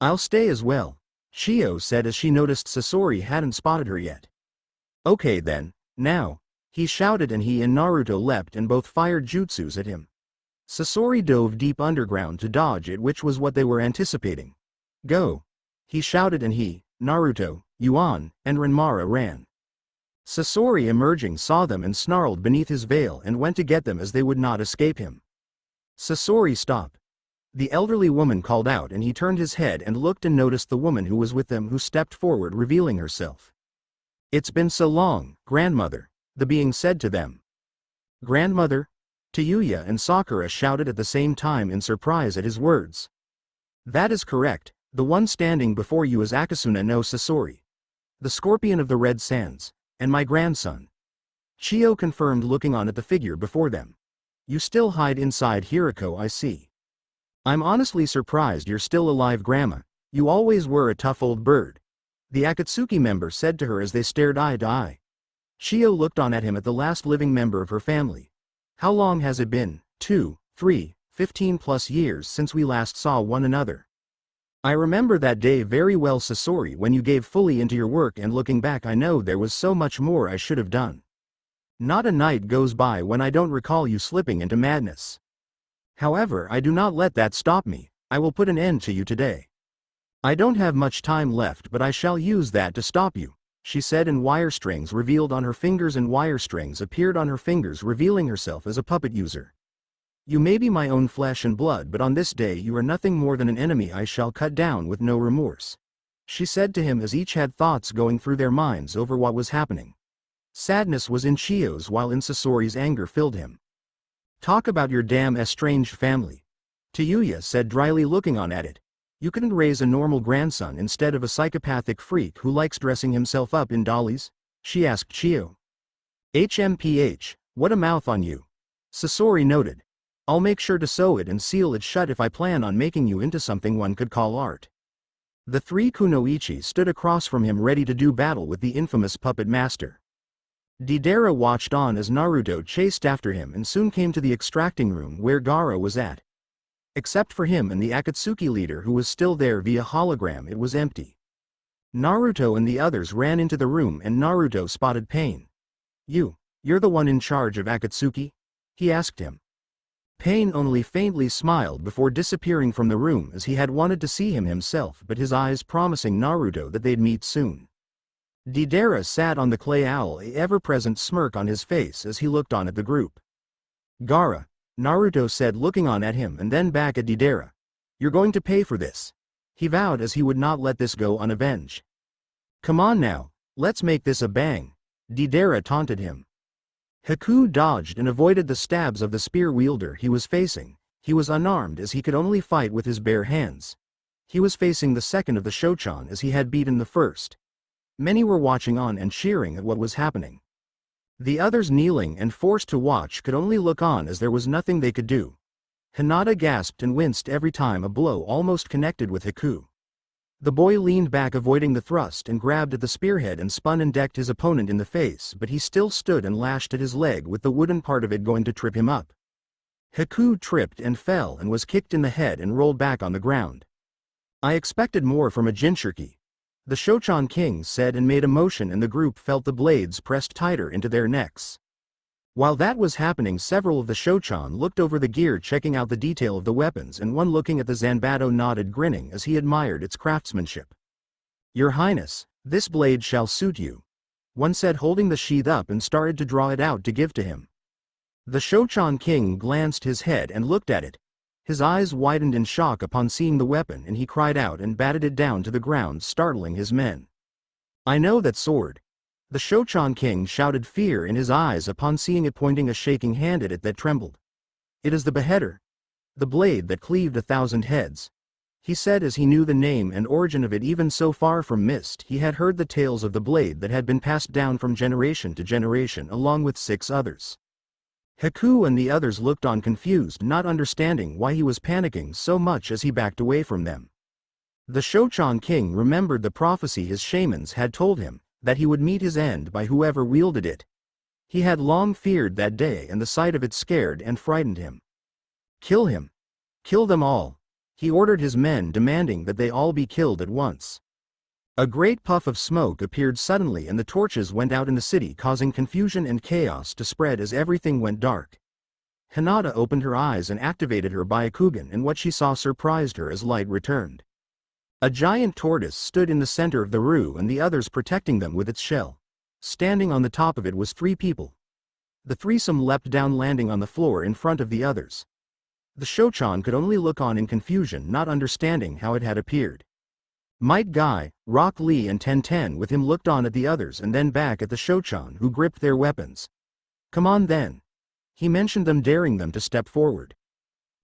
I'll stay as well, Shio said as she noticed Sasori hadn't spotted her yet. Okay then, now, he shouted, and he and Naruto leapt and both fired jutsus at him. Sasori dove deep underground to dodge it, which was what they were anticipating. Go, he shouted, and he, Naruto, Yuan, and Renmara ran. Sasori, emerging, saw them and snarled beneath his veil and went to get them as they would not escape him. Sasori, stop. The elderly woman called out, and he turned his head and looked and noticed the woman who was with them, who stepped forward, revealing herself. It's been so long, grandmother, the being said to them. Grandmother? Tayuya and Sakura shouted at the same time in surprise at his words. That is correct, the one standing before you is Akasuna no Sasori, the scorpion of the Red Sands, and my grandson. Chio confirmed, looking on at the figure before them. You still hide inside Hirako, I see. I'm honestly surprised you're still alive, Grandma. You always were a tough old bird, the Akatsuki member said to her as they stared eye to eye. Chio looked on at him, at the last living member of her family. How long has it been? 2, 3, 15 plus years since we last saw one another. I remember that day very well, Sasori, when you gave fully into your work, and looking back I know there was so much more I should have done. Not a night goes by when I don't recall you slipping into madness. However, I do not let that stop me. I will put an end to you today. I don't have much time left, but I shall use that to stop you, she said, and wire strings revealed on her fingers and wire strings appeared on her fingers, revealing herself as a puppet user. You may be my own flesh and blood, but on this day you are nothing more than an enemy I shall cut down with no remorse, she said to him, as each had thoughts going through their minds over what was happening. Sadness was in Chio's, while in Sasori's anger filled him. Talk about your damn estranged family, Tayuya said dryly, looking on at it. You couldn't raise a normal grandson instead of a psychopathic freak who likes dressing himself up in dollies? She asked Chio. HMPH, what a mouth on you, Sasori noted. I'll make sure to sew it and seal it shut if I plan on making you into something one could call art. The three kunoichi stood across from him, ready to do battle with the infamous puppet master. Deidara watched on as Naruto chased after him and soon came to the extracting room where Gaara was at. Except for him and the Akatsuki leader, who was still there via hologram, it was empty. Naruto and the others ran into the room, and Naruto spotted Pain. You're the one in charge of Akatsuki? He asked him. Pain only faintly smiled before disappearing from the room, as he had wanted to see him himself, but his eyes promising Naruto that they'd meet soon. Deidara sat on the clay owl, a ever-present smirk on his face as he looked on at the group. Gaara, Naruto said, looking on at him and then back at Deidara. You're going to pay for this, he vowed, as he would not let this go unavenged. Come on now, let's make this a bang, Deidara taunted him. Haku dodged and avoided the stabs of the spear wielder he was facing. He was unarmed, as he could only fight with his bare hands. He was facing the second of the Shochan, as he had beaten the first. Many were watching on and cheering at what was happening. The others, kneeling and forced to watch, could only look on, as there was nothing they could do. Hinata gasped and winced every time a blow almost connected with Haku. The boy leaned back, avoiding the thrust, and grabbed at the spearhead and spun and decked his opponent in the face, but he still stood and lashed at his leg, with the wooden part of it going to trip him up. Haku tripped and fell and was kicked in the head and rolled back on the ground. I expected more from a Jinchuriki, The Shochan King said and made a motion, and the group felt the blades pressed tighter into their necks. While that was happening, several of the Shochan looked over the gear, checking out the detail of the weapons, and one looking at the Zanbato nodded, grinning as he admired its craftsmanship. "Your Highness, this blade shall suit you," one said, holding the sheath up and started to draw it out to give to him. The Shochan King glanced his head and looked at it. His eyes widened in shock upon seeing the weapon, and he cried out and batted it down to the ground, startling his men. "I know that sword." The Shochan King shouted, fear in his eyes upon seeing it, pointing a shaking hand at it that trembled. "It is the beheader. The blade that cleaved 1,000 heads," he said as he knew the name and origin of it. Even so far from Mist, he had heard the tales of the blade that had been passed down from generation to generation along with 6 others. Haku and the others looked on confused, not understanding why he was panicking so much as he backed away from them. The Shochan King remembered the prophecy his shamans had told him, that he would meet his end by whoever wielded it. He had long feared that day, and the sight of it scared and frightened him. "Kill him! Kill them all!" he ordered his men, demanding that they all be killed at once. A great puff of smoke appeared suddenly, and the torches went out in the city, causing confusion and chaos to spread as everything went dark. Hinata opened her eyes and activated her Byakugan, and what she saw surprised her as light returned. A giant tortoise stood in the center of the room, and the others protecting them with its shell. Standing on the top of it was 3 people. The threesome leapt down, landing on the floor in front of the others. The Shochan could only look on in confusion, not understanding how it had appeared. Might Guy, Rock Lee and Ten with him looked on at the others and then back at the Shochan, who gripped their weapons. "Come on then," he mentioned them, daring them to step forward.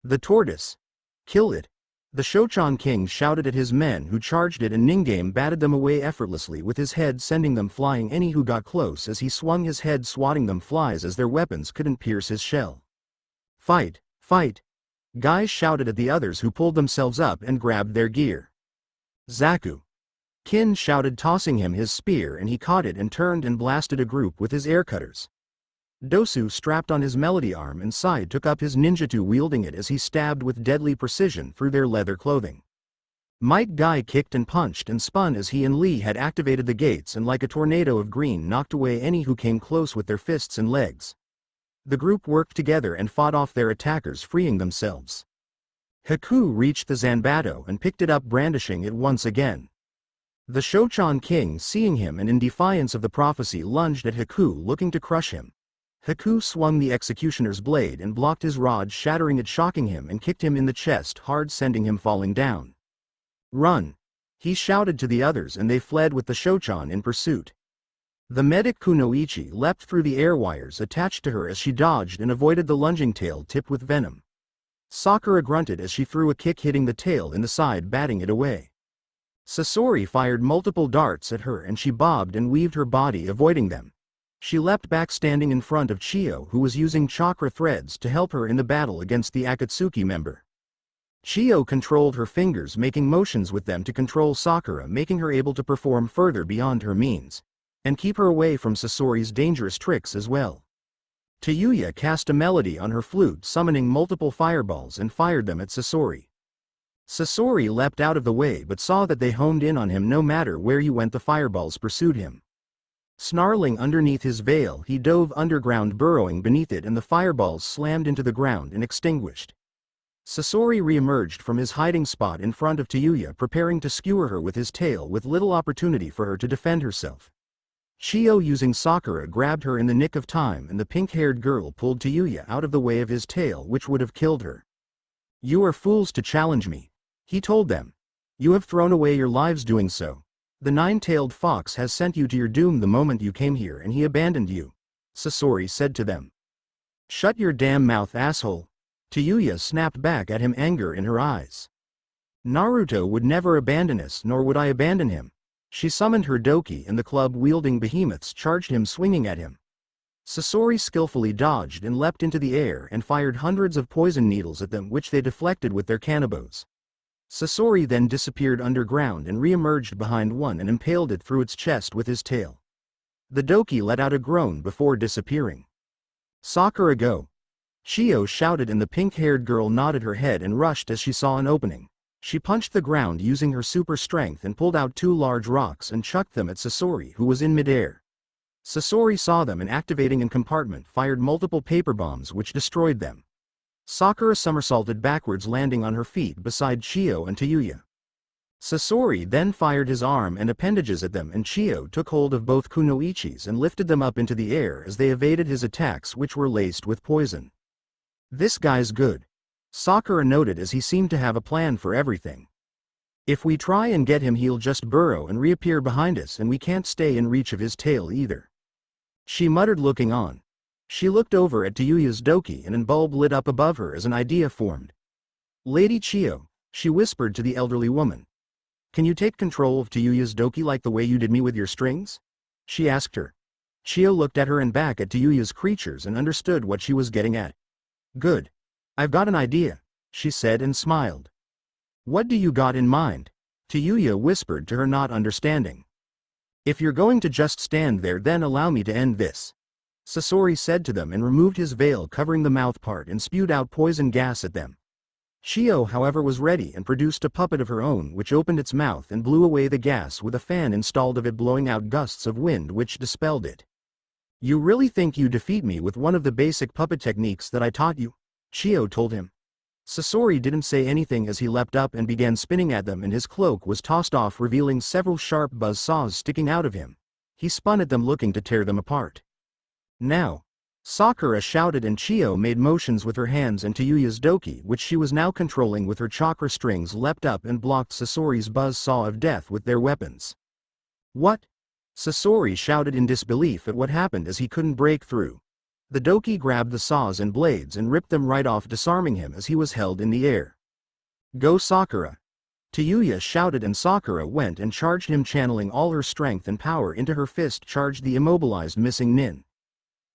"The tortoise! Kill it!" The Shochan King shouted at his men, who charged it, and Ningame batted them away effortlessly with his head, sending them flying any who got close as he swung his head, swatting them flies as their weapons couldn't pierce his shell. "Fight! Fight!" Guy shouted at the others, who pulled themselves up and grabbed their gear. "Zaku!" Kin shouted, tossing him his spear, and he caught it and turned and blasted a group with his air cutters. Dosu strapped on his melody arm, and Sai took up his ninjutsu, wielding it as he stabbed with deadly precision through their leather clothing. Might Guy kicked and punched and spun as he and Lee had activated the gates, and like a tornado of green knocked away any who came close with their fists and legs. The group worked together and fought off their attackers, freeing themselves. Haku reached the Zanbato and picked it up, brandishing it once again. The Shochan King, seeing him and in defiance of the prophecy, lunged at Haku, looking to crush him. Haku swung the executioner's blade and blocked his rod, shattering it, shocking him, and kicked him in the chest hard, sending him falling down. "Run!" he shouted to the others, and they fled with the Shochan in pursuit. The medic Kunoichi leapt through the air wires attached to her as she dodged and avoided the lunging tail tipped with venom. Sakura grunted as she threw a kick, hitting the tail in the side, batting it away. Sasori fired multiple darts at her, and she bobbed and weaved her body, avoiding them. She leapt back, standing in front of Chiyo, who was using chakra threads to help her in the battle against the Akatsuki member. Chiyo controlled her fingers, making motions with them to control Sakura, making her able to perform further beyond her means, and keep her away from Sasori's dangerous tricks as well. Tayuya cast a melody on her flute, summoning multiple fireballs, and fired them at Sasori. Sasori leapt out of the way, but saw that they homed in on him. No matter where he went, the fireballs pursued him. Snarling underneath his veil, he dove underground, burrowing beneath it, and the fireballs slammed into the ground and extinguished. Sasori re-emerged from his hiding spot in front of Tayuya, preparing to skewer her with his tail, with little opportunity for her to defend herself. Chiyo, using Sakura, grabbed her in the nick of time, and the pink-haired girl pulled Tayuya out of the way of his tail, which would have killed her. "You are fools to challenge me," he told them. "You have thrown away your lives doing so. The 9-tailed fox has sent you to your doom the moment you came here, and he abandoned you," Sasori said to them. "Shut your damn mouth, asshole." Tayuya snapped back at him, anger in her eyes. "Naruto would never abandon us, nor would I abandon him." She summoned her Doki, and the club-wielding behemoths charged him, swinging at him. Sasori skillfully dodged and leapt into the air and fired hundreds of poison needles at them, which they deflected with their kanabos. Sasori then disappeared underground and re-emerged behind one and impaled it through its chest with his tail. The Doki let out a groan before disappearing. "Sakura, go!" Chiyo shouted, and the pink-haired girl nodded her head and rushed as she saw an opening. She punched the ground using her super strength and pulled out 2 large rocks and chucked them at Sasori, who was in midair. Sasori saw them and, activating an compartment, fired multiple paper bombs which destroyed them. Sakura somersaulted backwards, landing on her feet beside Chio and Tayuya. Sasori then fired his arm and appendages at them, and Chio took hold of both kunoichis and lifted them up into the air as they evaded his attacks, which were laced with poison. "This guy's good," Sakura noted, as he seemed to have a plan for everything. "If we try and get him, he'll just burrow and reappear behind us, and we can't stay in reach of his tail either," she muttered, looking on. She looked over at Tayuya's doki, and a bulb lit up above her as an idea formed. "Lady Chio," she whispered to the elderly woman, "can you take control of Tayuya's doki like the way you did me with your strings?" she asked her. Chio looked at her and back at Tayuya's creatures and understood what she was getting at. "Good. I've got an idea," she said and smiled. "What do you got in mind?" Tayuya whispered to her, not understanding. "If you're going to just stand there, then allow me to end this," Sasori said to them, and removed his veil covering the mouth part and spewed out poison gas at them. Chio, however, was ready and produced a puppet of her own, which opened its mouth and blew away the gas with a fan installed of it, blowing out gusts of wind which dispelled it. "You really think you defeat me with one of the basic puppet techniques that I taught you?" Chio told him. Sasori didn't say anything as he leapt up and began spinning at them, and his cloak was tossed off, revealing several sharp buzz saws sticking out of him. He spun at them, looking to tear them apart. "Now!" Sakura shouted, and Chio made motions with her hands, and Tayuya's doki, which she was now controlling with her chakra strings, leapt up and blocked Sasori's buzz saw of death with their weapons. "What?" Sasori shouted in disbelief at what happened, as he couldn't break through. The doki grabbed the saws and blades and ripped them right off, disarming him as he was held in the air. "Go, Sakura!" Tayuya shouted, and Sakura went and charged him, channeling all her strength and power into her fist, charged the immobilized missing nin.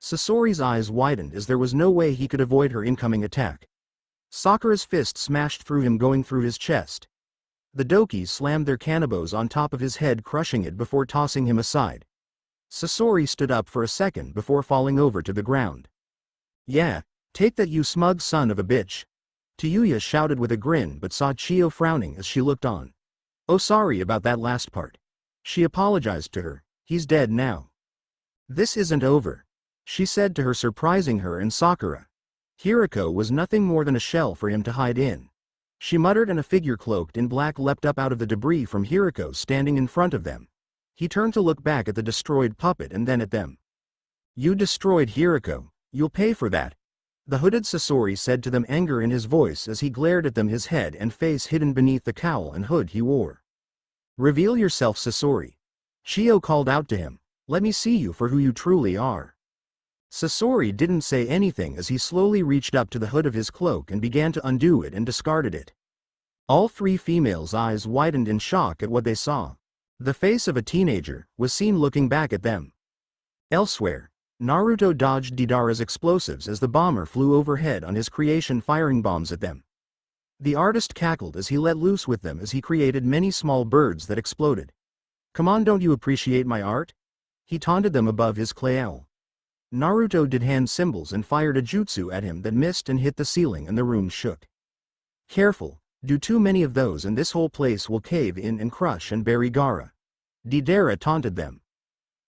Sasori's eyes widened, as there was no way he could avoid her incoming attack. Sakura's fist smashed through him, going through his chest. The dokis slammed their kanabos on top of his head, crushing it before tossing him aside. Sasori stood up for a second before falling over to the ground. "Yeah, take that, you smug son of a bitch!" Tayuya shouted with a grin, but saw Chio frowning as she looked on. "Oh, sorry about that last part." She apologized to her. "He's dead now." "This isn't over," she said to her, surprising her and Sakura. Hiriko was nothing more than a shell for him to hide in. She muttered, and a figure cloaked in black leapt up out of the debris from Hiriko, standing in front of them. He turned to look back at the destroyed puppet and then at them. "You destroyed Hiriko. You'll pay for that," the hooded Sasori said to them, anger in his voice as he glared at them, his head and face hidden beneath the cowl and hood he wore. "Reveal yourself, Sasori," Chio called out to him. "Let me see you for who you truly are." Sasori didn't say anything as he slowly reached up to the hood of his cloak and began to undo it and discarded it. All 3 females' eyes widened in shock at what they saw. The face of a teenager was seen looking back at them. Elsewhere, Naruto dodged Deidara's explosives as the bomber flew overhead on his creation, firing bombs at them. The artist cackled as he let loose with them, as he created many small birds that exploded. "Come on, don't you appreciate my art?" he taunted them above his clay owl. Naruto did hand symbols and fired a jutsu at him that missed and hit the ceiling, and the room shook. "Careful, do too many of those and this whole place will cave in and crush and bury Gaara," Deidara taunted them.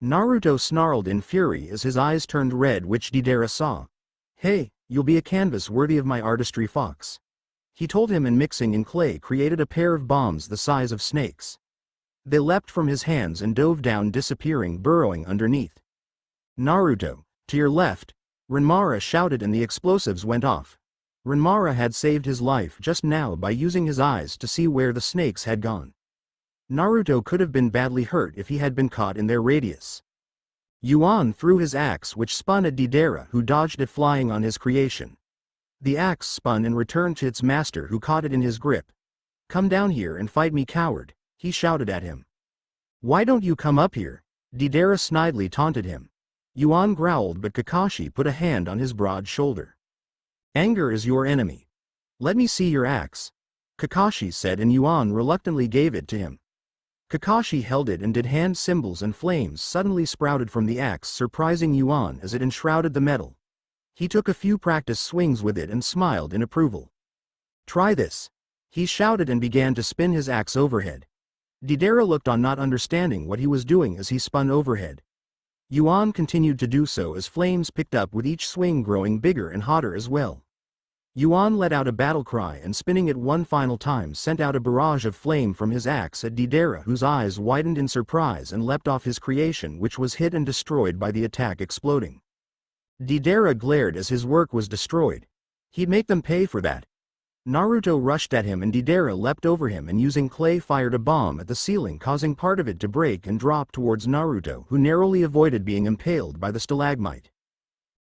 Naruto snarled in fury as his eyes turned red, which Deidara saw. "Hey, you'll be a canvas worthy of my artistry, fox," he told him, and mixing in clay created a pair of bombs the size of snakes. They leapt from his hands and dove down, disappearing, burrowing underneath. "Naruto, to your left," Renmara shouted, and the explosives went off. Renmara had saved his life just now by using his eyes to see where the snakes had gone. Naruto could have been badly hurt if he had been caught in their radius. Yuan threw his axe, which spun at Deidara, who dodged it, flying on his creation. The axe spun and returned to its master, who caught it in his grip. "Come down here and fight me, coward," he shouted at him. "Why don't you come up here?" Deidara snidely taunted him. Yuan growled, but Kakashi put a hand on his broad shoulder. "Anger is your enemy. Let me see your axe," Kakashi said, and Yuan reluctantly gave it to him. Kakashi held it and did hand symbols, and flames suddenly sprouted from the axe, surprising Yuan as it enshrouded the metal. He took a few practice swings with it and smiled in approval. "Try this," He shouted and began to spin his axe overhead. Deidara looked on, not understanding what he was doing as he spun overhead. Yuan continued to do so as flames picked up, with each swing growing bigger and hotter as well. Yuan let out a battle cry and, spinning it one final time, sent out a barrage of flame from his axe at Deidara, whose eyes widened in surprise and leapt off his creation, which was hit and destroyed by the attack, exploding. Deidara glared as his work was destroyed. He'd make them pay for that. Naruto rushed at him and Deidara leapt over him and, using clay, fired a bomb at the ceiling, causing part of it to break and drop towards Naruto, who narrowly avoided being impaled by the stalagmite.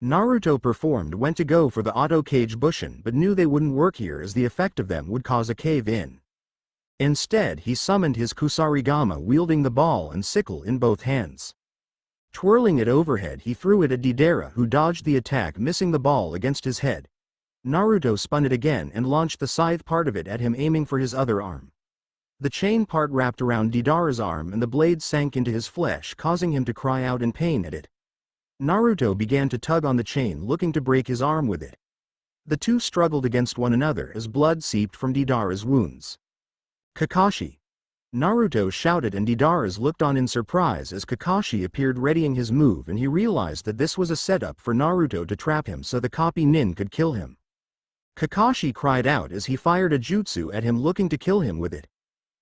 Naruto went to go for the auto cage bushin, but knew they wouldn't work here as the effect of them would cause a cave-in. Instead, he summoned his Kusarigama, wielding the ball and sickle in both hands. Twirling it overhead, he threw it at Deidara, who dodged the attack, missing the ball against his head. Naruto spun it again and launched the scythe part of it at him, aiming for his other arm. The chain part wrapped around Deidara's arm and the blade sank into his flesh, causing him to cry out in pain at it. Naruto began to tug on the chain, looking to break his arm with it. The two struggled against one another as blood seeped from Deidara's wounds. Kakashi! Naruto shouted, and Deidara looked on in surprise as Kakashi appeared, readying his move, and he realized that this was a setup for Naruto to trap him so the copy nin could kill him. Kakashi cried out as he fired a jutsu at him, looking to kill him with it.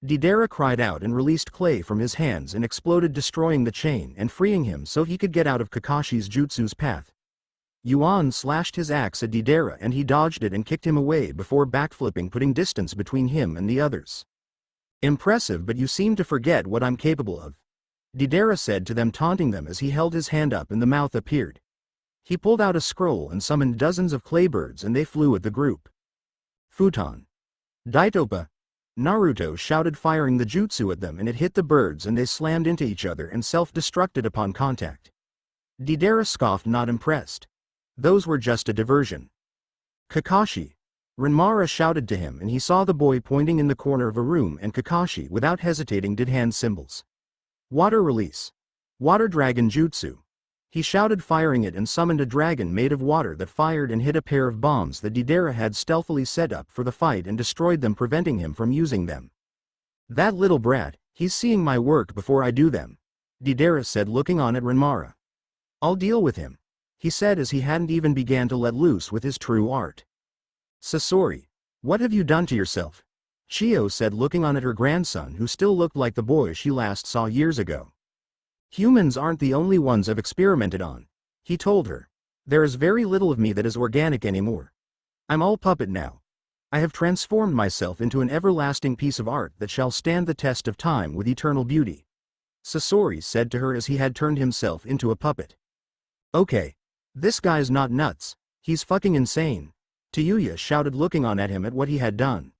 Deidara cried out and released clay from his hands and exploded, destroying the chain and freeing him so he could get out of Kakashi's jutsu's path. Yuan slashed his axe at Deidara and he dodged it and kicked him away before backflipping, putting distance between him and the others. "Impressive, but you seem to forget what I'm capable of," Deidara said to them, taunting them as he held his hand up and the mouth appeared. He pulled out a scroll and summoned dozens of claybirds and they flew at the group. Futon. Daitopa. Naruto shouted, firing the jutsu at them, and it hit the birds and they slammed into each other and self-destructed upon contact. Deidara scoffed, not impressed. Those were just a diversion. Kakashi. Renmara shouted to him and he saw the boy pointing in the corner of a room, and Kakashi, without hesitating, did hand symbols. Water release. Water dragon jutsu. He shouted, firing it, and summoned a dragon made of water that fired and hit a pair of bombs that Deidara had stealthily set up for the fight and destroyed them, preventing him from using them. "That little brat, he's seeing my work before I do them," Deidara said, looking on at Renmara. "I'll deal with him," he said as he hadn't even began to let loose with his true art. "Sasori, what have you done to yourself?" Chio said, looking on at her grandson, who still looked like the boy she last saw years ago. "Humans aren't the only ones I've experimented on," he told her. "There is very little of me that is organic anymore. I'm all puppet now. I have transformed myself into an everlasting piece of art that shall stand the test of time with eternal beauty," Sasori said to her as he had turned himself into a puppet. "Okay. This guy's not nuts, he's fucking insane," Tayuya shouted, looking on at him at what he had done.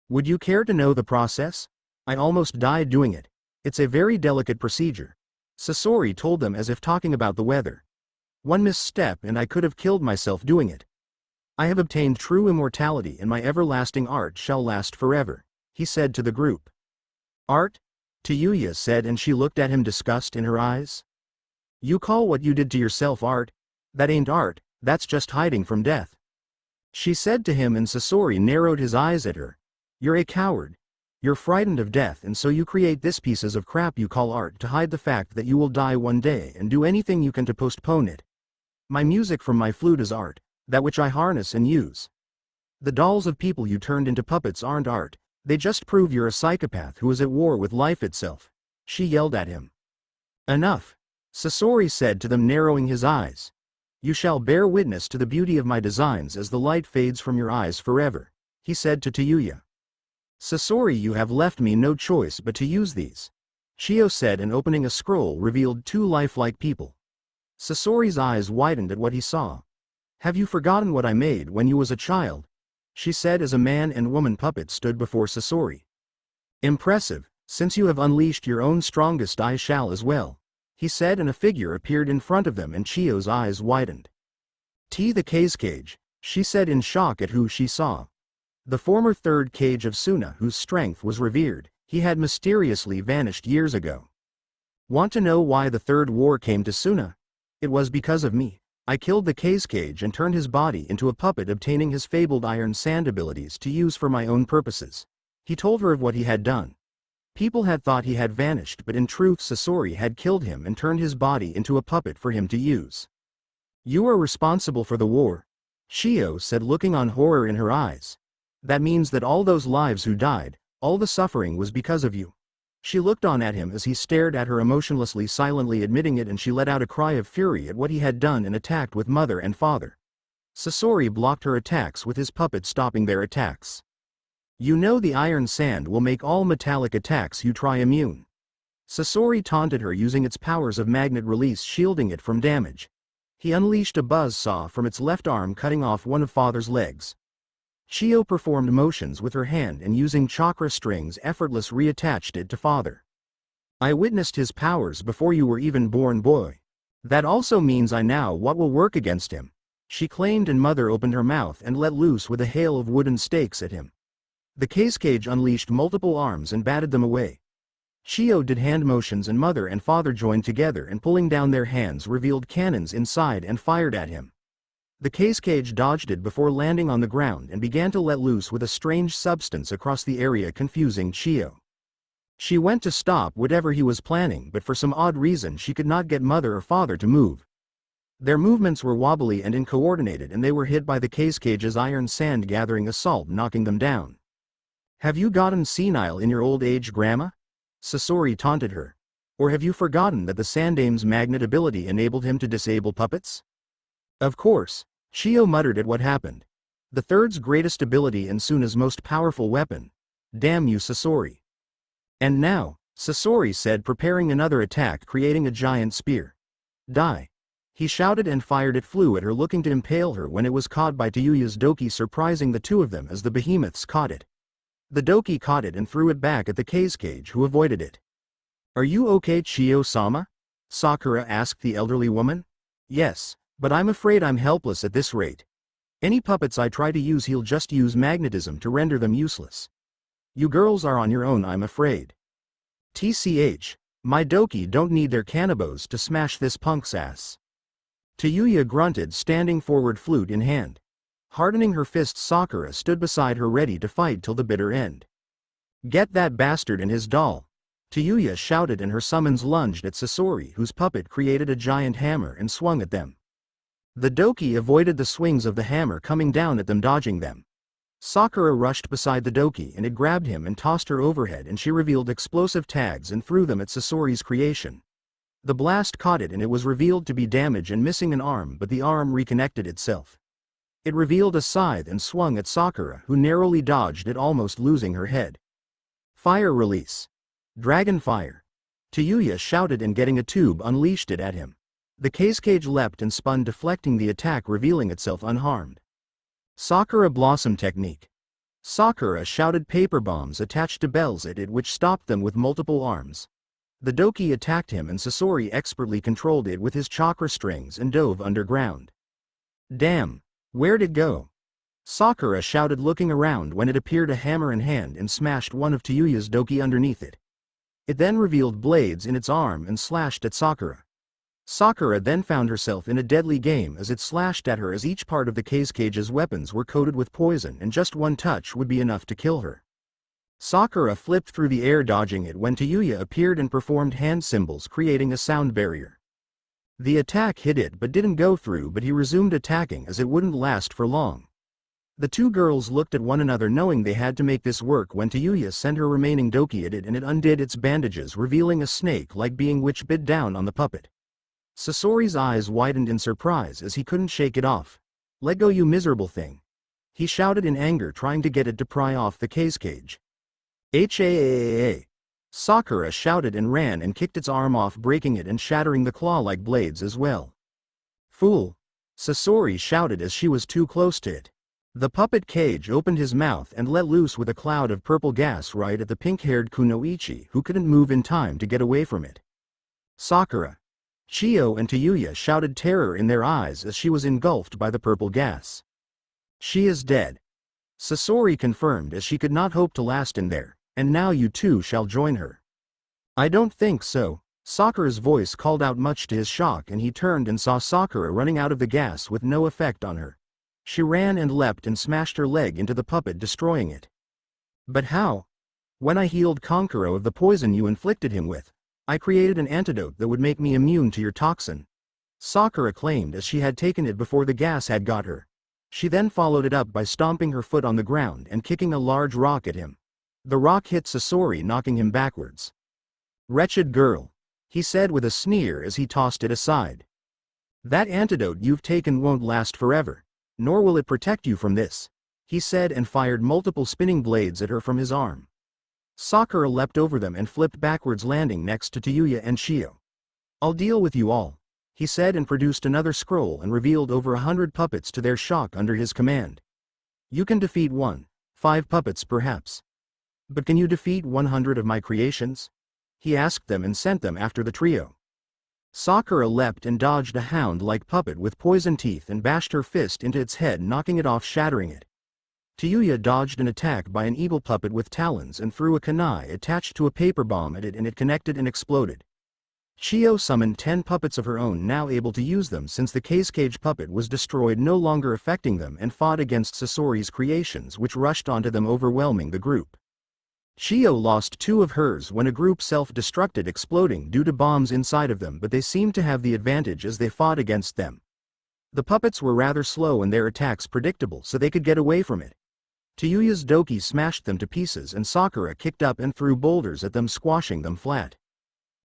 "Would you care to know the process? I almost died doing it. It's a very delicate procedure," Sasori told them, as if talking about the weather. "One misstep and I could have killed myself doing it. I have obtained true immortality and my everlasting art shall last forever," he said to the group. "Art?" Tayuya said, and she looked at him, disgust in her eyes. "You call what you did to yourself art? That ain't art, that's just hiding from death," she said to him, and Sasori narrowed his eyes at her. "You're a coward. You're frightened of death, and so you create this pieces of crap you call art to hide the fact that you will die one day, and do anything you can to postpone it. My music from my flute is art, that which I harness and use. The dolls of people you turned into puppets aren't art, they just prove you're a psychopath who is at war with life itself," she yelled at him. "Enough," Sasori said to them, narrowing his eyes. "You shall bear witness to the beauty of my designs as the light fades from your eyes forever," he said to Tayuya. "Sasori, you have left me no choice but to use these," Chio said, and opening a scroll revealed two lifelike people. Sasori's eyes widened at what he saw. "Have you forgotten what I made when you was a child?" she said as a man and woman puppet stood before Sasori. "Impressive, since you have unleashed your own strongest I shall as well," he said, and a figure appeared in front of them, and Chio's eyes widened. "The cage," she said in shock at who she saw. The former third cage of Suna, whose strength was revered, he had mysteriously vanished years ago. "Want to know why the third war came to Suna? It was because of me," I killed the cage and turned his body into a puppet, obtaining his fabled iron sand abilities to use for my own purposes. He told her of what he had done. People had thought he had vanished, but in truth Sasori had killed him and turned his body into a puppet for him to use. You are responsible for the war, Shio said, looking on horror in her eyes. That means that all those lives who died, all the suffering was because of you. She looked on at him as he stared at her emotionlessly, silently admitting it, and she let out a cry of fury at what he had done and attacked with mother and father. Sasori blocked her attacks with his puppet, stopping their attacks. You know the iron sand will make all metallic attacks you try immune. Sasori taunted her, using its powers of magnet release, shielding it from damage. He unleashed a buzz saw from its left arm, cutting off one of father's legs. Shio performed motions with her hand and using chakra strings effortless reattached it to father. I witnessed his powers before you were even born, boy. That also means I know what will work against him, she claimed, and mother opened her mouth and let loose with a hail of wooden stakes at him. The cage unleashed multiple arms and batted them away. Shio did hand motions and mother and father joined together and pulling down their hands revealed cannons inside and fired at him. The cage dodged it before landing on the ground and began to let loose with a strange substance across the area, confusing Shio. She went to stop whatever he was planning, but for some odd reason she could not get mother or father to move. Their movements were wobbly and uncoordinated, and they were hit by the cage's iron sand gathering assault, knocking them down. Have you gotten senile in your old age, Grandma? Sasori taunted her. Or have you forgotten that the Sandame's magnet ability enabled him to disable puppets? Of course, Shio muttered at what happened. The third's greatest ability and Suna's most powerful weapon. Damn you, Sasori. And now, Sasori said, preparing another attack, creating a giant spear. Die. He shouted and fired. It flew at her, looking to impale her, when it was caught by Tayuya's doki, surprising the two of them as the behemoths caught it. The doki caught it and threw it back at the cage, who avoided it. Are you okay, Chiyo-sama? Sakura asked the elderly woman. Yes, but I'm afraid I'm helpless at this rate. Any puppets I try to use, he'll just use magnetism to render them useless. You girls are on your own, I'm afraid. TCH, my doki don't need their cannibos to smash this punk's ass. Tayuya grunted, standing forward, flute in hand. Hardening her fists, Sakura stood beside her, ready to fight till the bitter end. Get that bastard and his doll! Tayuya shouted, and her summons lunged at Sasori, whose puppet created a giant hammer and swung at them. The doki avoided the swings of the hammer coming down at them, dodging them. Sakura rushed beside the doki and it grabbed him and tossed her overhead, and she revealed explosive tags and threw them at Sasori's creation. The blast caught it and it was revealed to be damaged and missing an arm, but the arm reconnected itself. It revealed a scythe and swung at Sakura, who narrowly dodged it, almost losing her head. Fire release. Dragon fire. Tayuya shouted and getting a tube unleashed it at him. The cage leapt and spun, deflecting the attack, revealing itself unharmed. Sakura blossom technique. Sakura shouted paper bombs attached to bells at it, which stopped them with multiple arms. The doki attacked him and Sasori expertly controlled it with his chakra strings and dove underground. Damn, where'd it go? Sakura shouted, looking around when it appeared a hammer in hand and smashed one of Tayuya's doki underneath it. It then revealed blades in its arm and slashed at Sakura. Sakura then found herself in a deadly game as it slashed at her, as each part of the cage's weapons were coated with poison and just one touch would be enough to kill her. Sakura flipped through the air, dodging it, when Tayuya appeared and performed hand symbols, creating a sound barrier. The attack hit it but didn't go through, but he resumed attacking as it wouldn't last for long. The two girls looked at one another, knowing they had to make this work, when Tayuya sent her remaining doki at it and it undid its bandages, revealing a snake-like being which bit down on the puppet. Sasori's eyes widened in surprise as he couldn't shake it off. Let go, you miserable thing! He shouted in anger, trying to get it to pry off the cage. H-A-A-A-A! Sakura shouted and ran and kicked its arm off, breaking it and shattering the claw-like blades as well. Fool! Sasori shouted as she was too close to it. The puppet cage opened his mouth and let loose with a cloud of purple gas right at the pink-haired Kunoichi, who couldn't move in time to get away from it. Sakura, Chiyo and Tayuya shouted, terror in their eyes as she was engulfed by the purple gas. She is dead. Sasori confirmed, as she could not hope to last in there, and now you too shall join her. I don't think so, Sakura's voice called out much to his shock, and he turned and saw Sakura running out of the gas with no effect on her. She ran and leapt and smashed her leg into the puppet, destroying it. But how? When I healed Konkuro of the poison you inflicted him with, I created an antidote that would make me immune to your toxin. Sakura claimed, as she had taken it before the gas had got her. She then followed it up by stomping her foot on the ground and kicking a large rock at him. The rock hit Sasori, knocking him backwards. "Wretched girl," he said with a sneer as he tossed it aside. "That antidote you've taken won't last forever, nor will it protect you from this," he said, and fired multiple spinning blades at her from his arm. Sakura leapt over them and flipped backwards, landing next to Tayuya and Shio. "I'll deal with you all," he said, and produced another scroll and revealed over 100 puppets to their shock under his command. "You can defeat 5 puppets perhaps. But can you defeat 100 of my creations?" he asked them, and sent them after the trio. Sakura leapt and dodged a hound-like puppet with poison teeth and bashed her fist into its head, knocking it off, shattering it. Tayuya dodged an attack by an evil puppet with talons and threw a kunai attached to a paper bomb at it, and it connected and exploded. Shio summoned 10 puppets of her own, now able to use them since the cage puppet was destroyed, no longer affecting them, and fought against Sasori's creations, which rushed onto them, overwhelming the group. Shio lost 2 of hers when a group self-destructed, exploding due to bombs inside of them, but they seemed to have the advantage as they fought against them. The puppets were rather slow and their attacks predictable, so they could get away from it. Tayuya's Doki smashed them to pieces, and Sakura kicked up and threw boulders at them, squashing them flat.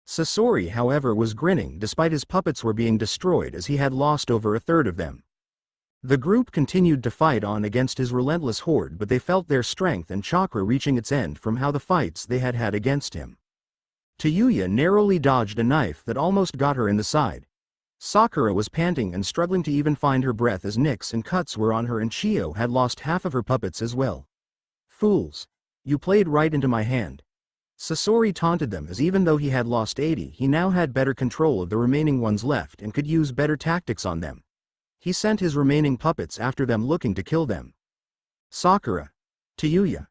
Sasori, however, was grinning despite his puppets were being destroyed, as he had lost over a third of them. The group continued to fight on against his relentless horde, but they felt their strength and chakra reaching its end from how the fights they had had against him. Tayuya narrowly dodged a knife that almost got her in the side. Sakura was panting and struggling to even find her breath as nicks and cuts were on her, and Shio had lost half of her puppets as well. "Fools! You played right into my hand." Sasori taunted them, as even though he had lost 80, he now had better control of the remaining ones left and could use better tactics on them. He sent his remaining puppets after them, looking to kill them. "Sakura! Tayuya!"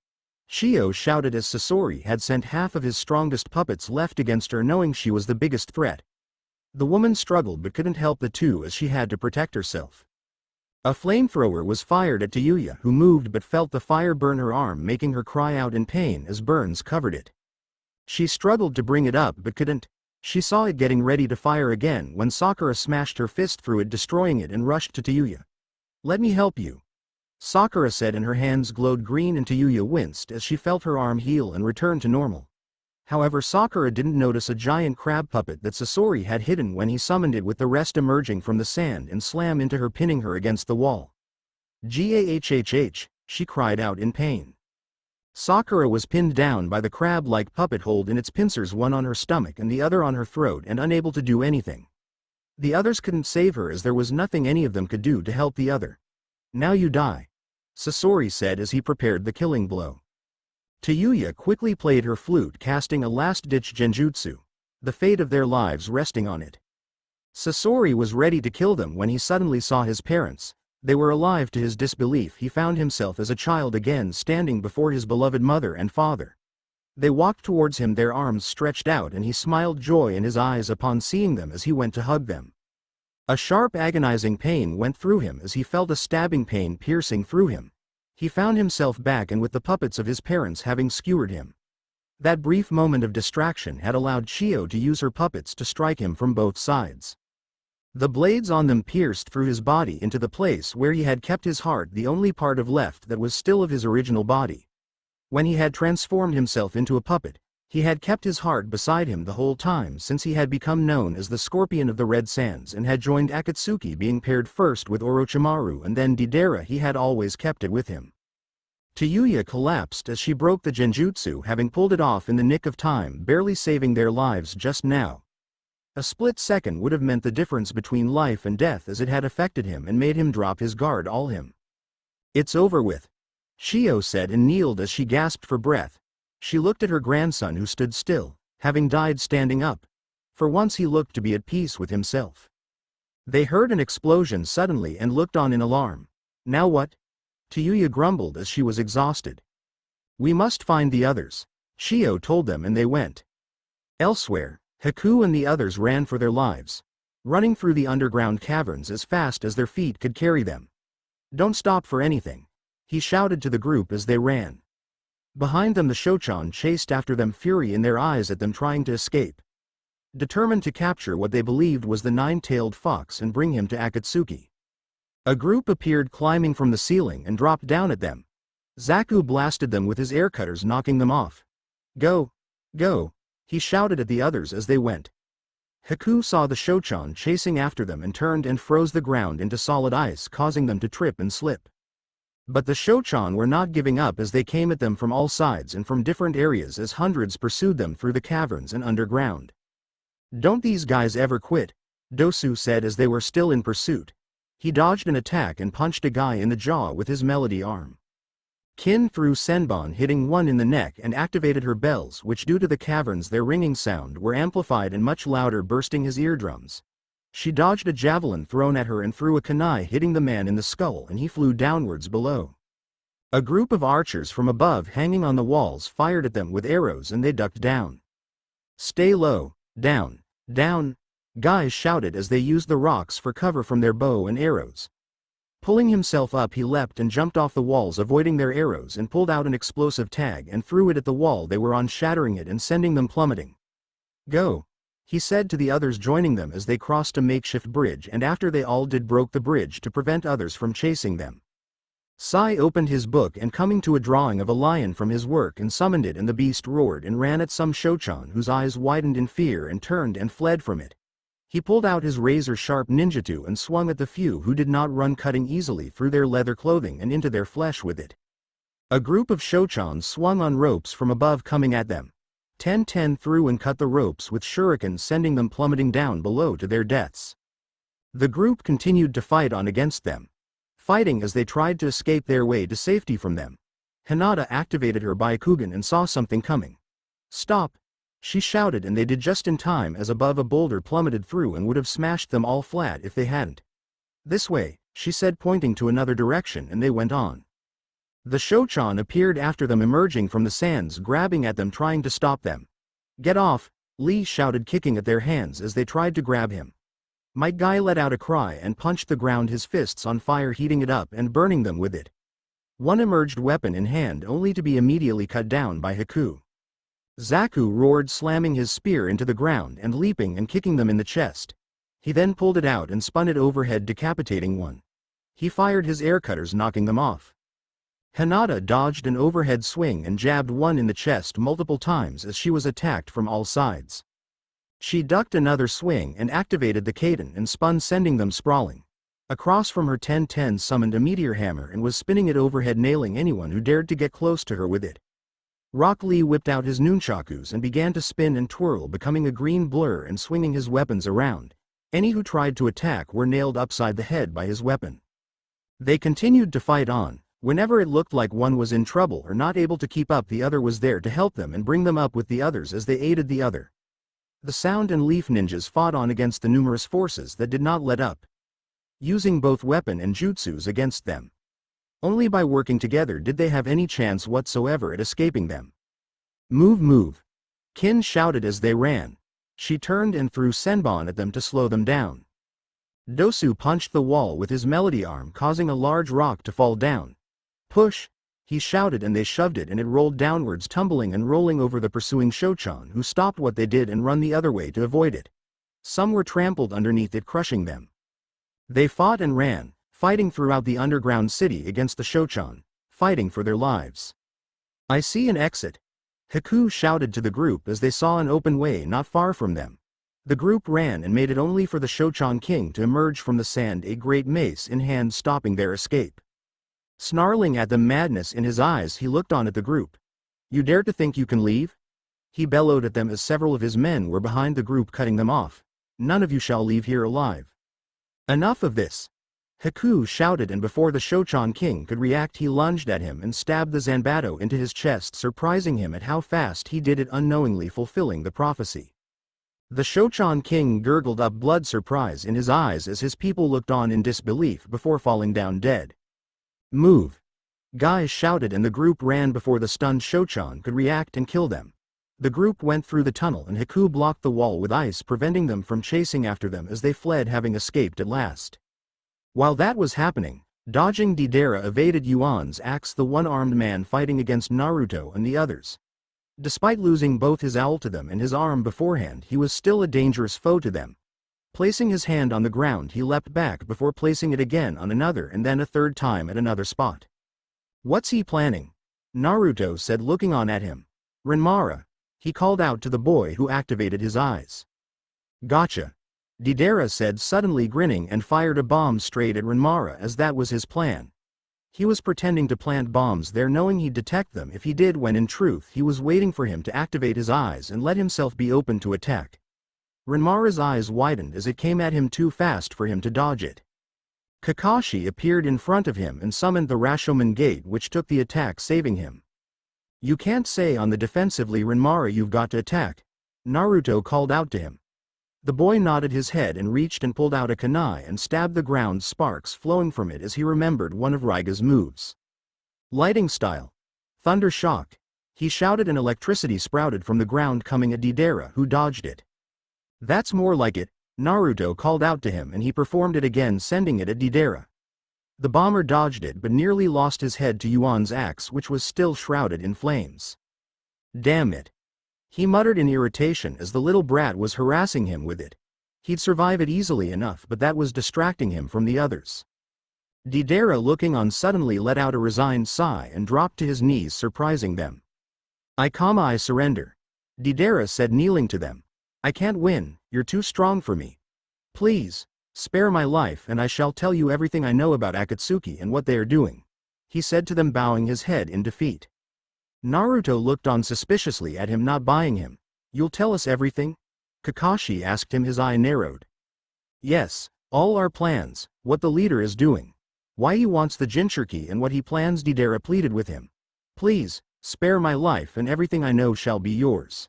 Shio shouted as Sasori had sent half of his strongest puppets left against her, knowing she was the biggest threat. The woman struggled but couldn't help the two, as she had to protect herself. A flamethrower was fired at Tayuya, who moved but felt the fire burn her arm, making her cry out in pain as burns covered it. She struggled to bring it up but couldn't. She saw it getting ready to fire again when Sakura smashed her fist through it, destroying it, and rushed to Tayuya. "Let me help you," Sakura said, and her hands glowed green, and Tayuya winced as she felt her arm heal and return to normal. However, Sakura didn't notice a giant crab puppet that Sasori had hidden when he summoned it, with the rest emerging from the sand and slam into her, pinning her against the wall. "Gahhh," she cried out in pain. Sakura was pinned down by the crab-like puppet, hold in its pincers, one on her stomach and the other on her throat, and unable to do anything. The others couldn't save her, as there was nothing any of them could do to help the other. "Now you die," Sasori said as he prepared the killing blow. Tayuya quickly played her flute, casting a last-ditch genjutsu, the fate of their lives resting on it. Sasori was ready to kill them when he suddenly saw his parents. They were alive. To his disbelief, he found himself as a child again, standing before his beloved mother and father. They walked towards him, their arms stretched out, and he smiled joy in his eyes upon seeing them as he went to hug them. A sharp, agonizing pain went through him as he felt a stabbing pain piercing through him. He found himself back and with the puppets of his parents having skewered him. That brief moment of distraction had allowed Shio to use her puppets to strike him from both sides. The blades on them pierced through his body into the place where he had kept his heart, the only part of left that was still of his original body. When he had transformed himself into a puppet, he had kept his heart beside him the whole time, since he had become known as the Scorpion of the Red Sands and had joined Akatsuki, being paired first with Orochimaru and then Deidara. He had always kept it with him. Tayuya collapsed as she broke the genjutsu, having pulled it off in the nick of time, barely saving their lives just now. A split second would have meant the difference between life and death, as it had affected him and made him drop his guard. All him. "It's over with," Shio said, and kneeled as she gasped for breath. She looked at her grandson, who stood still, having died standing up. For once he looked to be at peace with himself. They heard an explosion suddenly and looked on in alarm. "Now what?" Tayuya grumbled as she was exhausted. "We must find the others," Shio told them, and they went. Elsewhere, Haku and the others ran for their lives, running through the underground caverns as fast as their feet could carry them. "Don't stop for anything," he shouted to the group as they ran. Behind them the Shochan chased after them, fury in their eyes at them trying to escape, determined to capture what they believed was the nine-tailed fox and bring him to Akatsuki. A group appeared climbing from the ceiling and dropped down at them. Zaku blasted them with his air cutters, knocking them off. "Go! Go!" he shouted at the others as they went. Haku saw the Shochan chasing after them and turned and froze the ground into solid ice, causing them to trip and slip. But the Shochan were not giving up as they came at them from all sides and from different areas as hundreds pursued them through the caverns and underground. "Don't these guys ever quit," Dosu said as they were still in pursuit. He dodged an attack and punched a guy in the jaw with his melody arm. Kin threw Senbon, hitting one in the neck, and activated her bells, which due to the caverns their ringing sound were amplified and much louder, bursting his eardrums. She dodged a javelin thrown at her and threw a kunai, hitting the man in the skull, and he flew downwards below. A group of archers from above hanging on the walls fired at them with arrows and they ducked down. "Stay low, down, down," guys shouted as they used the rocks for cover from their bow and arrows. Pulling himself up, he leapt and jumped off the walls, avoiding their arrows, and pulled out an explosive tag and threw it at the wall they were on, shattering it and sending them plummeting. "Go," he said to the others joining them as they crossed a makeshift bridge, and after they all did broke the bridge to prevent others from chasing them. Sai opened his book and coming to a drawing of a lion from his work and summoned it, and the beast roared and ran at some Shochan whose eyes widened in fear and turned and fled from it. He pulled out his razor-sharp ninjutsu and swung at the few who did not run, cutting easily through their leather clothing and into their flesh with it. A group of Shochans swung on ropes from above coming at them. 10-10 threw and cut the ropes with shurikens, sending them plummeting down below to their deaths. The group continued to fight on against them, fighting as they tried to escape their way to safety from them. Hinata activated her Byakugan and saw something coming. "Stop!" she shouted, and they did just in time as above a boulder plummeted through and would have smashed them all flat if they hadn't. "This way," she said, pointing to another direction, and they went on. The Shochan appeared after them, emerging from the sands, grabbing at them, trying to stop them. "Get off!" Lee shouted, kicking at their hands as they tried to grab him. My guy let out a cry and punched the ground, his fists on fire, heating it up and burning them with it. One emerged, weapon in hand, only to be immediately cut down by Haku. Zaku roared, slamming his spear into the ground and leaping and kicking them in the chest. He then pulled it out and spun it overhead, decapitating one. He fired his air cutters, knocking them off. Hinata dodged an overhead swing and jabbed one in the chest multiple times as she was attacked from all sides. She ducked another swing and activated the Kaiden and spun, sending them sprawling. Across from her, 10-10 summoned a meteor hammer and was spinning it overhead, nailing anyone who dared to get close to her with it. Rock Lee whipped out his nunchakus and began to spin and twirl, becoming a green blur and swinging his weapons around. Any who tried to attack were nailed upside the head by his weapon. They continued to fight on. Whenever it looked like one was in trouble or not able to keep up, the other was there to help them and bring them up with the others as they aided the other. The Sound and Leaf ninjas fought on against the numerous forces that did not let up, using both weapon and jutsus against them. Only by working together did they have any chance whatsoever at escaping them. "Move, move!" Kin shouted as they ran. She turned and threw Senbon at them to slow them down. Dosu punched the wall with his melody arm, causing a large rock to fall down. "Push!" he shouted, and they shoved it and it rolled downwards, tumbling and rolling over the pursuing Shochan, who stopped what they did and run the other way to avoid it. Some were trampled underneath it, crushing them. They fought and ran, fighting throughout the underground city against the Shochan, fighting for their lives. "I see an exit," Haku shouted to the group as they saw an open way not far from them. The group ran and made it, only for the Shochan king to emerge from the sand, a great mace in hand, stopping their escape. Snarling at them, madness in his eyes, he looked on at the group. "You dare to think you can leave?" he bellowed at them as several of his men were behind the group, cutting them off. "None of you shall leave here alive." "Enough of this!" Haku shouted, and before the Shochan king could react, he lunged at him and stabbed the Zanbato into his chest, surprising him at how fast he did it, unknowingly fulfilling the prophecy. The Shochan king gurgled up blood, surprise in his eyes as his people looked on in disbelief before falling down dead. "Move!" Guys shouted, and the group ran before the stunned Shochan could react and kill them. The group went through the tunnel and Haku blocked the wall with ice, preventing them from chasing after them as they fled, having escaped at last. While that was happening, dodging, Deidara evaded Yuan's axe, the one-armed man fighting against Naruto and the others. Despite losing both his owl to them and his arm beforehand, he was still a dangerous foe to them. Placing his hand on the ground, he leapt back before placing it again on another and then a third time at another spot. "What's he planning?" Naruto said, looking on at him. "Renmara," he called out to the boy, who activated his eyes. "Gotcha," Deidara said, suddenly grinning, and fired a bomb straight at Renmara, as that was his plan. He was pretending to plant bombs there, knowing he'd detect them if he did, when in truth he was waiting for him to activate his eyes and let himself be open to attack. Renmara's eyes widened as it came at him too fast for him to dodge it. Kakashi appeared in front of him and summoned the Rashomon Gate, which took the attack, saving him. "You can't say on the defensively, Renmara, you've got to attack," Naruto called out to him. The boy nodded his head and reached and pulled out a kunai and stabbed the ground, sparks flowing from it as he remembered one of Raiga's moves. "Lighting style. Thunder shock," he shouted, and electricity sprouted from the ground, coming at Deidara, who dodged it. "That's more like it," Naruto called out to him, and he performed it again, sending it at Deidara. The bomber dodged it but nearly lost his head to Yuan's axe, which was still shrouded in flames. "Damn it," he muttered in irritation as the little brat was harassing him with it. He'd survive it easily enough, but that was distracting him from the others. Deidara, looking on, suddenly let out a resigned sigh and dropped to his knees, surprising them. I surrender," Deidara said, kneeling to them. "I can't win, you're too strong for me. Please, spare my life and I shall tell you everything I know about Akatsuki and what they are doing," he said to them, bowing his head in defeat. Naruto looked on suspiciously at him, not buying him. "You'll tell us everything?" Kakashi asked him, his eye narrowed. "Yes, all our plans, what the leader is doing, why he wants the Jinchuriki and what he plans," Deidara pleaded with him. "Please, spare my life and everything I know shall be yours."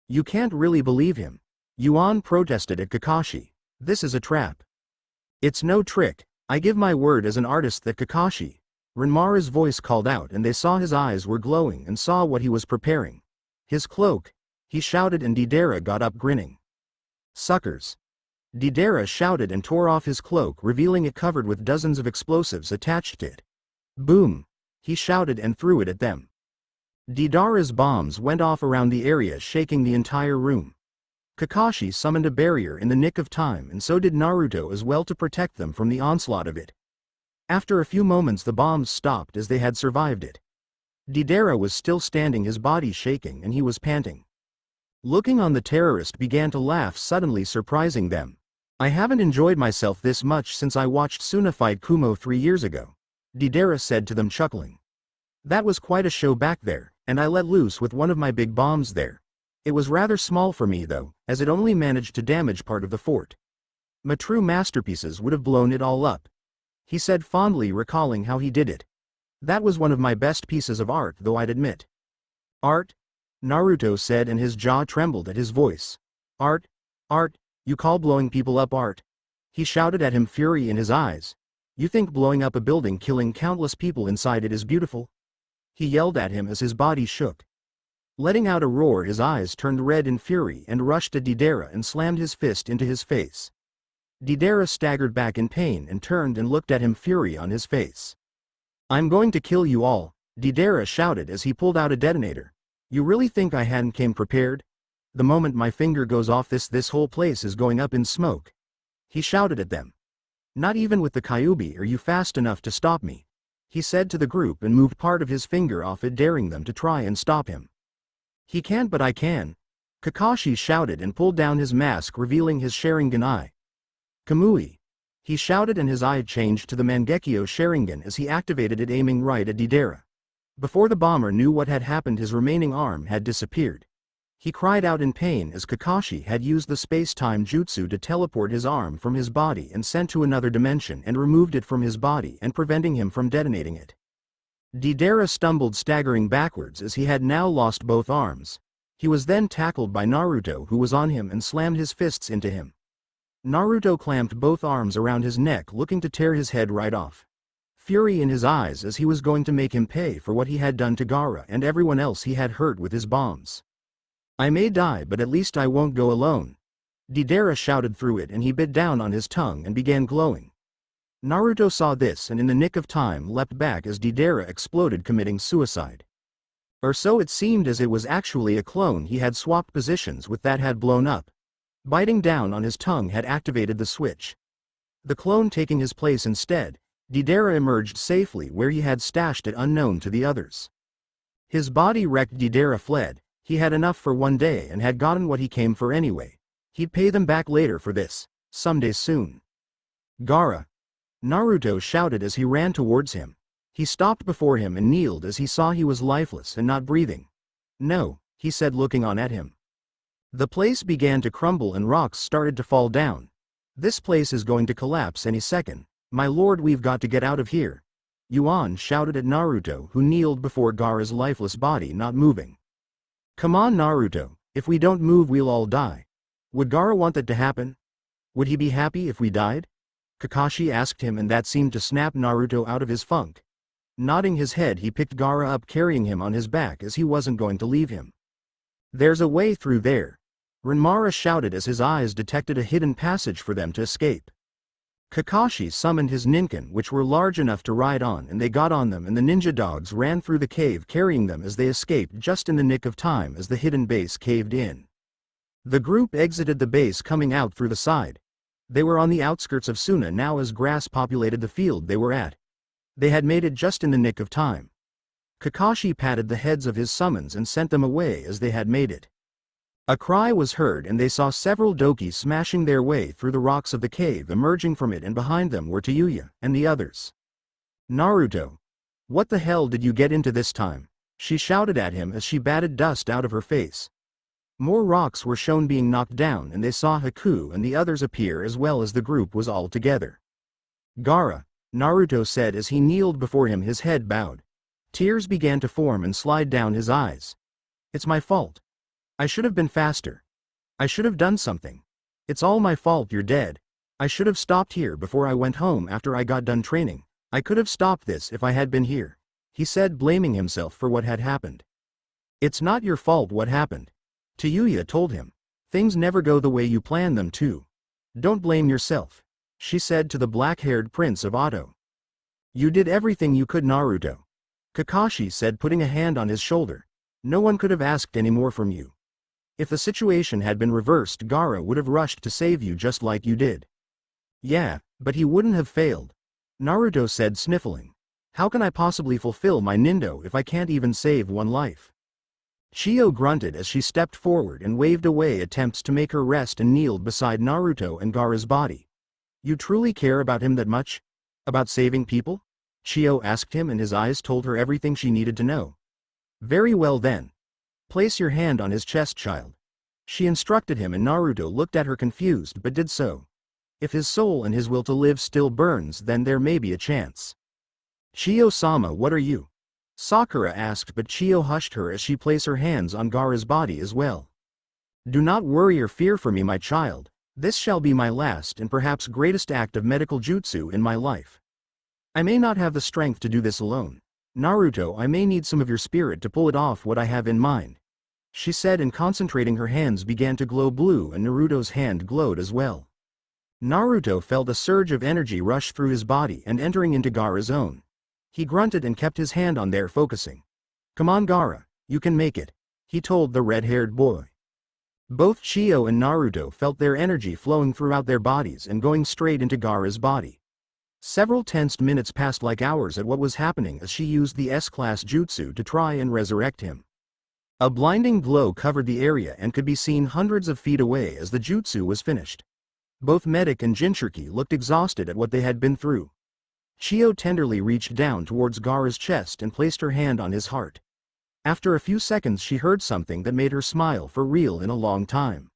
"You can't really believe him," Yuan protested at Kakashi. "This is a trap." "It's no trick, I give my word as an artist that Kakashi," Renmara's voice called out, and they saw his eyes were glowing and saw what he was preparing. "His cloak," he shouted, and Deidara got up grinning. "Suckers," Deidara shouted and tore off his cloak, revealing it covered with dozens of explosives attached to it. "Boom," he shouted and threw it at them. Deidara's bombs went off around the area, shaking the entire room. Kakashi summoned a barrier in the nick of time, and so did Naruto as well, to protect them from the onslaught of it. After a few moments the bombs stopped, as they had survived it. Deidara was still standing, his body shaking, and he was panting. Looking on, the terrorist began to laugh, suddenly surprising them. "I haven't enjoyed myself this much since I watched Suna fight Kumo 3 years ago," Deidara said to them, chuckling. "That was quite a show back there, and I let loose with one of my big bombs there. It was rather small for me though, as it only managed to damage part of the fort. My true masterpieces would have blown it all up," he said fondly, recalling how he did it. "That was one of my best pieces of art, though, I'd admit." "Art?" Naruto said, and his jaw trembled at his voice. "Art? Art? You call blowing people up art?" He shouted at him, fury in his eyes. "You think blowing up a building, killing countless people inside it, is beautiful?" He yelled at him as his body shook. Letting out a roar, his eyes turned red in fury and rushed at Deidara and slammed his fist into his face. Deidara staggered back in pain and turned and looked at him, fury on his face. "I'm going to kill you all," Deidara shouted as he pulled out a detonator. "You really think I hadn't came prepared? The moment my finger goes off, this whole place is going up in smoke," he shouted at them. "Not even with the Kyuubi are you fast enough to stop me," he said to the group, and moved part of his finger off it, daring them to try and stop him. "He can't, but I can," Kakashi shouted and pulled down his mask, revealing his Sharingan eye. "Kamui," he shouted, and his eye changed to the Mangekyo Sharingan as he activated it, aiming right at Deidara. Before the bomber knew what had happened, his remaining arm had disappeared. He cried out in pain as Kakashi had used the space-time jutsu to teleport his arm from his body and sent to another dimension, and removed it from his body and preventing him from detonating it. Deidara stumbled, staggering backwards as he had now lost both arms. He was then tackled by Naruto, who was on him and slammed his fists into him. Naruto clamped both arms around his neck, looking to tear his head right off. Fury in his eyes, as he was going to make him pay for what he had done to Gaara and everyone else he had hurt with his bombs. I may die, but at least I won't go alone. Deidara shouted through it, and he bit down on his tongue and began glowing. Naruto saw this and in the nick of time leapt back as Deidara exploded, committing suicide. Or so it seemed, as it was actually a clone. He had swapped positions with that had blown up. Biting down on his tongue had activated the switch. The clone taking his place instead, Deidara emerged safely where he had stashed it, unknown to the others. His body wrecked, Deidara fled. He had enough for one day and had gotten what he came for anyway. He'd pay them back later for this, someday soon. Gaara! Naruto shouted as he ran towards him. He stopped before him and kneeled as he saw he was lifeless and not breathing. No, he said, looking on at him. The place began to crumble and rocks started to fall down. This place is going to collapse any second. My lord, we've got to get out of here. Yuan shouted at Naruto, who kneeled before Gaara's lifeless body, not moving. Come on, Naruto, if we don't move we'll all die. Would Gaara want that to happen? Would he be happy if we died? Kakashi asked him, and that seemed to snap Naruto out of his funk. Nodding his head, he picked Gaara up, carrying him on his back as he wasn't going to leave him. There's a way through there. Renmara shouted as his eyes detected a hidden passage for them to escape. Kakashi summoned his ninken, which were large enough to ride on, and they got on them, and the ninja dogs ran through the cave carrying them as they escaped just in the nick of time as the hidden base caved in. The group exited the base, coming out through the side. They were on the outskirts of Suna now as grass populated the field they were at. They had made it just in the nick of time. Kakashi patted the heads of his summons and sent them away as they had made it. A cry was heard and they saw several doki smashing their way through the rocks of the cave, emerging from it, and behind them were Tayuya and the others. Naruto! What the hell did you get into this time? She shouted at him as she batted dust out of her face. More rocks were shown being knocked down, and they saw Haku and the others appear, as well as the group was all together. Gaara! Naruto said as he kneeled before him, his head bowed. Tears began to form and slide down his eyes. It's my fault. I should have been faster. I should have done something. It's all my fault. You're dead. I should have stopped here before I went home after I got done training. I could have stopped this if I had been here, he said, blaming himself for what had happened. It's not your fault what happened. Tayuya told him. Things never go the way you plan them to. Don't blame yourself, she said to the black-haired prince of Oto. You did everything you could, Naruto, Kakashi said, putting a hand on his shoulder. No one could have asked any more from you. If the situation had been reversed, Gaara would have rushed to save you just like you did. Yeah, but he wouldn't have failed, Naruto said, sniffling. How can I possibly fulfill my nindo if I can't even save one life? Chio grunted as she stepped forward and waved away attempts to make her rest and kneeled beside Naruto and Gaara's body. You truly care about him that much? About saving people? Chio asked him, and his eyes told her everything she needed to know. Very well then. Place your hand on his chest, child. She instructed him, and Naruto looked at her confused but did so. If his soul and his will to live still burns, then there may be a chance. Chio-sama, what are you? Sakura asked, but Chio hushed her as she placed her hands on Gaara's body as well. Do not worry or fear for me, my child. This shall be my last and perhaps greatest act of medical jutsu in my life. I may not have the strength to do this alone. Naruto, I may need some of your spirit to pull it off what I have in mind, she said, and concentrating, her hands began to glow blue and Naruto's hand glowed as well. Naruto felt a surge of energy rush through his body and entering into Gaara's own. He grunted and kept his hand on there, focusing. Come on, Gaara, you can make it, he told the red-haired boy. Both Chio and Naruto felt their energy flowing throughout their bodies and going straight into Gaara's body. Several tensed minutes passed like hours at what was happening as she used the S-class jutsu to try and resurrect him. A blinding glow covered the area and could be seen hundreds of feet away as the jutsu was finished. Both Medic and Jinchuriki looked exhausted at what they had been through. Chio tenderly reached down towards Gaara's chest and placed her hand on his heart. After a few seconds she heard something that made her smile for real in a long time.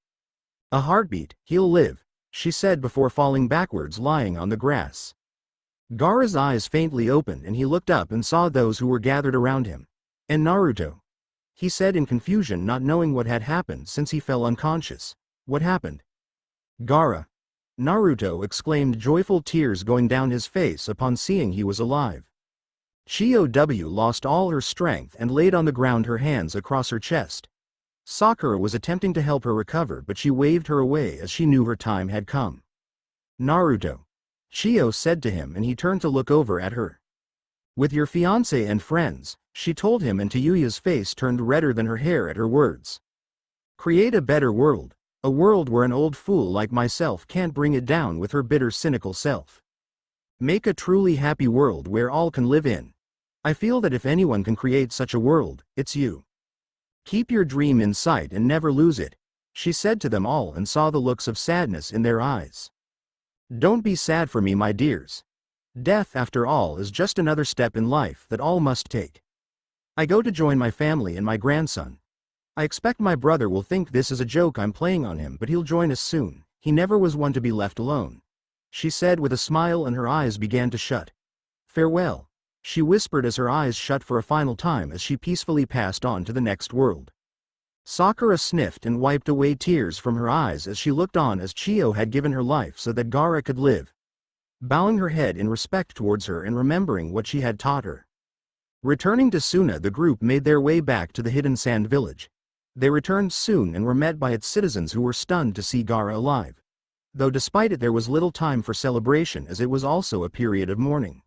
A heartbeat. He'll live, she said before falling backwards, lying on the grass. Gaara's eyes faintly opened and he looked up and saw those who were gathered around him. And Naruto, he said in confusion, not knowing what had happened since he fell unconscious. What happened? Gaara! Naruto exclaimed, joyful tears going down his face upon seeing he was alive. Chio lost all her strength and laid on the ground, her hands across her chest. Sakura was attempting to help her recover, but she waved her away as she knew her time had come. Naruto, Chiyo said to him, and he turned to look over at her. With your fiancé and friends, she told him, and Tayuya's face turned redder than her hair at her words. Create a better world, a world where an old fool like myself can't bring it down with her bitter, cynical self. Make a truly happy world where all can live in. I feel that if anyone can create such a world, it's you. Keep your dream in sight and never lose it, she said to them all, and saw the looks of sadness in their eyes. Don't be sad for me, my dears. Death, after all, is just another step in life that all must take. I go to join my family and my grandson. I expect my brother will think this is a joke I'm playing on him, but he'll join us soon. He never was one to be left alone, she said with a smile, and her eyes began to shut. Farewell, she whispered as her eyes shut for a final time as she peacefully passed on to the next world. Sakura sniffed and wiped away tears from her eyes as she looked on as Chiyo had given her life so that Gaara could live, bowing her head in respect towards her and remembering what she had taught her. Returning to Suna, the group made their way back to the hidden sand village. They returned soon and were met by its citizens, who were stunned to see Gaara alive. Though despite it there was little time for celebration, as it was also a period of mourning.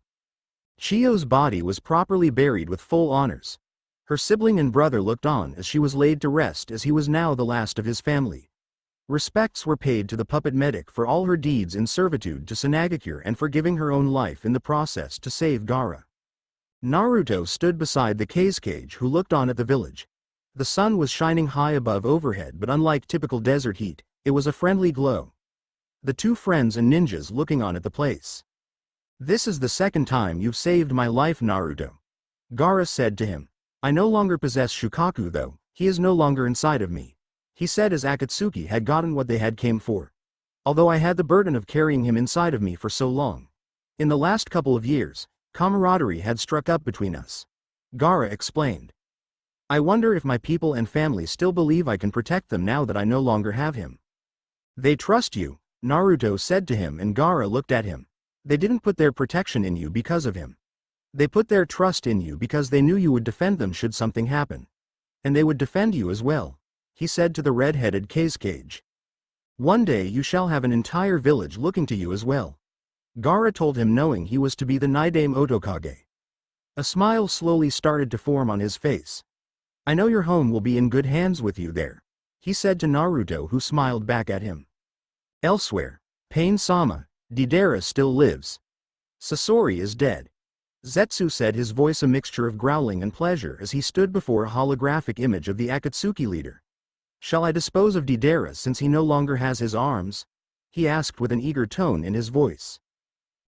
Chiyo's body was properly buried with full honors. Her sibling and brother looked on as she was laid to rest, as he was now the last of his family. Respects were paid to the puppet medic for all her deeds in servitude to Tsunagakure and for giving her own life in the process to save Gaara. Naruto stood beside the cage who looked on at the village. The sun was shining high above overhead, but unlike typical desert heat, it was a friendly glow. The two friends and ninjas looking on at the place. This is the second time you've saved my life, Naruto, Gaara said to him. I no longer possess Shukaku, though. He is no longer inside of me, he said as Akatsuki had gotten what they had came for. Although I had the burden of carrying him inside of me for so long. In the last couple of years, camaraderie had struck up between us, Gaara explained. I wonder if my people and family still believe I can protect them now that I no longer have him. They trust you, Naruto said to him, and Gaara looked at him. They didn't put their protection in you because of him. They put their trust in you because they knew you would defend them should something happen. And they would defend you as well, he said to the red-headed cage. One day you shall have an entire village looking to you as well, Gaara told him, knowing he was to be the Nidaime Otokage. A smile slowly started to form on his face. I know your home will be in good hands with you there, he said to Naruto, who smiled back at him. Elsewhere, Pain-sama, Deidara still lives. Sasori is dead, Zetsu said, his voice a mixture of growling and pleasure as he stood before a holographic image of the Akatsuki leader. Shall I dispose of Deidara since he no longer has his arms? He asked with an eager tone in his voice.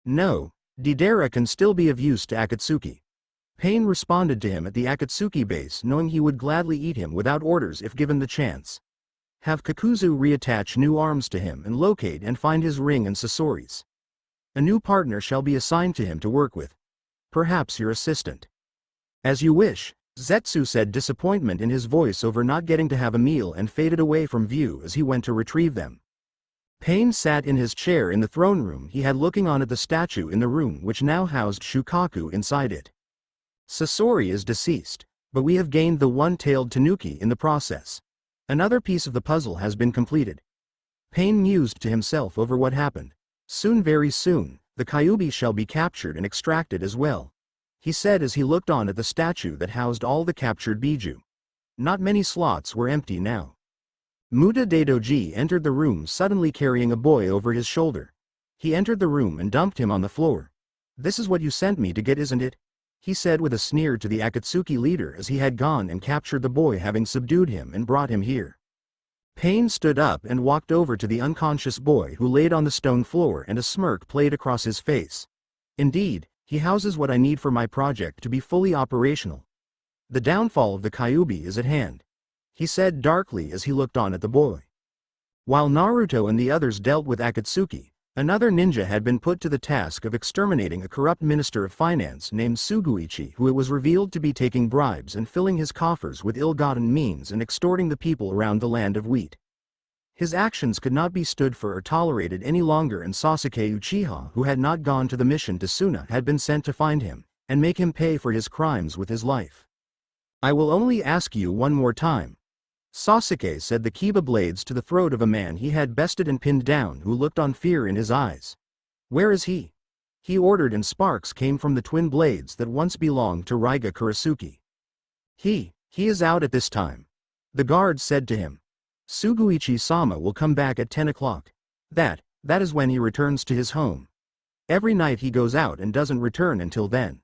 No, Deidara can still be of use to Akatsuki. Pain responded to him at the Akatsuki base, knowing he would gladly eat him without orders if given the chance. Have Kakuzu reattach new arms to him and locate and find his ring and Sasori's. A new partner shall be assigned to him to work with. Perhaps your assistant. As you wish, Zetsu said, disappointment in his voice over not getting to have a meal, and faded away from view as he went to retrieve them. Pain sat in his chair in the throne room he had, looking on at the statue in the room which now housed Shukaku inside it. Sasori is deceased, but we have gained the one-tailed tanuki in the process. Another piece of the puzzle has been completed. Pain mused to himself over what happened. Soon, very soon, the Kyuubi shall be captured and extracted as well, he said as he looked on at the statue that housed all the captured Biju. Not many slots were empty now. Muda Daidoji entered the room suddenly, carrying a boy over his shoulder. He entered the room and dumped him on the floor. This is what you sent me to get, isn't it? He said with a sneer to the Akatsuki leader as he had gone and captured the boy, having subdued him and brought him here. Pain stood up and walked over to the unconscious boy who laid on the stone floor, and a smirk played across his face. Indeed, he houses what I need for my project to be fully operational. The downfall of the Kyuubi is at hand, he said darkly as he looked on at the boy. While Naruto and the others dealt with Akatsuki, another ninja had been put to the task of exterminating a corrupt minister of finance named Suguichi, who it was revealed to be taking bribes and filling his coffers with ill-gotten means and extorting the people around the land of wheat. His actions could not be stood for or tolerated any longer, and Sasuke Uchiha, who had not gone to the mission to Suna, had been sent to find him and make him pay for his crimes with his life. I will only ask you one more time. Sasuke said the Kiba blades to the throat of a man he had bested and pinned down who looked on fear in his eyes. "Where is he?" he ordered, and sparks came from the twin blades that once belonged to Raiga Kurasuke. He is out at this time," the guard said to him. "Suguichi-sama will come back at 10 o'clock. That is when he returns to his home. Every night he goes out and doesn't return until then."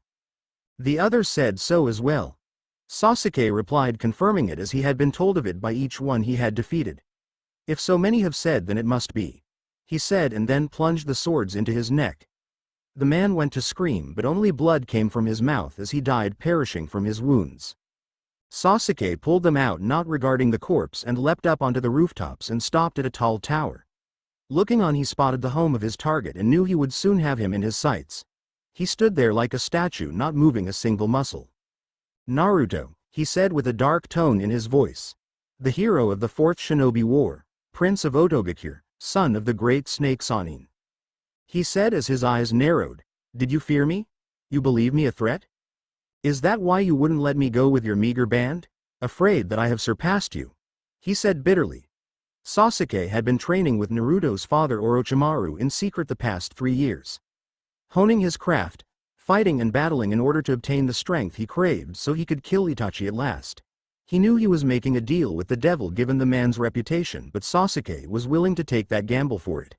The other said so as well. Sasuke replied, confirming it as he had been told of it by each one he had defeated. "If so many have said, then it must be," he said, and then plunged the swords into his neck. The man went to scream, but only blood came from his mouth as he died, perishing from his wounds. Sasuke pulled them out, not regarding the corpse, and leapt up onto the rooftops and stopped at a tall tower. Looking on, he spotted the home of his target and knew he would soon have him in his sights. He stood there like a statue, not moving a single muscle. "Naruto," he said with a dark tone in his voice. "The hero of the 4th Shinobi War, Prince of Otogakure, son of the great Snake Sanin," he said as his eyes narrowed. "Did you fear me? You believe me a threat? Is that why you wouldn't let me go with your meager band? Afraid that I have surpassed you?" he said bitterly. Sasuke had been training with Naruto's father Orochimaru in secret the past 3 years. Honing his craft, fighting and battling in order to obtain the strength he craved so he could kill Itachi at last. He knew he was making a deal with the devil given the man's reputation, but Sasuke was willing to take that gamble for it.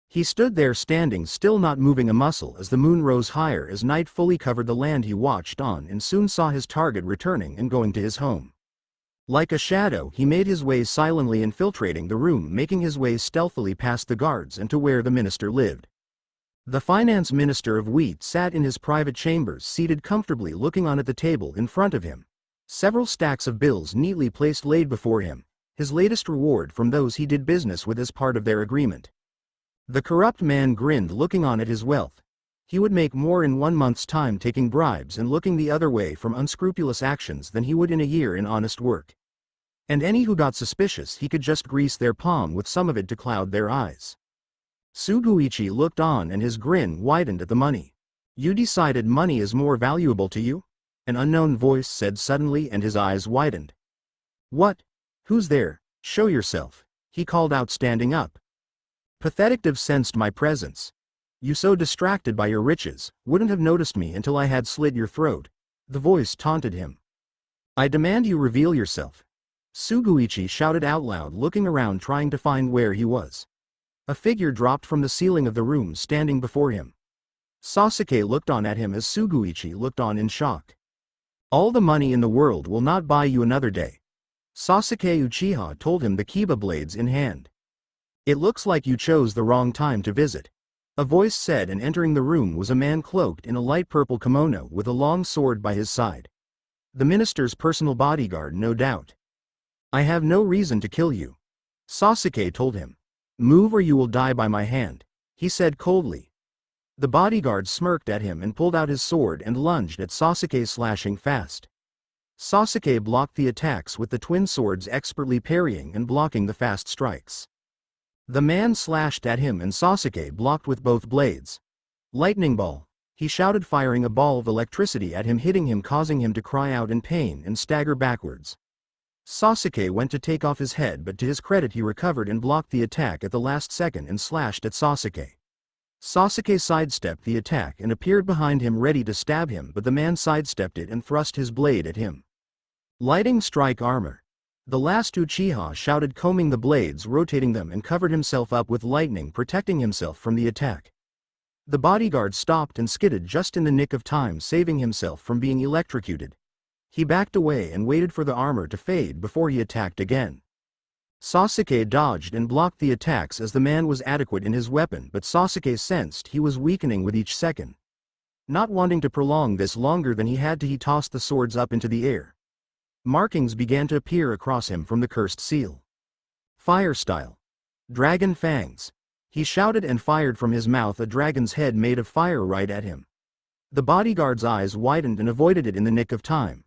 He stood there standing still, not moving a muscle, as the moon rose higher as night fully covered the land he watched on, and soon saw his target returning and going to his home. Like a shadow, he made his way silently, infiltrating the room, making his way stealthily past the guards and to where the minister lived. The finance minister of Wheat sat in his private chambers, seated comfortably, looking on at the table in front of him. Several stacks of bills neatly placed laid before him, his latest reward from those he did business with as part of their agreement. The corrupt man grinned, looking on at his wealth. He would make more in 1 month's time taking bribes and looking the other way from unscrupulous actions than he would in a year in honest work. And any who got suspicious, he could just grease their palm with some of it to cloud their eyes. Suguichi looked on and his grin widened at the money. "You decided money is more valuable to you?" an unknown voice said suddenly, and his eyes widened. "What? Who's there? Show yourself," he called out, standing up. Pathetic Dev sensed my presence. "You, so distracted by your riches, wouldn't have noticed me until I had slit your throat," the voice taunted him. "I demand you reveal yourself," Suguichi shouted out loud, looking around trying to find where he was. A figure dropped from the ceiling of the room, standing before him. Sasuke looked on at him as Suguichi looked on in shock. "All the money in the world will not buy you another day," Sasuke Uchiha told him, the Kiba blades in hand. "It looks like you chose the wrong time to visit," a voice said, and entering the room was a man cloaked in a light purple kimono with a long sword by his side. The minister's personal bodyguard, no doubt. "I have no reason to kill you," Sasuke told him. "Move or you will die by my hand," he said coldly. The bodyguard smirked at him and pulled out his sword and lunged at Sasuke, slashing fast. Sasuke blocked the attacks with the twin swords, expertly parrying and blocking the fast strikes. The man slashed at him and Sasuke blocked with both blades. "Lightning ball," he shouted, firing a ball of electricity at him, hitting him, causing him to cry out in pain and stagger backwards. Sasuke went to take off his head, but to his credit he recovered and blocked the attack at the last second and slashed at Sasuke. Sasuke sidestepped the attack and appeared behind him ready to stab him, but the man sidestepped it and thrust his blade at him. "Lightning strike armor," the last Uchiha shouted, combing the blades, rotating them, and covered himself up with lightning, protecting himself from the attack. The bodyguard stopped and skidded just in the nick of time, saving himself from being electrocuted. He backed away and waited for the armor to fade before he attacked again. Sasuke dodged and blocked the attacks as the man was adequate in his weapon, but Sasuke sensed he was weakening with each second. Not wanting to prolong this longer than he had to, he tossed the swords up into the air. Markings began to appear across him from the cursed seal. "Fire style. Dragon fangs," he shouted and fired from his mouth a dragon's head made of fire right at him. The bodyguard's eyes widened and avoided it in the nick of time.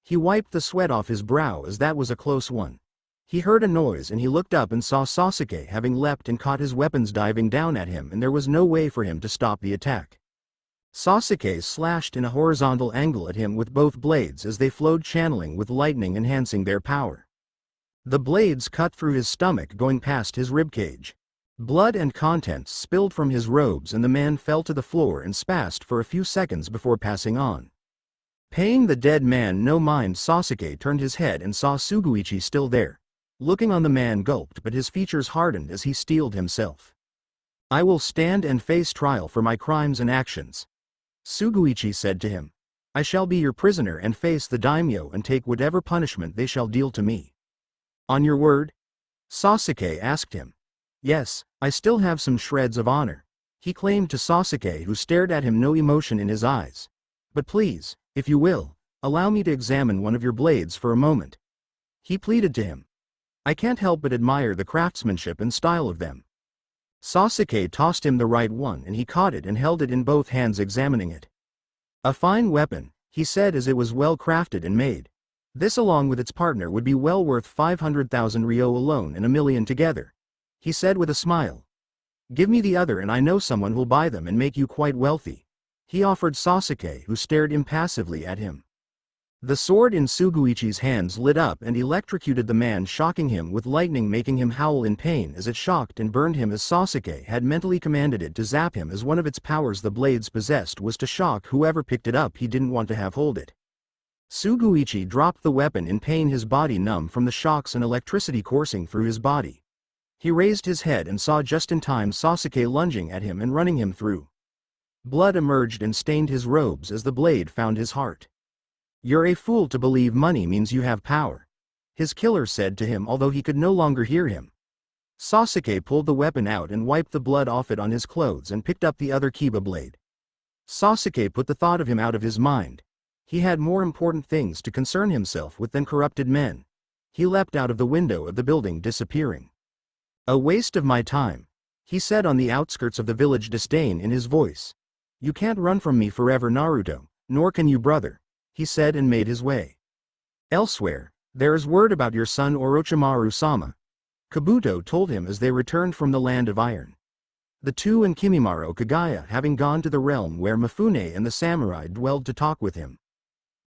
He wiped the sweat off his brow as that was a close one. He heard a noise and he looked up and saw Sasuke having leapt and caught his weapons diving down at him, and there was no way for him to stop the attack. Sasuke slashed in a horizontal angle at him with both blades as they flowed, channeling with lightning, enhancing their power. The blades cut through his stomach going past his ribcage. Blood and contents spilled from his robes and the man fell to the floor and spasmed for a few seconds before passing on. Paying the dead man no mind, Sasuke turned his head and saw Suguichi still there. Looking on, the man gulped, but his features hardened as he steeled himself. "I will stand and face trial for my crimes and actions," Suguichi said to him. "I shall be your prisoner and face the daimyo and take whatever punishment they shall deal to me." "On your word?" Sasuke asked him. "Yes, I still have some shreds of honor," he claimed to Sasuke, who stared at him, no emotion in his eyes. "But please, if you will, allow me to examine one of your blades for a moment," he pleaded to him. "I can't help but admire the craftsmanship and style of them." Sasuke tossed him the right one and he caught it and held it in both hands, examining it. "A fine weapon," he said, as it was well crafted and made. "This along with its partner would be well worth 500,000 ryo alone and 1,000,000 together," he said with a smile. "Give me the other and I know someone who'll buy them and make you quite wealthy," he offered Sasuke, who stared impassively at him. The sword in Suguichi's hands lit up and electrocuted the man, shocking him with lightning, making him howl in pain as it shocked and burned him, as Sasuke had mentally commanded it to zap him, as one of its powers the blades possessed was to shock whoever picked it up. He didn't want to have hold it. Suguichi dropped the weapon in pain, his body numb from the shocks and electricity coursing through his body. He raised his head and saw just in time Sasuke lunging at him and running him through. Blood emerged and stained his robes as the blade found his heart. "You're a fool to believe money means you have power," his killer said to him, although he could no longer hear him. Sasuke pulled the weapon out and wiped the blood off it on his clothes and picked up the other Kiba blade. Sasuke put the thought of him out of his mind. He had more important things to concern himself with than corrupted men. He leapt out of the window of the building, disappearing. "A waste of my time," he said on the outskirts of the village, disdain in his voice. "You can't run from me forever, Naruto, nor can you, brother," he said, and made his way. "Elsewhere, there is word about your son Orochimaru-sama," Kabuto told him as they returned from the Land of Iron. The two and Kimimaro Kagaya having gone to the realm where Mifune and the samurai dwelled to talk with him.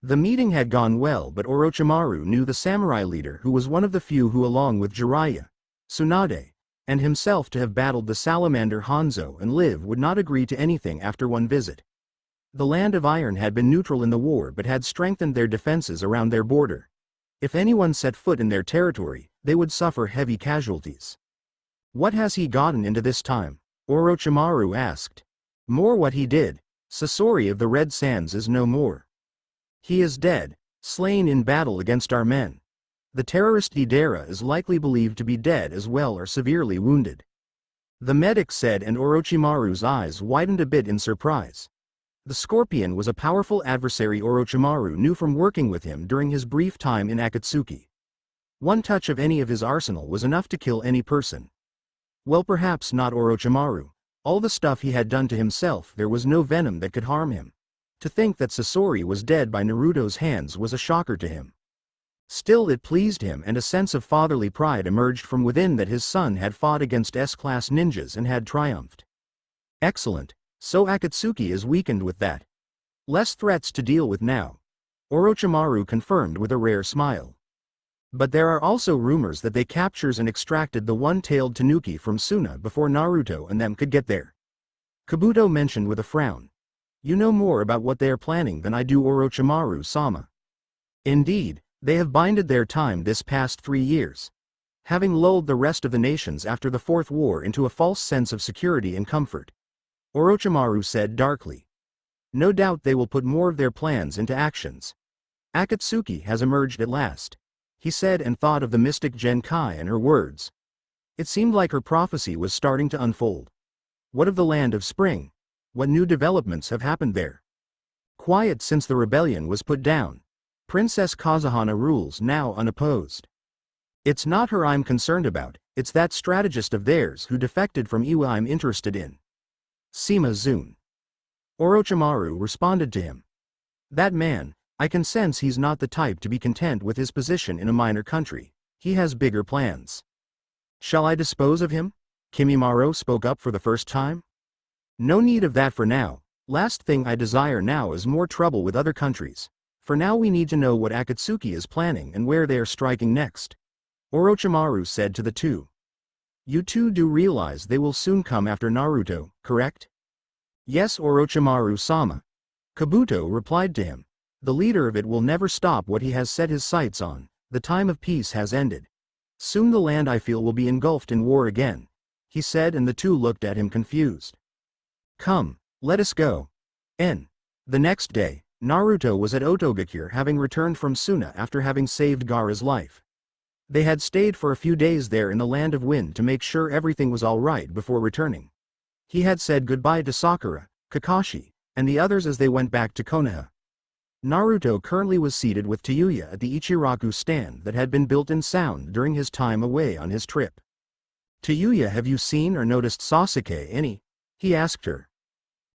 The meeting had gone well, but Orochimaru knew the samurai leader, who was one of the few who, along with Jiraiya, Tsunade, and himself, to have battled the salamander Hanzo and live, would not agree to anything after one visit. The Land of Iron had been neutral in the war but had strengthened their defenses around their border. If anyone set foot in their territory, they would suffer heavy casualties. "What has he gotten into this time?" Orochimaru asked. "More what he did. Sasori of the Red Sands is no more. He is dead, slain in battle against our men. The terrorist Deidara is likely believed to be dead as well, or severely wounded," the medic said, and Orochimaru's eyes widened a bit in surprise. The Scorpion was a powerful adversary Orochimaru knew from working with him during his brief time in Akatsuki. One touch of any of his arsenal was enough to kill any person. Well, perhaps not Orochimaru. All the stuff he had done to himself, there was no venom that could harm him. To think that Sasori was dead by Naruto's hands was a shocker to him. Still, it pleased him, and a sense of fatherly pride emerged from within that his son had fought against S-class ninjas and had triumphed. "Excellent. So Akatsuki is weakened with that. Less threats to deal with now," Orochimaru confirmed with a rare smile. "But there are also rumors that they captured and extracted the one-tailed tanuki from Suna before Naruto and them could get there," Kabuto mentioned with a frown. "You know more about what they are planning than I do, Orochimaru-sama." "Indeed, they have bided their time this past 3 years, having lulled the rest of the nations after the Fourth War into a false sense of security and comfort," Orochimaru said darkly. "No doubt they will put more of their plans into actions. Akatsuki has emerged at last," he said, and thought of the mystic Genkai and her words. It seemed like her prophecy was starting to unfold. What of the Land of Spring? What new developments have happened there? Quiet since the rebellion was put down. Princess Kazuhana rules now unopposed. It's not her I'm concerned about, it's that strategist of theirs who defected from Iwa I'm interested in. Sima Zun. Orochimaru responded to him. That man, I can sense he's not the type to be content with his position in a minor country. He has bigger plans. Shall I dispose of him? Kimimaro spoke up for the first time. No need of that for now. Last thing I desire now is more trouble with other countries. For now we need to know what Akatsuki is planning and where they are striking next. Orochimaru said to the two. You two do realize they will soon come after Naruto, correct? Yes, Orochimaru-sama. Kabuto replied to him. The leader of it will never stop what he has set his sights on. The time of peace has ended. Soon the land I feel will be engulfed in war again, he said, and the two looked at him confused. Come, let us go. The next day, Naruto was at Otogakure, having returned from Suna after having saved Gaara's life. They had stayed for a few days there in the Land of Wind to make sure everything was alright before returning. He had said goodbye to Sakura, Kakashi, and the others as they went back to Konoha. Naruto currently was seated with Tayuya at the Ichiraku stand that had been built in Sound during his time away on his trip. Tayuya, have you seen or noticed Sasuke any? He asked her.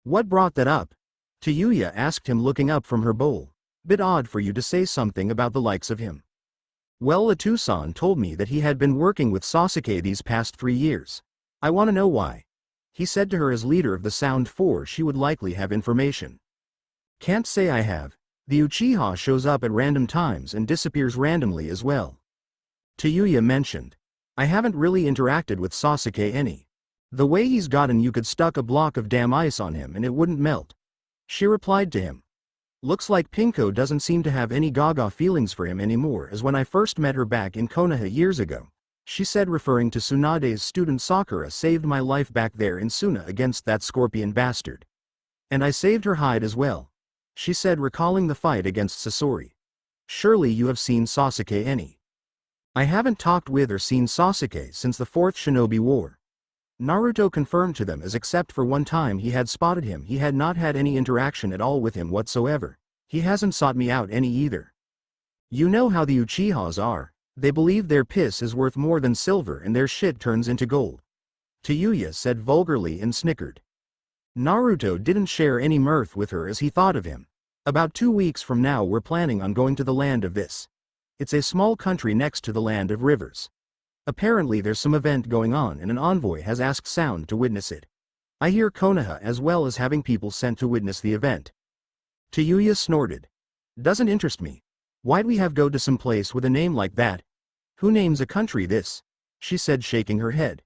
What brought that up? Tayuya asked him, looking up from her bowl. Bit odd for you to say something about the likes of him. Well, Atusan told me that he had been working with Sasuke these past 3 years. I want to know why. He said to her, as leader of the Sound Four she would likely have information. Can't say I have. The Uchiha shows up at random times and disappears randomly as well. Tayuya mentioned. I haven't really interacted with Sasuke any. The way he's gotten, you could stuck a block of damn ice on him and it wouldn't melt. She replied to him. Looks like Pinko doesn't seem to have any gaga feelings for him anymore, as when I first met her back in Konoha years ago. She said, referring to Tsunade's student Sakura saved my life back there in Suna against that scorpion bastard. And I saved her hide as well. She said, recalling the fight against Sasori. Surely you have seen Sasuke any. I haven't talked with or seen Sasuke since the 4th Shinobi War. Naruto confirmed to them, as except for one time he had spotted him, he had not had any interaction at all with him whatsoever. He hasn't sought me out any either. You know how the Uchihas are. They believe their piss is worth more than silver and their shit turns into gold. Tayuya said vulgarly and snickered. Naruto didn't share any mirth with her as he thought of him. About 2 weeks from now we're planning on going to the land of this. It's a small country next to the land of rivers. Apparently there's some event going on and an envoy has asked Sound to witness it. I hear Konoha as well as having people sent to witness the event. Tayuya snorted. Doesn't interest me. Why'd we have go to some place with a name like that? Who names a country this? She said, shaking her head.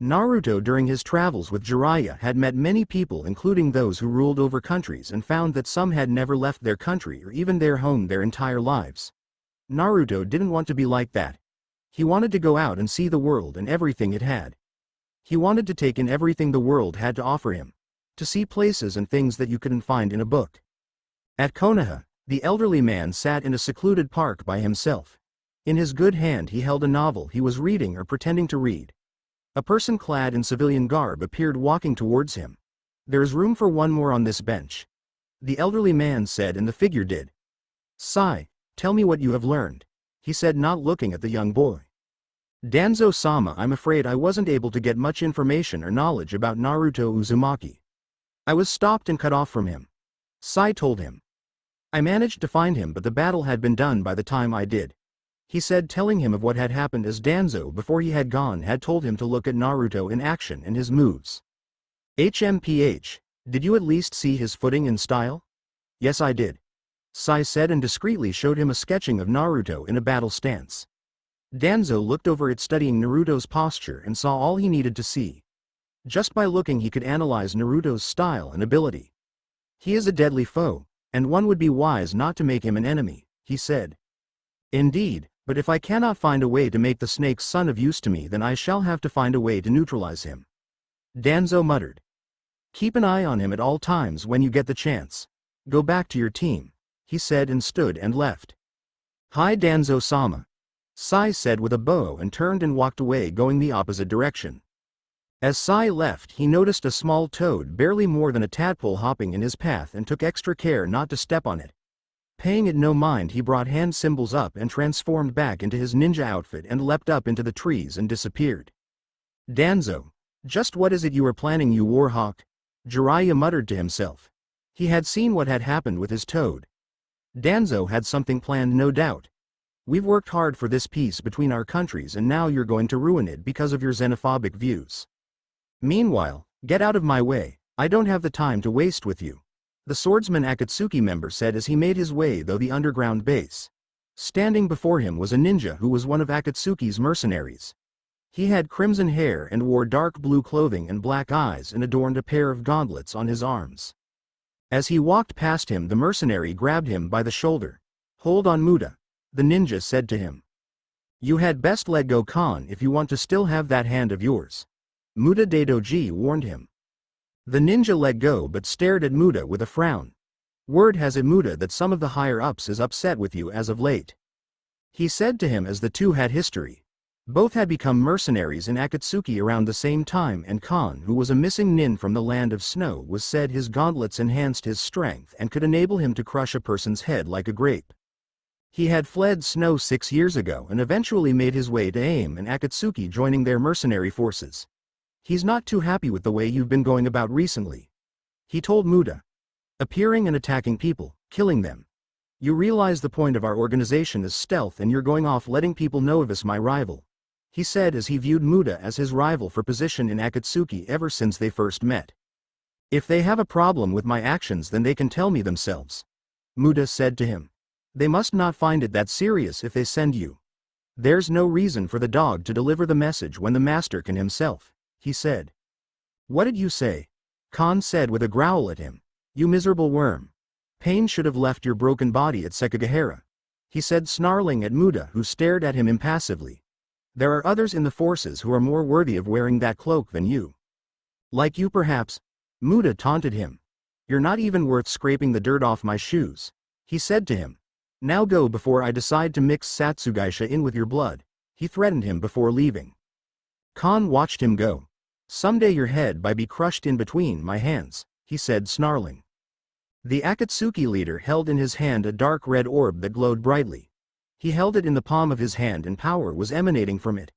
Naruto during his travels with Jiraiya had met many people, including those who ruled over countries, and found that some had never left their country or even their home their entire lives. Naruto didn't want to be like that. He wanted to go out and see the world and everything it had. He wanted to take in everything the world had to offer him. To see places and things that you couldn't find in a book. At Konoha, the elderly man sat in a secluded park by himself. In his good hand he held a novel he was reading or pretending to read. A person clad in civilian garb appeared walking towards him. There is room for one more on this bench. The elderly man said, and the figure did. Sai, tell me what you have learned, he said, not looking at the young boy. Danzo-sama, I'm afraid I wasn't able to get much information or knowledge about Naruto Uzumaki. I was stopped and cut off from him. Sai told him. I managed to find him, but the battle had been done by the time I did. He said, telling him of what had happened, as Danzo before he had gone had told him to look at Naruto in action and his moves. HMPH, did you at least see his footing and style? Yes, I did. Sai said, and discreetly showed him a sketching of Naruto in a battle stance. Danzo looked over it, studying Naruto's posture, and saw all he needed to see. Just by looking he could analyze Naruto's style and ability. He is a deadly foe, and one would be wise not to make him an enemy, he said. Indeed, but if I cannot find a way to make the snake's son of use to me, then I shall have to find a way to neutralize him. Danzo muttered. Keep an eye on him at all times when you get the chance. Go back to your team, he said, and stood and left. Hi Danzo-sama, Sai said with a bow, and turned and walked away, going the opposite direction. As Sai left, he noticed a small toad barely more than a tadpole hopping in his path and took extra care not to step on it. Paying it no mind, he brought hand symbols up and transformed back into his ninja outfit and leapt up into the trees and disappeared. Danzo, just what is it you are planning, you warhawk? Jiraiya muttered to himself. He had seen what had happened with his toad. Danzo had something planned, no doubt. We've worked hard for this peace between our countries, and now you're going to ruin it because of your xenophobic views. Meanwhile, get out of my way, I don't have the time to waste with you, the swordsman Akatsuki member said as he made his way through the underground base. Standing before him was a ninja who was one of Akatsuki's mercenaries. He had crimson hair and wore dark blue clothing and black eyes and adorned a pair of gauntlets on his arms. As he walked past him, the mercenary grabbed him by the shoulder. "Hold on, Muda," the ninja said to him. "You had best let go, Khan, if you want to still have that hand of yours," Muda Daidoji warned him. The ninja let go but stared at Muda with a frown. "Word has it, Muda, that some of the higher-ups is upset with you as of late," he said to him, as the two had history. Both had become mercenaries in Akatsuki around the same time, and Khan, who was a missing nin from the land of snow, was said his gauntlets enhanced his strength and could enable him to crush a person's head like a grape. He had fled snow 6 years ago and eventually made his way to AIM and Akatsuki, joining their mercenary forces. "He's not too happy with the way you've been going about recently," he told Muda. "Appearing and attacking people, killing them. You realize the point of our organization is stealth, and you're going off letting people know of us, my rival," he said, as he viewed Muda as his rival for position in Akatsuki ever since they first met. "If they have a problem with my actions, then they can tell me themselves," Muda said to him. "They must not find it that serious if they send you. There's no reason for the dog to deliver the message when the master can himself," he said. "What did you say?" Khan said with a growl at him. "You miserable worm. Pain should have left your broken body at Sekigahara," he said, snarling at Muda, who stared at him impassively. "There are others in the forces who are more worthy of wearing that cloak than you." "Like you, perhaps," Muda taunted him. "You're not even worth scraping the dirt off my shoes," he said to him. "Now go before I decide to mix Satsugaisha in with your blood," he threatened him before leaving. Khan watched him go. "Someday your head might be crushed in between my hands," he said, snarling. The Akatsuki leader held in his hand a dark red orb that glowed brightly. He held it in the palm of his hand and power was emanating from it.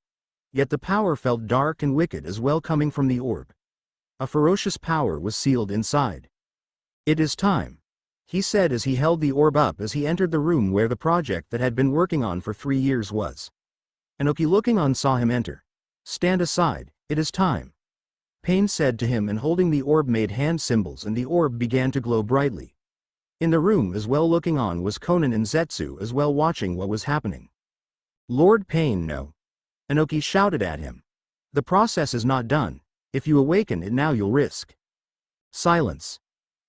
Yet the power felt dark and wicked as well coming from the orb. A ferocious power was sealed inside. "It is time," he said as he held the orb up as he entered the room where the project that had been working on for 3 years was. Inoki, looking on, saw him enter. "Stand aside, it is time," Pain said to him, and holding the orb made hand symbols and the orb began to glow brightly. In the room as well looking on was Conan and Zetsu as well, watching what was happening. "Lord Pain, no," Inoki shouted at him. "The process is not done. If you awaken it now, you'll risk." "Silence,"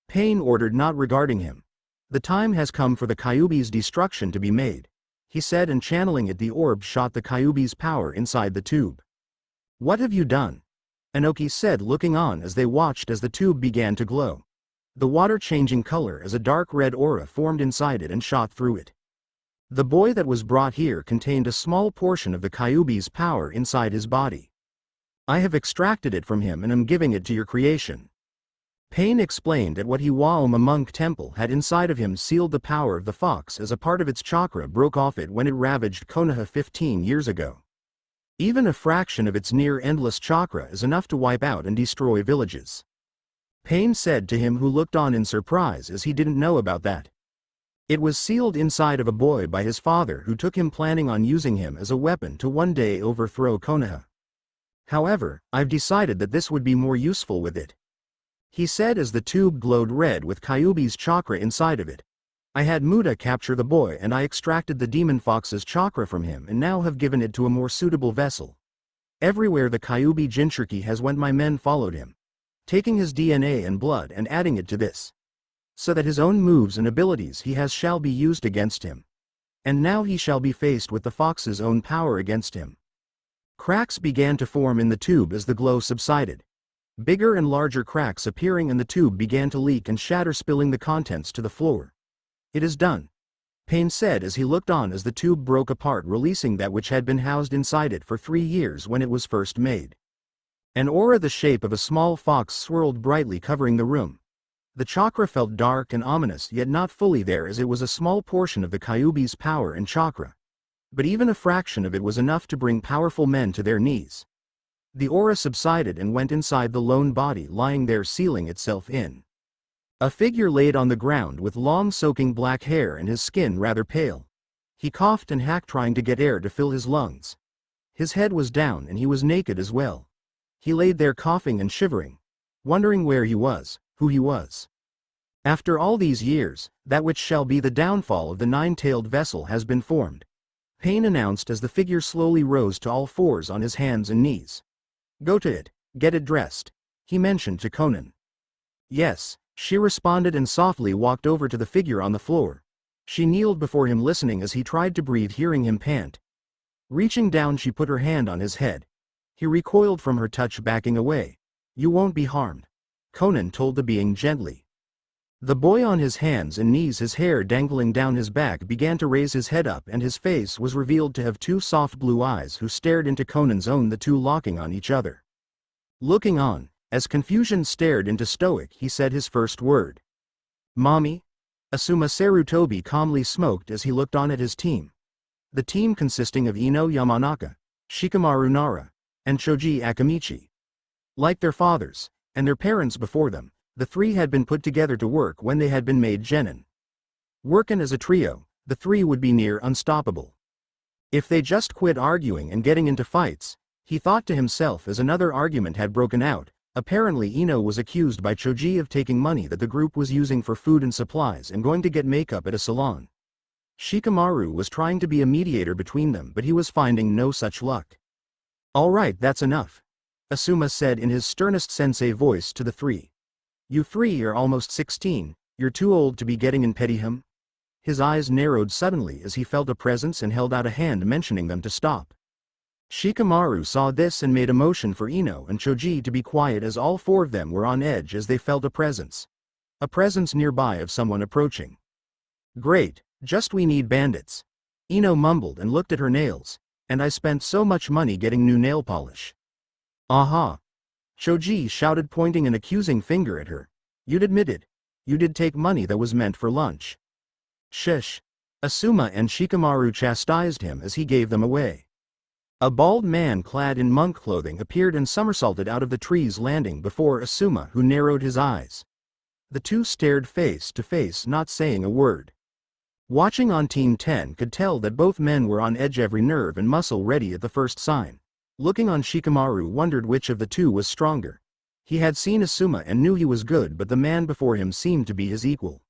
Pain ordered, not regarding him. "The time has come for the Kyuubi's destruction to be made," he said, and channeling it, the orb shot the Kyuubi's power inside the tube. "What have you done?" Inoki said, looking on as they watched as the tube began to glow. The water changing color as a dark red aura formed inside it and shot through it. "The boy that was brought here contained a small portion of the Kyuubi's power inside his body. I have extracted it from him and am giving it to your creation." Pain explained that what Hiwaoma monk temple had inside of him sealed the power of the fox as a part of its chakra broke off it when it ravaged Konoha 15 years ago. Even a fraction of its near-endless chakra is enough to wipe out and destroy villages. Pain said to him, who looked on in surprise as he didn't know about that. It was sealed inside of a boy by his father, who took him planning on using him as a weapon to one day overthrow Konoha. "However, I've decided that this would be more useful with it," he said as the tube glowed red with Kyuubi's chakra inside of it. "I had Muda capture the boy and I extracted the demon fox's chakra from him and now have given it to a more suitable vessel. Everywhere the Kyuubi Jinchuriki has went, my men followed him, taking his DNA and blood and adding it to this, so that his own moves and abilities he has shall be used against him. And now he shall be faced with the fox's own power against him." Cracks began to form in the tube as the glow subsided. Bigger and larger cracks appearing, and the tube began to leak and shatter, spilling the contents to the floor. "It is done," Pain said as he looked on as the tube broke apart, releasing that which had been housed inside it for 3 years when it was first made. An aura the shape of a small fox swirled brightly, covering the room. The chakra felt dark and ominous, yet not fully there, as it was a small portion of the Kyuubi's power and chakra. But even a fraction of it was enough to bring powerful men to their knees. The aura subsided and went inside the lone body lying there, sealing itself in. A figure laid on the ground with long soaking black hair and his skin rather pale. He coughed and hacked, trying to get air to fill his lungs. His head was down and he was naked as well. He laid there coughing and shivering, wondering where he was, who he was. After all these years, that which shall be the downfall of the nine-tailed vessel has been formed. Pain announced as the figure slowly rose to all fours on his hands and knees. Go to it, get it dressed, he mentioned to Conan. Yes, she responded and softly walked over to the figure on the floor. She kneeled before him listening as he tried to breathe, hearing him pant. Reaching down, she put her hand on his head. He recoiled from her touch, backing away. You won't be harmed, Conan told the being gently. The boy on his hands and knees, his hair dangling down his back, began to raise his head up, and his face was revealed to have two soft blue eyes who stared into Conan's own, the two locking on each other. Looking on, as confusion stared into stoic, he said his first word. Mommy? Asuma Sarutobi calmly smoked as he looked on at his team. The team consisting of Ino Yamanaka, Shikamaru Nara, and Choji Akamichi. Like their fathers, and their parents before them, the three had been put together to work when they had been made genin. Workin' as a trio, the three would be near unstoppable. If they just quit arguing and getting into fights, he thought to himself as another argument had broken out. Apparently Ino was accused by Choji of taking money that the group was using for food and supplies and going to get makeup at a salon. Shikamaru was trying to be a mediator between them, but he was finding no such luck. All right, that's enough, Asuma said in his sternest sensei voice to the three. You three are almost 16, you're too old to be getting in pettyham. His eyes narrowed suddenly as he felt a presence and held out a hand, mentioning them to stop. Shikamaru saw this and made a motion for Ino and Choji to be quiet, as all four of them were on edge as they felt a presence. A presence nearby of someone approaching. Great, just we need bandits. Ino mumbled and looked at her nails. And I spent so much money getting new nail polish. Aha! Choji shouted, pointing an accusing finger at her. You'd admit it. You did take money that was meant for lunch. Shush! Asuma and Shikamaru chastised him as he gave them away. A bald man clad in monk clothing appeared and somersaulted out of the tree's landing before Asuma, who narrowed his eyes. The two stared face to face, not saying a word. Watching on Team 10 could tell that both men were on edge, every nerve and muscle ready at the first sign. Looking on, Shikamaru wondered which of the two was stronger. He had seen Asuma and knew he was good, but the man before him seemed to be his equal.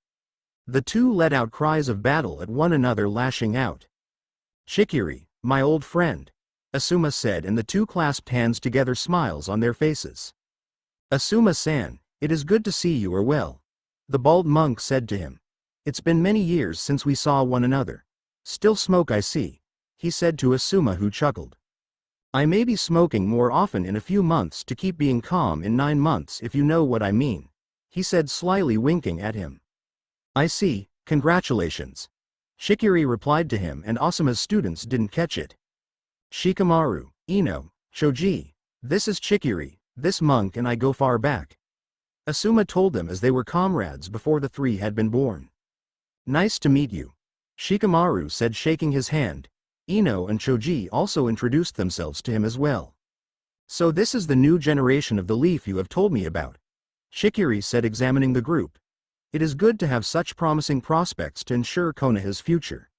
The two let out cries of battle at one another, lashing out. Chikiri, my old friend, Asuma said, and the two clasped hands together, smiles on their faces. Asuma-san, it is good to see you are well, the bald monk said to him. It's been many years since we saw one another. Still smoke, I see, he said to Asuma, who chuckled. I may be smoking more often in a few months to keep being calm in 9 months, if you know what I mean, he said, slyly winking at him. I see, congratulations, Chikiri replied to him, and Asuma's students didn't catch it. Shikamaru, Ino, Choji, this is Chikiri, this monk and I go far back, Asuma told them as they were comrades before the three had been born. Nice to meet you, Shikamaru said, shaking his hand. Ino and Choji also introduced themselves to him as well. So this is the new generation of the leaf you have told me about, Chikiri said, examining the group. It is good to have such promising prospects to ensure Konoha's future,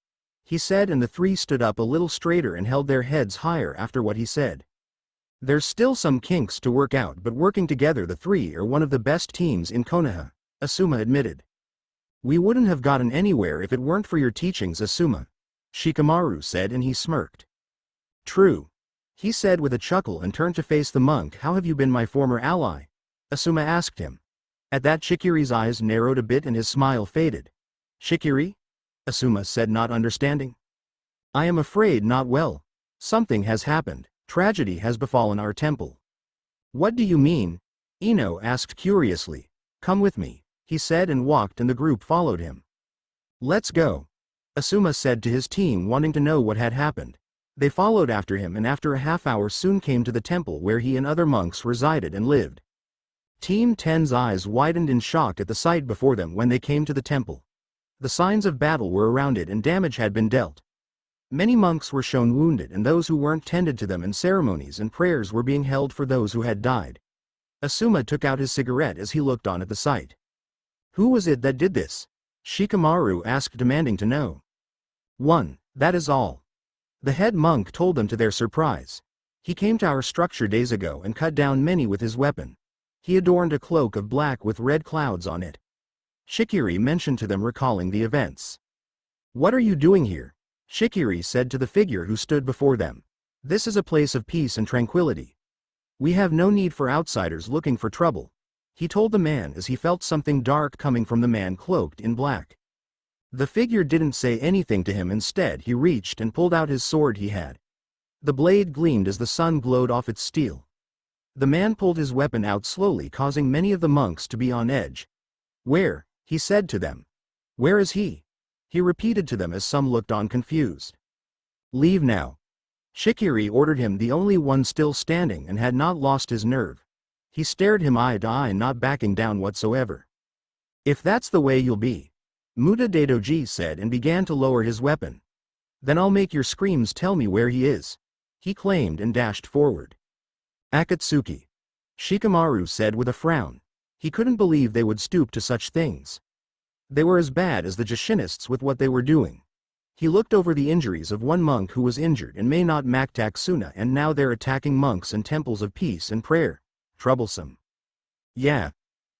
he said, and the three stood up a little straighter and held their heads higher after what he said. There's still some kinks to work out, but working together the three are one of the best teams in Konoha, Asuma admitted. We wouldn't have gotten anywhere if it weren't for your teachings, Asuma, Shikamaru said, and he smirked. True, he said with a chuckle and turned to face the monk. How have you been, my former ally? Asuma asked him. At that, Chikiri's eyes narrowed a bit and his smile faded. Chikiri? Asuma said, not understanding. I am afraid not well. Something has happened. Tragedy has befallen our temple. What do you mean? Ino asked curiously. Come with me, he said, and walked, and the group followed him. Let's go, Asuma said to his team, wanting to know what had happened. They followed after him, and after a half hour soon came to the temple where he and other monks resided and lived. Team 10's eyes widened in shock at the sight before them when they came to the temple. The signs of battle were around it and damage had been dealt. Many monks were shown wounded, and those who weren't tended to them, and ceremonies and prayers were being held for those who had died. Asuma took out his cigarette as he looked on at the sight. Who was it that did this? Shikamaru asked, demanding to know. One, that is all, the head monk told them to their surprise. He came to our structure days ago and cut down many with his weapon. He adorned a cloak of black with red clouds on it. Shikiri mentioned to them, recalling the events. "What are you doing here?" Shikiri said to the figure who stood before them. "This is a place of peace and tranquility. We have no need for outsiders looking for trouble," he told the man as he felt something dark coming from the man cloaked in black. The figure didn't say anything to him. Instead, he reached and pulled out his sword he had. The blade gleamed as the sun glowed off its steel. The man pulled his weapon out slowly, causing many of the monks to be on edge. "Where?" he said to them. "Where is he?" he repeated to them as some looked on confused. "Leave now." Shikiri ordered him, the only one still standing and had not lost his nerve. He stared him eye to eye, not backing down whatsoever. "If that's the way you'll be," Muda Dadoji said, and began to lower his weapon. "Then I'll make your screams tell me where he is," he claimed, and dashed forward. "Akatsuki," Shikamaru said with a frown. He couldn't believe they would stoop to such things. They were as bad as the Jashinists with what they were doing. He looked over the injuries of one monk who was injured and may not Maktaksuna, and now they're attacking monks and temples of peace and prayer. Troublesome. "Yeah,"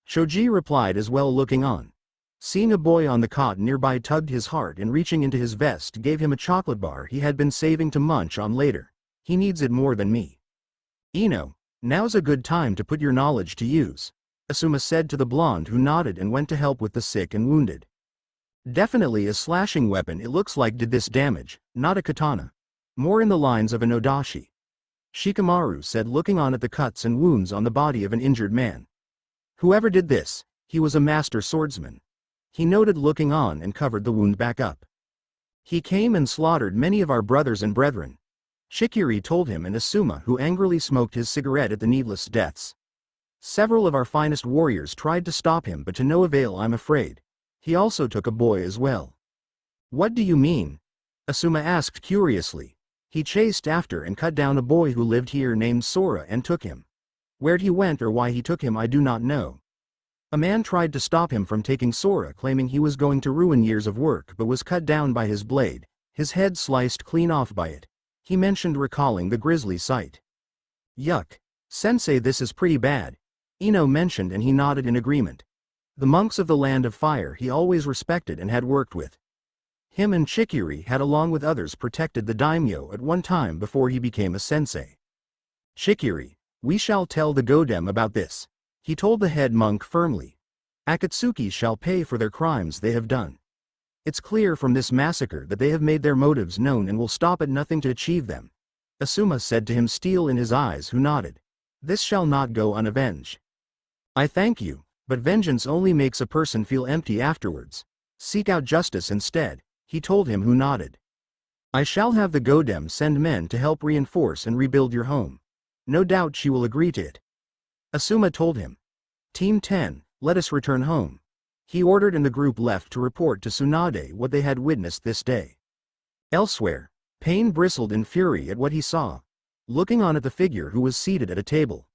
Shoji replied as well, looking on. Seeing a boy on the cot nearby tugged his heart, and reaching into his vest gave him a chocolate bar he had been saving to munch on later. "He needs it more than me." "Ino, now's a good time to put your knowledge to use," Asuma said to the blonde, who nodded and went to help with the sick and wounded. "Definitely a slashing weapon. It looks like did this damage, not a katana. More in the lines of an odashi," Shikamaru said, looking on at the cuts and wounds on the body of an injured man. "Whoever did this, he was a master swordsman," he noted, looking on, and covered the wound back up. "He came and slaughtered many of our brothers and brethren," Shikiri told him, and Asuma, who angrily smoked his cigarette at the needless deaths. "Several of our finest warriors tried to stop him, but to no avail, I'm afraid. He also took a boy as well." "What do you mean?" Asuma asked curiously. "He chased after and cut down a boy who lived here named Sora and took him. Where'd he went or why he took him I do not know. A man tried to stop him from taking Sora, claiming he was going to ruin years of work, but was cut down by his blade, his head sliced clean off by it," he mentioned, recalling the grisly sight. "Yuck. Sensei, this is pretty bad," Ino mentioned, and he nodded in agreement. The monks of the Land of Fire he always respected and had worked with. Him and Shikiri had, along with others, protected the daimyo at one time before he became a sensei. "Shikiri, we shall tell the Godem about this," he told the head monk firmly. "Akatsuki shall pay for their crimes they have done. It's clear from this massacre that they have made their motives known and will stop at nothing to achieve them," Asuma said to him, steel in his eyes, who nodded. "This shall not go unavenged." "I thank you, but vengeance only makes a person feel empty afterwards. Seek out justice instead," he told him, who nodded. "I shall have the Godem send men to help reinforce and rebuild your home. No doubt she will agree to it," Asuma told him. "Team 10, let us return home," he ordered, and the group left to report to Tsunade what they had witnessed this day. Elsewhere, Pain bristled in fury at what he saw, looking on at the figure who was seated at a table.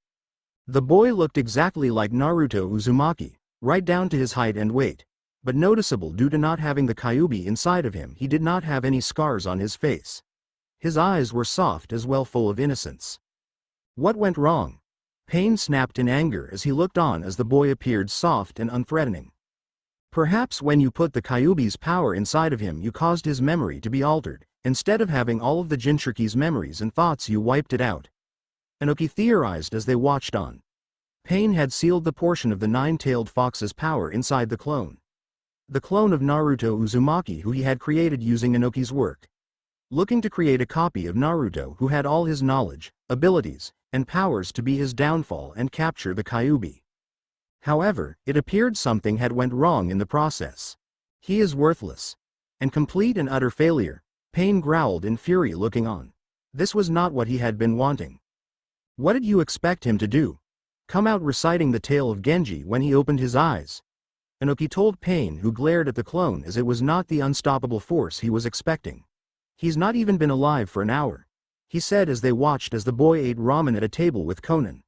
The boy looked exactly like Naruto Uzumaki, right down to his height and weight, but noticeable due to not having the Kyuubi inside of him, he did not have any scars on his face. His eyes were soft as well, full of innocence. "What went wrong?" Pain snapped in anger as he looked on as the boy appeared soft and unthreatening. "Perhaps when you put the Kyuubi's power inside of him, you caused his memory to be altered. Instead of having all of the Jinchuriki's memories and thoughts, you wiped it out," Inoki theorized as they watched on. Pain had sealed the portion of the nine-tailed fox's power inside the clone. The clone of Naruto Uzumaki, who he had created using Inoki's work. Looking to create a copy of Naruto who had all his knowledge, abilities, and powers to be his downfall and capture the Kyuubi. However, it appeared something had went wrong in the process. "He is worthless. And complete and utter failure," Pain growled in fury, looking on. This was not what he had been wanting. "What did you expect him to do? Come out reciting the tale of Genji when he opened his eyes?" Inoki told Pain, who glared at the clone as it was not the unstoppable force he was expecting. "He's not even been alive for an hour," he said as they watched as the boy ate ramen at a table with Conan.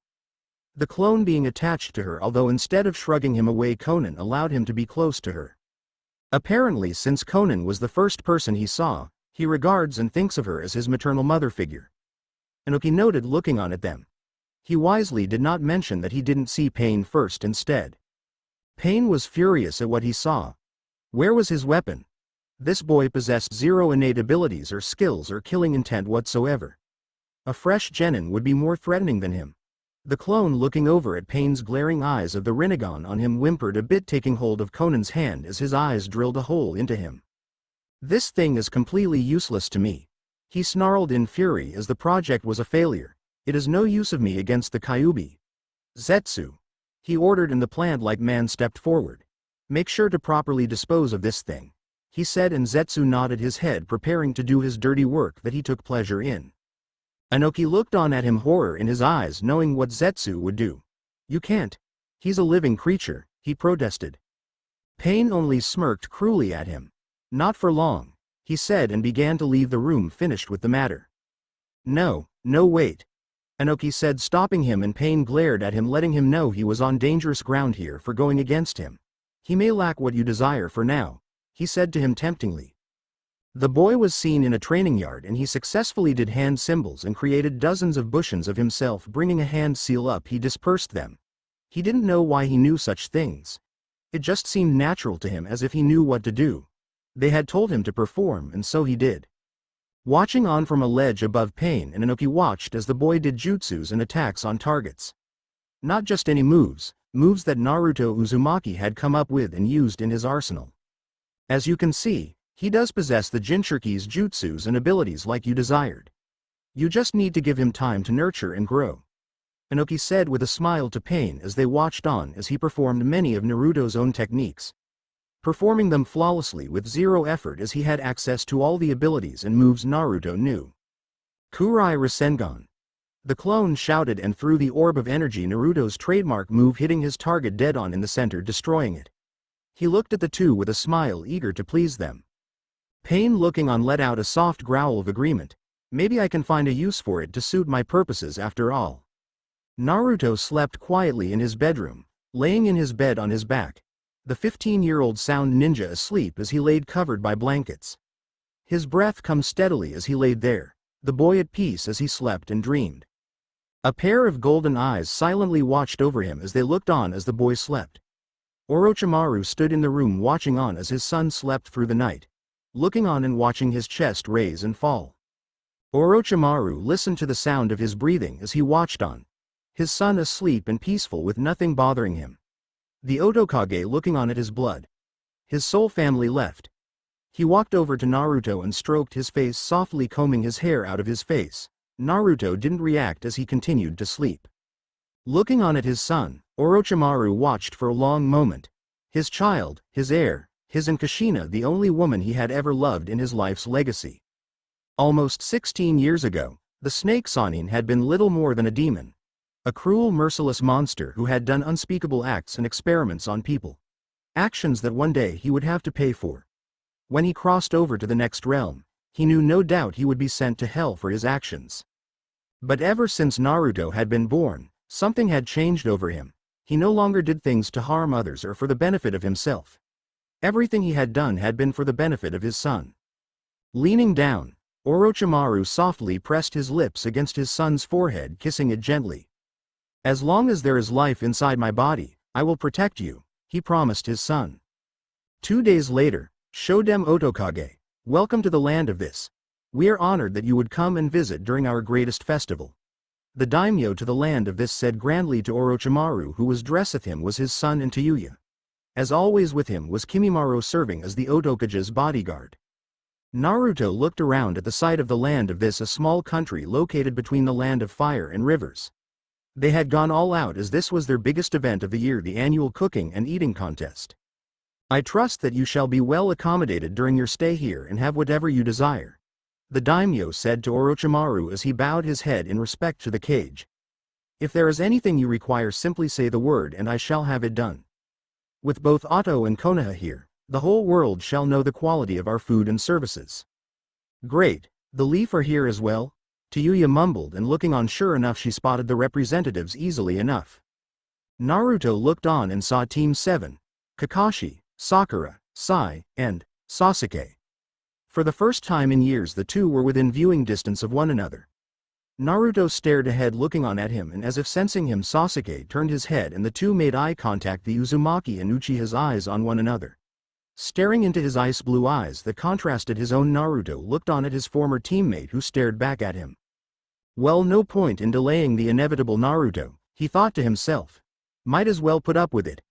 The clone being attached to her, although instead of shrugging him away, Conan allowed him to be close to her. Apparently, since Conan was the first person he saw, he regards and thinks of her as his maternal mother figure. Inoki noted, looking on at them. He wisely did not mention that he didn't see Pain first instead. Pain was furious at what he saw. Where was his weapon? This boy possessed zero innate abilities or skills or killing intent whatsoever. A fresh genin would be more threatening than him. The clone, looking over at Pain's glaring eyes of the Rinnegan on him, whimpered a bit, taking hold of Conan's hand as his eyes drilled a hole into him. "This thing is completely useless to me," he snarled in fury as the project was a failure. "It is no use of me against the Kyuubi." "Zetsu," he ordered, and the plant-like man stepped forward. "Make sure to properly dispose of this thing," he said, and Zetsu nodded his head, preparing to do his dirty work that he took pleasure in. Inoki looked on at him, horror in his eyes, knowing what Zetsu would do. "You can't. He's a living creature," he protested. Pain only smirked cruelly at him. "Not for long," he said, and began to leave the room, finished with the matter. No, wait," Inoki said, stopping him, and Pain glared at him, letting him know he was on dangerous ground here for going against him. "He may lack what you desire for now," he said to him temptingly. The boy was seen in a training yard, and he successfully did hand symbols and created dozens of bushions of himself. Bringing a hand seal up, he dispersed them. He didn't know why he knew such things. It just seemed natural to him, as if he knew what to do. They had told him to perform, and so he did. Watching on from a ledge above Pain and Inoki watched as the boy did jutsus and attacks on targets. Not just any moves that Naruto Uzumaki had come up with and used in his arsenal. As you can see, he does possess the Jinchurki's jutsus and abilities like you desired. You just need to give him time to nurture and grow," Inoki said with a smile to Pain as they watched on as he performed many of Naruto's own techniques. Performing them flawlessly with zero effort, as he had access to all the abilities and moves Naruto knew. "Kurai Rasengan!" The clone shouted and threw the orb of energy, Naruto's trademark move, hitting his target dead on in the center, destroying it. He looked at the two with a smile, eager to please them. Pain, looking on, let out a soft growl of agreement. "Maybe I can find a use for it to suit my purposes after all." Naruto slept quietly in his bedroom, laying in his bed on his back. The 15-year-old sound ninja asleep as he laid covered by blankets. His breath come steadily as he laid there, the boy at peace as he slept and dreamed. A pair of golden eyes silently watched over him as they looked on as the boy slept. Orochimaru stood in the room watching on as his son slept through the night, looking on and watching his chest raise and fall. Orochimaru listened to the sound of his breathing as he watched on, his son asleep and peaceful with nothing bothering him. The Otokage looking on at his blood. His soul family left. He walked over to Naruto and stroked his face, softly combing his hair out of his face. Naruto didn't react as he continued to sleep. Looking on at his son, Orochimaru watched for a long moment. His child, his heir, his and Kushina, the only woman he had ever loved in his life's legacy. Almost 16 years ago, the snake Sannin had been little more than a demon. A cruel, merciless monster who had done unspeakable acts and experiments on people. Actions that one day he would have to pay for. When he crossed over to the next realm, he knew no doubt he would be sent to hell for his actions. But ever since Naruto had been born, something had changed over him. He no longer did things to harm others or for the benefit of himself. Everything he had done had been for the benefit of his son. Leaning down, Orochimaru softly pressed his lips against his son's forehead, kissing it gently. "As long as there is life inside my body, I will protect you," he promised his son. 2 days later, Shodem Otokage, "Welcome to the land of this. We are honored that you would come and visit during our greatest festival." The daimyo to the land of this said grandly to Orochimaru, who was dresseth him was his son and Tayuya. As always with him was Kimimaro, serving as the Otokage's bodyguard. Naruto looked around at the sight of the land of this, a small country located between the land of fire and rivers. They had gone all out as this was their biggest event of the year, the annual cooking and eating contest. "I trust that you shall be well accommodated during your stay here and have whatever you desire," the daimyo said to Orochimaru as he bowed his head in respect to the cage. "If there is anything you require, simply say the word and I shall have it done. With both Otto and Konoha here, the whole world shall know the quality of our food and services." "Great, the Leaf are here as well?" Tayuya mumbled, and looking on, sure enough she spotted the representatives easily enough. Naruto looked on and saw Team 7, Kakashi, Sakura, Sai, and Sasuke. For the first time in years the two were within viewing distance of one another. Naruto stared ahead looking on at him, and as if sensing him, Sasuke turned his head and the two made eye contact, the Uzumaki and Uchiha's eyes on one another. Staring into his ice blue eyes that contrasted his own, Naruto looked on at his former teammate who stared back at him. Well, no point in delaying the inevitable, Naruto, he thought to himself. Might as well put up with it.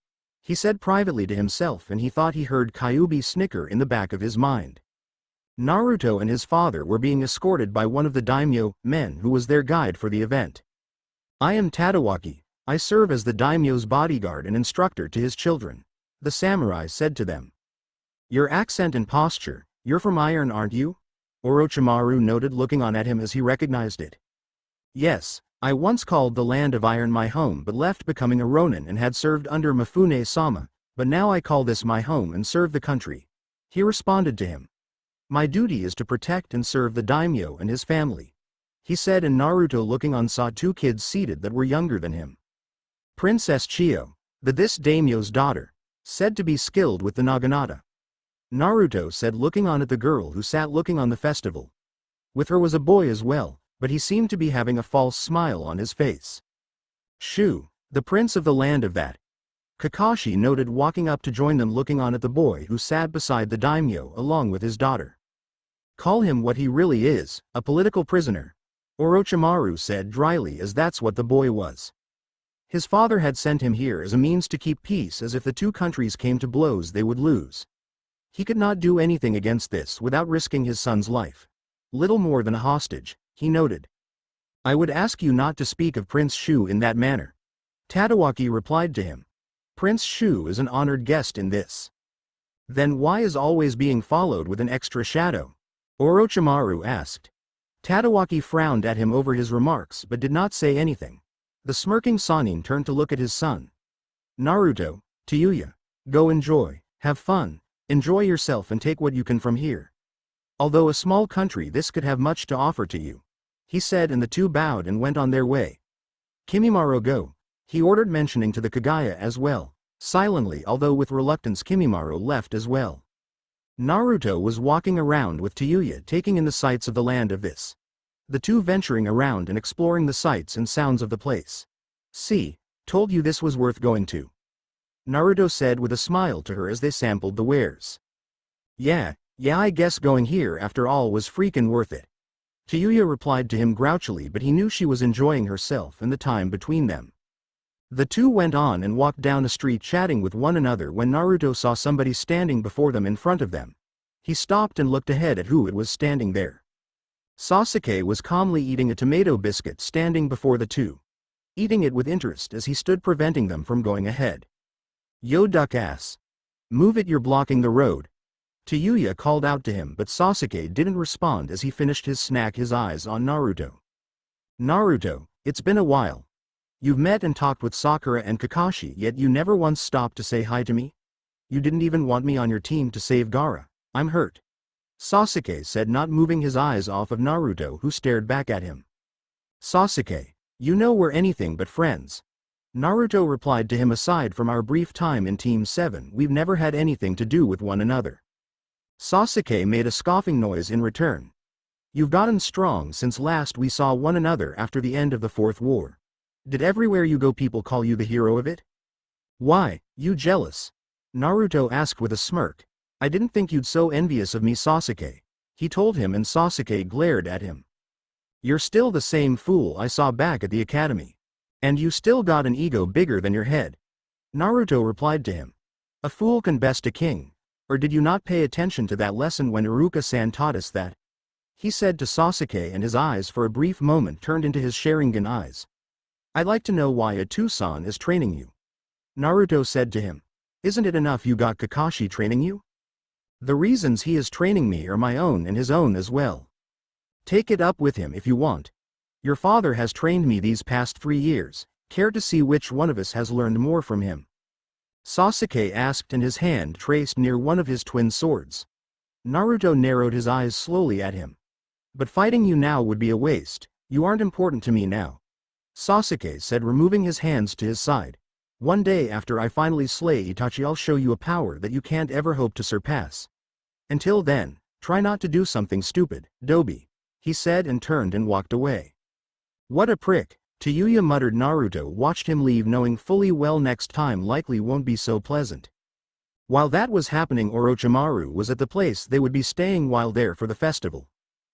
He said privately to himself, and he thought he heard Kyuubi snicker in the back of his mind. Naruto and his father were being escorted by one of the daimyo men who was their guide for the event. I am Tadawaki, I serve as the daimyo's bodyguard and instructor to his children, the samurai said to them. Your accent and posture, you're from Iron, aren't you? Orochimaru noted, looking on at him as he recognized it. Yes, I once called the land of Iron my home but left becoming a Ronin and had served under Mifune-sama, but now I call this my home and serve the country. He responded to him. My duty is to protect and serve the daimyo and his family, he said, and Naruto looking on saw two kids seated that were younger than him. Princess Chiyo, this daimyo's daughter, said to be skilled with the naginata. Naruto said, looking on at the girl who sat looking on the festival. With her was a boy as well, but he seemed to be having a false smile on his face. Shu, the prince of the land of that. Kakashi noted, walking up to join them, looking on at the boy who sat beside the daimyo along with his daughter. Call him what he really is, a political prisoner, Orochimaru said dryly, as that's what the boy was. His father had sent him here as a means to keep peace, as if the two countries came to blows they would lose. He could not do anything against this without risking his son's life. Little more than a hostage, he noted. I would ask you not to speak of Prince Shu in that manner. Tadawaki replied to him. Prince Shu is an honored guest in this. Then why is always being followed with an extra shadow? Orochimaru asked. Tadawaki frowned at him over his remarks but did not say anything. The smirking Sannin turned to look at his son. Naruto, Tayuya, go have fun, enjoy yourself and take what you can from here. Although a small country, this could have much to offer to you, he said, and the two bowed and went on their way. Kimimaro, go, he ordered, mentioning to the Kagaya as well. Silently, although with reluctance, Kimimaro left as well. Naruto was walking around with Tayuya, taking in the sights of the land of this. The two venturing around and exploring the sights and sounds of the place. See, told you this was worth going to, Naruto said with a smile to her as they sampled the wares. Yeah, I guess going here after all was freakin' worth it. Tayuya replied to him grouchily, but he knew she was enjoying herself and the time between them. The two went on and walked down a street chatting with one another when Naruto saw somebody standing before them in front of them. He stopped and looked ahead at who it was standing there. Sasuke was calmly eating a tomato biscuit standing before the two. Eating it with interest as he stood, preventing them from going ahead. Yo, duck ass. Move it, you're blocking the road. Tayuya called out to him, but Sasuke didn't respond as he finished his snack, his eyes on Naruto. Naruto, it's been a while. You've met and talked with Sakura and Kakashi, yet you never once stopped to say hi to me? You didn't even want me on your team to save Gaara. I'm hurt, Sasuke said, not moving his eyes off of Naruto, who stared back at him. Sasuke, you know we're anything but friends, Naruto replied to him. Aside from our brief time in Team 7, we've never had anything to do with one another. Sasuke made a scoffing noise in return. You've gotten strong since last we saw one another after the end of the Fourth War. Did everywhere you go people call you the hero of it? Why, you jealous? Naruto asked with a smirk. I didn't think you'd so envious of me, Sasuke, he told him, and Sasuke glared at him. You're still the same fool I saw back at the academy. And you still got an ego bigger than your head, Naruto replied to him. A fool can best a king. Or did you not pay attention to that lesson when Iruka-san taught us that? He said to Sasuke, and his eyes for a brief moment turned into his Sharingan eyes. I'd like to know why a Tucson is training you, Naruto said to him. Isn't it enough you got Kakashi training you? The reasons he is training me are my own and his own as well. Take it up with him if you want. Your father has trained me these past 3 years, care to see which one of us has learned more from him? Sasuke asked, and his hand traced near one of his twin swords. Naruto narrowed his eyes slowly at him. But fighting you now would be a waste, you aren't important to me now, Sasuke said, removing his hands to his side. One day after I finally slay Itachi, I'll show you a power that you can't ever hope to surpass. Until then, try not to do something stupid, Dobi, he said, and turned and walked away. What a prick, Tayuya muttered. Naruto watched him leave, knowing fully well next time likely won't be so pleasant. While that was happening, Orochimaru was at the place they would be staying while there for the festival.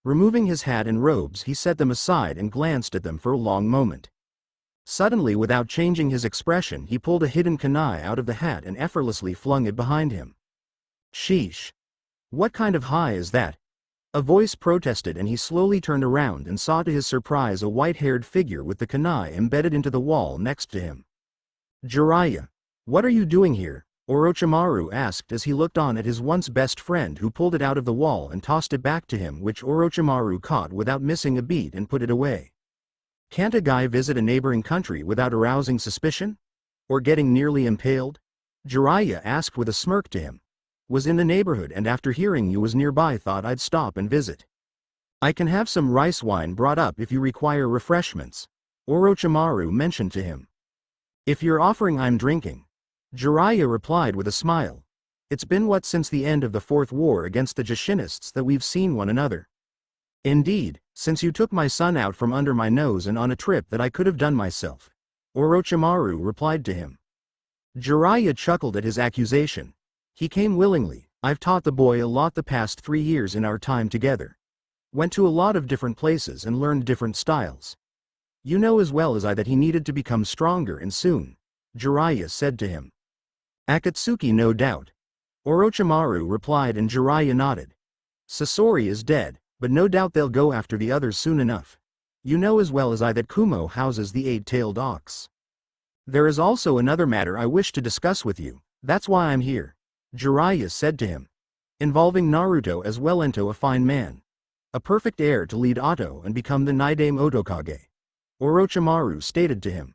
Removing his hat and robes, he set them aside and glanced at them for a long moment. Suddenly, without changing his expression, he pulled a hidden kunai out of the hat and effortlessly flung it behind him. Sheesh. What kind of high is that? A voice protested, and he slowly turned around and saw to his surprise a white-haired figure with the kunai embedded into the wall next to him. Jiraiya, what are you doing here? Orochimaru asked as he looked on at his once best friend who pulled it out of the wall and tossed it back to him, which Orochimaru caught without missing a beat and put it away. Can't a guy visit a neighboring country without arousing suspicion? Or getting nearly impaled? Jiraiya asked with a smirk to him. Was in the neighborhood, and after hearing you was nearby thought I'd stop and visit. I can have some rice wine brought up if you require refreshments, Orochimaru mentioned to him. If you're offering, I'm drinking. Jiraiya replied with a smile. It's been what since the end of the Fourth War against the Jashinists that we've seen one another. Indeed, since you took my son out from under my nose and on a trip that I could have done myself, Orochimaru replied to him. Jiraiya chuckled at his accusation. He came willingly. I've taught the boy a lot the past 3 years in our time together. Went to a lot of different places and learned different styles. You know as well as I that he needed to become stronger, and soon, Jiraiya said to him. Akatsuki, no doubt. Orochimaru replied, and Jiraiya nodded. Sasori is dead, but no doubt they'll go after the others soon enough. You know as well as I that Kumo houses the 8-tailed ox. There is also another matter I wish to discuss with you. That's why I'm here, Jiraiya said to him. Involving Naruto as well, Ento, a fine man. A perfect heir to lead Oto and become the Nidaime Otokage, Orochimaru stated to him.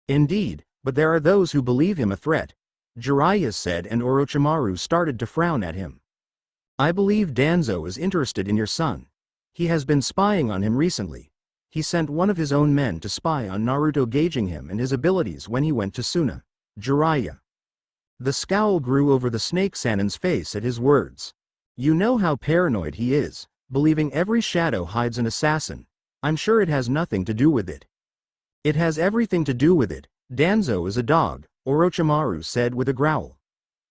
Indeed, but there are those who believe him a threat, Jiraiya said, and Orochimaru started to frown at him. I believe Danzo is interested in your son. He has been spying on him recently. He sent one of his own men to spy on Naruto, gauging him and his abilities when he went to Suna, Jiraiya. The scowl grew over the Snake Sanin's face at his words. You know how paranoid he is, believing every shadow hides an assassin. I'm sure it has nothing to do with it. It has everything to do with it. Danzo is a dog, Orochimaru said with a growl.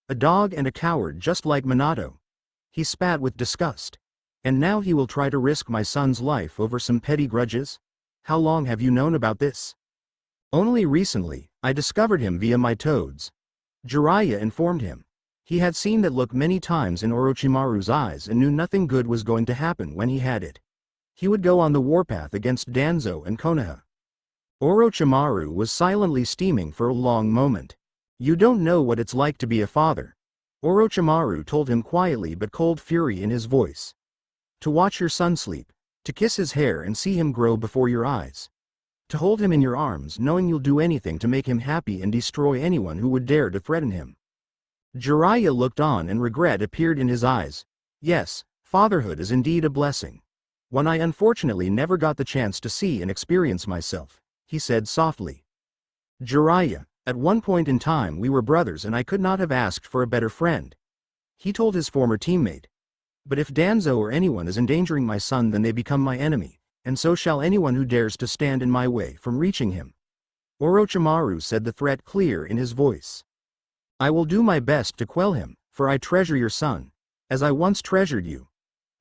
A dog and a coward just like Minato. He spat with disgust. And now he will try to risk my son's life over some petty grudges? How long have you known about this? Only recently, I discovered him via my toads, Jiraiya informed him. He had seen that look many times in Orochimaru's eyes and knew nothing good was going to happen when he had it. He would go on the warpath against Danzo and Konoha. Orochimaru was silently steaming for a long moment. You don't know what it's like to be a father, Orochimaru told him quietly, but cold fury in his voice. To watch your son sleep, to kiss his hair and see him grow before your eyes. To hold him in your arms knowing you'll do anything to make him happy and destroy anyone who would dare to threaten him. Jiraiya looked on and regret appeared in his eyes. Yes, fatherhood is indeed a blessing. One I unfortunately never got the chance to see and experience myself, he said softly. Jiraiya, at one point in time we were brothers and I could not have asked for a better friend, he told his former teammate. But if Danzo or anyone is endangering my son, then they become my enemy, and so shall anyone who dares to stand in my way from reaching him. Orochimaru said, the threat clear in his voice. I will do my best to quell him, for I treasure your son, as I once treasured you.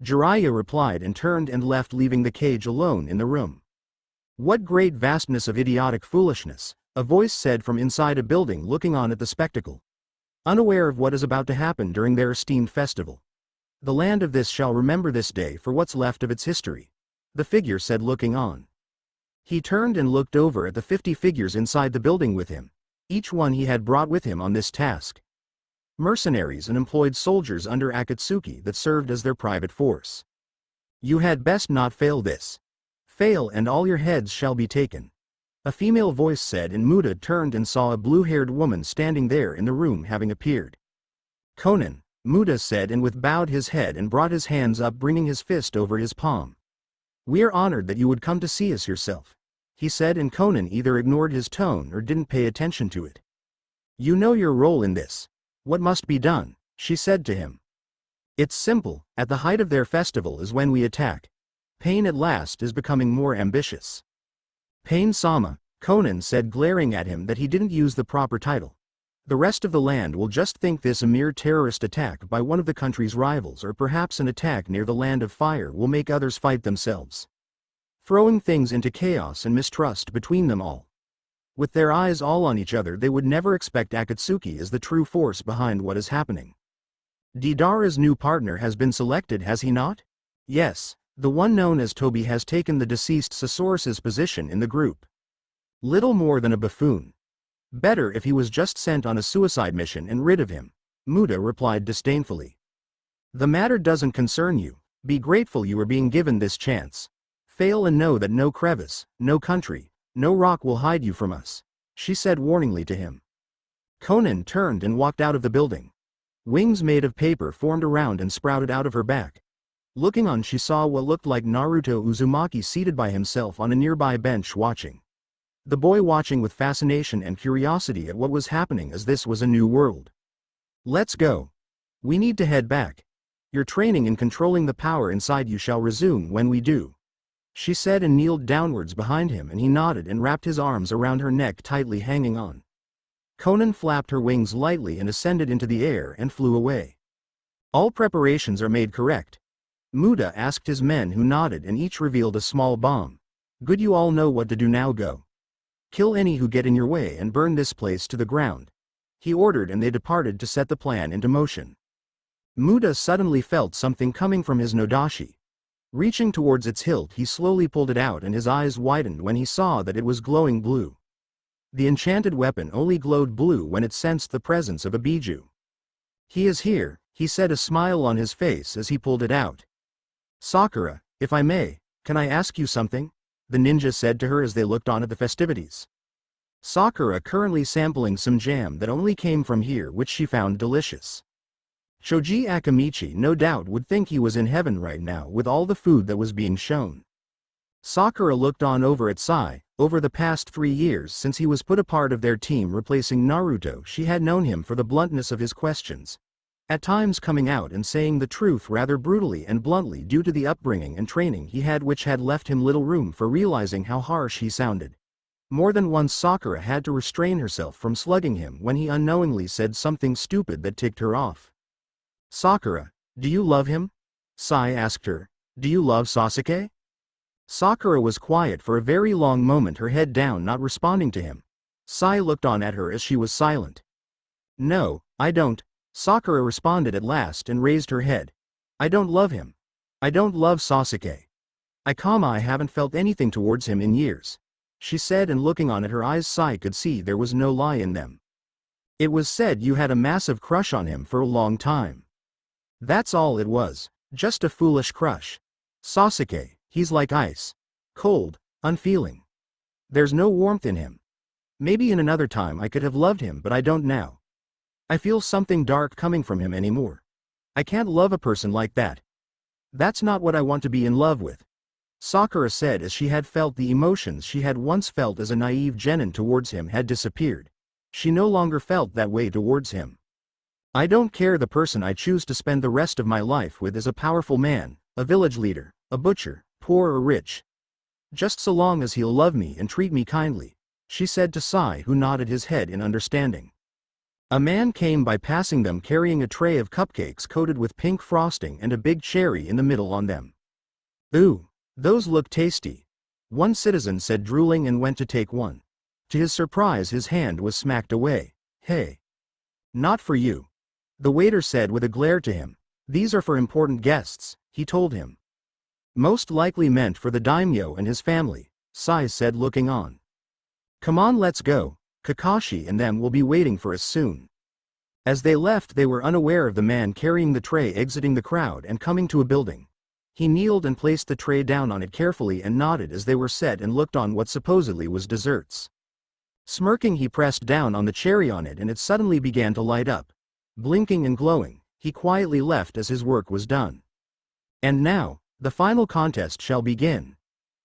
Jiraiya replied and turned and left, leaving the cage alone in the room. What great vastness of idiotic foolishness, a voice said from inside a building looking on at the spectacle. Unaware of what is about to happen during their esteemed festival. The land of this shall remember this day for what's left of its history, the figure said looking on. He turned and looked over at the 50 figures inside the building with him, each one he had brought with him on this task. Mercenaries and employed soldiers under Akatsuki that served as their private force. You had best not fail this. Fail and all your heads shall be taken. A female voice said, and Muda turned and saw a blue-haired woman standing there in the room having appeared. Conan, Muda said, and with bowed his head and brought his hands up, bringing his fist over his palm. We are honored that you would come to see us yourself, he said, and Conan either ignored his tone or didn't pay attention to it. You know your role in this. What must be done, she said to him. It's simple, at the height of their festival is when we attack. Pain at last is becoming more ambitious. Pain-sama, Conan said, glaring at him, that he didn't use the proper title. The rest of the land will just think this a mere terrorist attack by one of the country's rivals, or perhaps an attack near the Land of Fire will make others fight themselves, throwing things into chaos and mistrust between them all. With their eyes all on each other, they would never expect Akatsuki as the true force behind what is happening. Deidara's new partner has been selected, has he not? Yes, the one known as Toby has taken the deceased Sasaurus's position in the group. Little more than a buffoon. Better if he was just sent on a suicide mission and rid of him, Muda replied disdainfully. The matter doesn't concern you. Be grateful you are being given this chance. Fail and know that no crevice, no country, no rock will hide you from us, she said warningly to him. Conan turned and walked out of the building. Wings made of paper formed around and sprouted out of her back. Looking on, she saw what looked like Naruto Uzumaki seated by himself on a nearby bench watching. The boy watching with fascination and curiosity at what was happening, as this was a new world. Let's go. We need to head back. Your training in controlling the power inside you shall resume when we do, she said, and kneeled downwards behind him, and he nodded and wrapped his arms around her neck, tightly hanging on. Conan flapped her wings lightly and ascended into the air and flew away. All preparations are made, correct? Muda asked his men, who nodded, and each revealed a small bomb. Good, you all know what to do now. Go. Kill any who get in your way and burn this place to the ground, he ordered, and they departed to set the plan into motion. Muda suddenly felt something coming from his nodashi. Reaching towards its hilt, he slowly pulled it out, and his eyes widened when he saw that it was glowing blue. The enchanted weapon only glowed blue when it sensed the presence of a Biju. He is here, he said, a smile on his face as he pulled it out. Sakura, if I may, can I ask you something? The ninja said to her as they looked on at the festivities. Sakura currently sampling some jam that only came from here, which she found delicious. Shoji Akamichi no doubt would think he was in heaven right now with all the food that was being shown. Sakura looked on over at Sai. Over the past 3 years since he was put a part of their team replacing Naruto, she had known him for the bluntness of his questions, at times coming out and saying the truth rather brutally and bluntly due to the upbringing and training he had, which had left him little room for realizing how harsh he sounded. More than once Sakura had to restrain herself from slugging him when he unknowingly said something stupid that ticked her off. Sakura, do you love him? Sai asked her. Do you love Sasuke? Sakura was quiet for a very long moment, her head down, not responding to him. Sai looked on at her as she was silent. No, I don't, Sakura responded at last and raised her head. I don't love him. I don't love Sasuke. I haven't felt anything towards him in years, she said, and looking on at her eyes, Sai could see there was no lie in them. It was said you had a massive crush on him for a long time. That's all it was, just a foolish crush. Sasuke, he's like ice. Cold, unfeeling. There's no warmth in him. Maybe in another time I could have loved him, but I don't now. I feel something dark coming from him anymore. I can't love a person like that. That's not what I want to be in love with, Sakura said, as she had felt the emotions she had once felt as a naive genin towards him had disappeared. She no longer felt that way towards him. I don't care. The person I choose to spend the rest of my life with is a powerful man, a village leader, a butcher, poor or rich. Just so long as he'll love me and treat me kindly, she said to Sai, who nodded his head in understanding. A man came by, passing them carrying a tray of cupcakes coated with pink frosting and a big cherry in the middle on them. Ooh, those look tasty, one citizen said, drooling, and went to take one. To his surprise, his hand was smacked away. Hey. Not for you, the waiter said with a glare to him. These are for important guests, he told him. Most likely meant for the daimyo and his family, Sai said, looking on. Come on, let's go. Kakashi and them will be waiting for us soon. As they left, they were unaware of the man carrying the tray exiting the crowd and coming to a building. He kneeled and placed the tray down on it carefully and nodded as they were set and looked on what supposedly was desserts. Smirking, he pressed down on the cherry on it and it suddenly began to light up. Blinking and glowing, he quietly left as his work was done. And now, the final contest shall begin.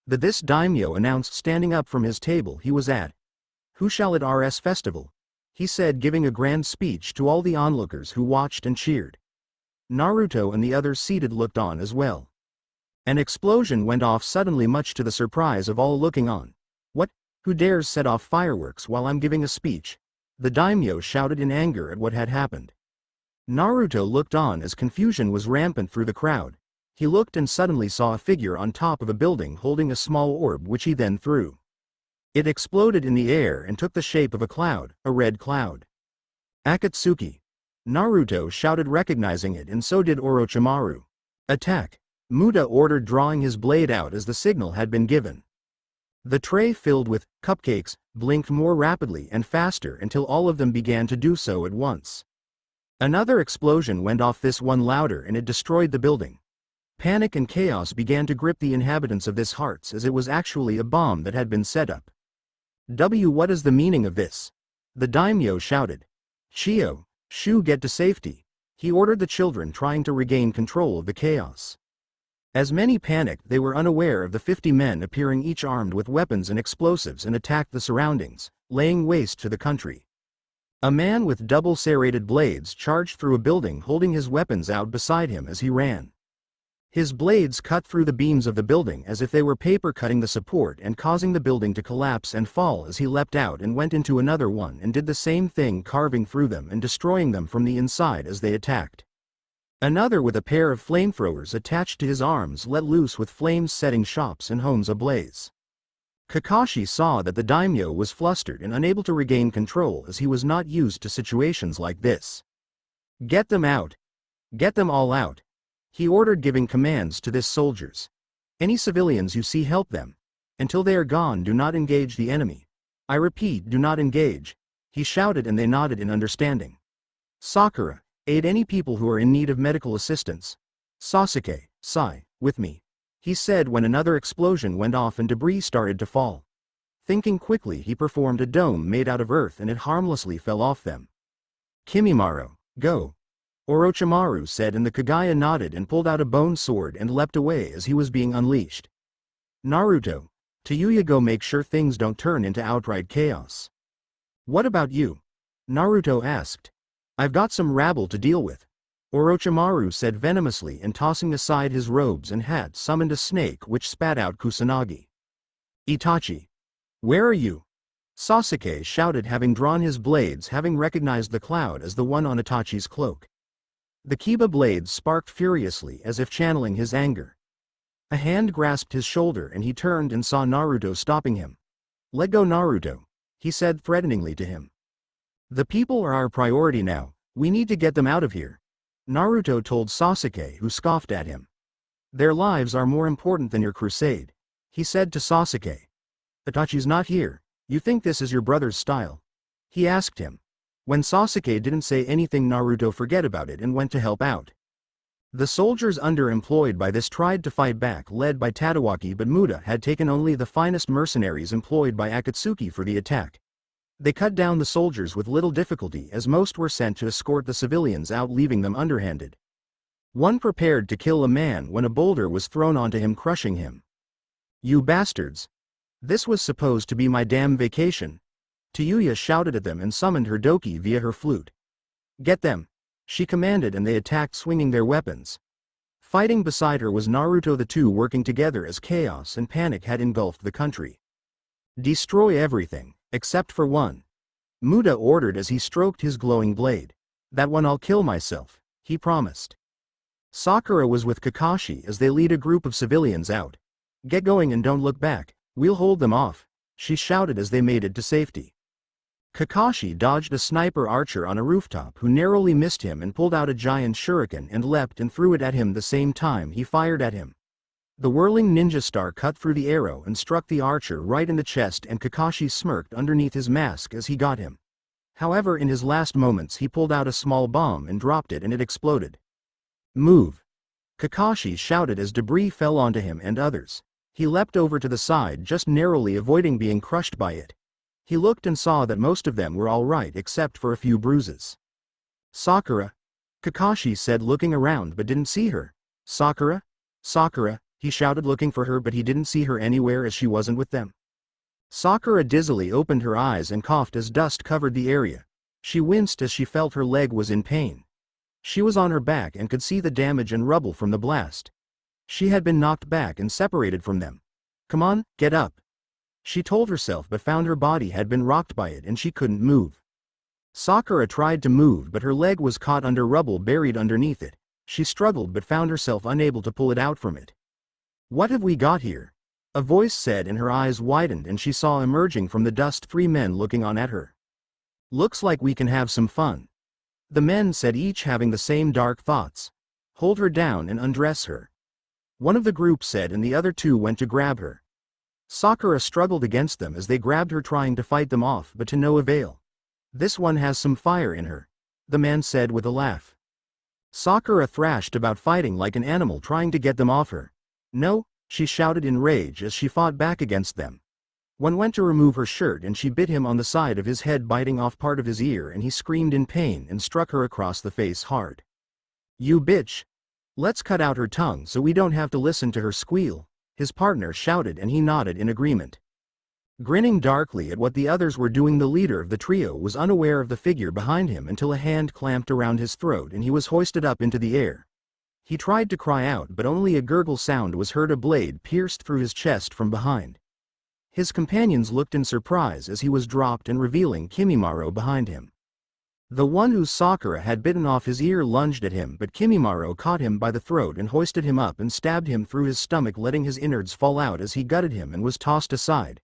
This daimyo announced, standing up from his table he was at. Who shall at RS festival? He said, giving a grand speech to all the onlookers who watched and cheered. Naruto and the others seated looked on as well. An explosion went off suddenly, much to the surprise of all looking on. What? Who dares set off fireworks while I'm giving a speech? The daimyo shouted in anger at what had happened. Naruto looked on as confusion was rampant through the crowd. He looked and suddenly saw a figure on top of a building holding a small orb which he then threw. It exploded in the air and took the shape of a cloud, a red cloud. Akatsuki. Naruto shouted, recognizing it, and so did Orochimaru. Attack! Muda ordered, drawing his blade out as the signal had been given. The tray filled with cupcakes blinked more rapidly and faster until all of them began to do so at once. Another explosion went off, this one louder, and it destroyed the building. Panic and chaos began to grip the inhabitants of this hearts as it was actually a bomb that had been set up. What is the meaning of this? The daimyo shouted. Chio, Shu, get to safety. He ordered the children, trying to regain control of the chaos. As many panicked, they were unaware of the 50 men appearing, each armed with weapons and explosives, and attacked the surroundings, laying waste to the country. A man with double serrated blades charged through a building, holding his weapons out beside him as he ran. His blades cut through the beams of the building as if they were paper, cutting the support and causing the building to collapse and fall as he leapt out and went into another one and did the same thing, carving through them and destroying them from the inside as they attacked. Another with a pair of flamethrowers attached to his arms let loose with flames, setting shops and homes ablaze. Kakashi saw that the daimyo was flustered and unable to regain control as he was not used to situations like this. Get them out! Get them all out! He ordered, giving commands to his soldiers. Any civilians you see, help them. Until they are gone, do not engage the enemy. I repeat, do not engage. He shouted, and they nodded in understanding. Sakura, aid any people who are in need of medical assistance. Sasuke, Sai, with me. He said when another explosion went off and debris started to fall. Thinking quickly, he performed a dome made out of earth and it harmlessly fell off them. Kimimaro, go. Orochimaru said, and the Kagaya nodded and pulled out a bone sword and leapt away as he was being unleashed. Naruto, Tayuya, go make sure things don't turn into outright chaos. What about you? Naruto asked. I've got some rabble to deal with. Orochimaru said venomously, and tossing aside his robes and hat summoned a snake which spat out Kusanagi. Itachi. Where are you? Sasuke shouted, having drawn his blades, having recognized the cloud as the one on Itachi's cloak. The Kiba blades sparked furiously as if channeling his anger. A hand grasped his shoulder and he turned and saw Naruto stopping him. Let go, Naruto, he said threateningly to him. The people are our priority now, we need to get them out of here, Naruto told Sasuke, who scoffed at him. Their lives are more important than your crusade, he said to Sasuke. Itachi's not here, you think this is your brother's style? He asked him. When Sasuke didn't say anything, Naruto forgot about it and went to help out. The soldiers underemployed by this tried to fight back, led by Tadawaki, but Muda had taken only the finest mercenaries employed by Akatsuki for the attack. They cut down the soldiers with little difficulty as most were sent to escort the civilians out, leaving them underhanded. One prepared to kill a man when a boulder was thrown onto him, crushing him. You bastards! This was supposed to be my damn vacation. Tayuya shouted at them and summoned her doki via her flute. Get them! She commanded, and they attacked, swinging their weapons. Fighting beside her was Naruto, the two working together as chaos and panic had engulfed the country. Destroy everything, except for one. Muda ordered as he stroked his glowing blade. That one I'll kill myself, he promised. Sakura was with Kakashi as they lead a group of civilians out. Get going and don't look back, we'll hold them off, she shouted as they made it to safety. Kakashi dodged a sniper archer on a rooftop who narrowly missed him and pulled out a giant shuriken and leapt and threw it at him the same time he fired at him. The whirling ninja star cut through the arrow and struck the archer right in the chest, and Kakashi smirked underneath his mask as he got him. However, in his last moments he pulled out a small bomb and dropped it, and it exploded. Move! Kakashi shouted as debris fell onto him and others. He leapt over to the side, just narrowly avoiding being crushed by it. He looked and saw that most of them were all right except for a few bruises. Sakura? Kakashi said, looking around but didn't see her. Sakura? Sakura, he shouted, looking for her, but he didn't see her anywhere as she wasn't with them. Sakura dizzily opened her eyes and coughed as dust covered the area. She winced as she felt her leg was in pain. She was on her back and could see the damage and rubble from the blast. She had been knocked back and separated from them. Come on, get up. She told herself but found her body had been rocked by it and she couldn't move. Sakura tried to move but her leg was caught under rubble buried underneath it. She struggled but found herself unable to pull it out from it. "What have we got here?" a voice said, and her eyes widened and she saw emerging from the dust 3 men looking on at her. "Looks like we can have some fun," the men said, each having the same dark thoughts. "Hold her down and undress her," one of the group said, and the other 2 went to grab her. Sakura struggled against them as they grabbed her, trying to fight them off but to no avail. "This one has some fire in her," the man said with a laugh. Sakura thrashed about, fighting like an animal, trying to get them off her. "No," she shouted in rage as she fought back against them. One went to remove her shirt and she bit him on the side of his head, biting off part of his ear, and he screamed in pain and struck her across the face hard. "You bitch! Let's cut out her tongue so we don't have to listen to her squeal," his partner shouted, and he nodded in agreement. Grinning darkly at what the others were doing, the leader of the trio was unaware of the figure behind him until a hand clamped around his throat and he was hoisted up into the air. He tried to cry out but only a gurgle sound was heard. A blade pierced through his chest from behind. His companions looked in surprise as he was dropped, and revealing Kimimaro behind him. The one whose Sakura had bitten off his ear lunged at him, but Kimimaro caught him by the throat and hoisted him up and stabbed him through his stomach, letting his innards fall out as he gutted him and was tossed aside.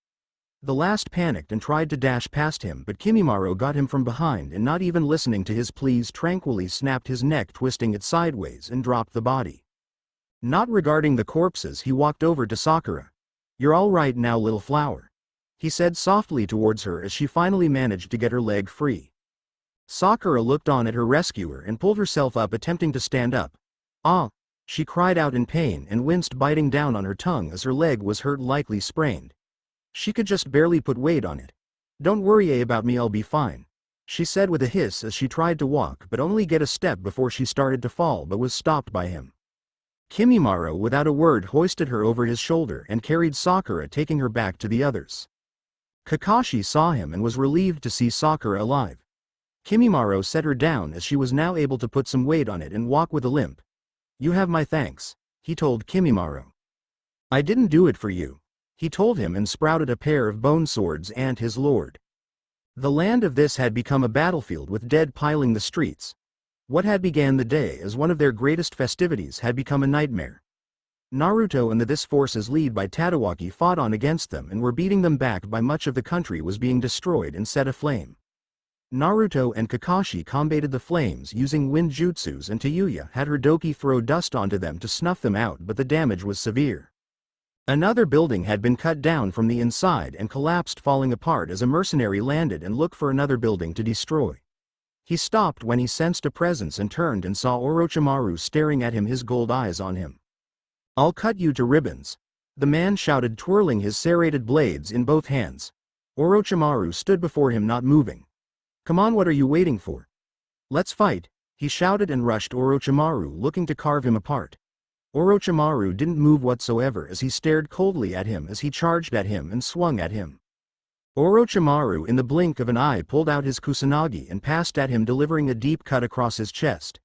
The last panicked and tried to dash past him, but Kimimaro got him from behind and, not even listening to his pleas, tranquilly snapped his neck, twisting it sideways, and dropped the body. Not regarding the corpses, he walked over to Sakura. "You're all right now, little flower," he said softly towards her as she finally managed to get her leg free. Sakura looked on at her rescuer and pulled herself up, attempting to stand up. "Ah!" she cried out in pain and winced, biting down on her tongue as her leg was hurt, likely sprained. She could just barely put weight on it. "Don't worry about me, I'll be fine," she said with a hiss as she tried to walk but only get a step before she started to fall, but was stopped by him. Kimimaro without a word hoisted her over his shoulder and carried Sakura, taking her back to the others. Kakashi saw him and was relieved to see Sakura alive. Kimimaro set her down as she was now able to put some weight on it and walk with a limp. "You have my thanks," he told Kimimaro. "I didn't do it for you," he told him, and sprouted a pair of bone swords and his lord. The land of this had become a battlefield with dead piling the streets. What had began the day as one of their greatest festivities had become a nightmare. Naruto and this forces led by Tadawaki fought on against them and were beating them back by much of the country was being destroyed and set aflame. Naruto and Kakashi combated the flames using wind jutsus, and Tayuya had her doki throw dust onto them to snuff them out, but the damage was severe. Another building had been cut down from the inside and collapsed, falling apart as a mercenary landed and looked for another building to destroy. He stopped when he sensed a presence and turned and saw Orochimaru staring at him, his gold eyes on him. "I'll cut you to ribbons," the man shouted, twirling his serrated blades in both hands. Orochimaru stood before him, not moving. "Come on, what are you waiting for? Let's fight," he shouted and rushed Orochimaru, looking to carve him apart. Orochimaru didn't move whatsoever as he stared coldly at him as he charged at him and swung at him. Orochimaru in the blink of an eye pulled out his kusanagi and passed at him, delivering a deep cut across his chest.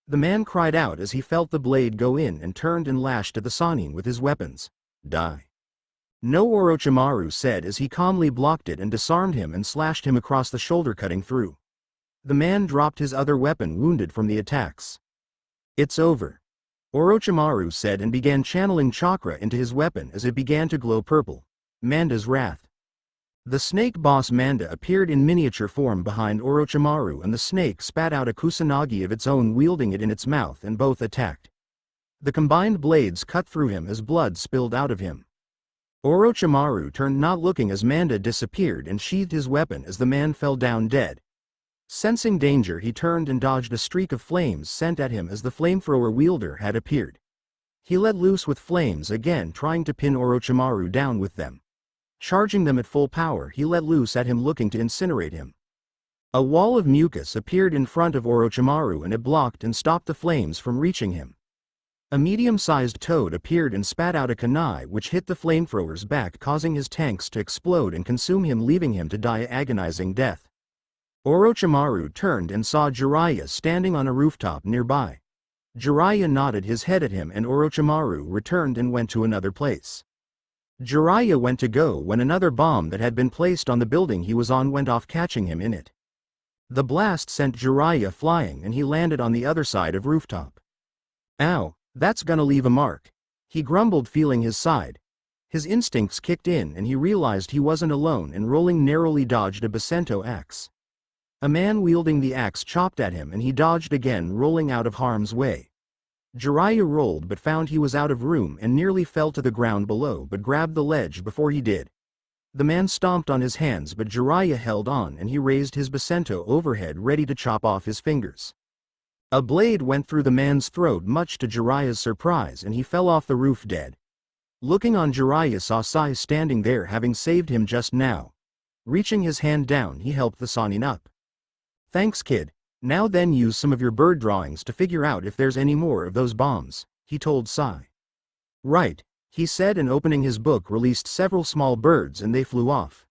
The man cried out as he felt the blade go in and turned and lashed at the Sannin with his weapons. "Die." "No," Orochimaru said as he calmly blocked it and disarmed him and slashed him across the shoulder, cutting through. The man dropped his other weapon, wounded from the attacks. "It's over," Orochimaru said and began channeling chakra into his weapon as it began to glow purple. Manda's Wrath. The snake boss Manda appeared in miniature form behind Orochimaru, and the snake spat out a kusanagi of its own, wielding it in its mouth, and both attacked. The combined blades cut through him as blood spilled out of him. Orochimaru turned, not looking, as Manda disappeared, and sheathed his weapon as the man fell down dead. Sensing danger, he turned and dodged a streak of flames sent at him as the flamethrower wielder had appeared. He let loose with flames again, trying to pin Orochimaru down with them. Charging them at full power, he let loose at him, looking to incinerate him. A wall of mucus appeared in front of Orochimaru and it blocked and stopped the flames from reaching him. A medium-sized toad appeared and spat out a kunai which hit the flamethrower's back, causing his tanks to explode and consume him, leaving him to die agonizing death. Orochimaru turned and saw Jiraiya standing on a rooftop nearby. Jiraiya nodded his head at him and Orochimaru returned and went to another place. Jiraiya went to go when another bomb that had been placed on the building he was on went off, catching him in it. The blast sent Jiraiya flying and he landed on the other side of rooftop. Ow, that's gonna leave a mark. He grumbled, feeling his side. His instincts kicked in and he realized he wasn't alone, and rolling narrowly dodged a Basento axe. A man wielding the axe chopped at him and he dodged again, rolling out of harm's way. Jiraiya rolled but found he was out of room and nearly fell to the ground below, but grabbed the ledge before he did. The man stomped on his hands, but Jiraiya held on and he raised his Basento overhead, ready to chop off his fingers. A blade went through the man's throat, much to Jiraiya's surprise, and he fell off the roof dead. Looking on, Jiraiya saw Sai standing there, having saved him just now. Reaching his hand down, he helped the Sannin up. "Thanks, kid. Now then, use some of your bird drawings to figure out if there's any more of those bombs," he told Sai. "Right," he said, and opening his book released several small birds and they flew off.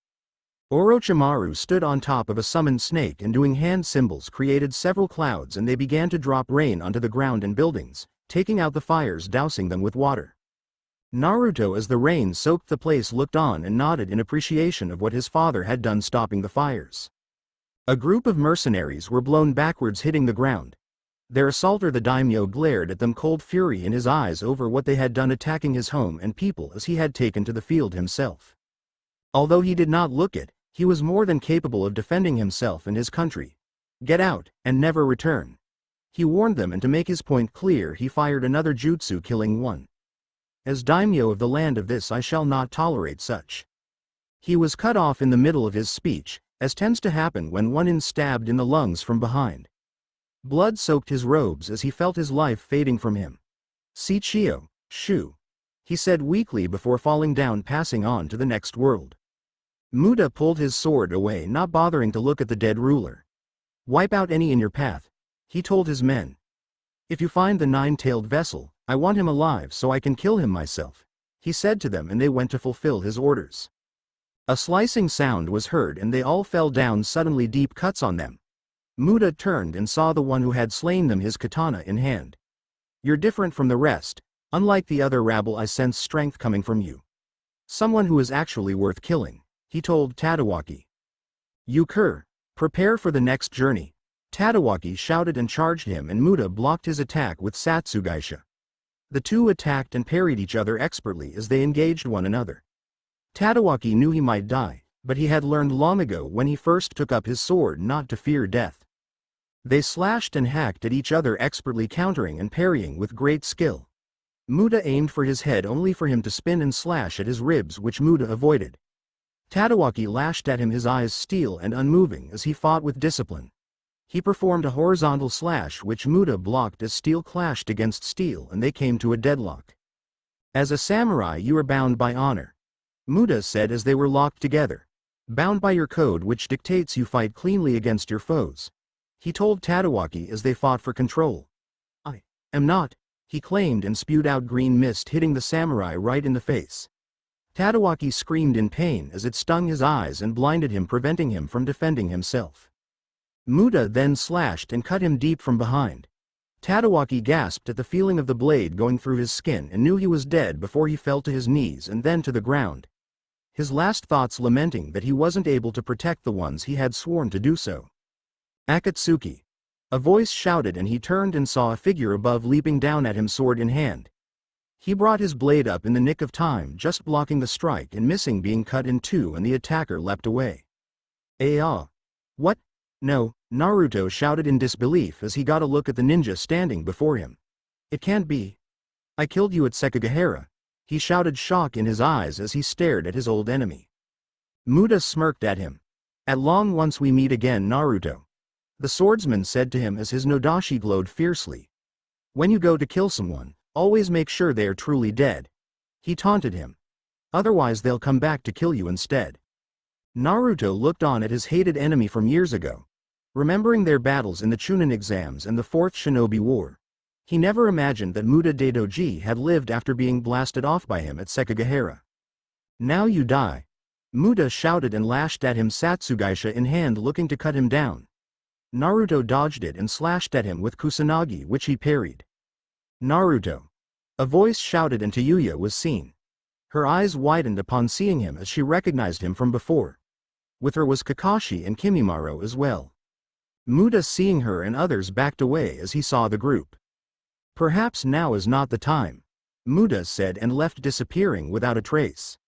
Orochimaru stood on top of a summoned snake and doing hand symbols created several clouds, and they began to drop rain onto the ground and buildings, taking out the fires, dousing them with water. Naruto, as the rain soaked the place, looked on and nodded in appreciation of what his father had done stopping the fires. A group of mercenaries were blown backwards, hitting the ground. Their assaulter, the daimyo, glared at them, cold fury in his eyes over what they had done, attacking his home and people as he had taken to the field himself. Although he did not look it, he was more than capable of defending himself and his country. "Get out, and never return," he warned them, and to make his point clear he fired another jutsu, killing one. "As daimyo of the land of this, I shall not tolerate such." He was cut off in the middle of his speech, as tends to happen when one is stabbed in the lungs from behind. Blood soaked his robes as he felt his life fading from him. "Sichio, Shu," he said weakly before falling down, passing on to the next world. Muda pulled his sword away, not bothering to look at the dead ruler. "Wipe out any in your path," he told his men. "If you find the nine-tailed vessel, I want him alive so I can kill him myself," he said to them, and they went to fulfill his orders. A slicing sound was heard and they all fell down, suddenly deep cuts on them. Muda turned and saw the one who had slain them, his katana in hand. "You're different from the rest. Unlike the other rabble, I sense strength coming from you. Someone who is actually worth killing," he told Tadawaki. "Yukur, prepare for the next journey," Tadawaki shouted and charged him, and Muda blocked his attack with Satsugaisha. The two attacked and parried each other expertly as they engaged one another. Tadawaki knew he might die, but he had learned long ago when he first took up his sword not to fear death. They slashed and hacked at each other expertly, countering and parrying with great skill. Muda aimed for his head, only for him to spin and slash at his ribs, which Muda avoided. Tadawaki lashed at him, his eyes steel and unmoving as he fought with discipline. He performed a horizontal slash which Muda blocked as steel clashed against steel and they came to a deadlock. "As a samurai you are bound by honor," Muda said as they were locked together. "Bound by your code, which dictates you fight cleanly against your foes," he told Tadawaki as they fought for control. "I am not," he claimed, and spewed out green mist, hitting the samurai right in the face. Tadawaki screamed in pain as it stung his eyes and blinded him, preventing him from defending himself. Muda then slashed and cut him deep from behind. Tadawaki gasped at the feeling of the blade going through his skin and knew he was dead before he fell to his knees and then to the ground. His last thoughts lamenting that he wasn't able to protect the ones he had sworn to do so. "Akatsuki," a voice shouted, and he turned and saw a figure above leaping down at him, sword in hand. He brought his blade up in the nick of time, just blocking the strike and missing being cut in two, and the attacker leapt away. What? No," Naruto shouted in disbelief as he got a look at the ninja standing before him. "It can't be. I killed you at Sekigahara," he shouted, shock in his eyes as he stared at his old enemy. Muda smirked at him. "At long once we meet again, Naruto," the swordsman said to him as his nodashi glowed fiercely. "When you go to kill someone, always make sure they are truly dead," he taunted him. "Otherwise they'll come back to kill you instead." Naruto looked on at his hated enemy from years ago. Remembering their battles in the Chunin exams and the Fourth Shinobi War, he never imagined that Muda Daidoji had lived after being blasted off by him at Sekigahara. "Now you die," Muda shouted and lashed at him, Satsugaisha in hand, looking to cut him down. Naruto dodged it and slashed at him with Kusanagi, which he parried. "Naruto," a voice shouted, and Tayuya was seen. Her eyes widened upon seeing him as she recognized him from before. With her was Kakashi and Kimimaro as well. Muda, seeing her and others, backed away as he saw the group. "Perhaps now is not the time," Muda said, and left, disappearing without a trace.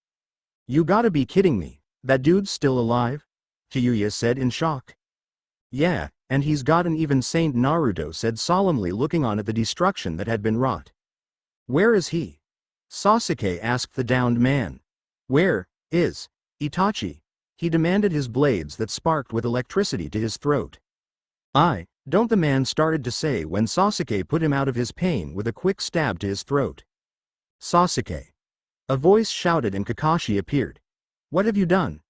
"You gotta be kidding me, that dude's still alive?" Kyuya said in shock. "Yeah, and he's got an even Saint," Naruto said solemnly, looking on at the destruction that had been wrought. "Where is he?" Sasuke asked the downed man. "Where is Itachi?" he demanded, his blades that sparked with electricity to his throat. Don't," the man started to say when Sasuke put him out of his pain with a quick stab to his throat. "Sasuke!" a voice shouted, and Kakashi appeared. "What have you done?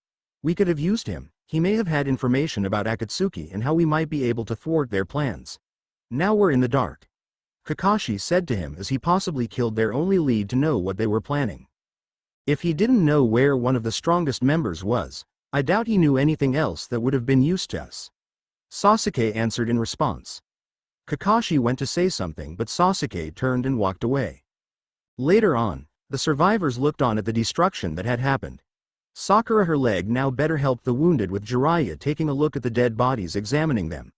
We could have used him. He may have had information about Akatsuki and how we might be able to thwart their plans. Now we're in the dark," Kakashi said to him as he possibly killed their only lead to know what they were planning. If he didn't know where one of the strongest members was, I doubt he knew anything else that would have been used to us," Sasuke answered in response. Kakashi went to say something, but Sasuke turned and walked away. Later on, the survivors looked on at the destruction that had happened. Sakura, her leg now better, helped the wounded, with Jiraiya taking a look at the dead bodies, examining them.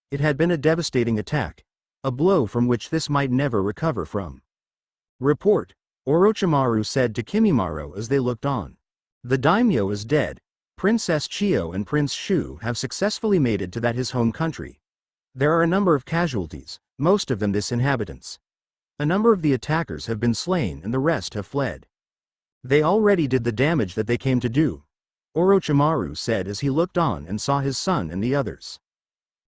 It had been a devastating attack, a blow from which this might never recover from. "Report," Orochimaru said to Kimimaro as they looked on. "The daimyo is dead. Princess Chiyo and Prince Shu have successfully made it to his home country. There are a number of casualties, most of them inhabitants. A number of the attackers have been slain and the rest have fled. They already did the damage that they came to do," Orochimaru said as he looked on and saw his son and the others.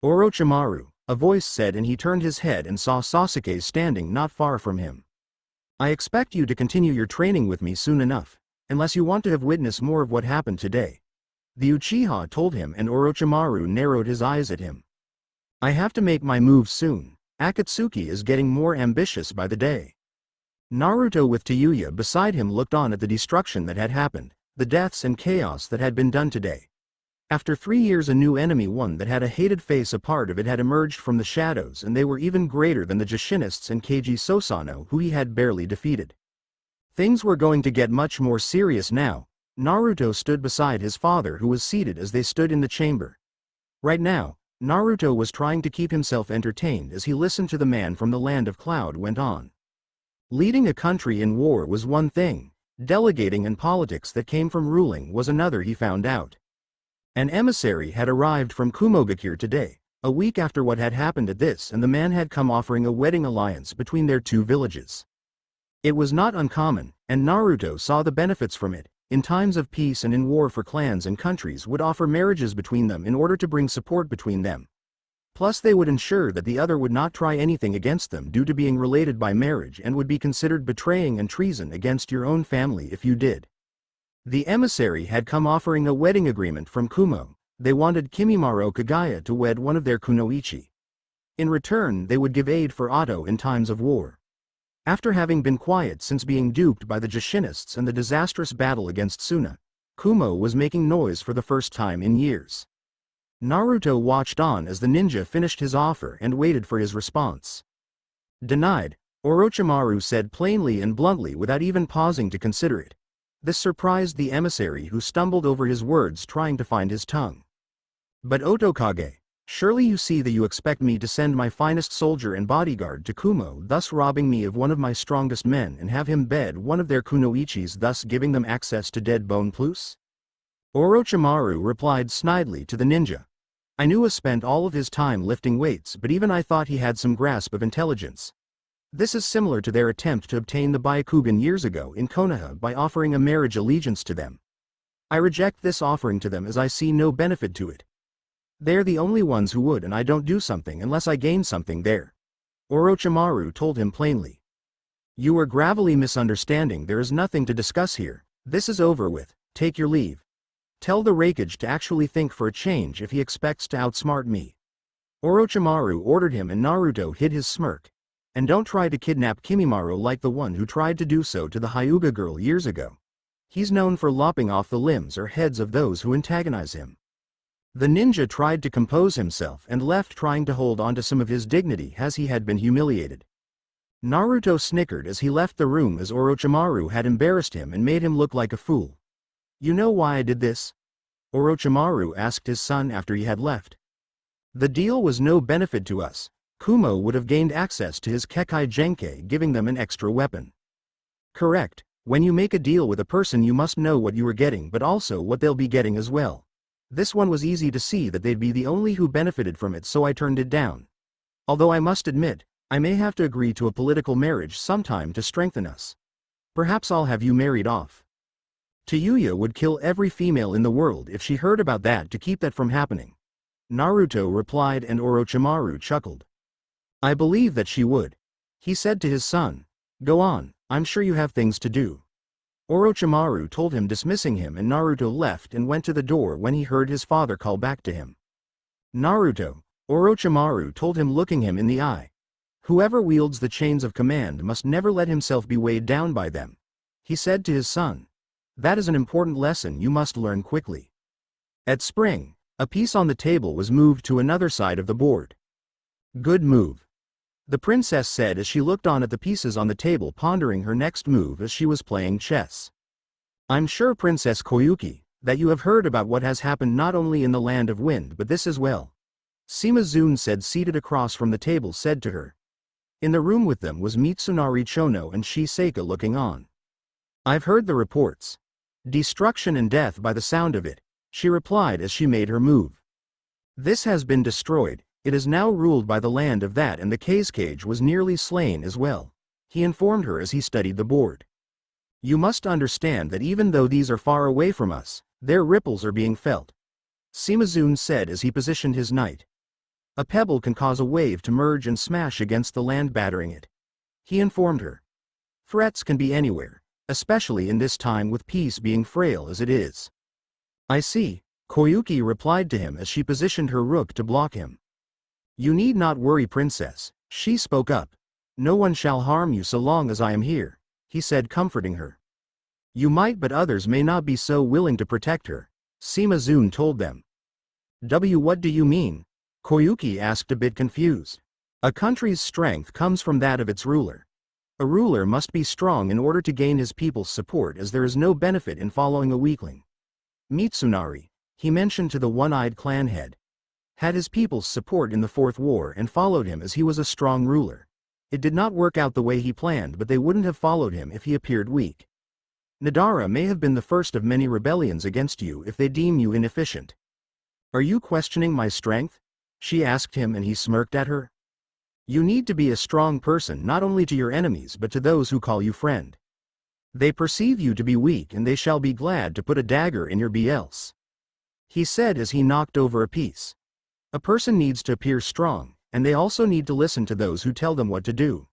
"Orochimaru," a voice said, and he turned his head and saw Sasuke standing not far from him. "I expect you to continue your training with me soon enough, unless you want to have witnessed more of what happened today," the Uchiha told him, and Orochimaru narrowed his eyes at him. "I have to make my move soon. Akatsuki is getting more ambitious by the day." Naruto, with Kyuya beside him, looked on at the destruction that had happened, the deaths and chaos that had been done today. After 3 years, a new enemy, one that had a hated face, a part of it, had emerged from the shadows, and they were even greater than the Jashinists and Keiji Sosano, who he had barely defeated. Things were going to get much more serious now. Naruto stood beside his father, who was seated as they stood in the chamber. Right now, Naruto was trying to keep himself entertained as he listened to the man from the land of Cloud went on. Leading a country in war was one thing, delegating and politics that came from ruling was another, he found out. An emissary had arrived from Kumogakure today, a week after what had happened at this, and the man had come offering a wedding alliance between their two villages. It was not uncommon, and Naruto saw the benefits from it. In times of peace and in war, for clans and countries would offer marriages between them in order to bring support between them. Plus they would ensure that the other would not try anything against them due to being related by marriage, and would be considered betraying and treason against your own family if you did. The emissary had come offering a wedding agreement from Kumo. They wanted Kimimaro Kagaya to wed one of their kunoichi. In return, they would give aid for Oto in times of war. After having been quiet since being duped by the Jashinists and the disastrous battle against Suna, Kumo was making noise for the first time in years. Naruto watched on as the ninja finished his offer and waited for his response. "Denied," Orochimaru said plainly and bluntly without even pausing to consider it. This surprised the emissary, who stumbled over his words trying to find his tongue. "But Otokage, surely you see that you expect me to send my finest soldier and bodyguard to Kumo, thus robbing me of one of my strongest men, and have him bed one of their kunoichis, thus giving them access to dead bone plus?" Orochimaru replied snidely to the ninja. "Ainua spent all of his time lifting weights, but even I thought he had some grasp of intelligence. This is similar to their attempt to obtain the Byakugan years ago in Konoha by offering a marriage allegiance to them. I reject this offering to them as I see no benefit to it. They're the only ones who would, and I don't do something unless I gain something there," Orochimaru told him plainly. "You are gravely misunderstanding. There is nothing to discuss here. This is over with. Take your leave. Tell the Raikage to actually think for a change if he expects to outsmart me," Orochimaru ordered him, and Naruto hid his smirk. "And don't try to kidnap Kimimaro like the one who tried to do so to the Hyuga girl years ago. He's known for lopping off the limbs or heads of those who antagonize him." The ninja tried to compose himself and left, trying to hold on to some of his dignity as he had been humiliated. Naruto snickered as he left the room as Orochimaru had embarrassed him and made him look like a fool. You know why I did this? Orochimaru asked his son after he had left. The deal was no benefit to us. Kumo would have gained access to his Kekai Genkai, giving them an extra weapon. Correct. When you make a deal with a person you must know what you are getting but also what they'll be getting as well. This one was easy to see that they'd be the only who benefited from it, so I turned it down. Although I must admit, I may have to agree to a political marriage sometime to strengthen us. Perhaps I'll have you married off. Tayuya would kill every female in the world if she heard about that to keep that from happening. Naruto replied, and Orochimaru chuckled. I believe that she would. He said to his son. Go on, I'm sure you have things to do. Orochimaru told him, dismissing him, and Naruto left and went to the door when he heard his father call back to him. Naruto, Orochimaru told him, looking him in the eye. Whoever wields the chains of command must never let himself be weighed down by them. He said to his son. That is an important lesson you must learn quickly. At spring, a piece on the table was moved to another side of the board. Good move. The princess said as she looked on at the pieces on the table, pondering her next move as she was playing chess. I'm sure, Princess Koyuki, that you have heard about what has happened not only in the land of wind but this as well. Shimazune said, seated across from the table, said to her. In the room with them was Mitsunari Chono and Shiseika looking on. I've heard the reports. Destruction and death by the sound of it, she replied as she made her move. This has been destroyed, it is now ruled by the land of that, and the Kazekage was nearly slain as well, he informed her as he studied the board. You must understand that even though these are far away from us, their ripples are being felt. Shimazune said as he positioned his knight. A pebble can cause a wave to merge and smash against the land, battering it. He informed her. Threats can be anywhere, especially in this time with peace being frail as it is. I see, Koyuki replied to him as she positioned her rook to block him. You need not worry, princess, she spoke up. No one shall harm you so long as I am here, he said, comforting her. You might, but others may not be so willing to protect her, Shimazune told them. What do you mean? Koyuki asked, a bit confused. A country's strength comes from that of its ruler. A ruler must be strong in order to gain his people's support, as there is no benefit in following a weakling. Mitsunari, he mentioned to the one-eyed clan head, had his people's support in the Fourth War and followed him as he was a strong ruler. It did not work out the way he planned, but they wouldn't have followed him if he appeared weak. Nadara may have been the first of many rebellions against you if they deem you inefficient. Are you questioning my strength? She asked him, and he smirked at her. You need to be a strong person not only to your enemies but to those who call you friend. They perceive you to be weak and they shall be glad to put a dagger in your BLs. He said as he knocked over a piece. A person needs to appear strong, and they also need to listen to those who tell them what to do.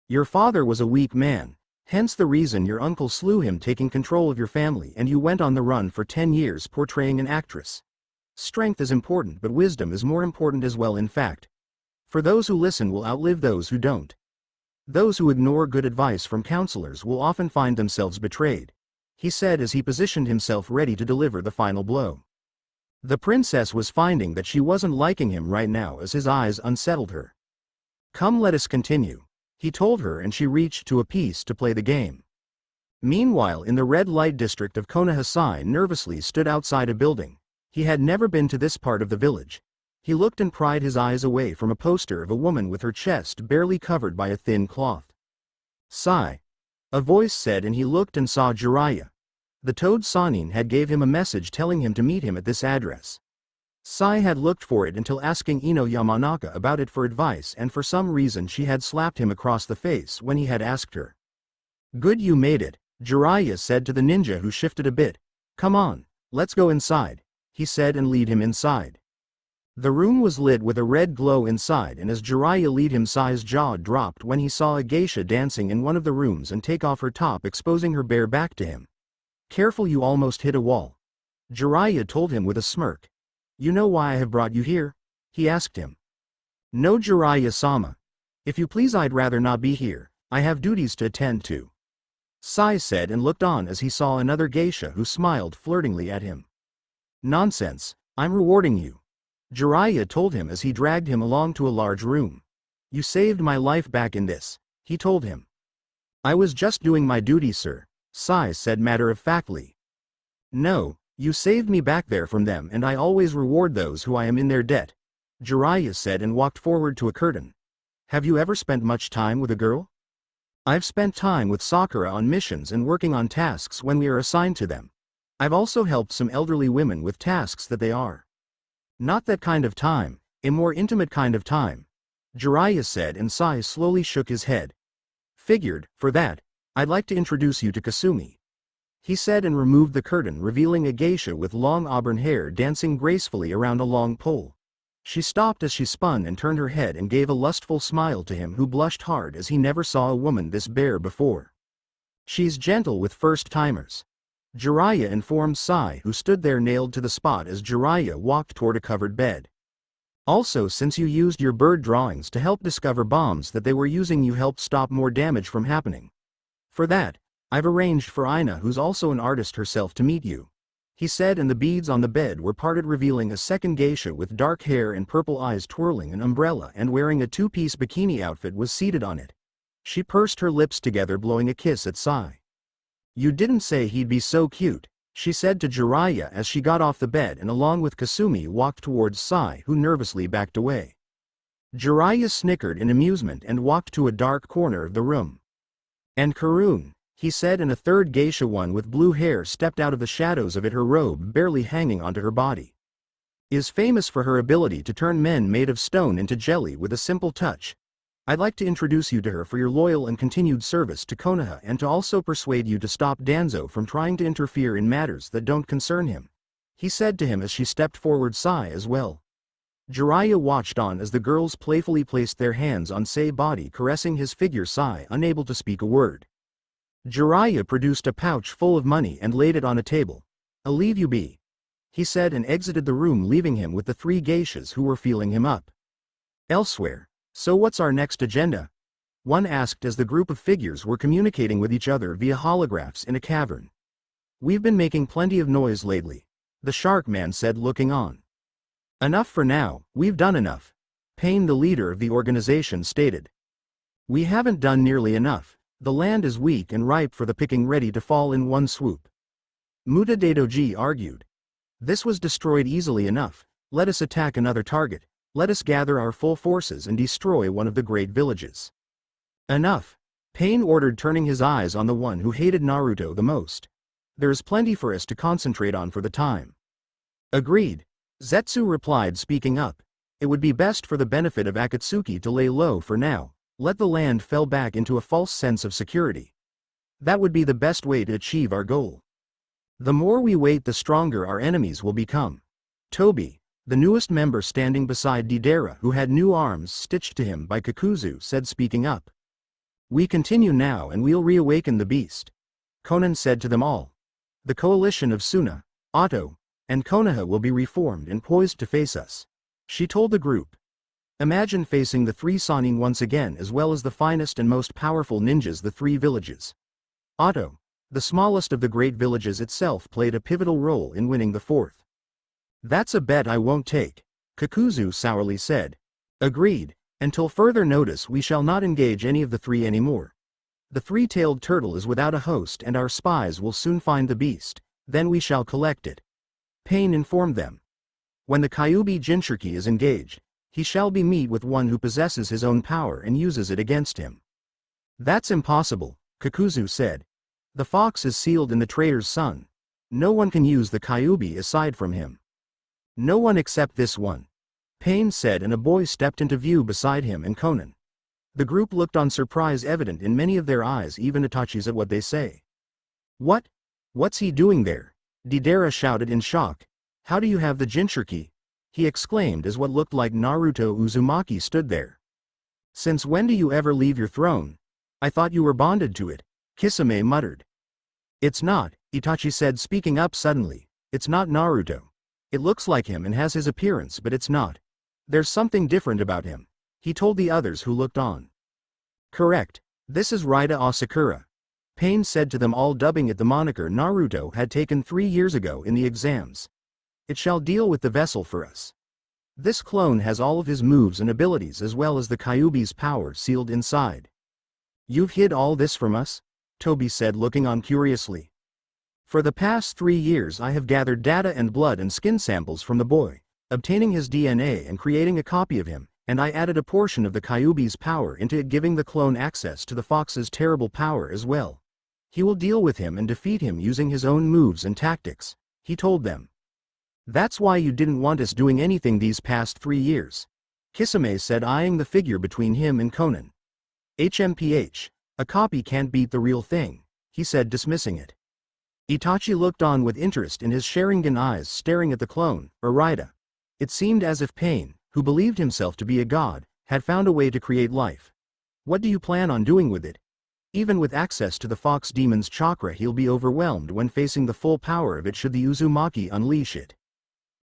Your father was a weak man, hence the reason your uncle slew him, taking control of your family, and you went on the run for 10 years portraying an actress. Strength is important, but wisdom is more important as well, in fact. For those who listen will outlive those who don't. Those who ignore good advice from counselors will often find themselves betrayed, he said as he positioned himself ready to deliver the final blow. The princess was finding that she wasn't liking him right now as his eyes unsettled her. Come, let us continue, he told her, and she reached to a piece to play the game. Meanwhile, in the red light district of Konohasai nervously stood outside a building. He had never been to this part of the village. He looked and pried his eyes away from a poster of a woman with her chest barely covered by a thin cloth. Sai, a voice said, and he looked and saw Jiraiya. The toad Sanin had gave him a message telling him to meet him at this address. Sai had looked for it until asking Ino Yamanaka about it for advice, and for some reason she had slapped him across the face when he had asked her. Good, you made it, Jiraiya said to the ninja, who shifted a bit. Come on, let's go inside, he said, and lead him inside. The room was lit with a red glow inside, and as Jiraiya led him, Sai's jaw dropped when he saw a geisha dancing in one of the rooms and take off her top, exposing her bare back to him. Careful, you almost hit a wall, Jiraiya told him with a smirk. You know why I have brought you here? He asked him. No, Jiraiya-sama. If you please, I'd rather not be here, I have duties to attend to, Sai said, and looked on as he saw another geisha who smiled flirtingly at him. Nonsense, I'm rewarding you, Jiraiya told him as he dragged him along to a large room. You saved my life back in this, he told him. I was just doing my duty, sir, Sai said matter-of-factly. No, you saved me back there from them and I always reward those who I am in their debt, Jiraiya said and walked forward to a curtain. Have you ever spent much time with a girl? I've spent time with Sakura on missions and working on tasks when we are assigned to them. I've also helped some elderly women with tasks that they are. Not that kind of time, a more intimate kind of time, Jiraiya said and Sai slowly shook his head. Figured, for that, I'd like to introduce you to Kasumi, he said and removed the curtain revealing a geisha with long auburn hair dancing gracefully around a long pole. She stopped as she spun and turned her head and gave a lustful smile to him who blushed hard as he never saw a woman this bare before. She's gentle with first-timers, Jiraiya informed Sai who stood there nailed to the spot as Jiraiya walked toward a covered bed. Also since you used your bird drawings to help discover bombs that they were using you helped stop more damage from happening. For that, I've arranged for Aina who's also an artist herself to meet you, he said and the beads on the bed were parted revealing a second geisha with dark hair and purple eyes twirling an umbrella and wearing a two-piece bikini outfit was seated on it. She pursed her lips together blowing a kiss at Sai. You didn't say he'd be so cute, she said to Jiraiya as she got off the bed and along with Kasumi walked towards Sai who nervously backed away. Jiraiya snickered in amusement and walked to a dark corner of the room. And Karun, he said and a third geisha one with blue hair stepped out of the shadows of it her robe barely hanging onto her body. Is famous for her ability to turn men made of stone into jelly with a simple touch. I'd like to introduce you to her for your loyal and continued service to Konoha and to also persuade you to stop Danzo from trying to interfere in matters that don't concern him, he said to him as she stepped forward Sai as well. Jiraiya watched on as the girls playfully placed their hands on Sai's body caressing his figure Sai unable to speak a word. Jiraiya produced a pouch full of money and laid it on a table. I'll leave you be, he said and exited the room leaving him with the three geishas who were feeling him up. Elsewhere. So what's our next agenda? One asked as the group of figures were communicating with each other via holographs in a cavern. We've been making plenty of noise lately, the shark man said looking on. Enough for now, we've done enough, Pain the leader of the organization stated. We haven't done nearly enough, the land is weak and ripe for the picking ready to fall in one swoop. Muta Dadoji argued. This was destroyed easily enough, let us attack another target. Let us gather our full forces and destroy one of the great villages. Enough, Pain ordered turning his eyes on the one who hated Naruto the most. There is plenty for us to concentrate on for the time. Agreed, Zetsu replied speaking up. It would be best for the benefit of Akatsuki to lay low for now, let the land fall back into a false sense of security. That would be the best way to achieve our goal. The more we wait the stronger our enemies will become. Toby, the newest member standing beside Deidara who had new arms stitched to him by Kakuzu said speaking up. We continue now and we'll reawaken the beast, Conan said to them all. The coalition of Suna, Otto, and Konoha will be reformed and poised to face us, she told the group. Imagine facing the three Sannin once again as well as the finest and most powerful ninjas the three villages. Otto, the smallest of the great villages itself played a pivotal role in winning the fourth. That's a bet I won't take, Kakuzu sourly said. Agreed, until further notice we shall not engage any of the three anymore. The three-tailed turtle is without a host and our spies will soon find the beast, then we shall collect it, Pain informed them. When the Kyuubi Jinchuriki is engaged, he shall be met with one who possesses his own power and uses it against him. That's impossible, Kakuzu said. The fox is sealed in the trader's son. No one can use the Kyuubi aside from him. No one except this one, Pain said and a boy stepped into view beside him and Conan. The group looked on surprise evident in many of their eyes even Itachi's at what they say. What's he doing there? Deidara shouted in shock. How do you have the Jinchuriki? He exclaimed as what looked like Naruto Uzumaki stood there. Since when do you ever leave your throne? I thought you were bonded to it, Kisame muttered. It's not, Itachi said speaking up suddenly, it's not Naruto. It looks like him and has his appearance but it's not. There's something different about him, he told the others who looked on. Correct, this is Raida Asakura, Pain said to them all dubbing it the moniker Naruto had taken 3 years ago in the exams. It shall deal with the vessel for us. This clone has all of his moves and abilities as well as the Kyuubi's power sealed inside. You've hid all this from us? Toby said, looking on curiously. For the past 3 years I have gathered data and blood and skin samples from the boy, obtaining his DNA and creating a copy of him, and I added a portion of the Kyuubi's power into it, giving the clone access to the fox's terrible power as well. He will deal with him and defeat him using his own moves and tactics, he told them. That's why you didn't want us doing anything these past 3 years, Kisame said, eyeing the figure between him and Conan. HMPH, a copy can't beat the real thing, he said, dismissing it. Itachi looked on with interest in his Sharingan eyes, staring at the clone, Arida. It seemed as if Pain, who believed himself to be a god, had found a way to create life. What do you plan on doing with it? Even with access to the fox demon's chakra, he'll be overwhelmed when facing the full power of it should the Uzumaki unleash it.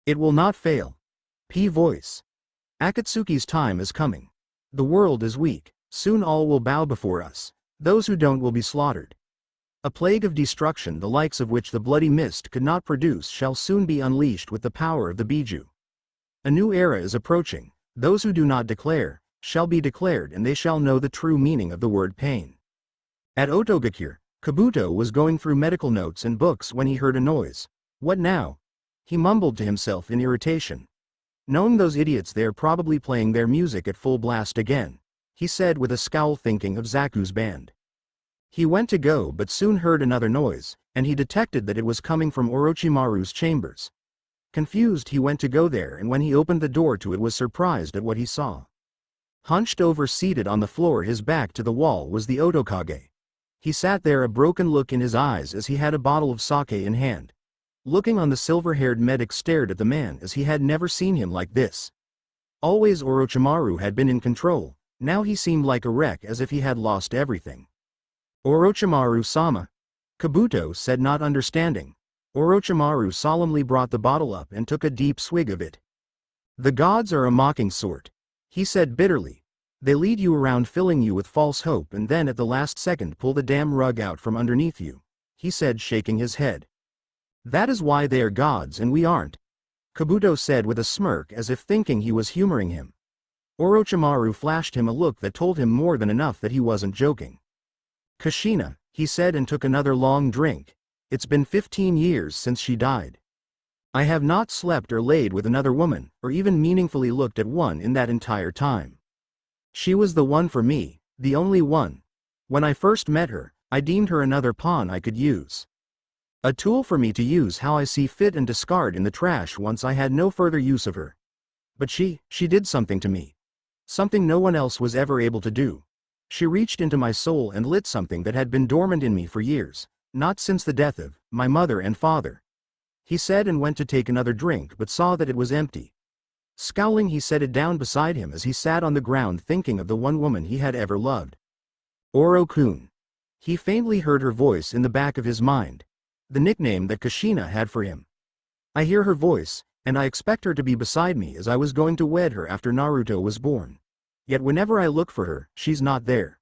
It will not fail. P voice. Akatsuki's time is coming. The world is weak, soon all will bow before us. Those who don't will be slaughtered. A plague of destruction the likes of which the bloody mist could not produce shall soon be unleashed with the power of the Biju. A new era is approaching. Those who do not declare, shall be declared, and they shall know the true meaning of the word pain. At Otogakure, Kabuto was going through medical notes and books when he heard a noise. What now? He mumbled to himself in irritation. Knowing those idiots, they're probably playing their music at full blast again, he said with a scowl, thinking of Zaku's band. He went to go but soon heard another noise, and he detected that it was coming from Orochimaru's chambers. Confused, he went to go there, and when he opened the door to it was surprised at what he saw. Hunched over, seated on the floor, his back to the wall, was the Otokage. He sat there, a broken look in his eyes as he had a bottle of sake in hand. Looking on, the silver-haired medic stared at the man as he had never seen him like this. Always Orochimaru had been in control, now he seemed like a wreck, as if he had lost everything. Orochimaru-sama, Kabuto said, not understanding. Orochimaru solemnly brought the bottle up and took a deep swig of it. The gods are a mocking sort, he said bitterly. They lead you around, filling you with false hope, and then at the last second pull the damn rug out from underneath you, he said, shaking his head. That is why they are gods and we aren't, Kabuto said with a smirk, as if thinking he was humoring him. Orochimaru flashed him a look that told him more than enough that he wasn't joking. Kushina, he said, and took another long drink. It's been 15 years since she died. I have not slept or laid with another woman, or even meaningfully looked at one in that entire time. She was the one for me, the only one. When I first met her, I deemed her another pawn I could use. A tool for me to use how I see fit and discard in the trash once I had no further use of her. But she did something to me. Something no one else was ever able to do. She reached into my soul and lit something that had been dormant in me for years. Not since the death of my mother and father. He said, and went to take another drink but saw that it was empty. Scowling, he set it down beside him as he sat on the ground, thinking of the one woman he had ever loved. Oro-kun. He faintly heard her voice in the back of his mind. The nickname that Kushina had for him. I hear her voice, and I expect her to be beside me, as I was going to wed her after Naruto was born. Yet whenever I look for her, she's not there.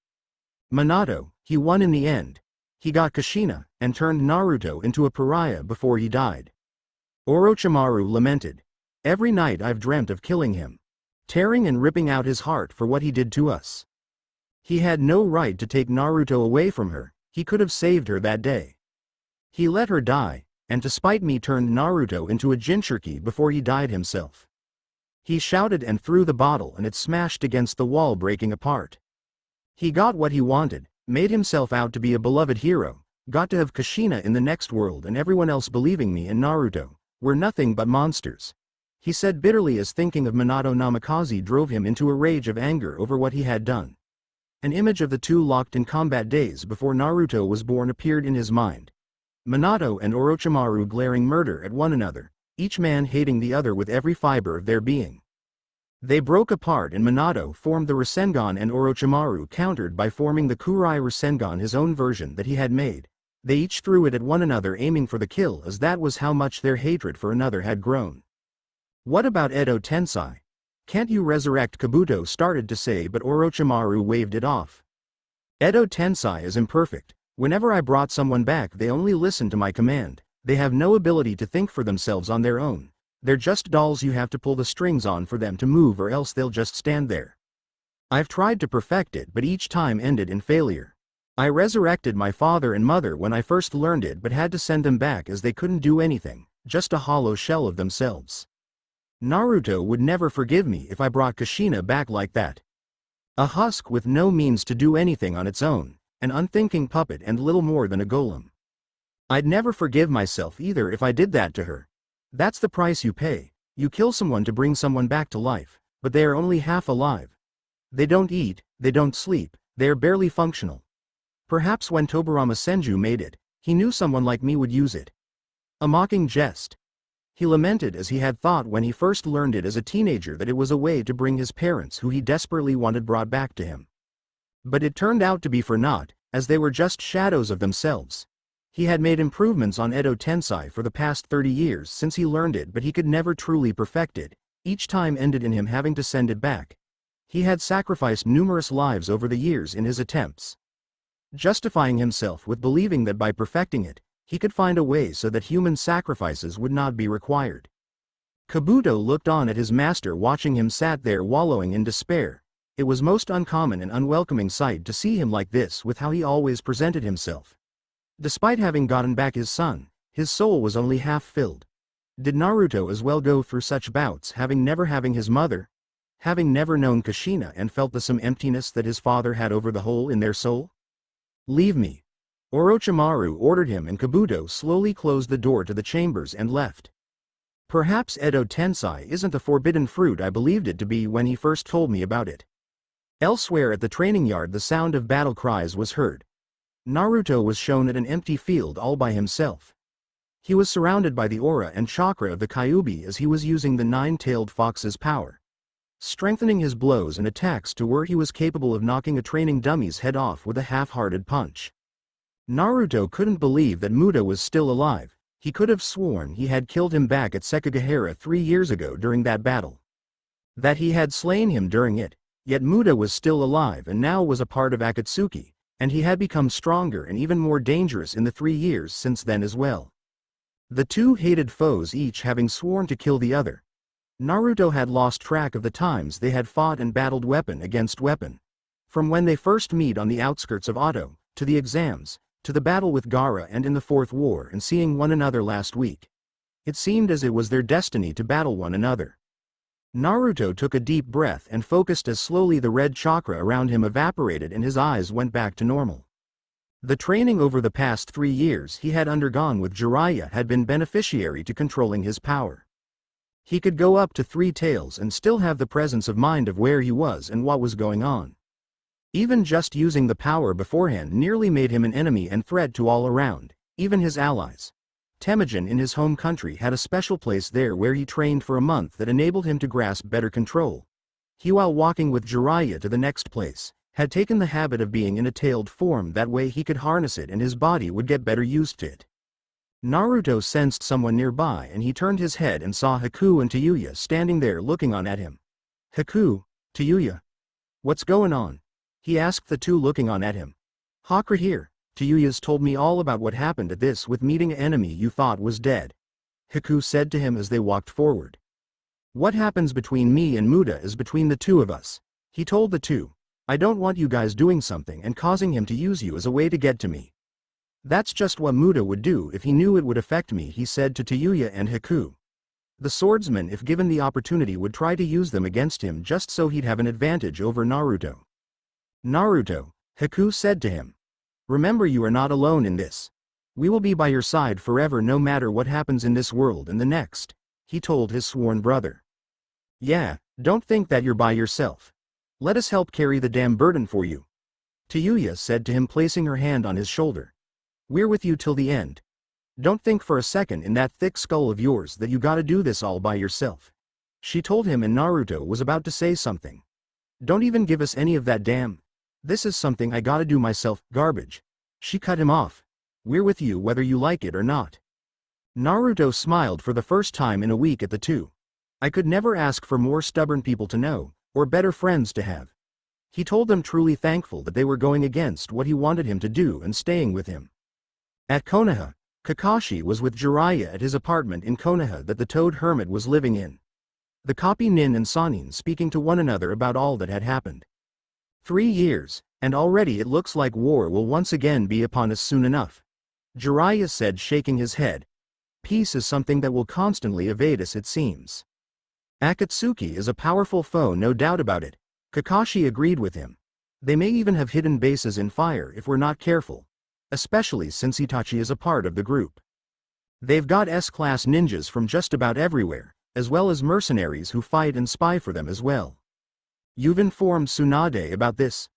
Minato, he won in the end. He got Kushina, and turned Naruto into a pariah before he died. Orochimaru lamented. Every night I've dreamt of killing him. Tearing and ripping out his heart for what he did to us. He had no right to take Naruto away from her, he could have saved her that day. He let her die, and to spite me turned Naruto into a Jinchuriki before he died himself. He shouted and threw the bottle, and it smashed against the wall, breaking apart. He got what he wanted. Made himself out to be a beloved hero, got to have Kushina in the next world, and everyone else believing me and Naruto were nothing but monsters. He said bitterly, as thinking of Minato Namikaze drove him into a rage of anger over what he had done. An image of the two locked in combat days before Naruto was born appeared in his mind. Minato and Orochimaru glaring murder at one another, each man hating the other with every fiber of their being. They broke apart, and Minato formed the Rasengan, and Orochimaru countered by forming the Kurai Rasengan, his own version that he had made. They each threw it at one another, aiming for the kill, as that was how much their hatred for another had grown. What about Edo Tensei? Can't you resurrect? Kabuto started to say, but Orochimaru waved it off. Edo Tensei is imperfect. Whenever I brought someone back, they only listened to my command. They have no ability to think for themselves on their own. They're just dolls you have to pull the strings on for them to move, or else they'll just stand there. I've tried to perfect it but each time ended in failure. I resurrected my father and mother when I first learned it but had to send them back as they couldn't do anything, just a hollow shell of themselves. Naruto would never forgive me if I brought Kushina back like that. A husk with no means to do anything on its own, an unthinking puppet and little more than a golem. I'd never forgive myself either if I did that to her. That's the price you pay. You kill someone to bring someone back to life, but they are only half alive. They don't eat, they don't sleep, they are barely functional. Perhaps when Tobirama Senju made it, he knew someone like me would use it. A mocking jest. He lamented as he had thought when he first learned it as a teenager that it was a way to bring his parents who he desperately wanted brought back to him. But it turned out to be for naught, as they were just shadows of themselves. He had made improvements on Edo Tensei for the past 30 years since he learned it but he could never truly perfect it, each time ended in him having to send it back. He had sacrificed numerous lives over the years in his attempts, justifying himself with believing that by perfecting it, he could find a way so that human sacrifices would not be required. Kabuto looked on at his master watching him sat there wallowing in despair. It was most uncommon and unwelcoming sight to see him like this with how he always presented himself. Despite having gotten back his son, his soul was only half filled. Did Naruto as well go through such bouts having his mother? Having never known Kushina and felt the some emptiness that his father had over the hole in their soul? Leave me. Orochimaru ordered him and Kabuto slowly closed the door to the chambers and left. Perhaps Edo Tensei isn't the forbidden fruit I believed it to be when he first told me about it. Elsewhere at the training yard the sound of battle cries was heard. Naruto was shown at an empty field all by himself. He was surrounded by the aura and chakra of the Kyuubi as he was using the nine-tailed fox's power, strengthening his blows and attacks to where he was capable of knocking a training dummy's head off with a half-hearted punch. Naruto couldn't believe that Muda was still alive. He could have sworn he had killed him back at Sekigahara 3 years ago during that battle. That he had slain him during it, yet Muda was still alive and now was a part of Akatsuki, and he had become stronger and even more dangerous in the 3 years since then as well. The two hated foes each having sworn to kill the other. Naruto had lost track of the times they had fought and battled weapon against weapon. From when they first meet on the outskirts of Oto, to the exams, to the battle with Gaara and in the Fourth War and seeing one another last week. It seemed as it was their destiny to battle one another. Naruto took a deep breath and focused as slowly the red chakra around him evaporated and his eyes went back to normal. The training over the past 3 years he had undergone with Jiraiya had been beneficiary to controlling his power. He could go up to 3 tails and still have the presence of mind of where he was and what was going on. Even just using the power beforehand nearly made him an enemy and threat to all around, even his allies. Temujin in his home country had a special place there where he trained for a month that enabled him to grasp better control. He, while walking with Jiraiya to the next place, had taken the habit of being in a tailed form, that way he could harness it and his body would get better used to it. Naruto sensed someone nearby and he turned his head and saw Haku and Tayuya standing there looking on at him. Haku, Tayuya. What's going on? He asked the two looking on at him. Hakra here, Tayuya's told me all about what happened at this with meeting an enemy you thought was dead. Haku said to him as they walked forward. What happens between me and Muda is between the two of us. He told the two. I don't want you guys doing something and causing him to use you as a way to get to me. That's just what Muda would do if he knew it would affect me, he said to Tayuya and Haku. The swordsman, if given the opportunity, would try to use them against him just so he'd have an advantage over Naruto. Naruto, Haku said to him. Remember, you are not alone in this. We will be by your side forever no matter what happens in this world and the next, he told his sworn brother. Yeah, don't think that you're by yourself. Let us help carry the damn burden for you. Tayuya said to him, placing her hand on his shoulder. We're with you till the end. Don't think for a second in that thick skull of yours that you gotta do this all by yourself. She told him, and Naruto was about to say something. Don't even give us any of that damn. This is something I gotta do myself, garbage. She cut him off. We're with you whether you like it or not. Naruto smiled for the first time in a week at the two. I could never ask for more stubborn people to know, or better friends to have. He told them, truly thankful that they were going against what he wanted him to do and staying with him. At Konoha, Kakashi was with Jiraiya at his apartment in Konoha that the Toad Hermit was living in. The copy Nin and Sanin speaking to one another about all that had happened. 3 years, and already it looks like war will once again be upon us soon enough. Jiraiya said, shaking his head. Peace is something that will constantly evade us, it seems. Akatsuki is a powerful foe, no doubt about it. Kakashi agreed with him. They may even have hidden bases in fire if we're not careful. Especially since Itachi is a part of the group. They've got S-class ninjas from just about everywhere, as well as mercenaries who fight and spy for them as well. You've informed Tsunade about this?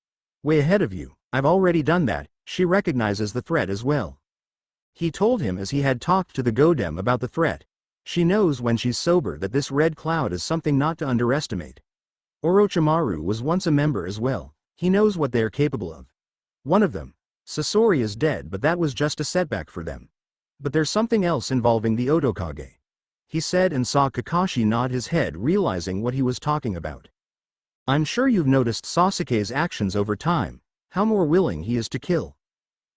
Way ahead of you. I've already done that. She recognizes the threat as well. He told him as he had talked to the Godem about the threat. She knows when she's sober that this red cloud is something not to underestimate. Orochimaru was once a member as well. He knows what they are capable of. One of them, Sasori, is dead, but that was just a setback for them. But there's something else involving the Otokage. He said, and saw Kakashi nod his head, realizing what he was talking about. I'm sure you've noticed Sasuke's actions over time, how more willing he is to kill.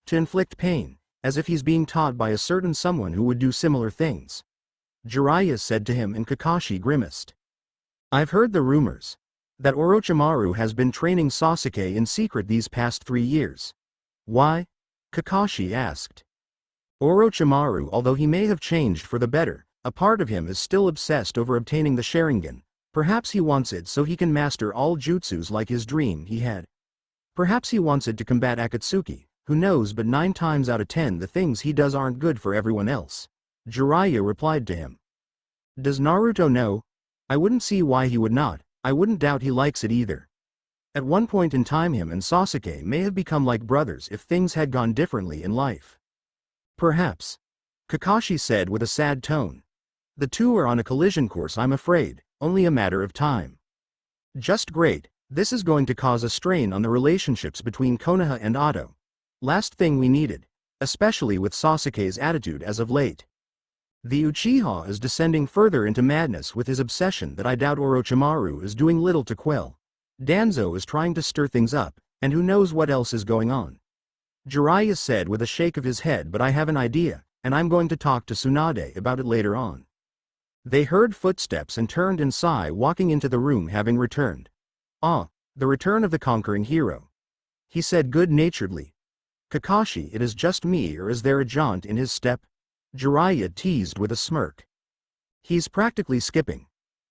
To inflict pain, as if he's being taught by a certain someone who would do similar things. Jiraiya said to him, and Kakashi grimaced. I've heard the rumors that Orochimaru has been training Sasuke in secret these past 3 years. Why? Kakashi asked. Orochimaru, although he may have changed for the better, a part of him is still obsessed over obtaining the Sharingan. Perhaps he wants it so he can master all jutsus like his dream he had. Perhaps he wants it to combat Akatsuki, who knows, but 9 times out of 10 the things he does aren't good for everyone else. Jiraiya replied to him. Does Naruto know? I wouldn't see why he would not. I wouldn't doubt he likes it either. At one point in time him and Sasuke may have become like brothers if things had gone differently in life. Perhaps. Kakashi said with a sad tone. The two are on a collision course, I'm afraid, only a matter of time. Just great. This is going to cause a strain on the relationships between Konoha and Oto. Last thing we needed, especially with Sasuke's attitude as of late. The Uchiha is descending further into madness with his obsession that I doubt Orochimaru is doing little to quell. Danzo is trying to stir things up, and who knows what else is going on. Jiraiya said with a shake of his head, but I have an idea, and I'm going to talk to Tsunade about it later on. They heard footsteps and turned, and Sai walking into the room having returned. Ah, the return of the conquering hero. He said good-naturedly. Kakashi, it is just me, or is there a jaunt in his step? Jiraiya teased with a smirk. He's practically skipping.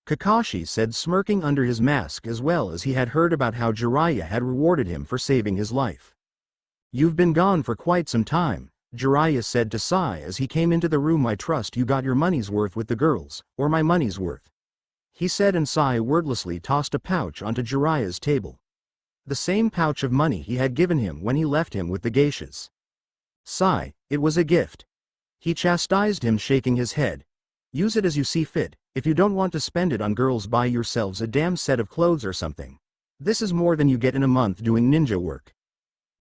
Kakashi said, smirking under his mask, as well as he had heard about how Jiraiya had rewarded him for saving his life. You've been gone for quite some time, Jiraiya said to Sai as he came into the room. I trust you got your money's worth with the girls, or my money's worth. He said, and Sai wordlessly tossed a pouch onto Jiraiya's table. The same pouch of money he had given him when he left him with the geishas. Sai, it was a gift. He chastised him, shaking his head. Use it as you see fit. If you don't want to spend it on girls, buy yourselves a damn set of clothes or something. This is more than you get in a month doing ninja work.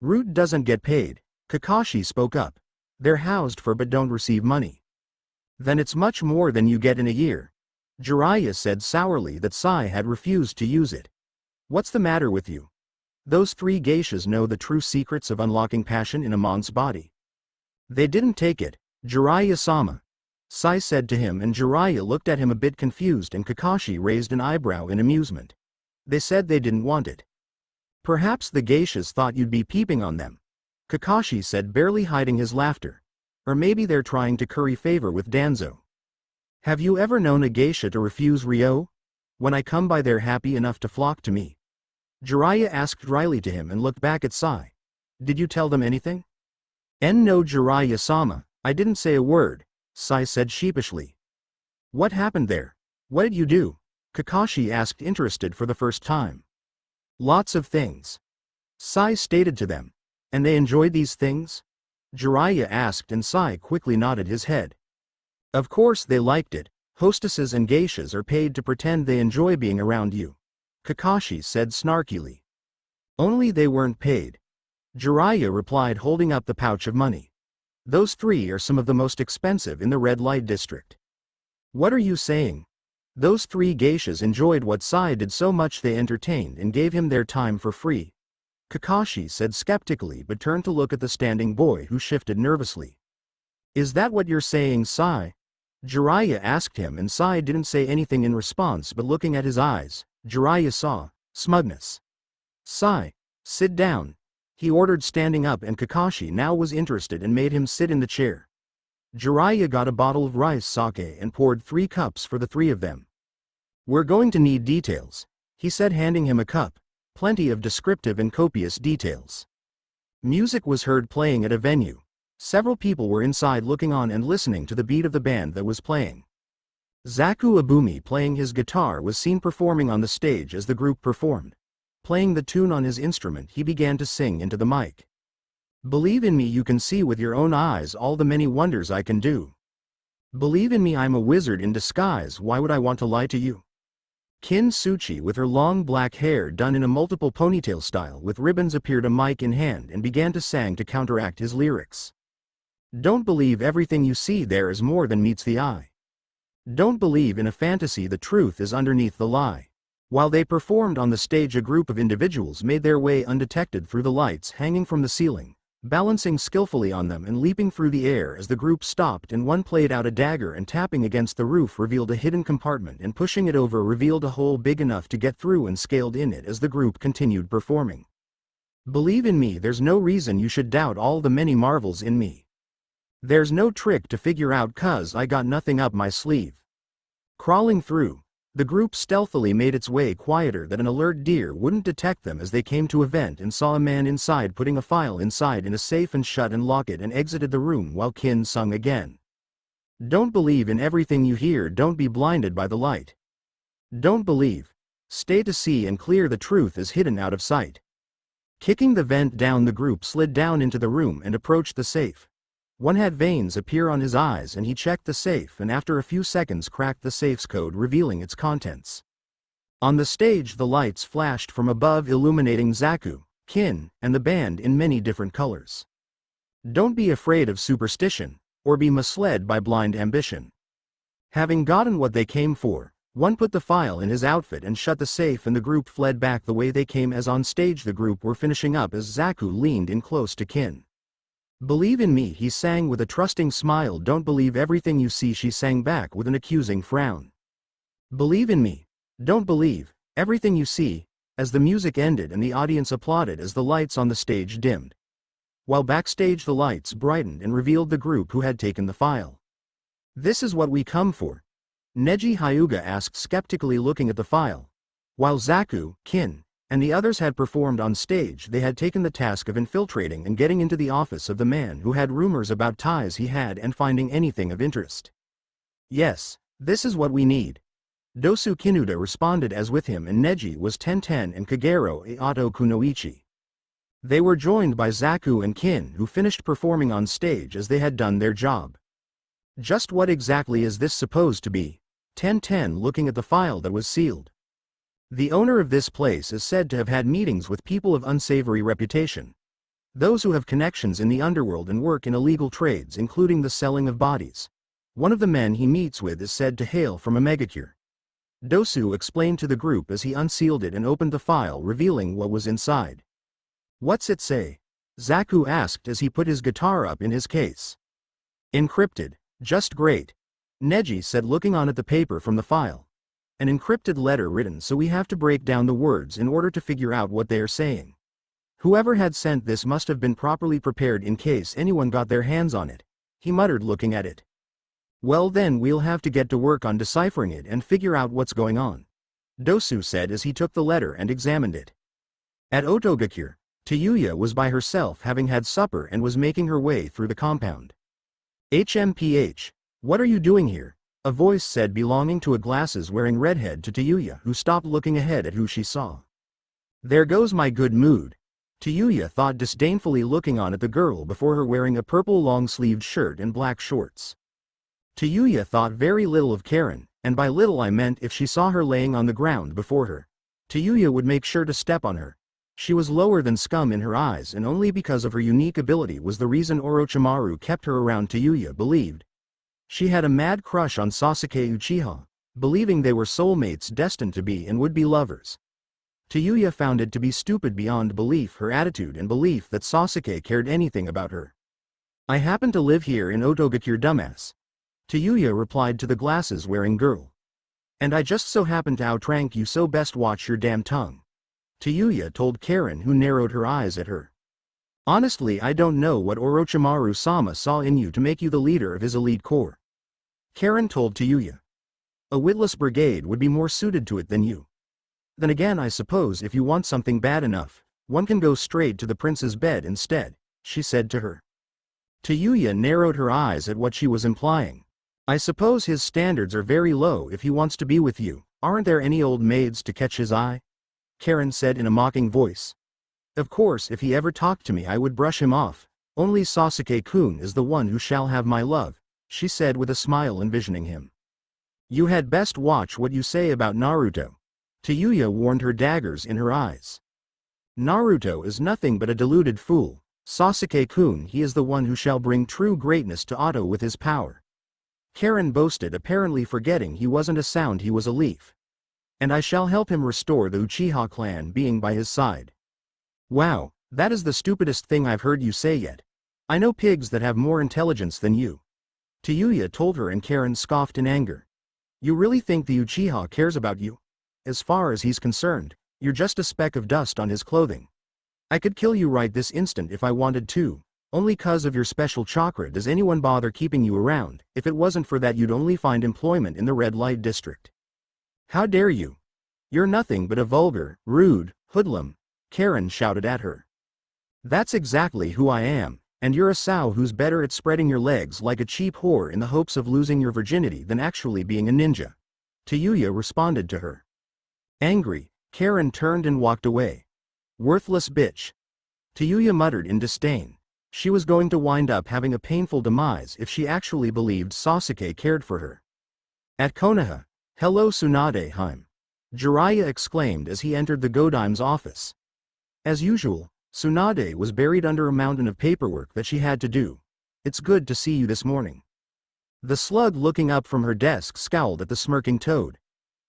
Root doesn't get paid, Kakashi spoke up. They're housed for but don't receive money. Then it's much more than you get in a year. Jiraiya said sourly that Sai had refused to use it. What's the matter with you? Those 3 geishas know the true secrets of unlocking passion in a mon's body. They didn't take it, Jiraiya-sama. Sai said to him, and Jiraiya looked at him a bit confused, and Kakashi raised an eyebrow in amusement. They said they didn't want it. Perhaps the geishas thought you'd be peeping on them. Kakashi said, barely hiding his laughter. Or maybe they're trying to curry favor with Danzo. Have you ever known a geisha to refuse Ryo? When I come by they're happy enough to flock to me. Jiraiya asked dryly to him and looked back at Sai. Did you tell them anything? No, Jiraiya-sama, I didn't say a word, Sai said sheepishly. What happened there? What did you do? Kakashi asked, interested for the first time. Lots of things. Sai stated to them. And they enjoyed these things? Jiraiya asked, and Sai quickly nodded his head. Of course they liked it. Hostesses and geishas are paid to pretend they enjoy being around you. Kakashi said snarkily. Only they weren't paid. Jiraiya replied, holding up the pouch of money. Those 3 are some of the most expensive in the red light district. What are you saying? Those 3 geishas enjoyed what Sai did so much they entertained and gave him their time for free. Kakashi said skeptically, but turned to look at the standing boy, who shifted nervously. Is that what you're saying, Sai? Jiraiya asked him, and Sai didn't say anything in response, but looking at his eyes, Jiraiya saw smugness. Sai, Sit down, he ordered, standing up, and Kakashi now was interested and made him sit in the chair. Jiraiya got a bottle of rice sake and poured 3 cups for the 3 of them. We're going to need details, he said, handing him a cup. Plenty of descriptive and copious details. Music was heard playing at a venue. Several people were inside looking on and listening to the beat of the band that was playing. Zaku Abumi, playing his guitar, was seen performing on the stage as the group performed. Playing the tune on his instrument, he began to sing into the mic. Believe in me, you can see with your own eyes all the many wonders I can do. Believe in me, I'm a wizard in disguise, why would I want to lie to you? Kin Suchi, with her long black hair done in a multiple ponytail style with ribbons, appeared, a mic in hand, and began to sing to counteract his lyrics. Don't believe everything you see, there is more than meets the eye. Don't believe in a fantasy, the truth is underneath the lie. While they performed on the stage, a group of individuals made their way undetected through the lights hanging from the ceiling, balancing skillfully on them and leaping through the air as the group stopped, and one played out a dagger and tapping against the roof revealed a hidden compartment, and pushing it over revealed a hole big enough to get through, and scaled in it as the group continued performing. Believe in me, there's no reason you should doubt all the many marvels in me. There's no trick to figure out, 'cause I got nothing up my sleeve. Crawling through, the group stealthily made its way quieter that an alert deer wouldn't detect them as they came to a vent and saw a man inside putting a file inside in a safe and shut and lock it, and exited the room while Kin sung again. Don't believe in everything you hear, don't be blinded by the light. Don't believe. Stay to see and clear, the truth is hidden out of sight. Kicking the vent down, the group slid down into the room and approached the safe. One had veins appear on his eyes, and he checked the safe, and after a few seconds cracked the safe's code, revealing its contents. On the stage, the lights flashed from above, illuminating Zaku, Kin, and the band in many different colors. Don't be afraid of superstition, or be misled by blind ambition. Having gotten what they came for, one put the file in his outfit and shut the safe, and the group fled back the way they came, as on stage the group were finishing up as Zaku leaned in close to Kin. Believe in me, he sang with a trusting smile. Don't believe everything you see, she sang back with an accusing frown. Believe in me. Don't believe everything you see, as the music ended and the audience applauded as the lights on the stage dimmed. While backstage the lights brightened and revealed the group who had taken the file. This is what we come for? Neji Hyuga asked skeptically, looking at the file. While Zaku, Kin, and the others had performed on stage, they had taken the task of infiltrating and getting into the office of the man who had rumors about ties he had and finding anything of interest. Yes, this is what we need. Dosu Kinuda responded, as with him and Neji was Tenten and Kagero Ato Kunoichi. They were joined by Zaku and Kin, who finished performing on stage as they had done their job. Just what exactly is this supposed to be? Tenten, looking at the file that was sealed. The owner of this place is said to have had meetings with people of unsavory reputation. Those who have connections in the underworld and work in illegal trades, including the selling of bodies. One of the men he meets with is said to hail from a megacure. Dosu explained to the group as he unsealed it and opened the file, revealing what was inside. What's it say? Zaku asked as he put his guitar up in his case. Encrypted. Just great. Neji said, looking on at the paper from the file. An encrypted letter written, so we have to break down the words in order to figure out what they are saying. Whoever had sent this must have been properly prepared in case anyone got their hands on it, he muttered, looking at it. Well then, we'll have to get to work on deciphering it and figure out what's going on, Dosu said as he took the letter and examined it. At Otogakure, Tayuya was by herself, having had supper, and was making her way through the compound. HMPH, what are you doing here? A voice said, belonging to a glasses-wearing redhead, to Tayuya, who stopped looking ahead at who she saw. There goes my good mood, Tayuya thought disdainfully, looking on at the girl before her wearing a purple long-sleeved shirt and black shorts. Tayuya thought very little of Karen, and by little I meant if she saw her laying on the ground before her, Tayuya would make sure to step on her. She was lower than scum in her eyes, and only because of her unique ability was the reason Orochimaru kept her around. Tayuya believed she had a mad crush on Sasuke Uchiha, believing they were soulmates destined to be and would be lovers. Tayuya found it to be stupid beyond belief, her attitude and belief that Sasuke cared anything about her. I happen to live here in Otogakure, dumbass, Tayuya replied to the glasses-wearing girl. And I just so happen to outrank you, so best watch your damn tongue. Tayuya told Karen, who narrowed her eyes at her. Honestly, I don't know what Orochimaru-sama saw in you to make you the leader of his elite corps. Karen told Tayuya. A witless brigade would be more suited to it than you. Then again, I suppose if you want something bad enough, one can go straight to the prince's bed instead, she said to her. Tayuya narrowed her eyes at what she was implying. I suppose his standards are very low if he wants to be with you. Aren't there any old maids to catch his eye? Karen said in a mocking voice. Of course, if he ever talked to me I would brush him off. Only Sasuke-kun is the one who shall have my love, she said with a smile, envisioning him. You had best watch what you say about Naruto. Tayuya warned her, daggers in her eyes. Naruto is nothing but a deluded fool. Sasuke-kun, he is the one who shall bring true greatness to Oto with his power. Karen boasted, apparently forgetting he wasn't a sound, he was a leaf. And I shall help him restore the Uchiha clan being by his side. Wow, that is the stupidest thing I've heard you say yet. I know pigs that have more intelligence than you. Tayuya told her, and Karen scoffed in anger. You really think the Uchiha cares about you? As far as he's concerned, you're just a speck of dust on his clothing. I could kill you right this instant if I wanted to. Only 'cause of your special chakra does anyone bother keeping you around. If it wasn't for that, you'd only find employment in the red light district. How dare you? You're nothing but a vulgar, rude hoodlum, Karen shouted at her. That's exactly who I am, and you're a sow who's better at spreading your legs like a cheap whore in the hopes of losing your virginity than actually being a ninja. Tayuya responded to her. Angry, Karen turned and walked away. Worthless bitch. Tayuya muttered in disdain. She was going to wind up having a painful demise if she actually believed Sasuke cared for her. At Konoha, hello Tsunade-hime, Jiraiya exclaimed as he entered the Godime's office. As usual, Tsunade was buried under a mountain of paperwork that she had to do. It's good to see you this morning. The slug, looking up from her desk, scowled at the smirking toad.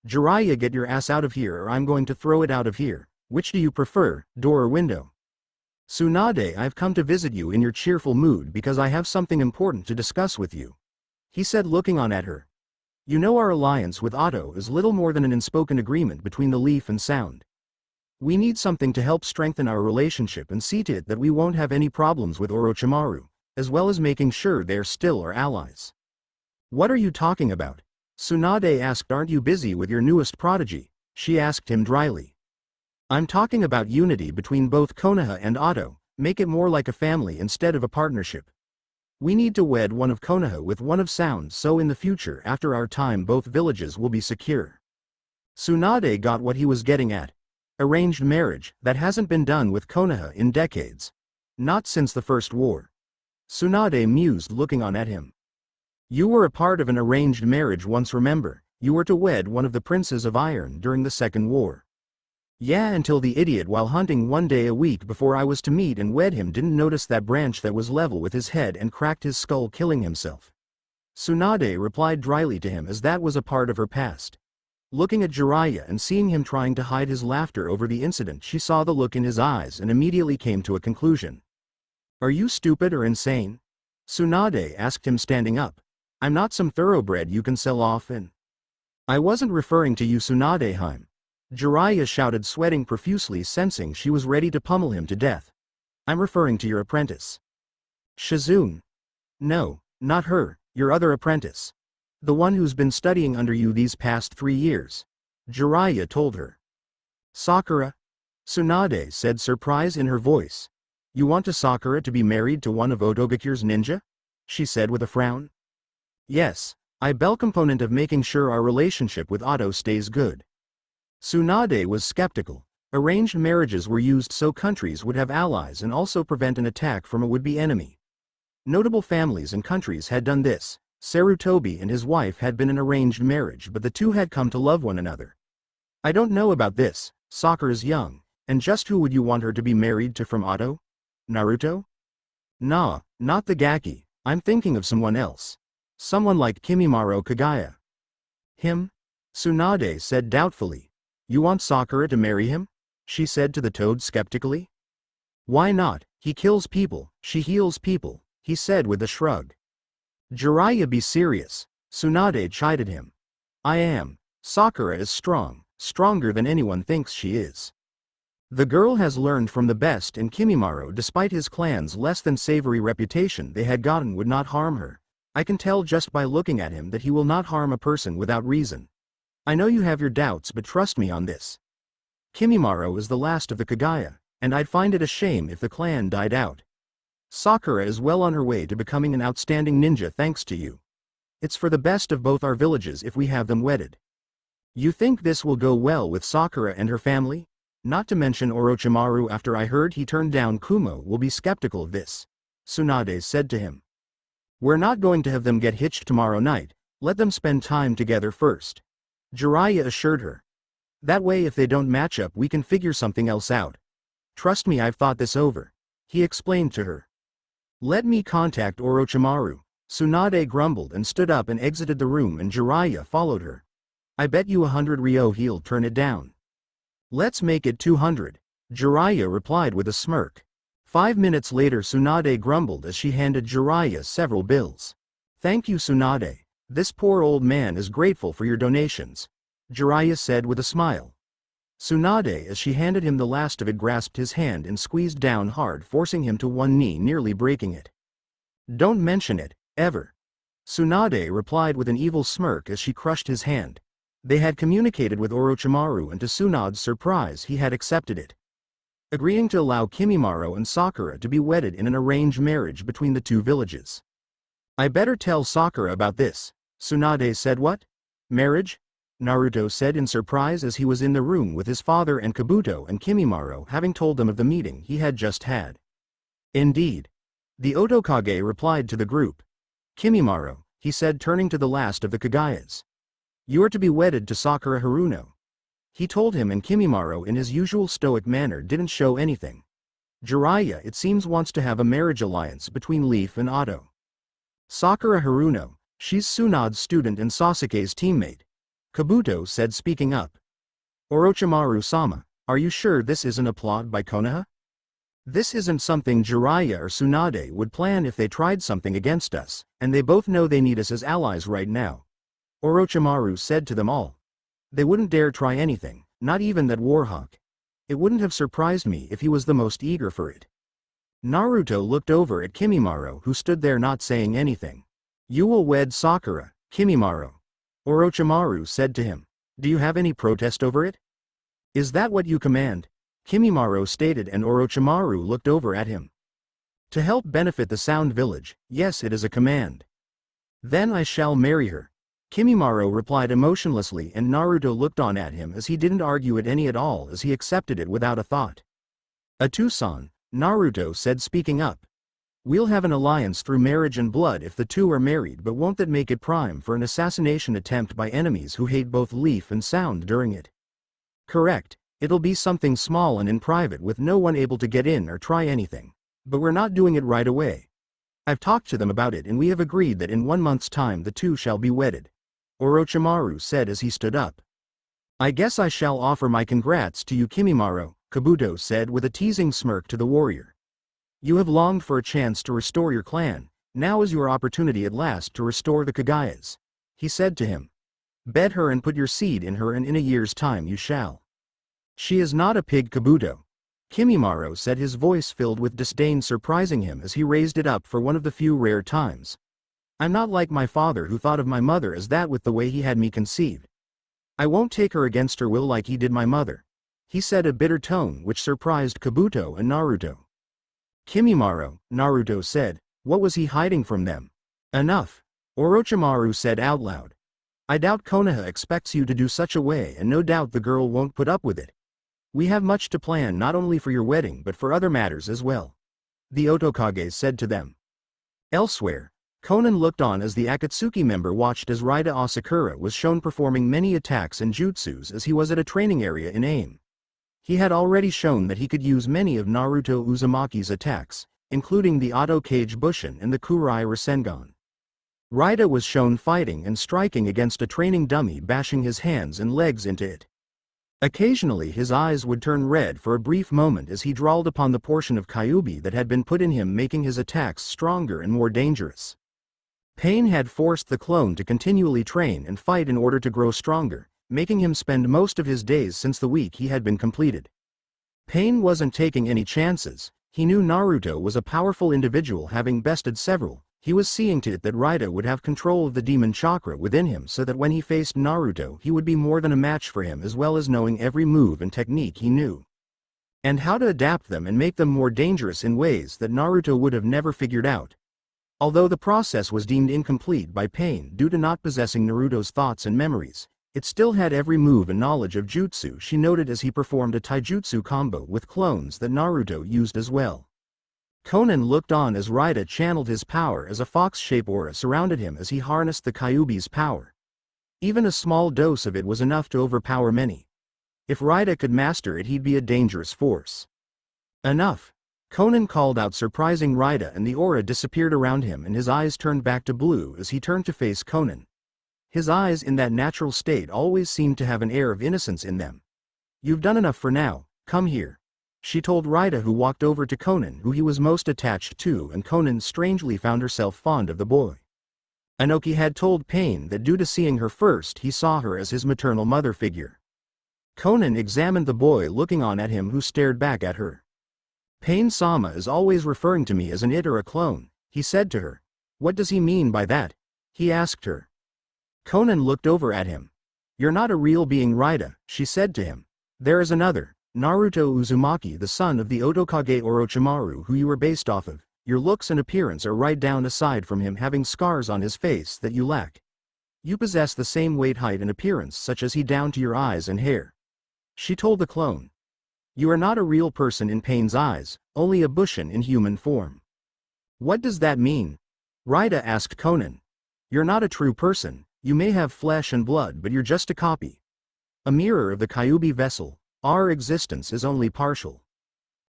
Jiraiya, get your ass out of here or I'm going to throw it out of here. Which do you prefer, door or window? Tsunade, I've come to visit you in your cheerful mood because I have something important to discuss with you, he said, looking on at her. You know our alliance with Oto is little more than an unspoken agreement between the leaf and sound. We need something to help strengthen our relationship and see to it that we won't have any problems with Orochimaru, as well as making sure they're still our allies. What are you talking about? Tsunade asked. Aren't you busy with your newest prodigy? She asked him dryly. I'm talking about unity between both Konoha and Oto. Make it more like a family instead of a partnership. We need to wed one of Konoha with one of Sound, so in the future after our time both villages will be secure. Tsunade got what he was getting at. Arranged marriage, that hasn't been done with Konoha in decades. Not since the First War. Tsunade mused, looking on at him. You were a part of an arranged marriage once, remember? You were to wed one of the princes of Iron during the Second War. Yeah, until the idiot while hunting one day a week before I was to meet and wed him didn't notice that branch that was level with his head and cracked his skull, killing himself. Tsunade replied dryly to him, as that was a part of her past. Looking at Jiraiya and seeing him trying to hide his laughter over the incident, she saw the look in his eyes and immediately came to a conclusion. Are you stupid or insane? Tsunade asked him, standing up. I'm not some thoroughbred you can sell off in. I wasn't referring to you, Tsunade-hime. Jiraiya shouted, sweating profusely, sensing she was ready to pummel him to death. I'm referring to your apprentice. Shizune. No, not her, your other apprentice. The one who's been studying under you these past 3 years. Jiraiya told her. Sakura? Tsunade said, surprise in her voice. You want Sakura to be married to one of Otogakure's ninja? She said with a frown. Yes, I bell component of making sure our relationship with Oto stays good. Tsunade was skeptical. Arranged marriages were used so countries would have allies and also prevent an attack from a would-be enemy. Notable families and countries had done this. Sarutobi and his wife had been an arranged marriage, but the two had come to love one another. I don't know about this. Sakura's young, and just who would you want her to be married to from Oto? Naruto? Nah, not the Gaki. I'm thinking of someone else. Someone like Kimimaro Kagaya. Him? Tsunade said doubtfully. You want Sakura to marry him? She said to the toad skeptically. Why not? He kills people, she heals people, he said with a shrug. Jiraiya, be serious. Tsunade chided him. I am. Sakura is strong, stronger than anyone thinks she is. The girl has learned from the best, and Kimimaro, despite his clan's less than savory reputation they had gotten, would not harm her. I can tell just by looking at him that he will not harm a person without reason. I know you have your doubts, but trust me on this. Kimimaro is the last of the Kagaya, and I'd find it a shame if the clan died out. Sakura is well on her way to becoming an outstanding ninja thanks to you. It's for the best of both our villages if we have them wedded. You think this will go well with Sakura and her family? Not to mention Orochimaru, after I heard he turned down Kumo, will be skeptical of this. Tsunade said to him. We're not going to have them get hitched tomorrow night, let them spend time together first. Jiraiya assured her. That way if they don't match up we can figure something else out. Trust me, I've thought this over. He explained to her. Let me contact Orochimaru. Tsunade grumbled and stood up and exited the room, and Jiraiya followed her. I bet you 100 ryo he'll turn it down. Let's make it 200. Jiraiya replied with a smirk. 5 minutes later Tsunade grumbled as she handed Jiraiya several bills. Thank you, Tsunade. This poor old man is grateful for your donations. Jiraiya said with a smile. Tsunade, as she handed him the last of it, grasped his hand and squeezed down hard, forcing him to one knee, nearly breaking it. Don't mention it, ever. Tsunade replied with an evil smirk as she crushed his hand. They had communicated with Orochimaru, and to Tsunade's surprise he had accepted it, agreeing to allow Kimimaro and Sakura to be wedded in an arranged marriage between the two villages. I better tell Sakura about this. Tsunade said. What? Marriage? Naruto said in surprise as he was in the room with his father and Kabuto and Kimimaro, having told them of the meeting he had just had. Indeed. The Otokage replied to the group. Kimimaro, he said, turning to the last of the Kagayas. You are to be wedded to Sakura Haruno. He told him, and Kimimaro in his usual stoic manner didn't show anything. Jiraiya, it seems, wants to have a marriage alliance between Leaf and Otto. Sakura Haruno, she's Tsunade's student and Sasuke's teammate. Kabuto said, speaking up. Orochimaru-sama, are you sure this isn't a plot by Konoha? This isn't something Jiraiya or Tsunade would plan if they tried something against us, and they both know they need us as allies right now. Orochimaru said to them all. They wouldn't dare try anything, not even that Warhawk. It wouldn't have surprised me if he was the most eager for it. Naruto looked over at Kimimaro, who stood there not saying anything. You will wed Sakura, Kimimaro. Orochimaru said to him. Do you have any protest over it? Is that what you command? Kimimaro stated, and Orochimaru looked over at him. To help benefit the Sound Village, yes, it is a command. Then I shall marry her. Kimimaro replied emotionlessly, and Naruto looked on at him as he didn't argue it any at all, as he accepted it without a thought. A Tucson, Naruto said, speaking up. We'll have an alliance through marriage and blood if the two are married, but won't that make it prime for an assassination attempt by enemies who hate both Leaf and Sound during it? Correct, it'll be something small and in private with no one able to get in or try anything. But we're not doing it right away. I've talked to them about it, and we have agreed that in 1 month's time the two shall be wedded. Orochimaru said as he stood up. I guess I shall offer my congrats to you, Kimimaro, Kabuto said with a teasing smirk to the warrior. You have longed for a chance to restore your clan, now is your opportunity at last to restore the Kagayas. He said to him. Bed her and put your seed in her, and in a year's time you shall. She is not a pig, Kabuto. Kimimaro said, his voice filled with disdain, surprising him as he raised it up for one of the few rare times. I'm not like my father, who thought of my mother as that with the way he had me conceived. I won't take her against her will like he did my mother. He said, a bitter tone which surprised Kabuto and Naruto. Kimimaro, Naruto said, what was he hiding from them? Enough. Orochimaru said out loud. I doubt Konoha expects you to do such a way, and no doubt the girl won't put up with it. We have much to plan, not only for your wedding but for other matters as well. The Otokage said to them. Elsewhere, Konan looked on as the Akatsuki member watched as Raida Asakura was shown performing many attacks and jutsus as he was at a training area in AIM. He had already shown that he could use many of Naruto Uzumaki's attacks, including the Auto Kage Bushin and the Kurai Rasengan. Raida was shown fighting and striking against a training dummy, bashing his hands and legs into it. Occasionally his eyes would turn red for a brief moment as he drawled upon the portion of Kyuubi that had been put in him, making his attacks stronger and more dangerous. Pain had forced the clone to continually train and fight in order to grow stronger, making him spend most of his days since the week he had been completed. Pain wasn't taking any chances. He knew Naruto was a powerful individual having bested several. He was seeing to it that Raida would have control of the demon chakra within him so that when he faced Naruto he would be more than a match for him, as well as knowing every move and technique he knew, and how to adapt them and make them more dangerous in ways that Naruto would have never figured out. Although the process was deemed incomplete by Pain due to not possessing Naruto's thoughts and memories, it still had every move and knowledge of jutsu she noted as he performed a taijutsu combo with clones that Naruto used as well. Conan looked on as Raida channeled his power as a fox-shape aura surrounded him as he harnessed the Kyuubi's power. Even a small dose of it was enough to overpower many. If Raida could master it, he'd be a dangerous force. Enough! Conan called out, surprising Raida, and the aura disappeared around him and his eyes turned back to blue as he turned to face Conan. His eyes in that natural state always seemed to have an air of innocence in them. "You've done enough for now, come here," she told Raida, who walked over to Conan, who he was most attached to, and Conan strangely found herself fond of the boy. Inoki had told Pain that due to seeing her first he saw her as his maternal mother figure. Conan examined the boy, looking on at him, who stared back at her. "Pain-sama is always referring to me as an it or a clone," he said to her. "What does he mean by that?" he asked her. Conan looked over at him. "You're not a real being, Raida," she said to him. "There is another, Naruto Uzumaki, the son of the Otokage Orochimaru, who you were based off of. Your looks and appearance are right down, aside from him having scars on his face, that you lack. You possess the same weight, height and appearance such as he, down to your eyes and hair," she told the clone. "You are not a real person in Pain's eyes, only a Bushin in human form." "What does that mean?" Raida asked Conan. "You're not a true person. You may have flesh and blood, but you're just a copy. A mirror of the Kyuubi vessel. Our existence is only partial."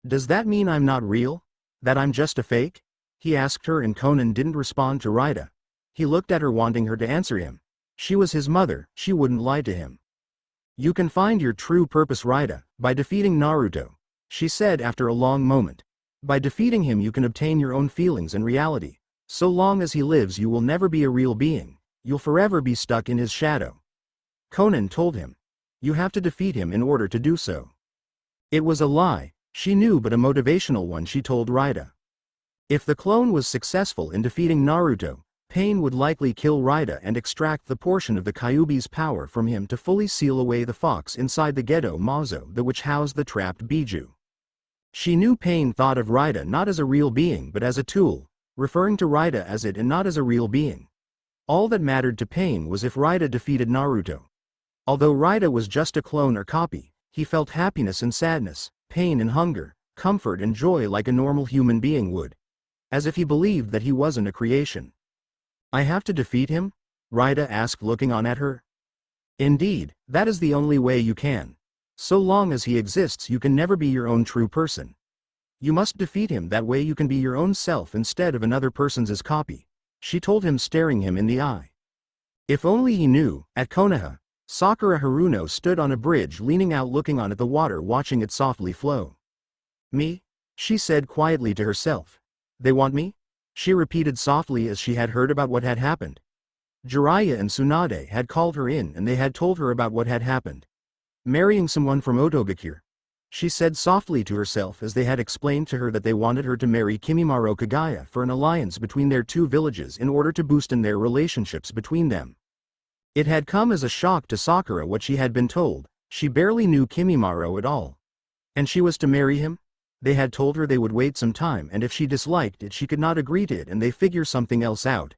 "Does that mean I'm not real? That I'm just a fake?" he asked her, and Conan didn't respond to Raida. He looked at her, wanting her to answer him. She was his mother, she wouldn't lie to him. "You can find your true purpose, Raida, by defeating Naruto," she said after a long moment. "By defeating him you can obtain your own feelings and reality. So long as he lives you will never be a real being. You'll forever be stuck in his shadow." Conan told him. "You have to defeat him in order to do so." It was a lie, she knew, but a motivational one, she told Raida. If the clone was successful in defeating Naruto, Pain would likely kill Raida and extract the portion of the Kyuubi's power from him to fully seal away the fox inside the Gedo Mazo, which housed the trapped Biju. She knew Pain thought of Raida not as a real being but as a tool, referring to Raida as it and not as a real being. All that mattered to Pain was if Raida defeated Naruto. Although Raida was just a clone or copy, he felt happiness and sadness, pain and hunger, comfort and joy like a normal human being would. As if he believed that he wasn't a creation. "I have to defeat him?" Raida asked, looking on at her. "Indeed, that is the only way you can. So long as he exists you can never be your own true person. You must defeat him, that way you can be your own self instead of another person's copy," she told him, staring him in the eye. If only he knew. At Konoha, Sakura Haruno stood on a bridge, leaning out, looking on at the water, watching it softly flow. "Me?" she said quietly to herself. "They want me?" she repeated softly as she had heard about what had happened. Jiraiya and Tsunade had called her in and they had told her about what had happened. "Marrying someone from Otogakure," she said softly to herself as they had explained to her that they wanted her to marry Kimimaro Kagaya for an alliance between their two villages in order to boost in their relationships between them. It had come as a shock to Sakura what she had been told. She barely knew Kimimaro at all. And she was to marry him? They had told her they would wait some time, and if she disliked it she could not agree to it and they figure something else out.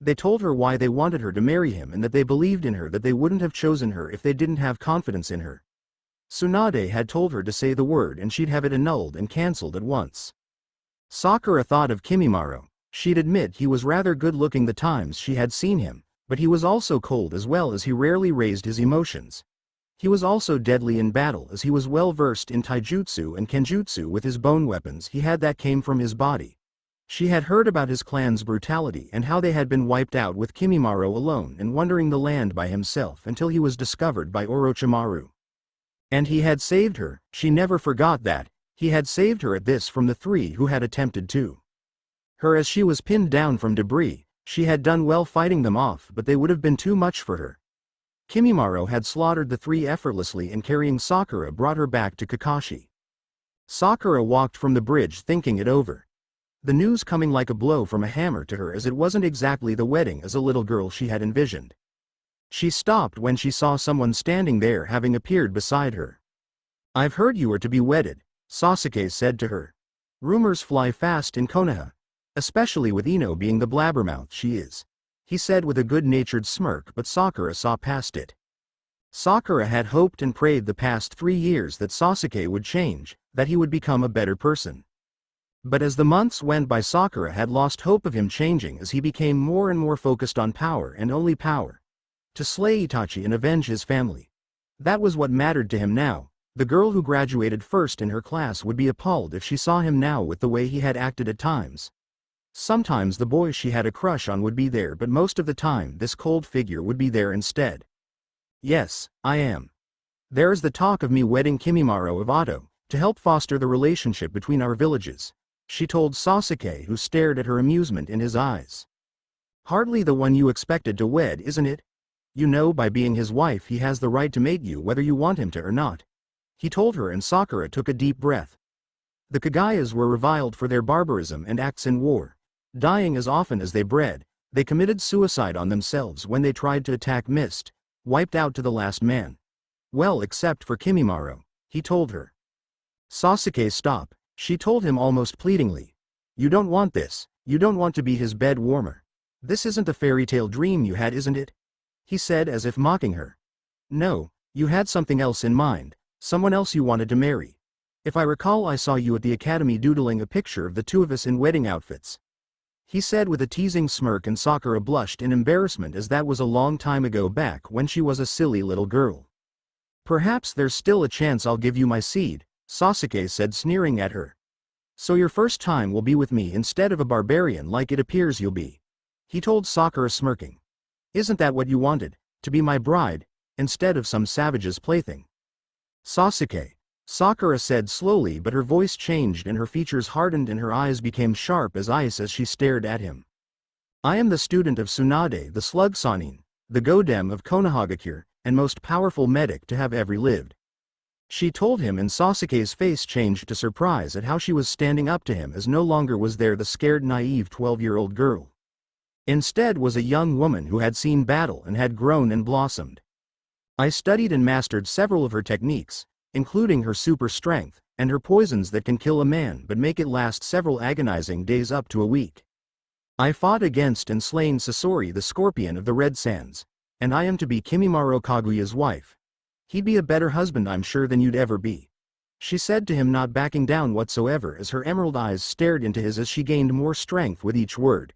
They told her why they wanted her to marry him and that they believed in her, that they wouldn't have chosen her if they didn't have confidence in her. Tsunade had told her to say the word and she'd have it annulled and cancelled at once. Sakura thought of Kimimaro. She'd admit he was rather good looking the times she had seen him, but he was also cold as well, as he rarely raised his emotions. He was also deadly in battle, as he was well versed in taijutsu and kenjutsu with his bone weapons he had that came from his body. She had heard about his clan's brutality and how they had been wiped out with Kimimaro alone and wandering the land by himself until he was discovered by Orochimaru. And he had saved her. She never forgot that. He had saved her at this from the three who had attempted to her as she was pinned down from debris. She had done well fighting them off, but they would have been too much for her. Kimimaro had slaughtered the three effortlessly and carrying Sakura brought her back to Kakashi. Sakura walked from the bridge thinking it over. The news coming like a blow from a hammer to her, as it wasn't exactly the wedding as a little girl she had envisioned. She stopped when she saw someone standing there having appeared beside her. "I've heard you are to be wedded," Sasuke said to her. "Rumors fly fast in Konoha. Especially with Ino being the blabbermouth she is," he said with a good-natured smirk, but Sakura saw past it. Sakura had hoped and prayed the past 3 years that Sasuke would change, that he would become a better person. But as the months went by, Sakura had lost hope of him changing, as he became more and more focused on power and only power. To slay Itachi and avenge his family. That was what mattered to him now. The girl who graduated first in her class would be appalled if she saw him now with the way he had acted at times. Sometimes the boy she had a crush on would be there, but most of the time this cold figure would be there instead. "Yes, I am. There is the talk of me wedding Kimimaro of Oto, to help foster the relationship between our villages," she told Sasuke, who stared at her, amusement in his eyes. "Hardly the one you expected to wed, isn't it? You know, by being his wife he has the right to mate you whether you want him to or not," he told her, and Sakura took a deep breath. The Kagayas were reviled for their barbarism and acts in war. Dying as often as they bred, they committed suicide on themselves when they tried to attack Mist, wiped out to the last man. "Well, except for Kimimaro," he told her. "Sasuke, stop," she told him almost pleadingly. "You don't want this, you don't want to be his bed warmer. This isn't the fairy tale dream you had, isn't it?" he said, as if mocking her. "No, you had something else in mind, someone else you wanted to marry. If I recall, I saw you at the academy doodling a picture of the two of us in wedding outfits," he said with a teasing smirk, and Sakura blushed in embarrassment, as that was a long time ago, back when she was a silly little girl. "Perhaps there's still a chance I'll give you my seed," Sasuke said, sneering at her. "So your first time will be with me instead of a barbarian like it appears you'll be," he told Sakura, smirking. "Isn't that what you wanted, to be my bride, instead of some savage's plaything?" "Sasuke," Sakura said slowly, but her voice changed and her features hardened and her eyes became sharp as ice as she stared at him. "I am the student of Tsunade, the Slug Sanin, the Godem of Konohagakure, and most powerful medic to have ever lived," she told him, and Sasuke's face changed to surprise at how she was standing up to him, as no longer was there the scared, naive 12-year-old girl. Instead was a young woman who had seen battle and had grown and blossomed. "I studied and mastered several of her techniques, including her super strength, and her poisons that can kill a man but make it last several agonizing days up to a week. I fought against and slain Sasori, the scorpion of the Red Sands, and I am to be Kimimaro Kaguya's wife. He'd be a better husband, I'm sure, than you'd ever be," she said to him, not backing down whatsoever, as her emerald eyes stared into his as she gained more strength with each word.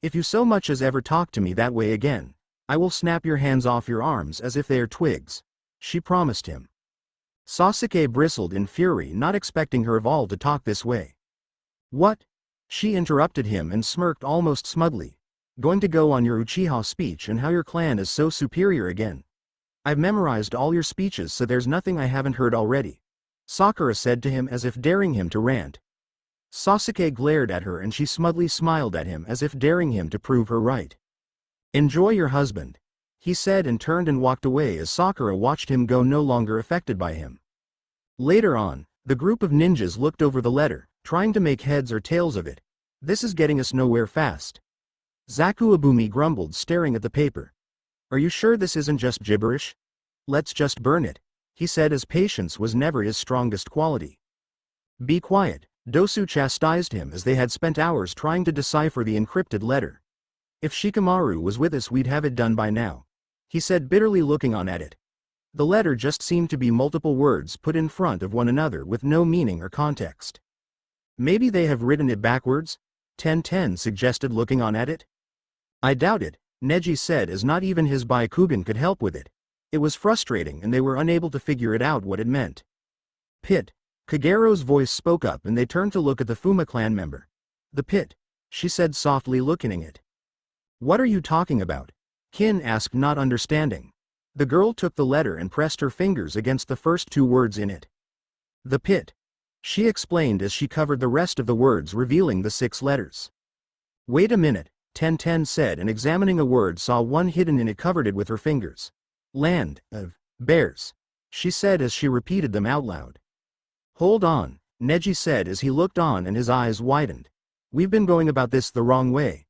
"If you so much as ever talk to me that way again, I will snap your hands off your arms as if they are twigs," she promised him. Sasuke bristled in fury, not expecting her of all to talk this way. "What?" she interrupted him and smirked almost smugly. "Going to go on your Uchiha speech and how your clan is so superior again? I've memorized all your speeches, so there's nothing I haven't heard already," Sakura said to him, as if daring him to rant. Sasuke glared at her and she smugly smiled at him, as if daring him to prove her right. "Enjoy your husband," he said, and turned and walked away as Sakura watched him go, no longer affected by him. Later on, the group of ninjas looked over the letter, trying to make heads or tails of it. "This is getting us nowhere fast," Zaku Abumi grumbled, staring at the paper. "Are you sure this isn't just gibberish? Let's just burn it," he said, as patience was never his strongest quality. "Be quiet," Dosu chastised him, as they had spent hours trying to decipher the encrypted letter. "If Shikamaru was with us, we'd have it done by now," he said bitterly, looking on at it. The letter just seemed to be multiple words put in front of one another with no meaning or context. "Maybe they have written it backwards?" Ten suggested, looking on at it. "I doubt it," Neji said, as not even his Byakugan could help with it. It was frustrating and they were unable to figure it out what it meant. "Pit," Kagero's voice spoke up, and they turned to look at the Fuma clan member. "The pit," she said softly, looking at it. "What are you talking about?" Kin asked, not understanding. The girl took the letter and pressed her fingers against the first 2 words in it. "The pit," she explained as she covered the rest of the words, revealing the 6 letters. "Wait a minute," Ten said, and examining a word saw one hidden in it, covered it with her fingers. "Land of bears," she said as she repeated them out loud. "Hold on," Neji said as he looked on and his eyes widened. We've been going about this the wrong way.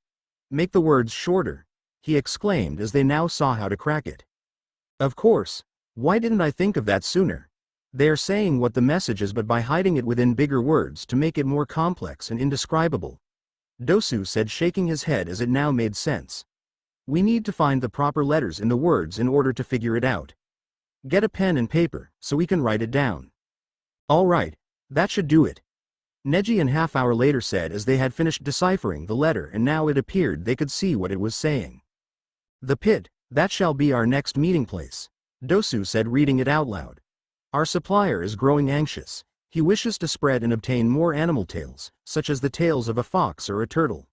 Make the words shorter, he exclaimed as they now saw how to crack it. Of course, why didn't I think of that sooner? They are saying what the message is but by hiding it within bigger words to make it more complex and indescribable. Dosu said, shaking his head as it now made sense. We need to find the proper letters in the words in order to figure it out. Get a pen and paper, so we can write it down. All right, that should do it. Neji an half-hour later said as they had finished deciphering the letter and now it appeared they could see what it was saying. The pit, that shall be our next meeting place. Dosu said, reading it out loud. Our supplier is growing anxious. He wishes to spread and obtain more animal tails, such as the tails of a fox or a turtle.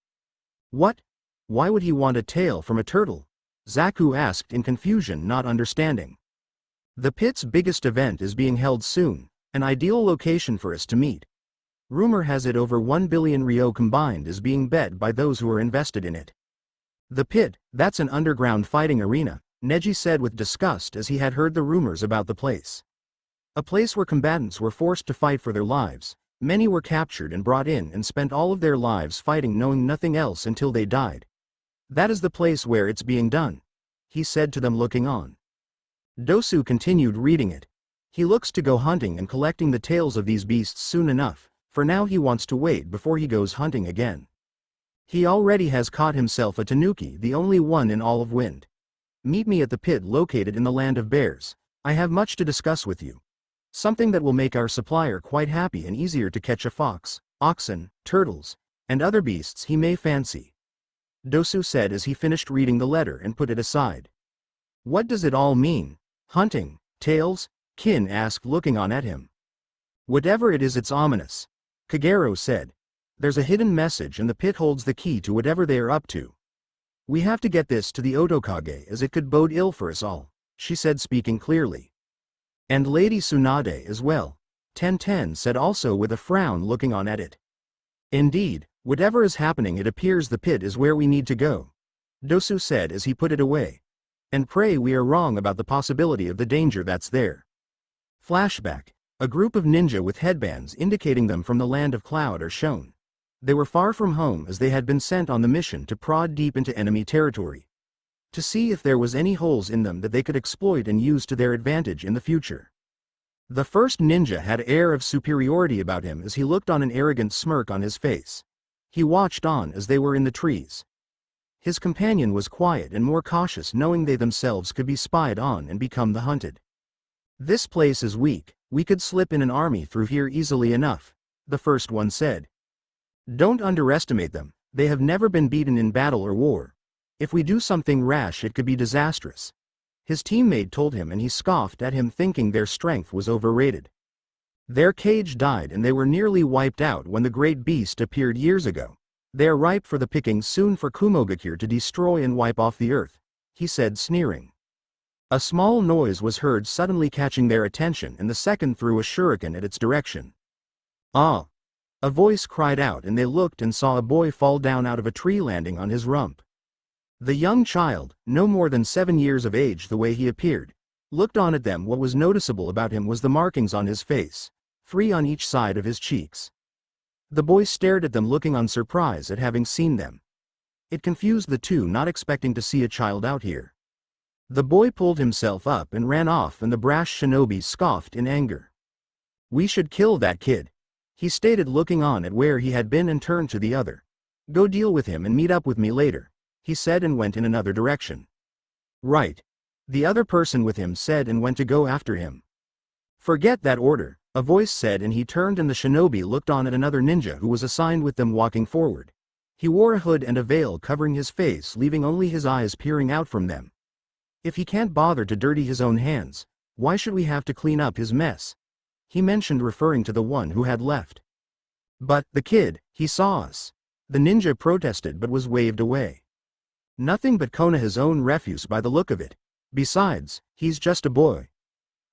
What? Why would he want a tail from a turtle? Zaku asked in confusion, not understanding. The pit's biggest event is being held soon, an ideal location for us to meet. Rumor has it over 1 billion ryo combined is being bet by those who are invested in it. The pit, that's an underground fighting arena, Neji said with disgust as he had heard the rumors about the place. A place where combatants were forced to fight for their lives. Many were captured and brought in and spent all of their lives fighting, knowing nothing else until they died. That is the place where it's being done, he said to them, looking on. Dosu continued reading it. He looks to go hunting and collecting the tails of these beasts soon enough. For now he wants to wait before he goes hunting again. He already has caught himself a tanuki, the only one in all of Wind. Meet me at the pit located in the land of bears. I have much to discuss with you. Something that will make our supplier quite happy and easier to catch a fox, oxen, turtles, and other beasts he may fancy. Dosu said as he finished reading the letter and put it aside. What does it all mean? Hunting, tails? Kin asked, looking on at him. Whatever it is, it's ominous. Kagero said. There's a hidden message and the pit holds the key to whatever they are up to. We have to get this to the Otokage as it could bode ill for us all, she said, speaking clearly. And Lady Tsunade as well, Ten said, also with a frown, looking on at it. Indeed, whatever is happening, it appears the pit is where we need to go, Dosu said as he put it away. And pray we are wrong about the possibility of the danger that's there. Flashback. A group of ninja with headbands indicating them from the land of Cloud are shown. They were far from home as they had been sent on the mission to prod deep into enemy territory, to see if there was any holes in them that they could exploit and use to their advantage in the future. The first ninja had an air of superiority about him as he looked on, an arrogant smirk on his face. He watched on as they were in the trees. His companion was quiet and more cautious, knowing they themselves could be spied on and become the hunted. This place is weak, we could slip in an army through here easily enough, the first one said. Don't underestimate them, they have never been beaten in battle or war. If we do something rash it could be disastrous. His teammate told him, and he scoffed at him, thinking their strength was overrated. Their cage died and they were nearly wiped out when the great beast appeared years ago. They are ripe for the picking soon for Kumogakure to destroy and wipe off the earth, he said, sneering. A small noise was heard suddenly, catching their attention, and the second threw a shuriken at its direction. Ah! A voice cried out, and they looked and saw a boy fall down out of a tree, landing on his rump. The young child, no more than 7 years of age the way he appeared, looked on at them. What was noticeable about him was the markings on his face, 3 on each side of his cheeks. The boy stared at them, looking on surprise at having seen them. It confused the two, not expecting to see a child out here. The boy pulled himself up and ran off, and the brash shinobi scoffed in anger. We should kill that kid, he stated, looking on at where he had been, and turned to the other. Go deal with him and meet up with me later, he said, and went in another direction. Right. The other person with him said, and went to go after him. Forget that order, a voice said, and he turned, and the shinobi looked on at another ninja who was assigned with them, walking forward. He wore a hood and a veil covering his face, leaving only his eyes peering out from them. If he can't bother to dirty his own hands, why should we have to clean up his mess? He mentioned, referring to the one who had left. But, the kid, he saw us. The ninja protested but was waved away. Nothing but Konoha's own refuse by the look of it. Besides, he's just a boy.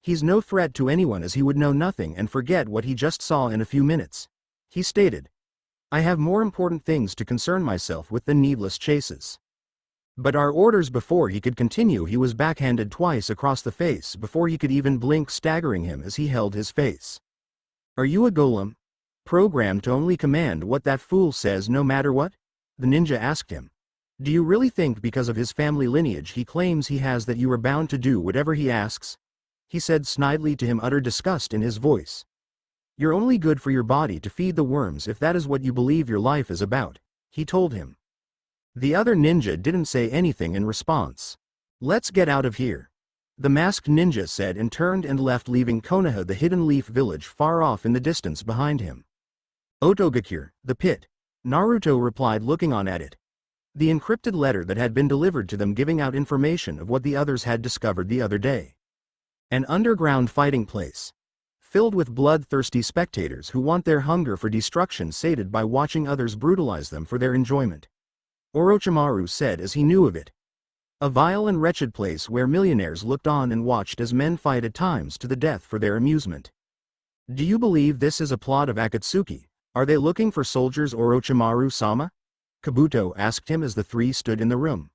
He's no threat to anyone, as he would know nothing and forget what he just saw in a few minutes, he stated. I have more important things to concern myself with than needless chases. But our orders. Before he could continue, he was backhanded twice across the face before he could even blink, staggering him as he held his face. Are you a golem? Programmed to only command what that fool says no matter what? The ninja asked him. Do you really think because of his family lineage he claims he has that you are bound to do whatever he asks? He said snidely to him, utter disgust in his voice. You're only good for your body to feed the worms if that is what you believe your life is about, he told him. The other ninja didn't say anything in response. Let's get out of here, the masked ninja said and turned and left, leaving Konoha the hidden leaf village far off in the distance behind him. Otogakure, the pit, Naruto replied, looking on at it. The encrypted letter that had been delivered to them giving out information of what the others had discovered the other day. An underground fighting place, filled with bloodthirsty spectators who want their hunger for destruction sated by watching others brutalize them for their enjoyment. Orochimaru said as he knew of it. A vile and wretched place where millionaires looked on and watched as men fight at times to the death for their amusement. Do you believe this is a plot of Akatsuki? Are they looking for soldiers, Orochimaru-sama? Kabuto asked him as the three stood in the room.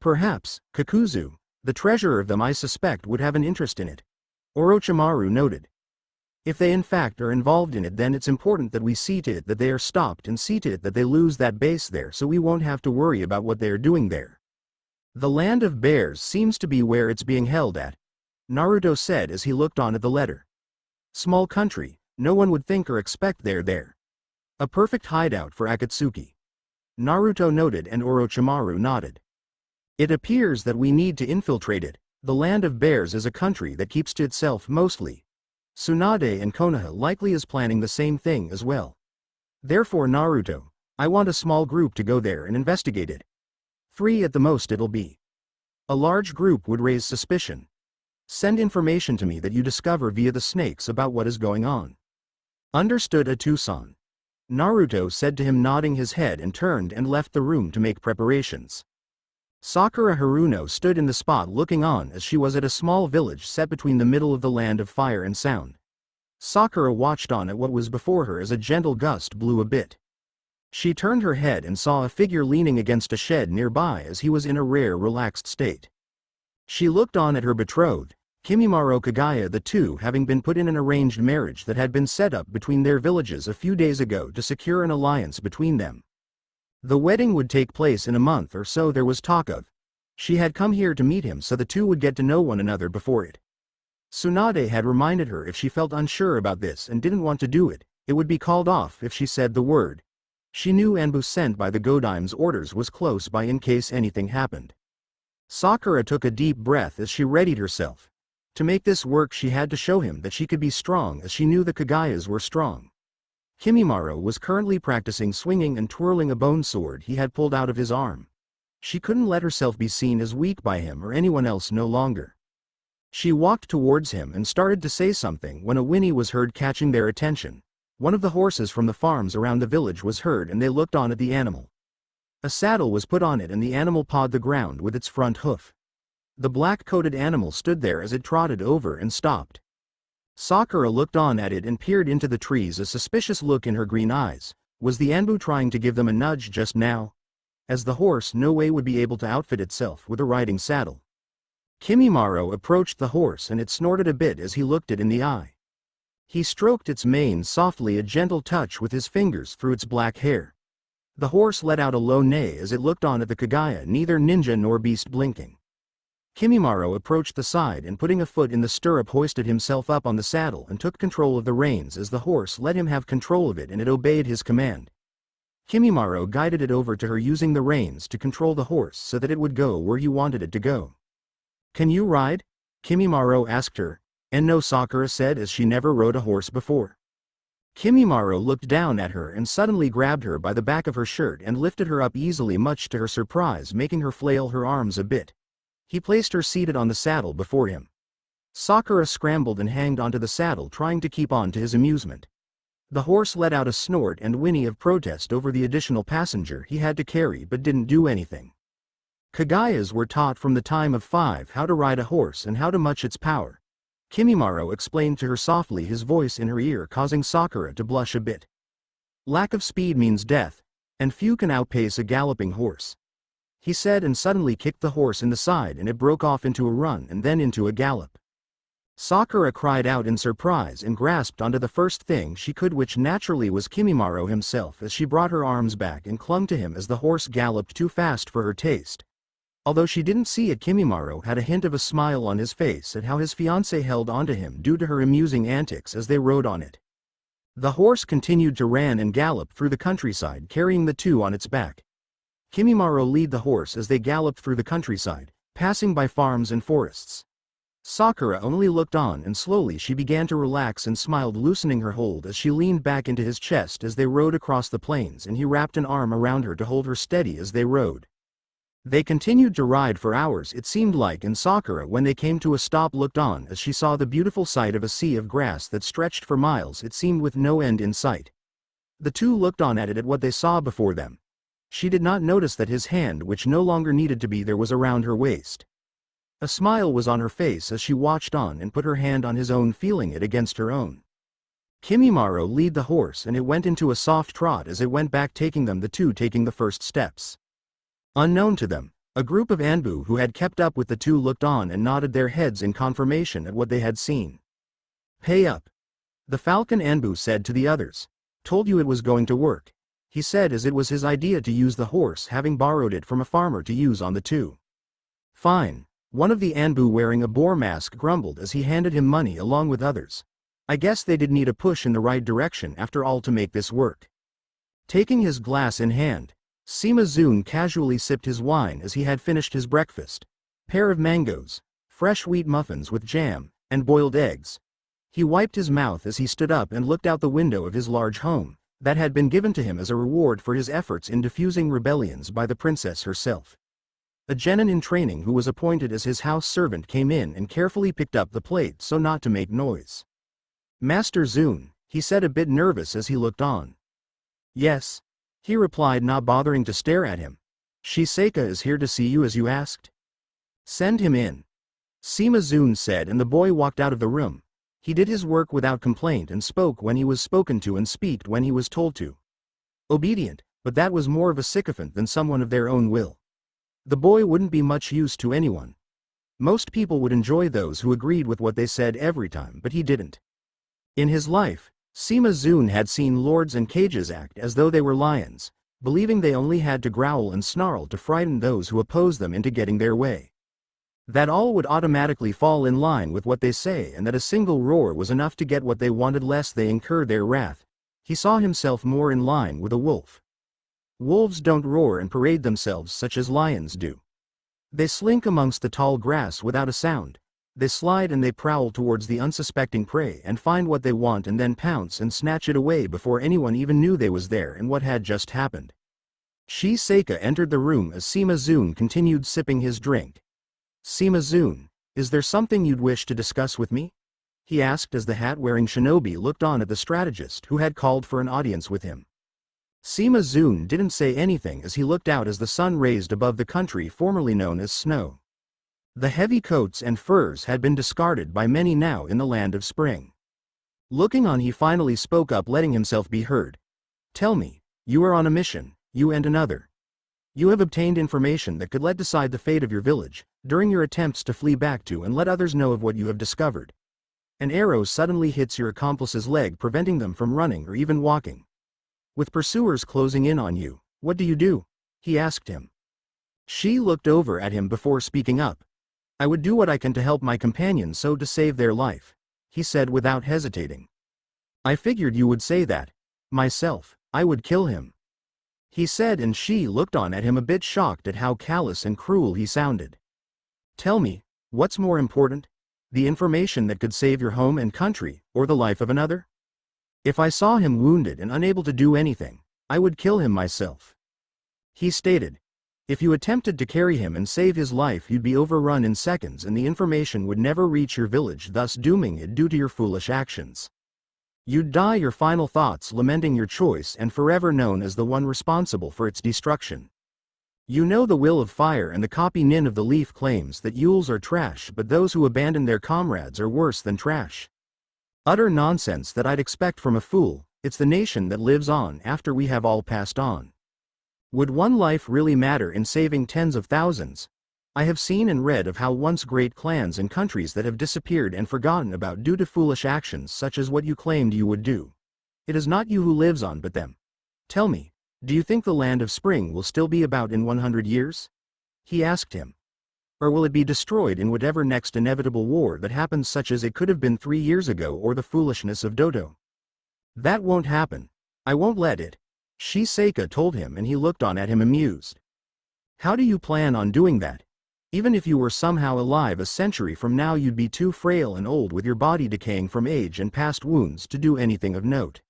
Perhaps, Kakuzu, the treasurer of them I suspect, would have an interest in it, Orochimaru noted. If they in fact are involved in it, then it's important that we see to it that they are stopped and see to it that they lose that base there so we won't have to worry about what they are doing there. The land of bears seems to be where it's being held at, Naruto said as he looked on at the letter. Small country, no one would think or expect they're there. A perfect hideout for Akatsuki, Naruto noted, and Orochimaru nodded. It appears that we need to infiltrate it. The land of bears is a country that keeps to itself mostly. Tsunade and Konoha likely is planning the same thing as well. Therefore, Naruto, I want a small group to go there and investigate it. 3 at the most it'll be. A large group would raise suspicion. Send information to me that you discover via the snakes about what is going on. Understood, Atusan, Naruto said to him, nodding his head, and turned and left the room to make preparations. Sakura Haruno stood in the spot looking on as she was at a small village set between the middle of the land of fire and sound. Sakura watched on at what was before her as a gentle gust blew a bit. She turned her head and saw a figure leaning against a shed nearby as he was in a rare relaxed state. She looked on at her betrothed, Kimimaro Kagaya, the two having been put in an arranged marriage that had been set up between their villages a few days ago to secure an alliance between them. The wedding would take place in a month or so, there was talk of. She had come here to meet him so the two would get to know one another before it. Tsunade had reminded her if she felt unsure about this and didn't want to do it, it would be called off if she said the word. She knew Anbu sent by the Godime's orders was close by in case anything happened. Sakura took a deep breath as she readied herself. To make this work she had to show him that she could be strong, as she knew the Kagayas were strong. Kimimaro was currently practicing swinging and twirling a bone sword he had pulled out of his arm. She couldn't let herself be seen as weak by him or anyone else no longer. She walked towards him and started to say something when a whinny was heard catching their attention. One of the horses from the farms around the village was heard and they looked on at the animal. A saddle was put on it and the animal pawed the ground with its front hoof. The black-coated animal stood there as it trotted over and stopped. Sakura looked on at it and peered into the trees, a suspicious look in her green eyes. Was the Anbu trying to give them a nudge just now? As the horse no way would be able to outfit itself with a riding saddle. Kimimaro approached the horse and it snorted a bit as he looked it in the eye. He stroked its mane softly, a gentle touch with his fingers through its black hair. The horse let out a low neigh as it looked on at the Kagaya, neither ninja nor beast blinking. Kimimaro approached the side and putting a foot in the stirrup hoisted himself up on the saddle and took control of the reins as the horse let him have control of it and it obeyed his command. Kimimaro guided it over to her using the reins to control the horse so that it would go where he wanted it to go. Can you ride? Kimimaro asked her, and no, Sakura said as she never rode a horse before. Kimimaro looked down at her and suddenly grabbed her by the back of her shirt and lifted her up easily, much to her surprise, making her flail her arms a bit. He placed her seated on the saddle before him. Sakura scrambled and hanged onto the saddle, trying to keep on to his amusement. The horse let out a snort and whinny of protest over the additional passenger he had to carry but didn't do anything. Kagayas were taught from the time of 5 how to ride a horse and how to match its power. Kimimaro explained to her softly, his voice in her ear causing Sakura to blush a bit. Lack of speed means death, and few can outpace a galloping horse, he said, and suddenly kicked the horse in the side and it broke off into a run and then into a gallop. Sakura cried out in surprise and grasped onto the first thing she could, which naturally was Kimimaro himself, as she brought her arms back and clung to him as the horse galloped too fast for her taste. Although she didn't see it, Kimimaro had a hint of a smile on his face at how his fiancée held onto him due to her amusing antics as they rode on it. The horse continued to ran and gallop through the countryside, carrying the two on its back. Kimimaro led the horse as they galloped through the countryside, passing by farms and forests. Sakura only looked on, and slowly she began to relax and smiled, loosening her hold as she leaned back into his chest as they rode across the plains, and he wrapped an arm around her to hold her steady as they rode. They continued to ride for hours, it seemed like, and Sakura, when they came to a stop, looked on as she saw the beautiful sight of a sea of grass that stretched for miles, it seemed, with no end in sight. The two looked on at what they saw before them. She did not notice that his hand, which no longer needed to be there, was around her waist. A smile was on her face as she watched on and put her hand on his own, feeling it against her own. Kimimaro led the horse, and it went into a soft trot as it went back, taking them, the two taking the first steps. Unknown to them, a group of Anbu who had kept up with the two looked on and nodded their heads in confirmation at what they had seen. "Pay up," the Falcon Anbu said to the others. "Told you it was going to work," he said, as it was his idea to use the horse, having borrowed it from a farmer to use on the two. "Fine," one of the Anbu wearing a boar mask grumbled as he handed him money along with others. "I guess they did need a push in the right direction after all to make this work." Taking his glass in hand, Shimazune casually sipped his wine as he had finished his breakfast. Pair of mangoes, fresh wheat muffins with jam, and boiled eggs. He wiped his mouth as he stood up and looked out the window of his large home, that had been given to him as a reward for his efforts in diffusing rebellions by the princess herself. A genin in training who was appointed as his house servant came in and carefully picked up the plate so not to make noise. "Master Zune," he said, a bit nervous as he looked on. "Yes," he replied, not bothering to stare at him. "Shiseica is here to see you as you asked." "Send him in," Shimazune said, and the boy walked out of the room. He did his work without complaint and spoke when he was spoken to and speaked when he was told to. Obedient, but that was more of a sycophant than someone of their own will. The boy wouldn't be much use to anyone. Most people would enjoy those who agreed with what they said every time, but he didn't. In his life, Shimazune had seen lords and cages act as though they were lions, believing they only had to growl and snarl to frighten those who opposed them into getting their way. That all would automatically fall in line with what they say, and that a single roar was enough to get what they wanted lest they incur their wrath. He saw himself more in line with a wolf. Wolves don't roar and parade themselves such as lions do. They slink amongst the tall grass without a sound. They slide and they prowl towards the unsuspecting prey and find what they want and then pounce and snatch it away before anyone even knew they was there and what had just happened. Shiseica entered the room as Shimazune continued sipping his drink. "Shimazune, is there something you'd wish to discuss with me?" he asked as the hat-wearing shinobi looked on at the strategist who had called for an audience with him. Shimazune didn't say anything as he looked out as the sun raised above the country formerly known as snow. The heavy coats and furs had been discarded by many now in the land of spring. Looking on, he finally spoke up, letting himself be heard. "Tell me, you are on a mission, you and another. You have obtained information that could let decide the fate of your village, during your attempts to flee back to and let others know of what you have discovered. An arrow suddenly hits your accomplice's leg, preventing them from running or even walking. With pursuers closing in on you, what do?" he asked him. She looked over at him before speaking up. "I would do what I can to help my companion so to save their life," he said without hesitating. "I figured you would say that. Myself, I would kill him," he said, and she looked on at him a bit shocked at how callous and cruel he sounded. "Tell me, what's more important? The information that could save your home and country, or the life of another? If I saw him wounded and unable to do anything, I would kill him myself," he stated. "If you attempted to carry him and save his life, you'd be overrun in seconds and the information would never reach your village, thus dooming it due to your foolish actions. You'd die your final thoughts lamenting your choice and forever known as the one responsible for its destruction. You know the will of fire, and the copy nin of the leaf claims that Yules are trash, but those who abandon their comrades are worse than trash. Utter nonsense that I'd expect from a fool. It's the nation that lives on after we have all passed on. Would one life really matter in saving tens of thousands? I have seen and read of how once great clans and countries that have disappeared and forgotten about due to foolish actions such as what you claimed you would do. It is not you who lives on but them. Tell me, do you think the land of spring will still be about in 100 years? He asked him. Or will it be destroyed in whatever next inevitable war that happens, such as it could have been 3 years ago, or the foolishness of Dodo? That won't happen. I won't let it. Shiseka told him, and he looked on at him amused. How do you plan on doing that? Even if you were somehow alive a century from now, you'd be too frail and old with your body decaying from age and past wounds to do anything of note.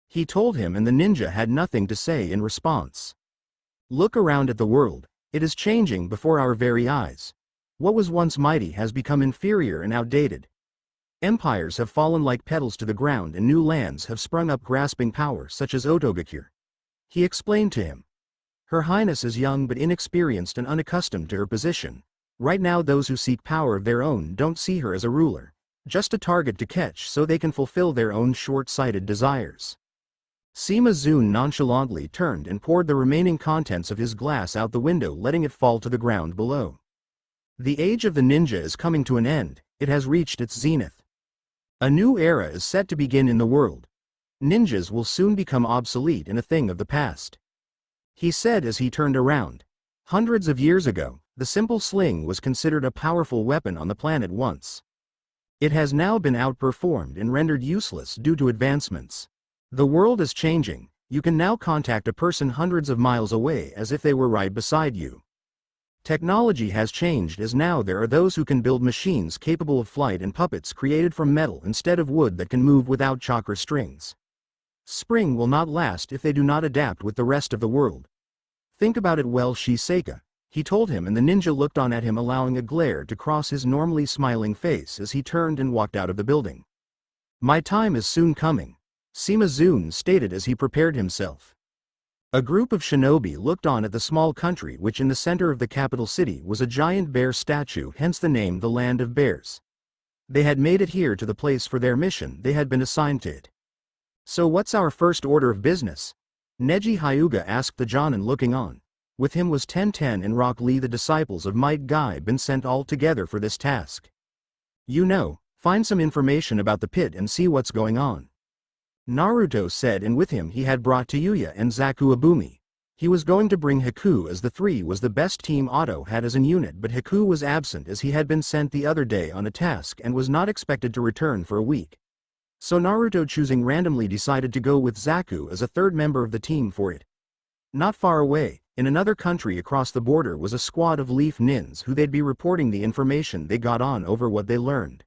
He told him, and the ninja had nothing to say in response. Look around at the world. It is changing before our very eyes. What was once mighty has become inferior and outdated. Empires have fallen like petals to the ground, and new lands have sprung up grasping power, such as Otogakure. He explained to him. Her Highness is young but inexperienced and unaccustomed to her position. Right now those who seek power of their own don't see her as a ruler, just a target to catch so they can fulfill their own short-sighted desires. Sima Zun nonchalantly turned and poured the remaining contents of his glass out the window, letting it fall to the ground below. The age of the ninja is coming to an end. It has reached its zenith. A new era is set to begin in the world. Ninjas will soon become obsolete and a thing of the past. He said as he turned around. Hundreds of years ago, the simple sling was considered a powerful weapon on the planet once. It has now been outperformed and rendered useless due to advancements. The world is changing. You can now contact a person hundreds of miles away as if they were right beside you. Technology has changed, as now there are those who can build machines capable of flight and puppets created from metal instead of wood that can move without chakra strings. Spring will not last if they do not adapt with the rest of the world. Think about it well, Shiseka, he told him, and the ninja looked on at him, allowing a glare to cross his normally smiling face as he turned and walked out of the building. My time is soon coming, Sima Zun stated as he prepared himself. A group of shinobi looked on at the small country which in the center of the capital city was a giant bear statue, hence the name the Land of Bears. They had made it here to the place for their mission. They had been assigned to it. So what's our first order of business? Neji Hyuga asked the Jonin, looking on. With him was Tenten and Rock Lee, the disciples of Might Guy, been sent all together for this task. You know, find some information about the pit and see what's going on. Naruto said, and with him he had brought Tayuya and Zaku Abumi. He was going to bring Haku, as the three was the best team Otto had as an unit, but Haku was absent as he had been sent the other day on a task and was not expected to return for a week. So Naruto, choosing randomly, decided to go with Zaku as a third member of the team for it. Not far away, in another country across the border, was a squad of leaf nins who they'd be reporting the information they got on over what they learned.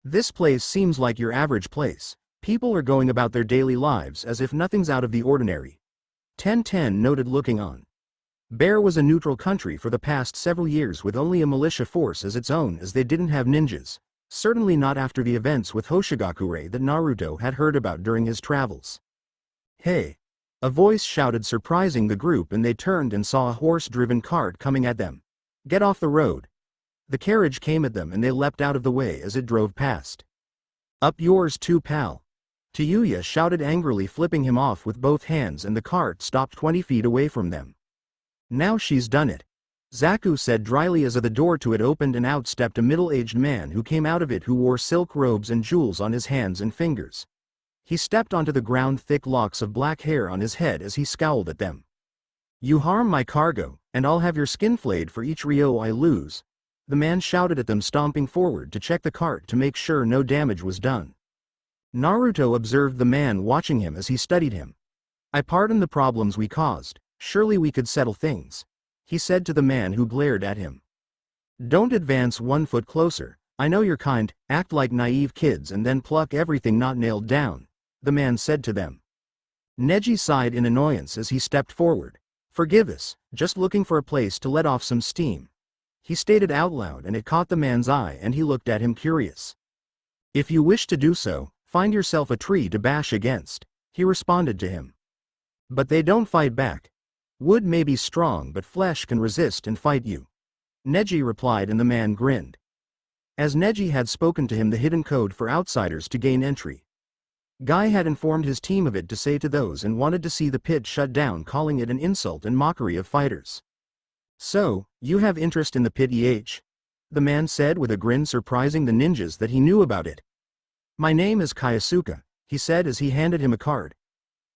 This place seems like your average place. People are going about their daily lives as if nothing's out of the ordinary. Tenten noted, looking on. Bear was a neutral country for the past several years with only a militia force as its own, as they didn't have ninjas. Certainly not after the events with Hoshigakure that Naruto had heard about during his travels. Hey! A voice shouted, surprising the group, and they turned and saw a horse-driven cart coming at them. Get off the road! The carriage came at them and they leapt out of the way as it drove past. Up yours too, pal! Tayuya shouted angrily, flipping him off with both hands, and the cart stopped 20 feet away from them. Now she's done it, Zaku said dryly as the door to it opened and out stepped a middle-aged man who came out of it, who wore silk robes and jewels on his hands and fingers. He stepped onto the ground, thick locks of black hair on his head, as he scowled at them. You harm my cargo, and I'll have your skin flayed for each ryo I lose, the man shouted at them, stomping forward to check the cart to make sure no damage was done. Naruto observed the man, watching him as he studied him. I pardon the problems we caused, surely we could settle things, he said to the man who glared at him. Don't advance 1 foot closer, I know you're kind, act like naive kids and then pluck everything not nailed down, the man said to them. Neji sighed in annoyance as he stepped forward. Forgive us, just looking for a place to let off some steam, he stated out loud, and it caught the man's eye and he looked at him curious. If you wish to do so, find yourself a tree to bash against, he responded to him. But they don't fight back. Wood may be strong but flesh can resist and fight you, Neji replied, and the man grinned. As Neji had spoken to him the hidden code for outsiders to gain entry. Guy had informed his team of it to say to those and wanted to see the pit shut down, calling it an insult and mockery of fighters. So, you have interest in the pit The man said with a grin, surprising the ninjas that he knew about it. My name is Kyosuke, he said as he handed him a card.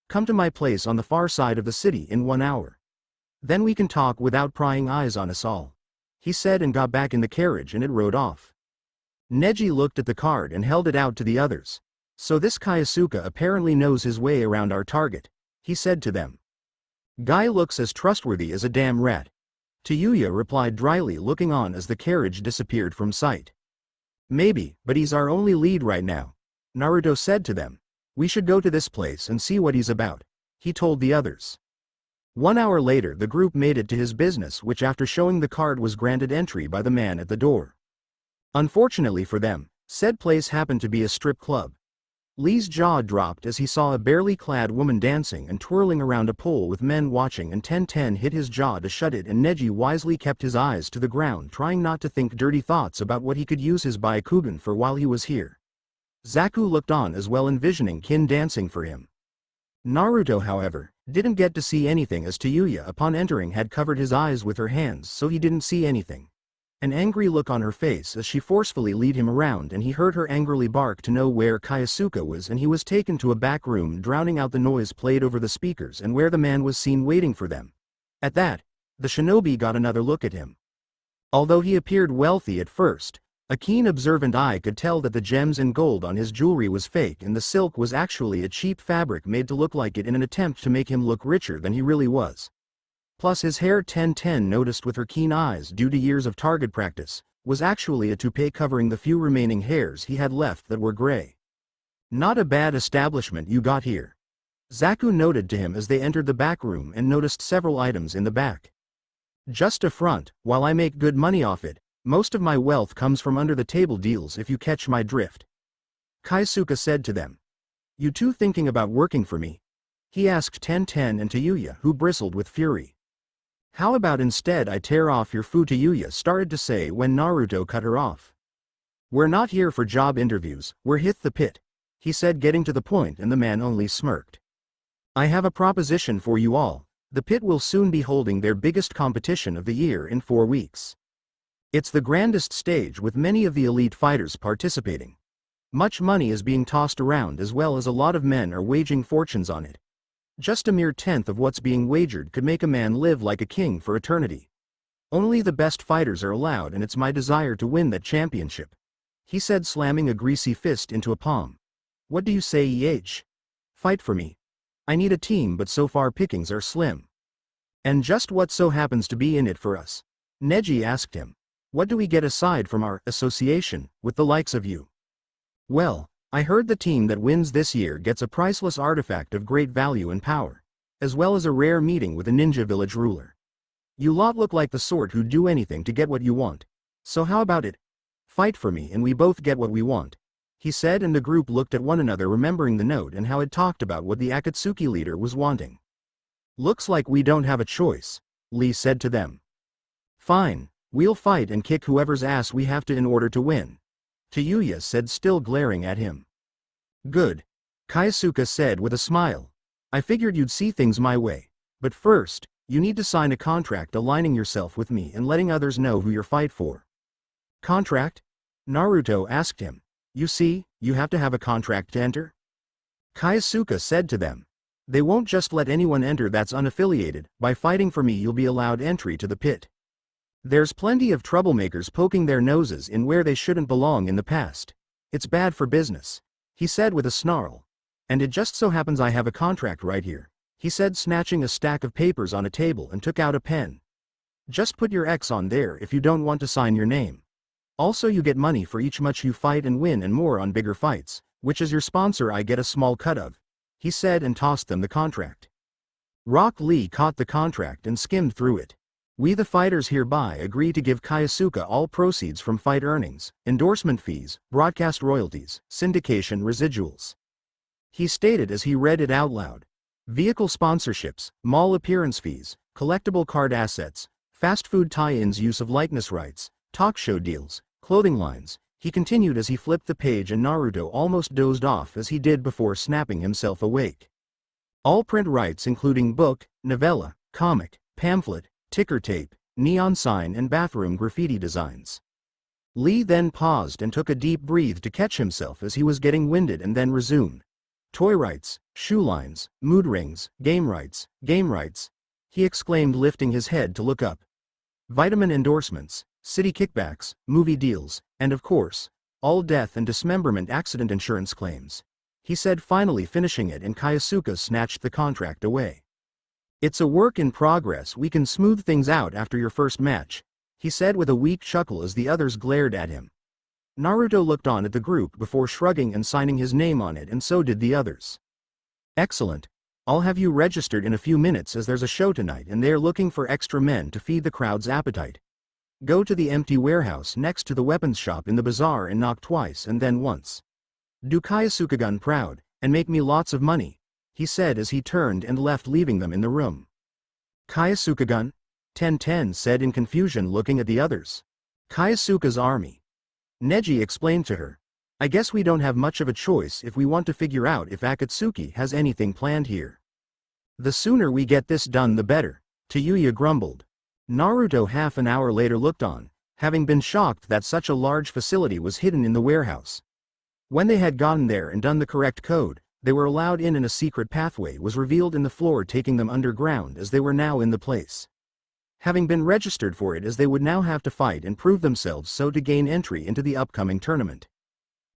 Come to my place on the far side of the city in 1 hour. Then we can talk without prying eyes on us all. He said and got back in the carriage and it rode off. Neji looked at the card and held it out to the others. So this Kyosuke apparently knows his way around our target, he said to them. Guy looks as trustworthy as a damn rat. Tayuya replied dryly, looking on as the carriage disappeared from sight. Maybe, but he's our only lead right now, Naruto said to them. We should go to this place and see what he's about, he told the others. 1 hour later the group made it to his business, which after showing the card was granted entry by the man at the door. Unfortunately for them, said place happened to be a strip club. Lee's jaw dropped as he saw a barely clad woman dancing and twirling around a pole with men watching, and 1010 hit his jaw to shut it, and Neji wisely kept his eyes to the ground, trying not to think dirty thoughts about what he could use his Byakugan for while he was here. Zaku looked on as well, envisioning Kin dancing for him. Naruto, however, didn't get to see anything as Tayuya upon entering had covered his eyes with her hands, so he didn't see anything. An angry look on her face as she forcefully led him around, and he heard her angrily bark to know where Kyosuke was, and he was taken to a back room, drowning out the noise played over the speakers and where the man was seen waiting for them. At that, the shinobi got another look at him. Although he appeared wealthy at first, a keen observant eye could tell that the gems and gold on his jewelry was fake and the silk was actually a cheap fabric made to look like it in an attempt to make him look richer than he really was. Plus his hair, 1010 noticed with her keen eyes due to years of target practice, was actually a toupee covering the few remaining hairs he had left that were gray. Not a bad establishment you got here, Zaku noted to him as they entered the back room and noticed several items in the back. Just a front, while I make good money off it, most of my wealth comes from under the table deals, if you catch my drift, Kyosuke said to them. You two thinking about working for me? He asked 1010 and Tayuya, who bristled with fury. How about instead I tear off your food, Tayuya started to say when Naruto cut her off. We're not here for job interviews, we're hit the pit, he said, getting to the point, and the man only smirked. I have a proposition for you all. The pit will soon be holding their biggest competition of the year in 4 weeks. It's the grandest stage with many of the elite fighters participating. Much money is being tossed around, as well as a lot of men are waging fortunes on it. Just a mere tenth of what's being wagered could make a man live like a king for eternity. Only the best fighters are allowed, and it's my desire to win that championship, he said, slamming a greasy fist into a palm. What do you say, Fight for me. I need a team, but so far pickings are slim. And just what so happens to be in it for us? Neji asked him. What do we get aside from our association with the likes of you? Well, I heard the team that wins this year gets a priceless artifact of great value and power, as well as a rare meeting with a ninja village ruler. You lot look like the sort who'd do anything to get what you want. So how about it? Fight for me and we both get what we want, he said, and the group looked at one another, remembering the note and how it talked about what the Akatsuki leader was wanting. Looks like we don't have a choice, Lee said to them. Fine, we'll fight and kick whoever's ass we have to in order to win, Tayuya said, still glaring at him. Good, Kyosuke said with a smile. I figured you'd see things my way. But first, you need to sign a contract aligning yourself with me and letting others know who you're fight for. Contract? Naruto asked him. You see, you have to have a contract to enter? Kyosuke said to them. They won't just let anyone enter that's unaffiliated. By fighting for me you'll be allowed entry to the pit. There's plenty of troublemakers poking their noses in where they shouldn't belong in the past. It's bad for business, he said with a snarl. And it just so happens I have a contract right here, he said, snatching a stack of papers on a table and took out a pen. Just put your X on there if you don't want to sign your name. Also you get money for each match you fight and win, and more on bigger fights, which as your sponsor I get a small cut of, he said, and tossed them the contract. Rock Lee caught the contract and skimmed through it. We the fighters hereby agree to give Kyosuke all proceeds from fight earnings, endorsement fees, broadcast royalties, syndication residuals, he stated as he read it out loud. Vehicle sponsorships, mall appearance fees, collectible card assets, fast food tie-ins, use of likeness rights, talk show deals, clothing lines, he continued as he flipped the page, and Naruto almost dozed off as he did before snapping himself awake. All print rights including book, novella, comic, pamphlet, ticker tape, neon sign and bathroom graffiti designs. Lee then paused and took a deep breath to catch himself as he was getting winded and then resumed. Toy rights, shoe lines, mood rings, game rights, he exclaimed, lifting his head to look up. Vitamin endorsements, city kickbacks, movie deals, and of course, all death and dismemberment accident insurance claims, he said, finally finishing it, and Kaisuke snatched the contract away. It's a work in progress, we can smooth things out after your first match, he said with a weak chuckle as the others glared at him. Naruto looked on at the group before shrugging and signing his name on it, and so did the others. Excellent. I'll have you registered in a few minutes as there's a show tonight and they're looking for extra men to feed the crowd's appetite. Go to the empty warehouse next to the weapons shop in the bazaar and knock twice and then once. Do Kaisuke-gun proud, and make me lots of money, he said as he turned and left, leaving them in the room. Kaisuke-gun? Ten said in confusion, looking at the others. Kaisuke's army. Neji explained to her. I guess we don't have much of a choice if we want to figure out if Akatsuki has anything planned here. The sooner we get this done the better, Tayuya grumbled. Naruto half an hour later looked on, having been shocked that such a large facility was hidden in the warehouse. When they had gotten there and done the correct code, they were allowed in and a secret pathway was revealed in the floor, taking them underground as they were now in the place. Having been registered for it, as they would now have to fight and prove themselves so to gain entry into the upcoming tournament.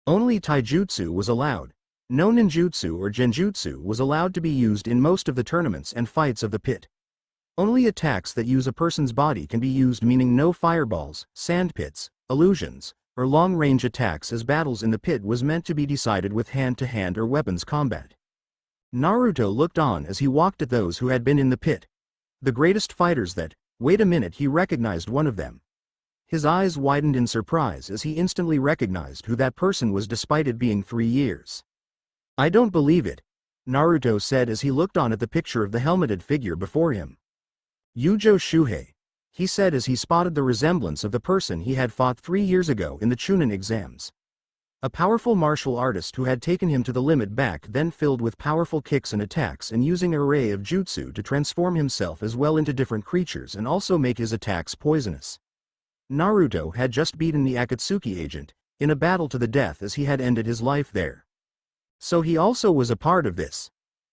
Only taijutsu was allowed. No ninjutsu or genjutsu was allowed to be used in most of the tournaments and fights of the pit. Only attacks that use a person's body can be used, meaning no fireballs, sand pits, illusions, or long-range attacks, as battles in the pit was meant to be decided with hand-to-hand or weapons combat. Naruto looked on as he walked at those who had been in the pit. The greatest fighters that, wait a minute, he recognized one of them. His eyes widened in surprise as he instantly recognized who that person was, despite it being 3 years. I don't believe it, Naruto said as he looked on at the picture of the helmeted figure before him. Yujo Shuhei, he said as he spotted the resemblance of the person he had fought 3 years ago in the Chunin exams. A powerful martial artist who had taken him to the limit, back then filled with powerful kicks and attacks, and using an array of jutsu to transform himself as well into different creatures and also make his attacks poisonous. Naruto had just beaten the Akatsuki agent, in a battle to the death, as he had ended his life there. So he also was a part of this.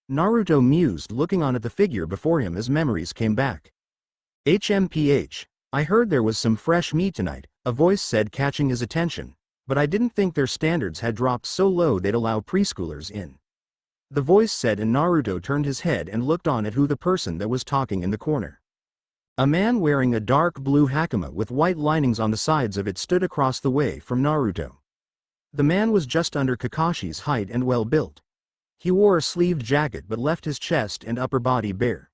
Naruto mused, looking on at the figure before him as memories came back. HMPH, I heard there was some fresh meat tonight, a voice said, catching his attention, but I didn't think their standards had dropped so low they'd allow preschoolers in. The voice said, and Naruto turned his head and looked on at who the person that was talking in the corner. A man wearing a dark blue hakama with white linings on the sides of it stood across the way from Naruto. The man was just under Kakashi's height and well built. He wore a sleeved jacket but left his chest and upper body bare.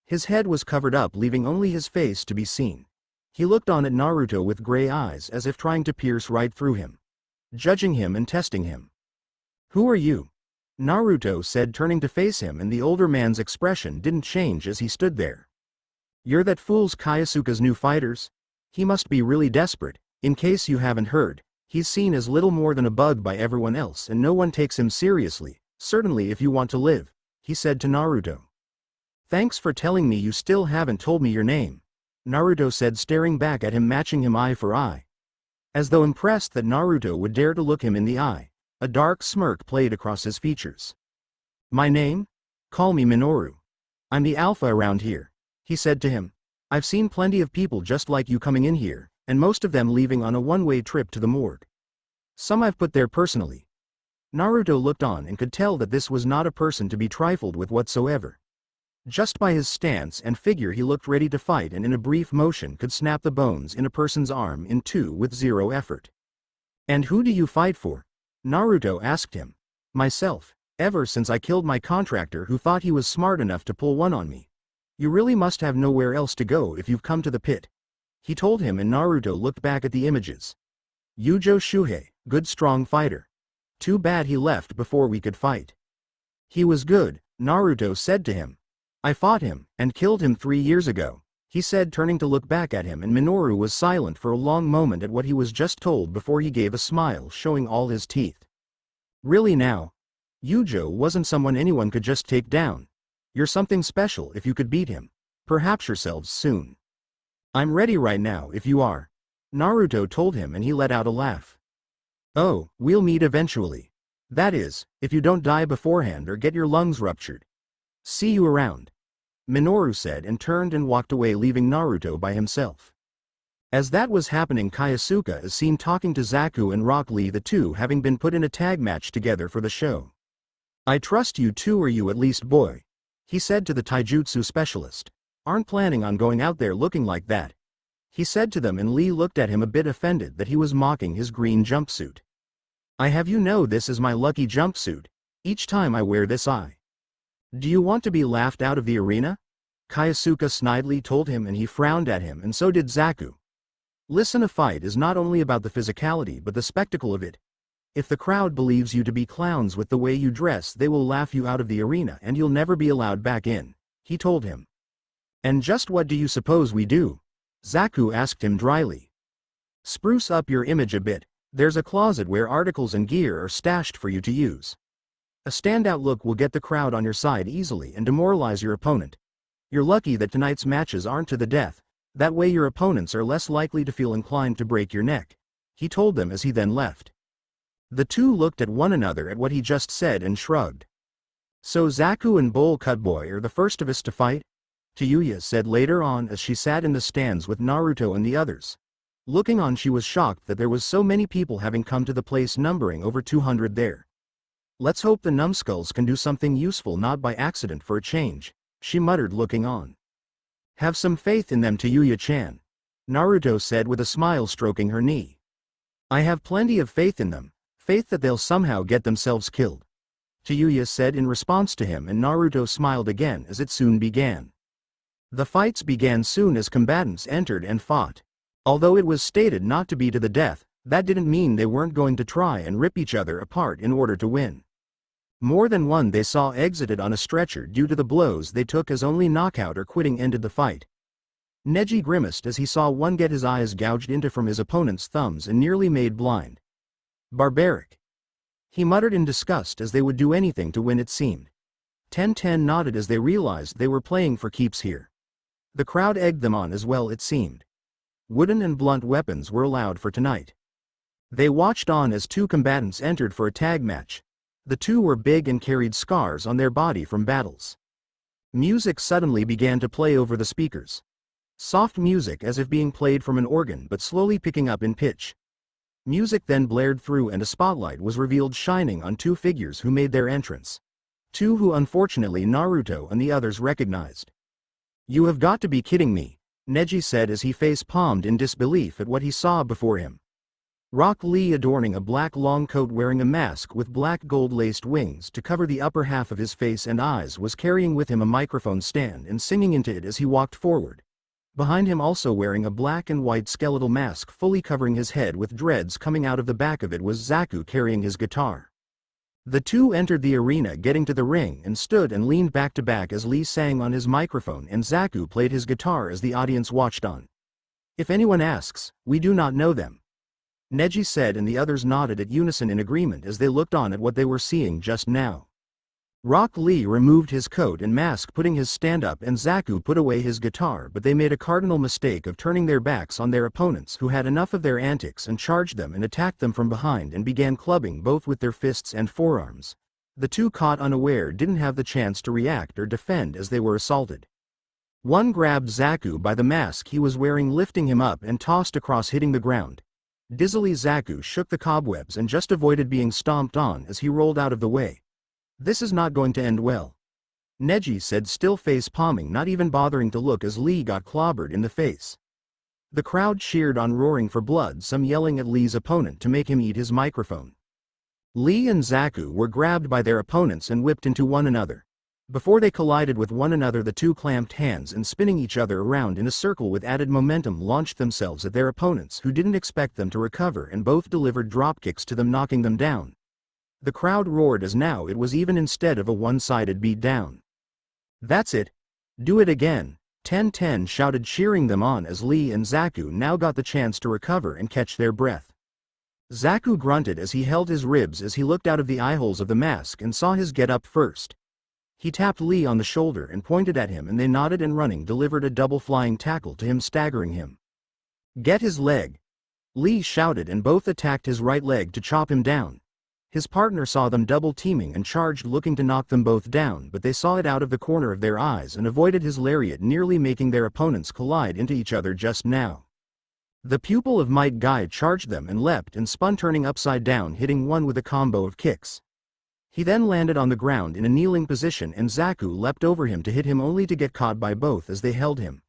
His head was covered up, leaving only his face to be seen. He looked on at Naruto with gray eyes as if trying to pierce right through him, judging him and testing him. Who are you? Naruto said, turning to face him, and the older man's expression didn't change as he stood there. You're that fool's Kaisuke's new fighters? He must be really desperate. In case you haven't heard, he's seen as little more than a bug by everyone else and no one takes him seriously, certainly if you want to live, he said to Naruto. Thanks for telling me. You still haven't told me your name, Naruto said, staring back at him, matching him eye for eye. As though impressed that Naruto would dare to look him in the eye, a dark smirk played across his features. My name? Call me Minoru. I'm the alpha around here, he said to him. I've seen plenty of people just like you coming in here, and most of them leaving on a one-way trip to the morgue. Some I've put there personally. Naruto looked on and could tell that this was not a person to be trifled with whatsoever. Just by his stance and figure he looked ready to fight, and in a brief motion could snap the bones in a person's arm in two with zero effort. And who do you fight for? Naruto asked him. Myself, ever since I killed my contractor who thought he was smart enough to pull one on me. You really must have nowhere else to go if you've come to the pit, he told him, and Naruto looked back at the images. Yujo Shuhei, good strong fighter. Too bad he left before we could fight. He was good, Naruto said to him. I fought him, and killed him 3 years ago, he said, turning to look back at him, and Minoru was silent for a long moment at what he was just told before he gave a smile showing all his teeth. Really now? Yujo wasn't someone anyone could just take down. You're something special if you could beat him. Perhaps yourselves soon. I'm ready right now if you are. Naruto told him and he let out a laugh. Oh, we'll meet eventually. That is, if you don't die beforehand or get your lungs ruptured. See you around. Minoru said and turned and walked away, leaving Naruto by himself. As that was happening, Konosuke is seen talking to Zaku and Rock Lee, the two having been put in a tag match together for the show. I trust you two, or you at least, boy, he said to the taijutsu specialist. Aren't planning on going out there looking like that, he said to them, and Lee looked at him a bit offended that he was mocking his green jumpsuit. I have you know this is my lucky jumpsuit. Each time I wear this Do you want to be laughed out of the arena? Konosuke snidely told him, and he frowned at him, and so did Zaku. Listen, a fight is not only about the physicality but the spectacle of it. If the crowd believes you to be clowns with the way you dress, they will laugh you out of the arena and you'll never be allowed back in, he told him. And just what do you suppose we do? Zaku asked him dryly. Spruce up your image a bit. There's a closet where articles and gear are stashed for you to use. A standout look will get the crowd on your side easily and demoralize your opponent. You're lucky that tonight's matches aren't to the death. That way your opponents are less likely to feel inclined to break your neck, he told them as he then left. The two looked at one another at what he just said and shrugged. So Zaku and Bowl Cut Boy are the first of us to fight? Tayuya said later on as she sat in the stands with Naruto and the others. Looking on, she was shocked that there was so many people having come to the place, numbering over 200 there. Let's hope the numbskulls can do something useful, not by accident for a change, she muttered looking on. Have some faith in them, Tayuya-chan, Naruto said with a smile, stroking her knee. I have plenty of faith in them, faith that they'll somehow get themselves killed, Tayuya said in response to him, and Naruto smiled again as it soon began. The fights began soon as combatants entered and fought. Although it was stated not to be to the death, that didn't mean they weren't going to try and rip each other apart in order to win. More than one they saw exited on a stretcher due to the blows they took, as only knockout or quitting ended the fight. Neji grimaced as he saw one get his eyes gouged into from his opponent's thumbs and nearly made blind. Barbaric, he muttered in disgust, as they would do anything to win, it seemed. 10-10 nodded as they realized they were playing for keeps here. The crowd egged them on as well, it seemed. Wooden and blunt weapons were allowed for tonight. They watched on as two combatants entered for a tag match. The two were big and carried scars on their body from battles. Music suddenly began to play over the speakers. Soft music as if being played from an organ, but slowly picking up in pitch. Music then blared through and a spotlight was revealed, shining on two figures who made their entrance. Two who unfortunately Naruto and the others recognized. You have got to be kidding me, Neji said as he face-palmed in disbelief at what he saw before him. Rock Lee, adorning a black long coat, wearing a mask with black gold-laced wings to cover the upper half of his face and eyes, was carrying with him a microphone stand and singing into it as he walked forward. Behind him, also wearing a black and white skeletal mask fully covering his head with dreads coming out of the back of it, was Zaku carrying his guitar. The two entered the arena, getting to the ring, and stood and leaned back to back as Lee sang on his microphone and Zaku played his guitar as the audience watched on. If anyone asks, we do not know them, Neji said, and the others nodded at unison in agreement as they looked on at what they were seeing just now. Rock Lee removed his coat and mask, putting his stand up, and Zaku put away his guitar, but they made a cardinal mistake of turning their backs on their opponents, who had enough of their antics and charged them and attacked them from behind and began clubbing both with their fists and forearms. The two, caught unaware, didn't have the chance to react or defend as they were assaulted. One grabbed Zaku by the mask he was wearing, lifting him up and tossed across, hitting the ground. Dizzily, Zaku shook the cobwebs and just avoided being stomped on as he rolled out of the way. This is not going to end well, Neji said, still face-palming, not even bothering to look as Lee got clobbered in the face. The crowd cheered on, roaring for blood, some yelling at Lee's opponent to make him eat his microphone. Lee and Zaku were grabbed by their opponents and whipped into one another. Before they collided with one another, the two clamped hands and, spinning each other around in a circle with added momentum, launched themselves at their opponents, who didn't expect them to recover, and both delivered dropkicks to them, knocking them down. The crowd roared as now it was even instead of a one-sided beat down. That's it. Do it again, 10-10 shouted, cheering them on as Lee and Zaku now got the chance to recover and catch their breath. Zaku grunted as he held his ribs as he looked out of the eyeholes of the mask and saw his get up first. He tapped Lee on the shoulder and pointed at him, and they nodded and running delivered a double flying tackle to him, staggering him. "Get his leg!" Lee shouted, and both attacked his right leg to chop him down. His partner saw them double teaming and charged, looking to knock them both down, but they saw it out of the corner of their eyes and avoided his lariat, nearly making their opponents collide into each other just now. The pupil of Might Guy charged them and leapt and spun, turning upside down, hitting one with a combo of kicks. He then landed on the ground in a kneeling position, and Zaku leapt over him to hit him, only to get caught by both as they held him.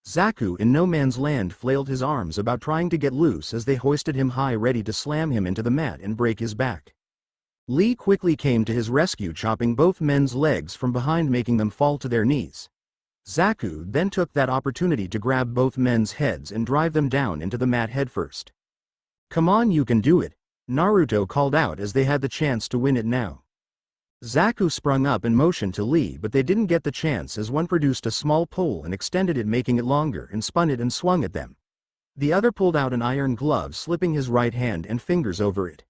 Zaku, in no man's land, flailed his arms about, trying to get loose as they hoisted him high, ready to slam him into the mat and break his back. Lee quickly came to his rescue, chopping both men's legs from behind, making them fall to their knees. Zaku then took that opportunity to grab both men's heads and drive them down into the mat headfirst. "Come on, you can do it," Naruto called out as they had the chance to win it now. Zaku sprung up and motioned to Lee, but they didn't get the chance as one produced a small pole and extended it, making it longer, and spun it and swung at them. The other pulled out an iron glove, slipping his right hand and fingers over it.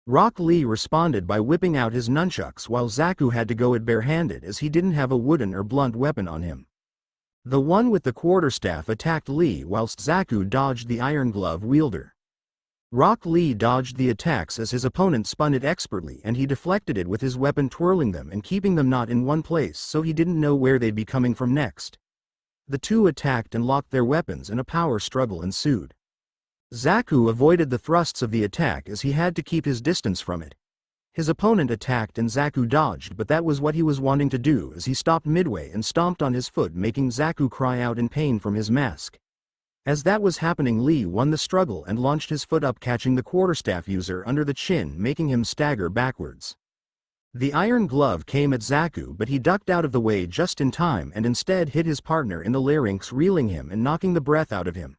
Rock Lee responded by whipping out his nunchucks, while Zaku had to go it barehanded as he didn't have a wooden or blunt weapon on him. The one with the quarterstaff attacked Lee whilst Zaku dodged the iron glove wielder. Rock Lee dodged the attacks as his opponent spun it expertly, and he deflected it with his weapon, twirling them and keeping them not in one place, so he didn't know where they'd be coming from next. The two attacked and locked their weapons, and a power struggle ensued. Zaku avoided the thrusts of the attack as he had to keep his distance from it. His opponent attacked and Zaku dodged, but that was what he was wanting to do, as he stopped midway and stomped on his foot, making Zaku cry out in pain from his mask. As that was happening, Lee won the struggle and launched his foot up, catching the quarterstaff user under the chin, making him stagger backwards. The iron glove came at Zaku, but he ducked out of the way just in time and instead hit his partner in the larynx, reeling him and knocking the breath out of him.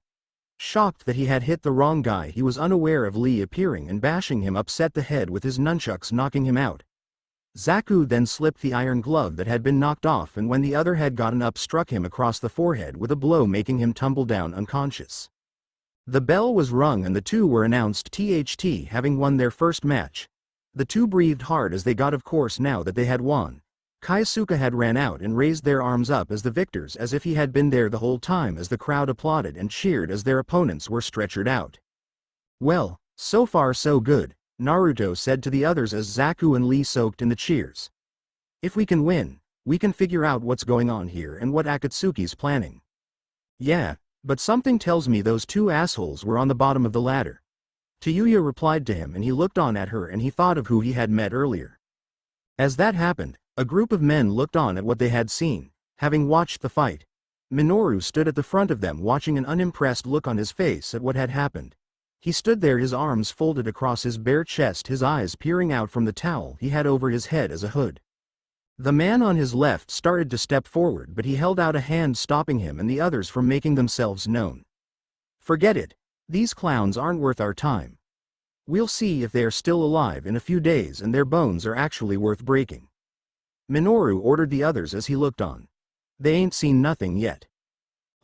Shocked that he had hit the wrong guy, he was unaware of Lee appearing and bashing him upset the head with his nunchucks, knocking him out. Zaku then slipped the iron glove that had been knocked off, and when the other had gotten up, struck him across the forehead with a blow, making him tumble down unconscious. The bell was rung and the two were announced THT having won their first match. The two breathed hard as they got, of course, now that they had won. Kaisuke had ran out and raised their arms up as the victors, as if he had been there the whole time, as the crowd applauded and cheered as their opponents were stretchered out. "Well, so far so good," Naruto said to the others as Zaku and Lee soaked in the cheers. "If we can win, we can figure out what's going on here and what Akatsuki's planning." "Yeah, but something tells me those two assholes were on the bottom of the ladder." Tayuya replied to him, and he looked on at her and he thought of who he had met earlier. As that happened, a group of men looked on at what they had seen, having watched the fight. Minoru stood at the front of them, watching, an unimpressed look on his face at what had happened. He stood there, his arms folded across his bare chest, his eyes peering out from the towel he had over his head as a hood. The man on his left started to step forward, but he held out a hand, stopping him and the others from making themselves known. "Forget it. These clowns aren't worth our time. We'll see if they are still alive in a few days and their bones are actually worth breaking," Minoru ordered the others as he looked on. "They ain't seen nothing yet."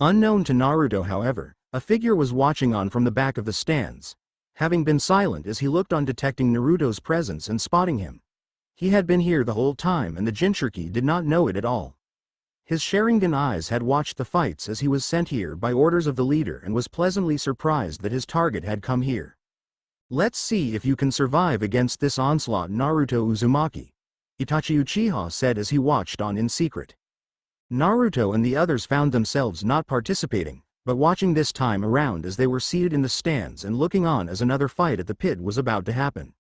Unknown to Naruto, however, a figure was watching on from the back of the stands, having been silent as he looked on, detecting Naruto's presence and spotting him. He had been here the whole time and the Jinchuriki did not know it at all. His Sharingan eyes had watched the fights as he was sent here by orders of the leader and was pleasantly surprised that his target had come here. "Let's see if you can survive against this onslaught, Naruto Uzumaki," Itachi Uchiha said as he watched on in secret. Naruto and the others found themselves not participating, but watching this time around as they were seated in the stands and looking on as another fight at the pit was about to happen.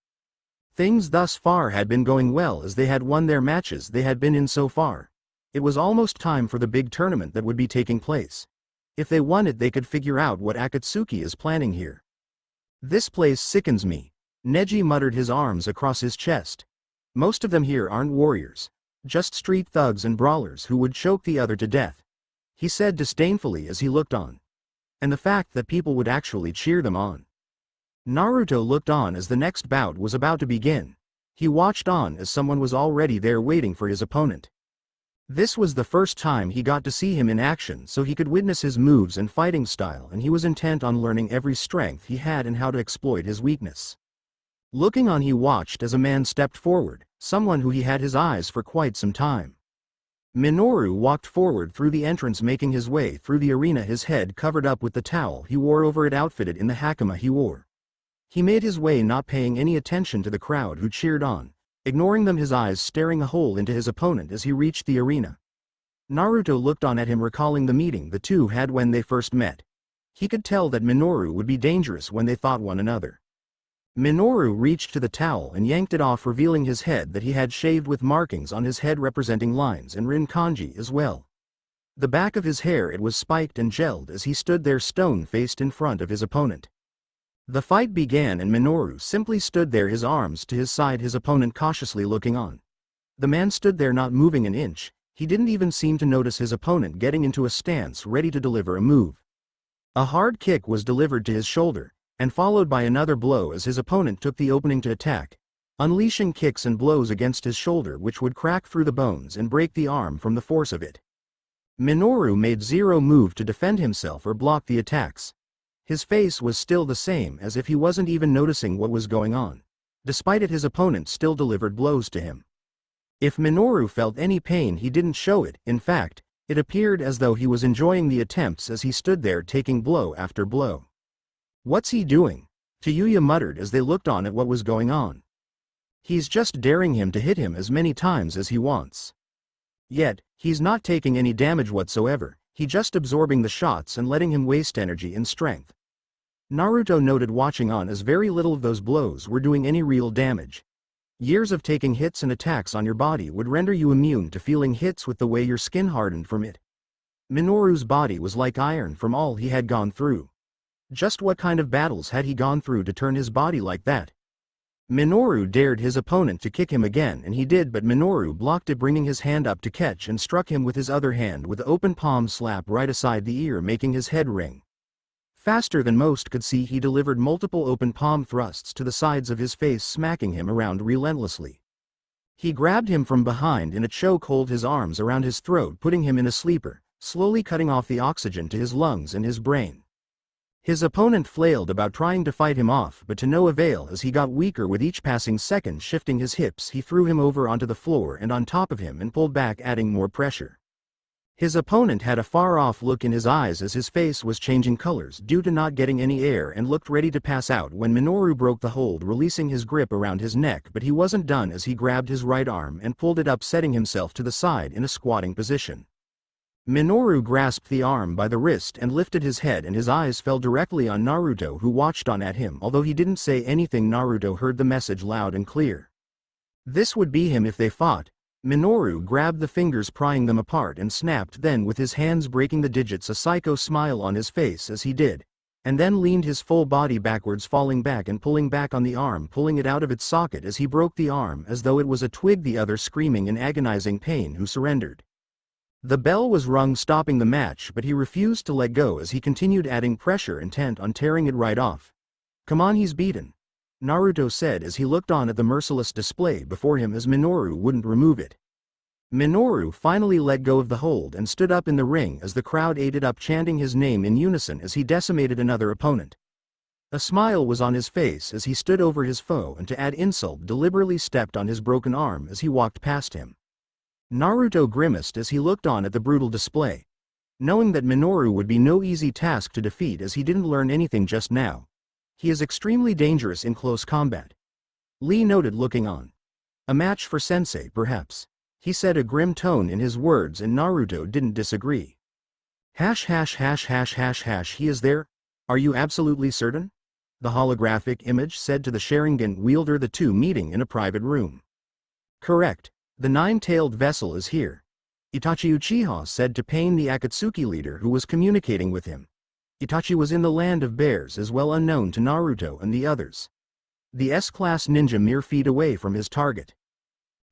Things thus far had been going well as they had won their matches they had been in so far. It was almost time for the big tournament that would be taking place. If they won it, they could figure out what Akatsuki is planning here. "This place sickens me," Neji muttered, his arms across his chest. "Most of them here aren't warriors. Just street thugs and brawlers who would choke the other to death," he said disdainfully as he looked on. And the fact that people would actually cheer them on. Naruto looked on as the next bout was about to begin. He watched on as someone was already there waiting for his opponent. This was the first time he got to see him in action, so he could witness his moves and fighting style, and he was intent on learning every strength he had and how to exploit his weakness. Looking on, he watched as a man stepped forward, someone who he had his eyes for quite some time. Minoru walked forward through the entrance, making his way through the arena, his head covered up with the towel he wore over it, outfitted in the hakama he wore. He made his way, not paying any attention to the crowd who cheered on, ignoring them, his eyes staring a hole into his opponent as he reached the arena. Naruto looked on at him, recalling the meeting the two had when they first met. He could tell that Minoru would be dangerous when they fought one another. Minoru reached to the towel and yanked it off, revealing his head that he had shaved, with markings on his head representing lines and rin kanji as well. The back of his hair, it was spiked and gelled as he stood there stone-faced in front of his opponent. The fight began and Minoru simply stood there, his arms to his side, his opponent cautiously looking on. The man stood there not moving an inch. He didn't even seem to notice his opponent getting into a stance ready to deliver a move. A hard kick was delivered to his shoulder, and followed by another blow as his opponent took the opening to attack, unleashing kicks and blows against his shoulder which would crack through the bones and break the arm from the force of it. Minoru made zero move to defend himself or block the attacks. His face was still the same, as if he wasn't even noticing what was going on. Despite it, his opponent still delivered blows to him. If Minoru felt any pain, he didn't show it. In fact, it appeared as though he was enjoying the attempts as he stood there taking blow after blow. "What's he doing?" Tayuya muttered as they looked on at what was going on. "He's just daring him to hit him as many times as he wants. Yet, he's not taking any damage whatsoever, he just absorbing the shots and letting him waste energy and strength." Naruto noted, watching on, as very little of those blows were doing any real damage. Years of taking hits and attacks on your body would render you immune to feeling hits with the way your skin hardened from it. Minoru's body was like iron from all he had gone through. Just what kind of battles had he gone through to turn his body like that? Minoru dared his opponent to kick him again, and he did, but Minoru blocked it, bringing his hand up to catch and struck him with his other hand with open palm slap right aside the ear, making his head ring. Faster than most could see, he delivered multiple open palm thrusts to the sides of his face, smacking him around relentlessly. He grabbed him from behind in a chokehold, his arms around his throat, putting him in a sleeper, slowly cutting off the oxygen to his lungs and his brain. His opponent flailed about trying to fight him off, but to no avail as he got weaker with each passing second. Shifting his hips, he threw him over onto the floor and on top of him and pulled back, adding more pressure. His opponent had a far-off look in his eyes as his face was changing colors due to not getting any air, and looked ready to pass out when Minoru broke the hold, releasing his grip around his neck. But he wasn't done as he grabbed his right arm and pulled it up, setting himself to the side in a squatting position. Minoru grasped the arm by the wrist and lifted his head, and his eyes fell directly on Naruto, who watched on at him. Although he didn't say anything, Naruto heard the message loud and clear. This would be him if they fought. Minoru grabbed the fingers, prying them apart, and snapped, then with his hands breaking the digits, a psycho smile on his face as he did, and then leaned his full body backwards, falling back and pulling back on the arm, pulling it out of its socket as he broke the arm as though it was a twig, the other screaming in agonizing pain, who surrendered. The bell was rung, stopping the match, but he refused to let go as he continued adding pressure, intent on tearing it right off. "Come on, he's beaten," Naruto said as he looked on at the merciless display before him as Minoru wouldn't remove it. Minoru finally let go of the hold and stood up in the ring as the crowd ate it up, chanting his name in unison as he decimated another opponent. A smile was on his face as he stood over his foe and, to add insult, deliberately stepped on his broken arm as he walked past him. Naruto grimaced as he looked on at the brutal display, knowing that Minoru would be no easy task to defeat as he didn't learn anything just now. He is extremely dangerous in close combat. Lee noted, looking on. "A match for Sensei, perhaps," he said, a grim tone in his words, and Naruto didn't disagree. He is there? Are you absolutely certain?" the holographic image said to the Sharingan wielder, the two meeting in a private room. "Correct. The nine-tailed vessel is here," Itachi Uchiha said to Pain, the Akatsuki leader who was communicating with him. Itachi was in the land of bears as well, unknown to Naruto and the others. The S-class ninja mere feet away from his target.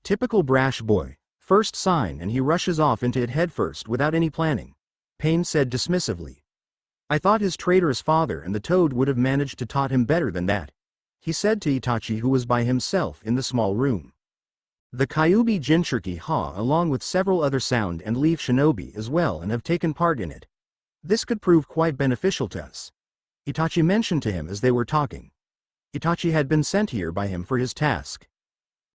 "Typical brash boy, first sign and he rushes off into it headfirst without any planning," Pain said dismissively. "I thought his traitorous father and the toad would have managed to taught him better than that," he said to Itachi, who was by himself in the small room. "The Kyuubi Jinchuriki Ha along with several other sound and leaf shinobi as well and have taken part in it. This could prove quite beneficial to us," Itachi mentioned to him as they were talking. Itachi had been sent here by him for his task.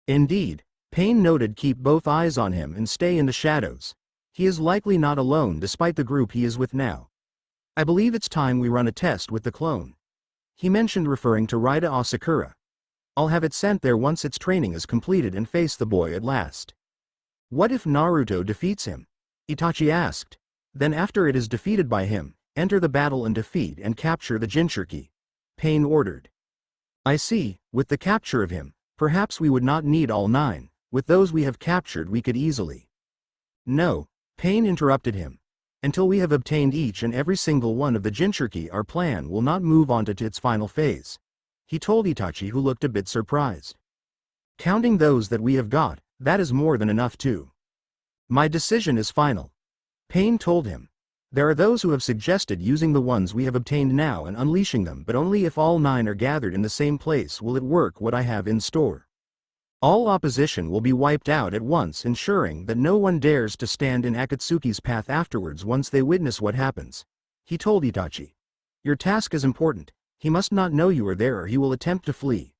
"Indeed," Pain noted. Keep both eyes on him and stay in the shadows. He is likely not alone despite the group he is with now. I believe it's time we run a test with the clone. He mentioned, referring to Raida Asakura. I'll have it sent there once its training is completed and face the boy at last. What if Naruto defeats him? Itachi asked. Then after it is defeated by him, enter the battle and defeat and capture the Jinchuriki. Pain ordered. I see, with the capture of him, perhaps we would not need all 9, with those we have captured we could easily. No, Pain interrupted him. Until we have obtained each and every single one of the Jinchuriki, our plan will not move on to its final phase. He told Itachi, who looked a bit surprised. Counting those that we have got, that is more than enough too. My decision is final. Pain told him. There are those who have suggested using the ones we have obtained now and unleashing them, but only if all 9 are gathered in the same place will it work what I have in store. All opposition will be wiped out at once, ensuring that no one dares to stand in Akatsuki's path afterwards once they witness what happens. He told Itachi. Your task is important. He must not know you are there or he will attempt to flee.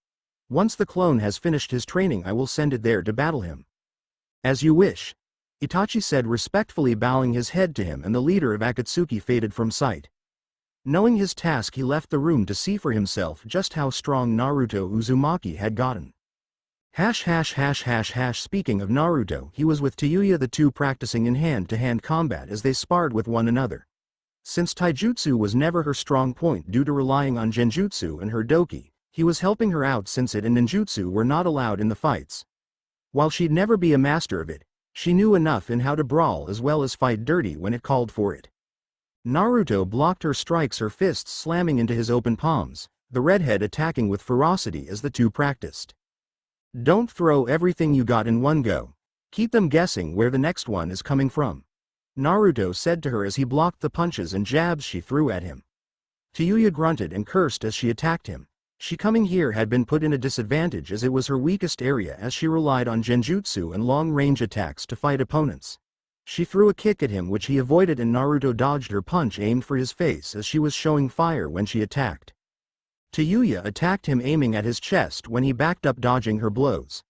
Once the clone has finished his training I will send it there to battle him. As you wish. Itachi said, respectfully bowing his head to him, and the leader of Akatsuki faded from sight. Knowing his task, he left the room to see for himself just how strong Naruto Uzumaki had gotten. Speaking of Naruto, he was with Tayuya, the two practicing in hand-to-hand combat as they sparred with one another. Since taijutsu was never her strong point due to relying on genjutsu and her doki, he was helping her out since it and ninjutsu were not allowed in the fights. While she'd never be a master of it, she knew enough in how to brawl as well as fight dirty when it called for it. Naruto blocked her strikes, her fists slamming into his open palms, the redhead attacking with ferocity as the two practiced. Don't throw everything you got in one go. Keep them guessing where the next one is coming from. Naruto said to her as he blocked the punches and jabs she threw at him. Tayuya grunted and cursed as she attacked him. She coming here had been put in a disadvantage as it was her weakest area, as she relied on genjutsu and long-range attacks to fight opponents. She threw a kick at him which he avoided, and Naruto dodged her punch aimed for his face as she was showing fire when she attacked. Tayuya attacked him, aiming at his chest when he backed up, dodging her blows.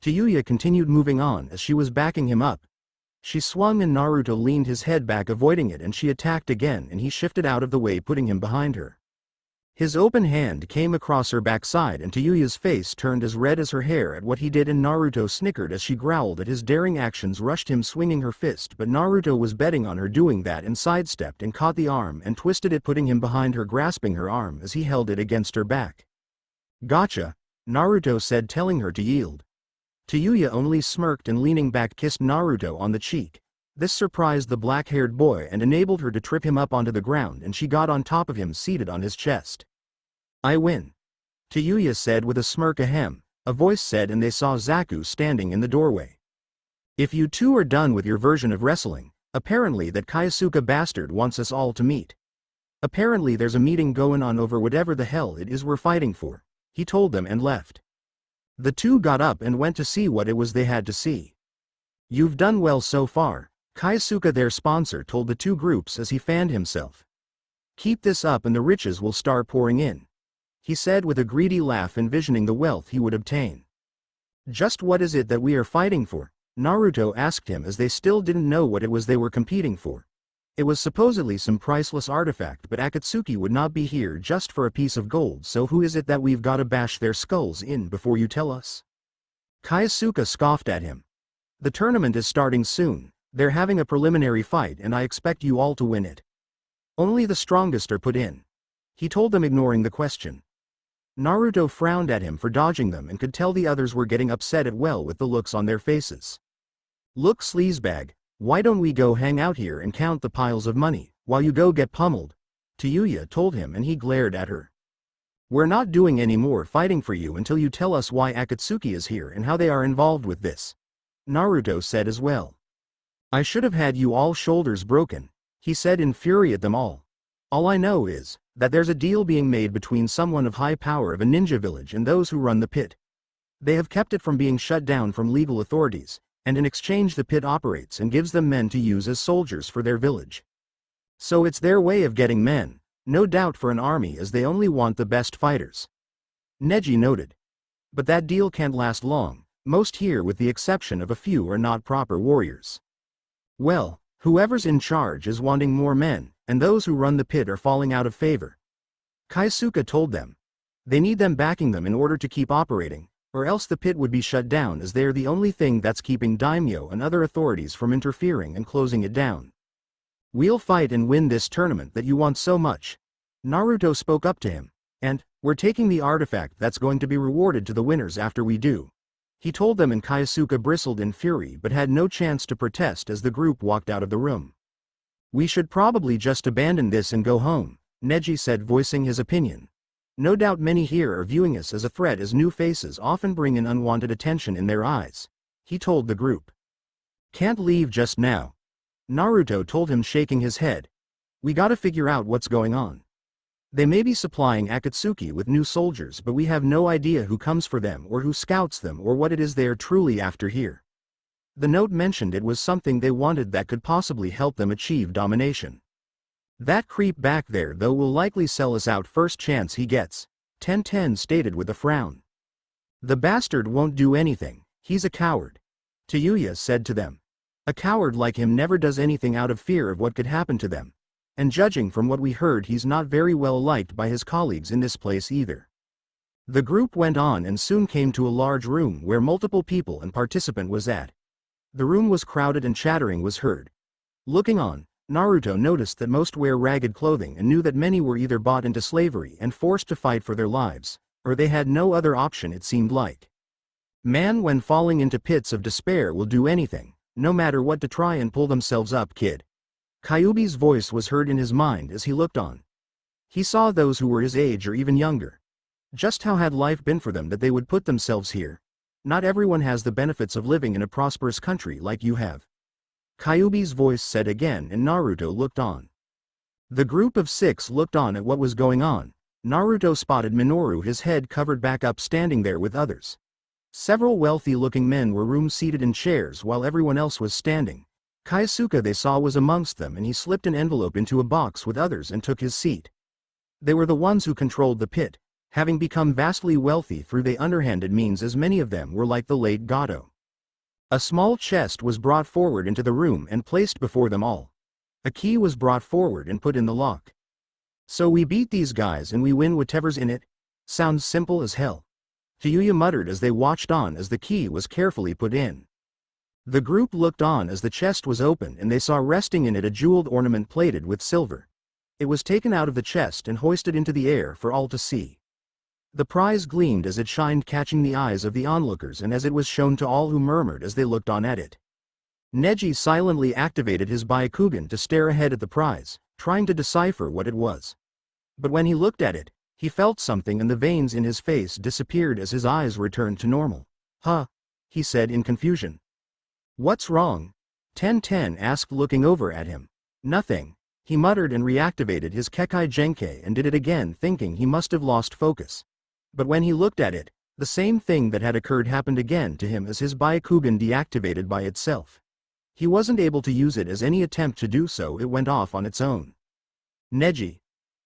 Tayuya continued moving on as she was backing him up. She swung and Naruto leaned his head back, avoiding it, and she attacked again and he shifted out of the way, putting him behind her. His open hand came across her backside and Tayuya's face turned as red as her hair at what he did, and Naruto snickered as she growled at his daring actions, rushed him swinging her fist, but Naruto was betting on her doing that and sidestepped and caught the arm and twisted it, putting him behind her, grasping her arm as he held it against her back. Gotcha, Naruto said, telling her to yield. Tayuya only smirked and leaning back kissed Naruto on the cheek. This surprised the black-haired boy and enabled her to trip him up onto the ground, and she got on top of him, seated on his chest. I win, Tayuya said with a smirk. Ahem, a voice said, and they saw Zaku standing in the doorway. If you two are done with your version of wrestling, apparently that Kaisuke bastard wants us all to meet. Apparently there's a meeting going on over whatever the hell it is we're fighting for, he told them and left. The two got up and went to see what it was they had to see. You've done well so far, Kaisuke, their sponsor, told the two groups as he fanned himself. Keep this up and the riches will start pouring in, he said with a greedy laugh, envisioning the wealth he would obtain. Just what is it that we are fighting for? Naruto asked him as they still didn't know what it was they were competing for. It was supposedly some priceless artifact, but Akatsuki would not be here just for a piece of gold, so who is it that we've got to bash their skulls in before you tell us? Kaisuke scoffed at him. The tournament is starting soon. They're having a preliminary fight and I expect you all to win it. Only the strongest are put in, he told them, ignoring the question. Naruto frowned at him for dodging them and could tell the others were getting upset at well with the looks on their faces. Look, sleazebag, why don't we go hang out here and count the piles of money, while you go get pummeled? Tayuya told him, and he glared at her. We're not doing any more fighting for you until you tell us why Akatsuki is here and how they are involved with this, Naruto said as well. I should have had you all shoulders broken, he said in fury at them all. All I know is that there's a deal being made between someone of high power of a ninja village and those who run the pit. They have kept it from being shut down from legal authorities, and in exchange the pit operates and gives them men to use as soldiers for their village. So it's their way of getting men, no doubt, for an army, as they only want the best fighters, Neji noted. But that deal can't last long, Most here with the exception of a few are not proper warriors. Well, whoever's in charge is wanting more men, and those who run the pit are falling out of favor. Kaisuke told them. They need them backing them in order to keep operating, or else the pit would be shut down as they're the only thing that's keeping daimyo and other authorities from interfering and closing it down. We'll fight and win this tournament that you want so much. Naruto spoke up to him. And, we're taking the artifact that's going to be rewarded to the winners after we do. He told them and Kaisuke bristled in fury but had no chance to protest as the group walked out of the room. We should probably just abandon this and go home, Neji said, voicing his opinion. No doubt many here are viewing us as a threat as new faces often bring in unwanted attention in their eyes, he told the group. Can't leave just now. Naruto told him, shaking his head. We gotta figure out what's going on. They may be supplying Akatsuki with new soldiers, but we have no idea who comes for them or who scouts them or what it is they are truly after here. The note mentioned it was something they wanted that could possibly help them achieve domination. That creep back there though will likely sell us out first chance he gets, Tenten stated with a frown. The bastard won't do anything, he's a coward. Tayuya said to them. A coward like him never does anything out of fear of what could happen to them. And judging from what we heard, he's not very well liked by his colleagues in this place either. The group went on and soon came to a large room where multiple people and participant was at. The room was crowded and chattering was heard. Looking on, Naruto noticed that most wear ragged clothing and knew that many were either bought into slavery and forced to fight for their lives, or they had no other option, it seemed like. Man, when falling into pits of despair, will do anything, no matter what, to try and pull themselves up, kid. Kyuubi's voice was heard in his mind as he looked on. He saw those who were his age or even younger. Just how had life been for them that they would put themselves here? Not everyone has the benefits of living in a prosperous country like you have. Kyuubi's voice said again, and Naruto looked on. The group of 6 looked on at what was going on. Naruto spotted Minoru, his head covered back up, standing there with others. Several wealthy-looking men were room-seated in chairs while everyone else was standing. Kaisuke they saw was amongst them, and he slipped an envelope into a box with others and took his seat. They were the ones who controlled the pit, having become vastly wealthy through the underhanded means, as many of them were like the late Gato. A small chest was brought forward into the room and placed before them all. A key was brought forward and put in the lock. So we beat these guys and we win whatever's in it? Sounds simple as hell. Tayuya muttered as they watched on as the key was carefully put in. The group looked on as the chest was opened and they saw resting in it a jeweled ornament plated with silver. It was taken out of the chest and hoisted into the air for all to see. The prize gleamed as it shined, catching the eyes of the onlookers, and as it was shown to all who murmured as they looked on at it. Neji silently activated his Byakugan to stare ahead at the prize, trying to decipher what it was. But when he looked at it, he felt something and the veins in his face disappeared as his eyes returned to normal. Huh? He said in confusion. What's wrong? Tenten asked, looking over at him. Nothing, he muttered and reactivated his Kekai Genkai and did it again, thinking he must have lost focus. But when he looked at it, the same thing that had occurred happened again to him as his Byakugan deactivated by itself. He wasn't able to use it as any attempt to do so, it went off on its own. Neji.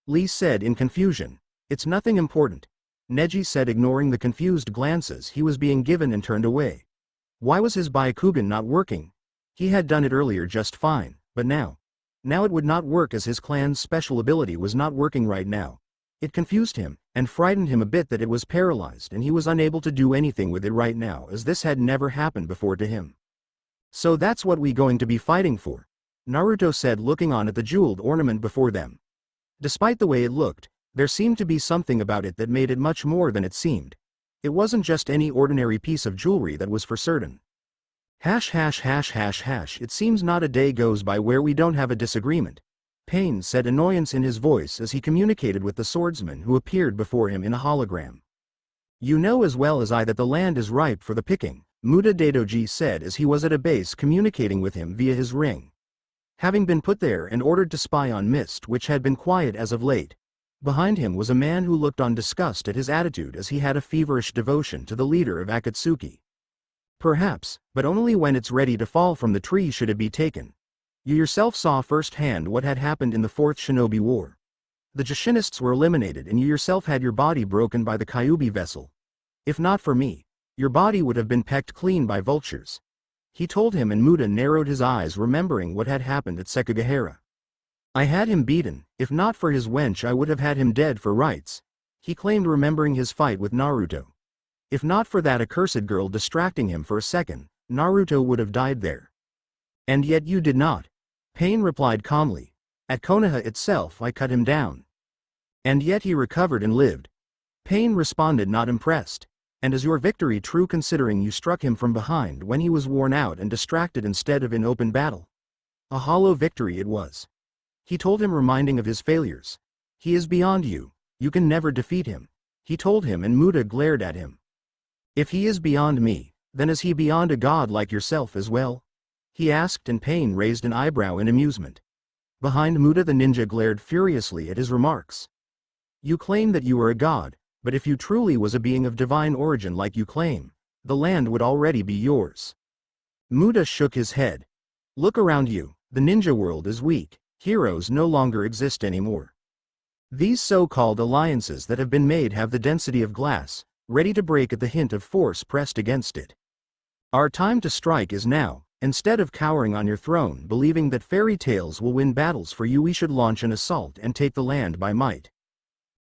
Lee said in confusion. It's nothing important. Neji said, ignoring the confused glances he was being given, and turned away. Why was his Byakugan not working? He had done it earlier just fine, but now it would not work as his clan's special ability was not working right now. It confused him, and frightened him a bit that it was paralyzed and he was unable to do anything with it right now, as this had never happened before to him. So that's what we going to be fighting for? Naruto said, looking on at the jeweled ornament before them. Despite the way it looked, there seemed to be something about it that made it much more than it seemed. It wasn't just any ordinary piece of jewelry, that was for certain. It seems not a day goes by where we don't have a disagreement. Pain said, annoyance in his voice as he communicated with the swordsman who appeared before him in a hologram. You know as well as I that the land is ripe for the picking, Muda Daidoji said as he was at a base communicating with him via his ring. Having been put there and ordered to spy on Mist, which had been quiet as of late. Behind him was a man who looked on disgust at his attitude, as he had a feverish devotion to the leader of Akatsuki. Perhaps, but only when it's ready to fall from the tree should it be taken. You yourself saw firsthand what had happened in the Fourth Shinobi War. The Jushinists were eliminated and you yourself had your body broken by the Kyuubi vessel. If not for me, Your body would have been pecked clean by vultures. He told him, and Muda narrowed his eyes, remembering what had happened at Sekigahara. I had him beaten. If not for his wench, I would have had him dead for rights. He claimed, remembering his fight with Naruto. If not for that accursed girl distracting him for a second, Naruto would have died there. And yet you did not. Pain replied calmly. At Konoha itself I cut him down. And yet he recovered and lived. Pain responded, not impressed. And is your victory true, considering you struck him from behind when he was worn out and distracted instead of in open battle? A hollow victory it was. He told him, reminding of his failures. He is beyond you. You can never defeat him. He told him, and Muda glared at him. If he is beyond me, then is he beyond a god like yourself as well? He asked, and Pain raised an eyebrow in amusement. Behind Muda the ninja glared furiously at his remarks. You claim that you are a god, but if you truly was a being of divine origin like you claim, the land would already be yours. Muda shook his head. Look around you, the ninja world is weak, heroes no longer exist anymore. These so-called alliances that have been made have the density of glass, ready to break at the hint of force pressed against it. Our time to strike is now. Instead of cowering on your throne believing that fairy tales will win battles for you, we should launch an assault and take the land by might.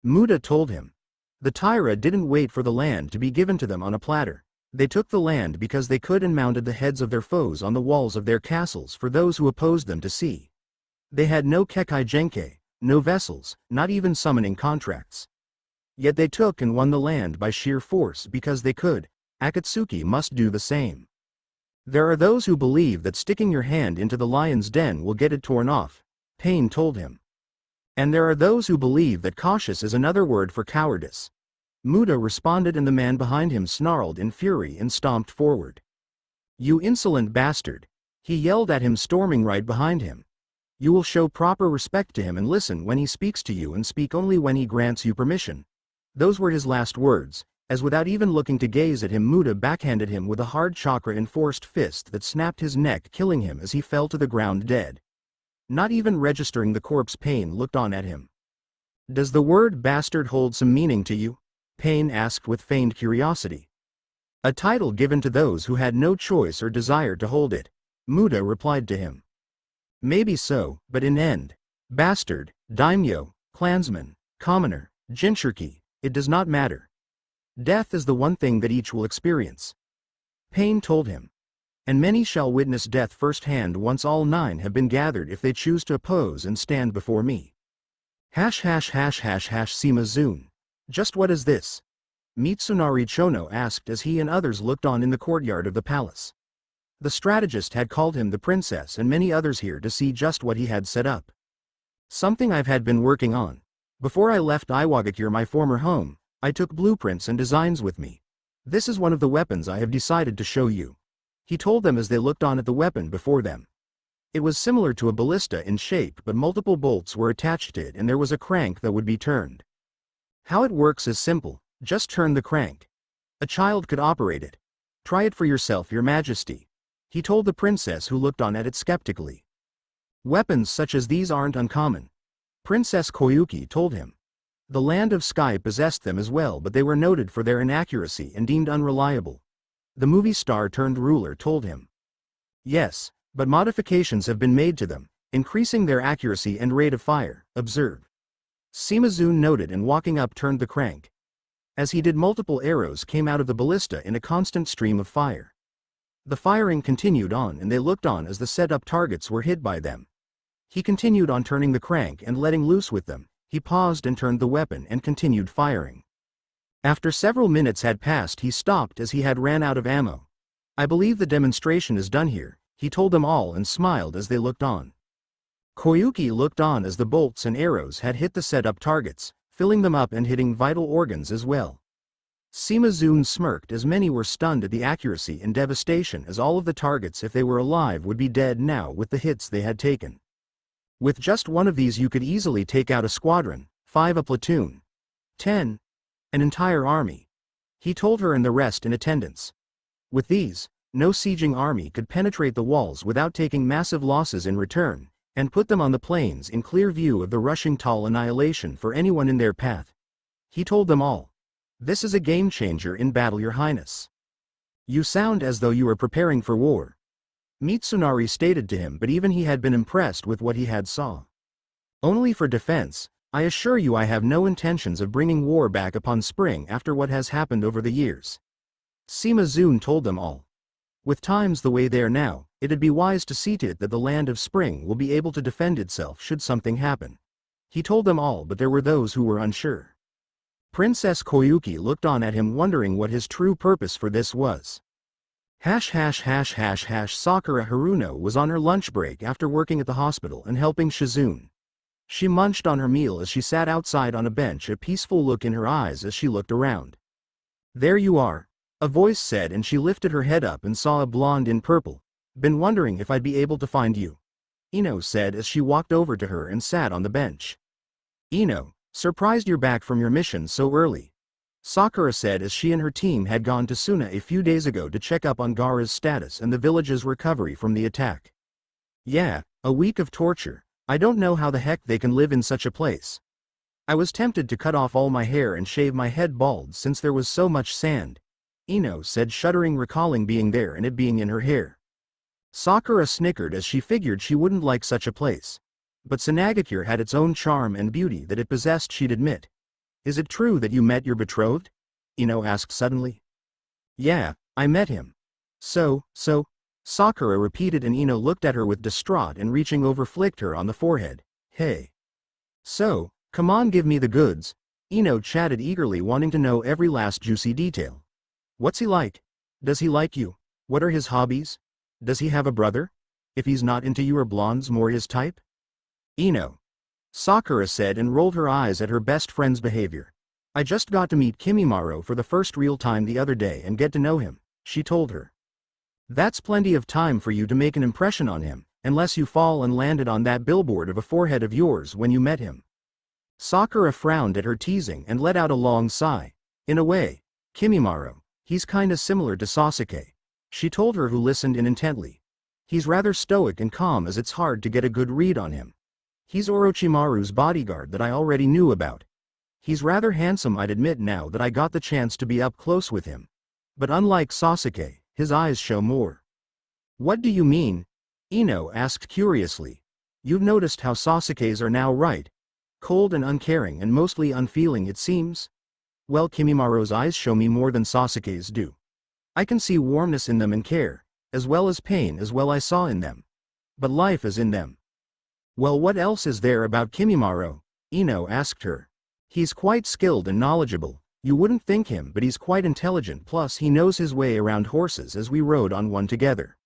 Muda told him. The Taira didn't wait for the land to be given to them on a platter. They took the land because they could and mounted the heads of their foes on the walls of their castles for those who opposed them to see. They had no Kekai Genkai, no vessels, not even summoning contracts. Yet they took and won the land by sheer force because they could. Akatsuki must do the same. There are those who believe that sticking your hand into the lion's den will get it torn off, Pain told him. And there are those who believe that cautious is another word for cowardice. Muda responded, and the man behind him snarled in fury and stomped forward. You insolent bastard! He yelled at him, storming right behind him. You will show proper respect to him and listen when he speaks to you, and speak only when he grants you permission. Those were his last words, as without even looking to gaze at him, Muda backhanded him with a hard chakra-enforced fist that snapped his neck, killing him as he fell to the ground dead. Not even registering the corpse, Pain looked on at him. Does the word bastard hold some meaning to you? Pain asked with feigned curiosity. A title given to those who had no choice or desire to hold it, Muda replied to him. Maybe so, but in end, bastard, daimyo, clansman, commoner, jinchuriki, it does not matter. Death is the one thing that each will experience. Pain told him. And many shall witness death firsthand once all 9 have been gathered, if they choose to oppose and stand before me. Sima Zun. Just what is this? Mitsunari Chono asked as he and others looked on in the courtyard of the palace. The strategist had called him the princess and many others here to see just what he had set up. Something I've had been working on. Before I left Iwagakure, my former home, I took blueprints and designs with me. This is one of the weapons I have decided to show you. He told them as they looked on at the weapon before them. It was similar to a ballista in shape, but multiple bolts were attached to it and there was a crank that would be turned. How it works is simple, just turn the crank. A child could operate it. Try it for yourself, your majesty. He told the princess, who looked on at it skeptically. Weapons such as these aren't uncommon. Princess Koyuki told him. The Land of Sky possessed them as well, but they were noted for their inaccuracy and deemed unreliable. The movie star turned ruler told him. Yes, but modifications have been made to them, increasing their accuracy and rate of fire, observe. Simazun noted and walking up turned the crank. As he did, multiple arrows came out of the ballista in a constant stream of fire. The firing continued on and they looked on as the set-up targets were hit by them. He continued on turning the crank and letting loose with them. He paused and turned the weapon and continued firing. After several minutes had passed, he stopped as he had ran out of ammo. I believe the demonstration is done here, he told them all and smiled as they looked on. Koyuki looked on as the bolts and arrows had hit the set-up targets, filling them up and hitting vital organs as well. Simazun smirked as many were stunned at the accuracy and devastation, as all of the targets, if they were alive, would be dead now with the hits they had taken. With just one of these you could easily take out a squadron, 5 a platoon, 10, an entire army. He told her and the rest in attendance. With these, no sieging army could penetrate the walls without taking massive losses in return, and put them on the plains in clear view of the rushing tall annihilation for anyone in their path. He told them all. This is a game changer in battle, your highness. You sound as though you are preparing for war, Mitsunari stated to him, but even he had been impressed with what he had saw. Only for defense, I assure you I have no intentions of bringing war back upon spring after what has happened over the years. Shimazune told them all. With times the way they are now, it'd be wise to see to it that the land of spring will be able to defend itself should something happen. He told them all, but there were those who were unsure. Princess Koyuki looked on at him, wondering what his true purpose for this was. Sakura Haruno was on her lunch break after working at the hospital and helping Shizune. She munched on her meal as she sat outside on a bench, a peaceful look in her eyes as she looked around. There you are, a voice said, and she lifted her head up and saw a blonde in purple. Been wondering if I'd be able to find you, Ino said as she walked over to her and sat on the bench. Ino, surprised you're back from your mission so early, Sakura said as she and her team had gone to Suna a few days ago to check up on Gaara's status and the village's recovery from the attack. Yeah, a week of torture. I don't know how the heck they can live in such a place. I was tempted to cut off all my hair and shave my head bald since there was so much sand, Ino said, shuddering, recalling being there and it being in her hair. Sakura snickered as she figured she wouldn't like such a place. But Sunagakure had its own charm and beauty that it possessed, she'd admit. Is it true that you met your betrothed? Ino asked suddenly. Yeah, I met him. So, Sakura repeated, and Ino looked at her with distraught and reaching over flicked her on the forehead. Hey. So, come on, give me the goods, Ino chatted eagerly, wanting to know every last juicy detail. What's he like? Does he like you? What are his hobbies? Does he have a brother? If he's not into you, are blondes more his type? Ino, Sakura said and rolled her eyes at her best friend's behavior. I just got to meet Kimimaro for the first real time the other day and get to know him, she told her. That's plenty of time for you to make an impression on him, unless you fall and landed on that billboard of a forehead of yours when you met him. Sakura frowned at her teasing and let out a long sigh. In a way, Kimimaro, he's kinda similar to Sasuke, she told her, who listened in intently. He's rather stoic and calm, as it's hard to get a good read on him. He's Orochimaru's bodyguard that I already knew about. He's rather handsome, I'd admit, now that I got the chance to be up close with him. But unlike Sasuke, his eyes show more. What do you mean? Ino asked curiously. You've noticed how Sasuke's are now, right? Cold and uncaring and mostly unfeeling, it seems? Well, Kimimaro's eyes show me more than Sasuke's do. I can see warmness in them and care, as well as pain as well I saw in them. But life is in them. Well, what else is there about Kimimaro? Ino asked her. He's quite skilled and knowledgeable. You wouldn't think him, but he's quite intelligent, plus he knows his way around horses, as we rode on one together.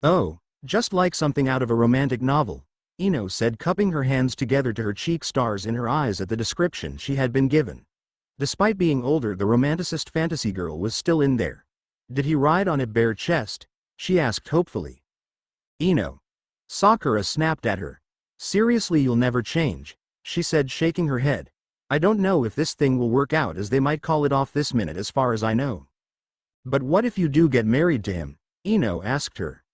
Oh, just like something out of a romantic novel, Ino said, cupping her hands together to her cheek, stars in her eyes at the description she had been given. Despite being older, the romanticist fantasy girl was still in there. Did he ride on a bare chest? She asked hopefully. Ino. Sakura snapped at her. Seriously, you'll never change, she said, shaking her head. I don't know if this thing will work out, as they might call it off this minute as far as I know. But what if you do get married to him? Ino asked her.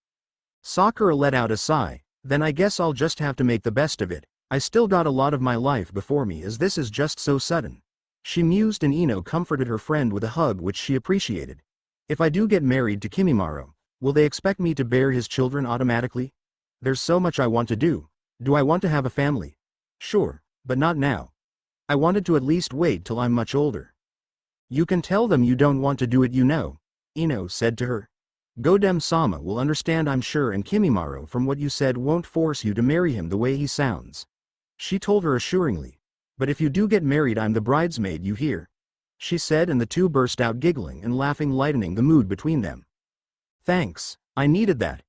Sakura let out a sigh. Then I guess I'll just have to make the best of it. I still got a lot of my life before me, as this is just so sudden. She mused, and Ino comforted her friend with a hug which she appreciated. If I do get married to Kimimaro, will they expect me to bear his children automatically? There's so much I want to do. Do I want to have a family? Sure, but not now. I wanted to at least wait till I'm much older. You can tell them you don't want to do it, you know, Ino said to her. Godem-sama will understand, I'm sure, and Kimimaro, from what you said, won't force you to marry him the way he sounds, she told her assuringly. But if you do get married, I'm the bridesmaid, you hear? She said, and the two burst out giggling and laughing, lightening the mood between them. Thanks, I needed that,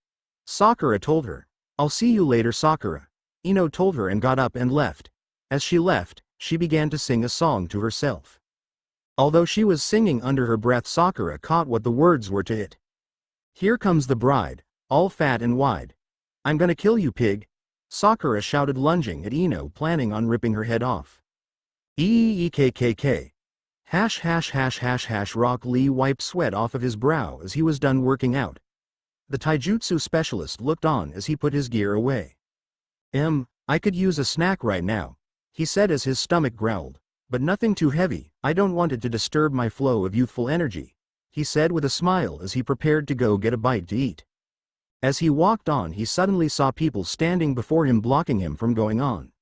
Sakura told her. I'll see you later, Sakura, Ino told her, and got up and left. As she left, she began to sing a song to herself. Although she was singing under her breath, Sakura caught what the words were to it. Here comes the bride, all fat and wide. I'm gonna kill you, pig, Sakura shouted, lunging at Ino, planning on ripping her head off. Eekkk. Rock Lee wiped sweat off of his brow as he was done working out. The taijutsu specialist looked on as he put his gear away. I could use a snack right now, he said as his stomach growled. But nothing too heavy, I don't want it to disturb my flow of youthful energy, he said with a smile as he prepared to go get a bite to eat. As he walked on, he suddenly saw people standing before him blocking him from going on.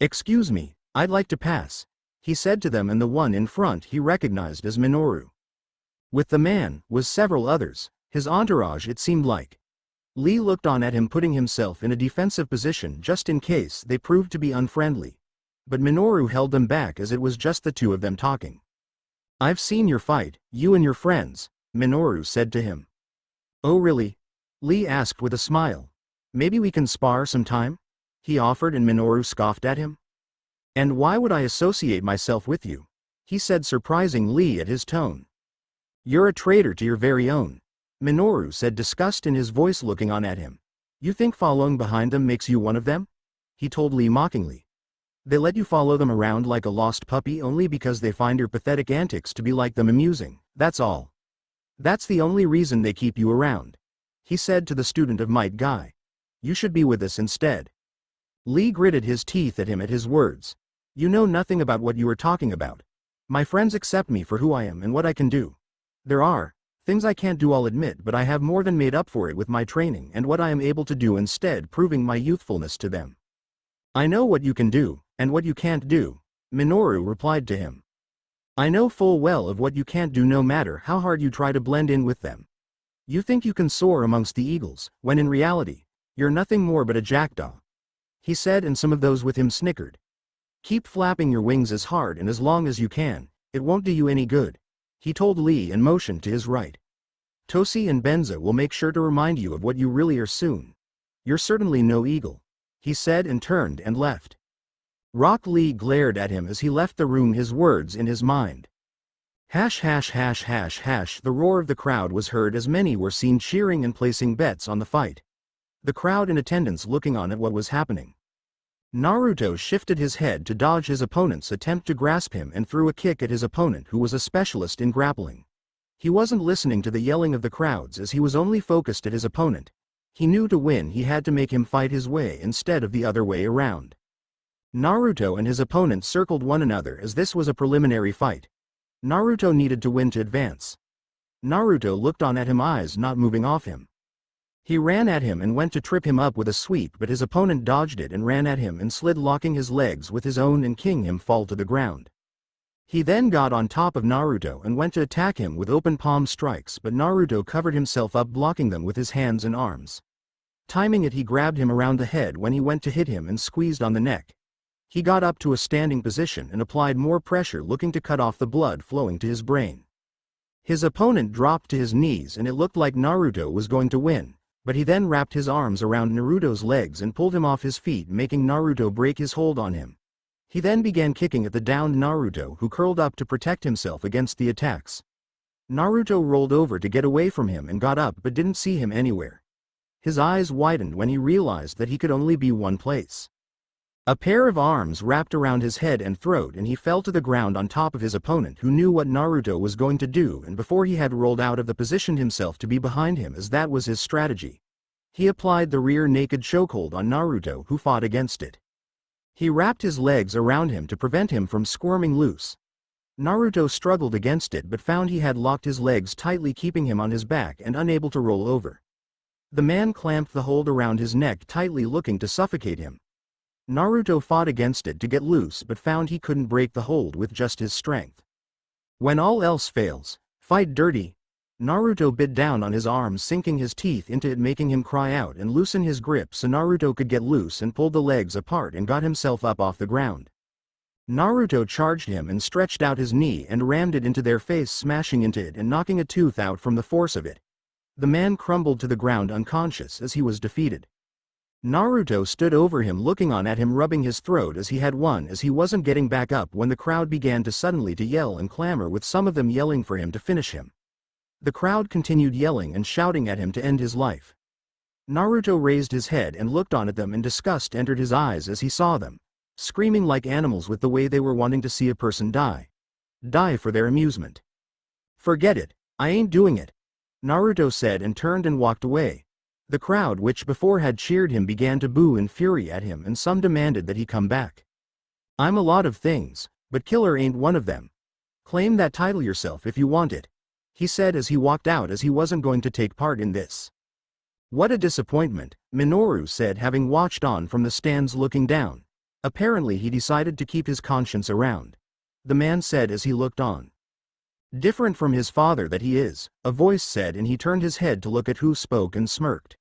"Excuse me, I'd like to pass," he said to them, and the one in front he recognized as Minoru. With the man was several others, his entourage it seemed like. Lee looked on at him, putting himself in a defensive position just in case they proved to be unfriendly. But Minoru held them back as it was just the two of them talking. "I've seen your fight, you and your friends," Minoru said to him. "Oh really?" Lee asked with a smile. "Maybe we can spar some time?" he offered, and Minoru scoffed at him. "And why would I associate myself with you?" he said, surprising Lee at his tone. "You're a traitor to your very own," Minoru said, disgust in his voice, looking on at him. "You think following behind them makes you one of them?" he told Lee mockingly. "They let you follow them around like a lost puppy only because they find your pathetic antics to be like them amusing, that's all. That's the only reason they keep you around," he said to the student of Might Guy. "You should be with us instead." Lee gritted his teeth at him at his words. "You know nothing about what you are talking about. My friends accept me for who I am and what I can do. There are things I can't do, I'll admit, but I have more than made up for it with my training and what I am able to do instead, proving my youthfulness to them." "I know what you can do, and what you can't do," Minoru replied to him. "I know full well of what you can't do, no matter how hard you try to blend in with them. You think you can soar amongst the eagles, when in reality, you're nothing more but a jackdaw," he said, and some of those with him snickered. "Keep flapping your wings as hard and as long as you can, it won't do you any good," he told Lee and motioned to his right. "Tosi and Benza will make sure to remind you of what you really are soon. You're certainly no eagle," he said, and turned and left. Rock Lee glared at him as he left the room, his words in his mind. Hash hash hash hash hash. The roar of the crowd was heard as many were seen cheering and placing bets on the fight. The crowd in attendance looking on at what was happening. Naruto shifted his head to dodge his opponent's attempt to grasp him and threw a kick at his opponent, who was a specialist in grappling. He wasn't listening to the yelling of the crowds as he was only focused at his opponent. He knew to win he had to make him fight his way instead of the other way around. Naruto and his opponent circled one another as this was a preliminary fight. Naruto needed to win to advance. Naruto looked on at him, eyes not moving off him. He ran at him and went to trip him up with a sweep, but his opponent dodged it and ran at him and slid, locking his legs with his own and king him fall to the ground. He then got on top of Naruto and went to attack him with open palm strikes, but Naruto covered himself up, blocking them with his hands and arms. Timing it, he grabbed him around the head when he went to hit him and squeezed on the neck. He got up to a standing position and applied more pressure, looking to cut off the blood flowing to his brain. His opponent dropped to his knees and it looked like Naruto was going to win. But he then wrapped his arms around Naruto's legs and pulled him off his feet, making Naruto break his hold on him. He then began kicking at the downed Naruto, who curled up to protect himself against the attacks. Naruto rolled over to get away from him and got up but didn't see him anywhere. His eyes widened when he realized that he could only be one place. A pair of arms wrapped around his head and throat, and he fell to the ground on top of his opponent, who knew what Naruto was going to do, and before he had rolled out of the positioned himself to be behind him, as that was his strategy. He applied the rear naked chokehold on Naruto, who fought against it. He wrapped his legs around him to prevent him from squirming loose. Naruto struggled against it but found he had locked his legs tightly, keeping him on his back and unable to roll over. The man clamped the hold around his neck tightly, looking to suffocate him. Naruto fought against it to get loose but found he couldn't break the hold with just his strength. When all else fails, fight dirty. Naruto bit down on his arm, sinking his teeth into it, making him cry out and loosen his grip so Naruto could get loose, and pulled the legs apart and got himself up off the ground. Naruto charged him and stretched out his knee and rammed it into their face, smashing into it and knocking a tooth out from the force of it. The man crumbled to the ground unconscious as he was defeated. Naruto stood over him, looking on at him, rubbing his throat as he had won, as he wasn't getting back up when the crowd began to suddenly yell and clamor, with some of them yelling for him to finish him. The crowd continued yelling and shouting at him to end his life. Naruto raised his head and looked on at them, and disgust entered his eyes as he saw them screaming like animals with the way they were wanting to see a person die. Die for their amusement. "Forget it, I ain't doing it," Naruto said, and turned and walked away. The crowd, which before had cheered him, began to boo in fury at him, and some demanded that he come back. "I'm a lot of things, but killer ain't one of them. Claim that title yourself if you want it," he said as he walked out, as he wasn't going to take part in this. What a disappointment, Minoru said, having watched on from the stands looking down. Apparently he decided to keep his conscience around. The man said as he looked on. Different from his father that he is, a voice said, and he turned his head to look at who spoke and smirked.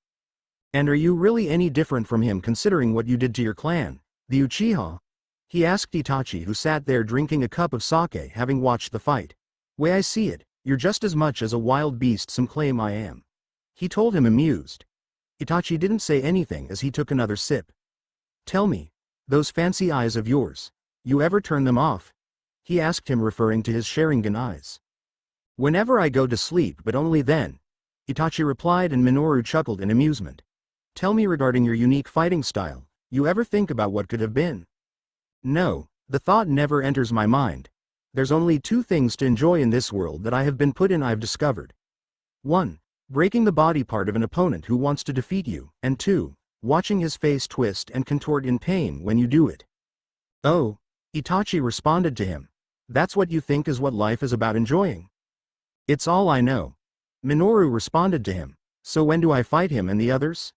And are you really any different from him, considering what you did to your clan, the Uchiha? He asked Itachi, who sat there drinking a cup of sake having watched the fight. Way I see it, you're just as much as a wild beast some claim I am. He told him, amused. Itachi didn't say anything as he took another sip. Tell me, those fancy eyes of yours, you ever turn them off? He asked him, referring to his Sharingan eyes. Whenever I go to sleep, but only then, Itachi replied, and Minoru chuckled in amusement. Tell me, regarding your unique fighting style, you ever think about what could have been? No, the thought never enters my mind. There's only two things to enjoy in this world that I have been put in, I've discovered. 1. Breaking the body part of an opponent who wants to defeat you, and 2. Watching his face twist and contort in pain when you do it. Oh, Itachi responded to him. That's what you think is what life is about, enjoying? It's all I know. Minoru responded to him. So when do I fight him and the others?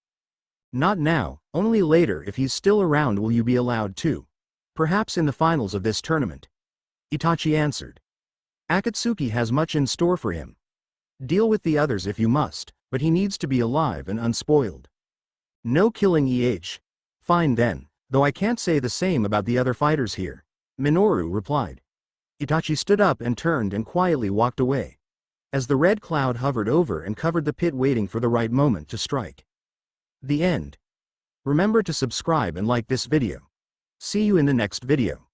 Not now, only later. If he's still around, will you be allowed to? Perhaps in the finals of this tournament. Itachi answered. Akatsuki has much in store for him. Deal with the others if you must, but he needs to be alive and unspoiled. No killing Fine then, though I can't say the same about the other fighters here, Minoru replied. Itachi stood up and turned and quietly walked away. As the red cloud hovered over and covered the pit, waiting for the right moment to strike. The end. Remember to subscribe and like this video. See you in the next video.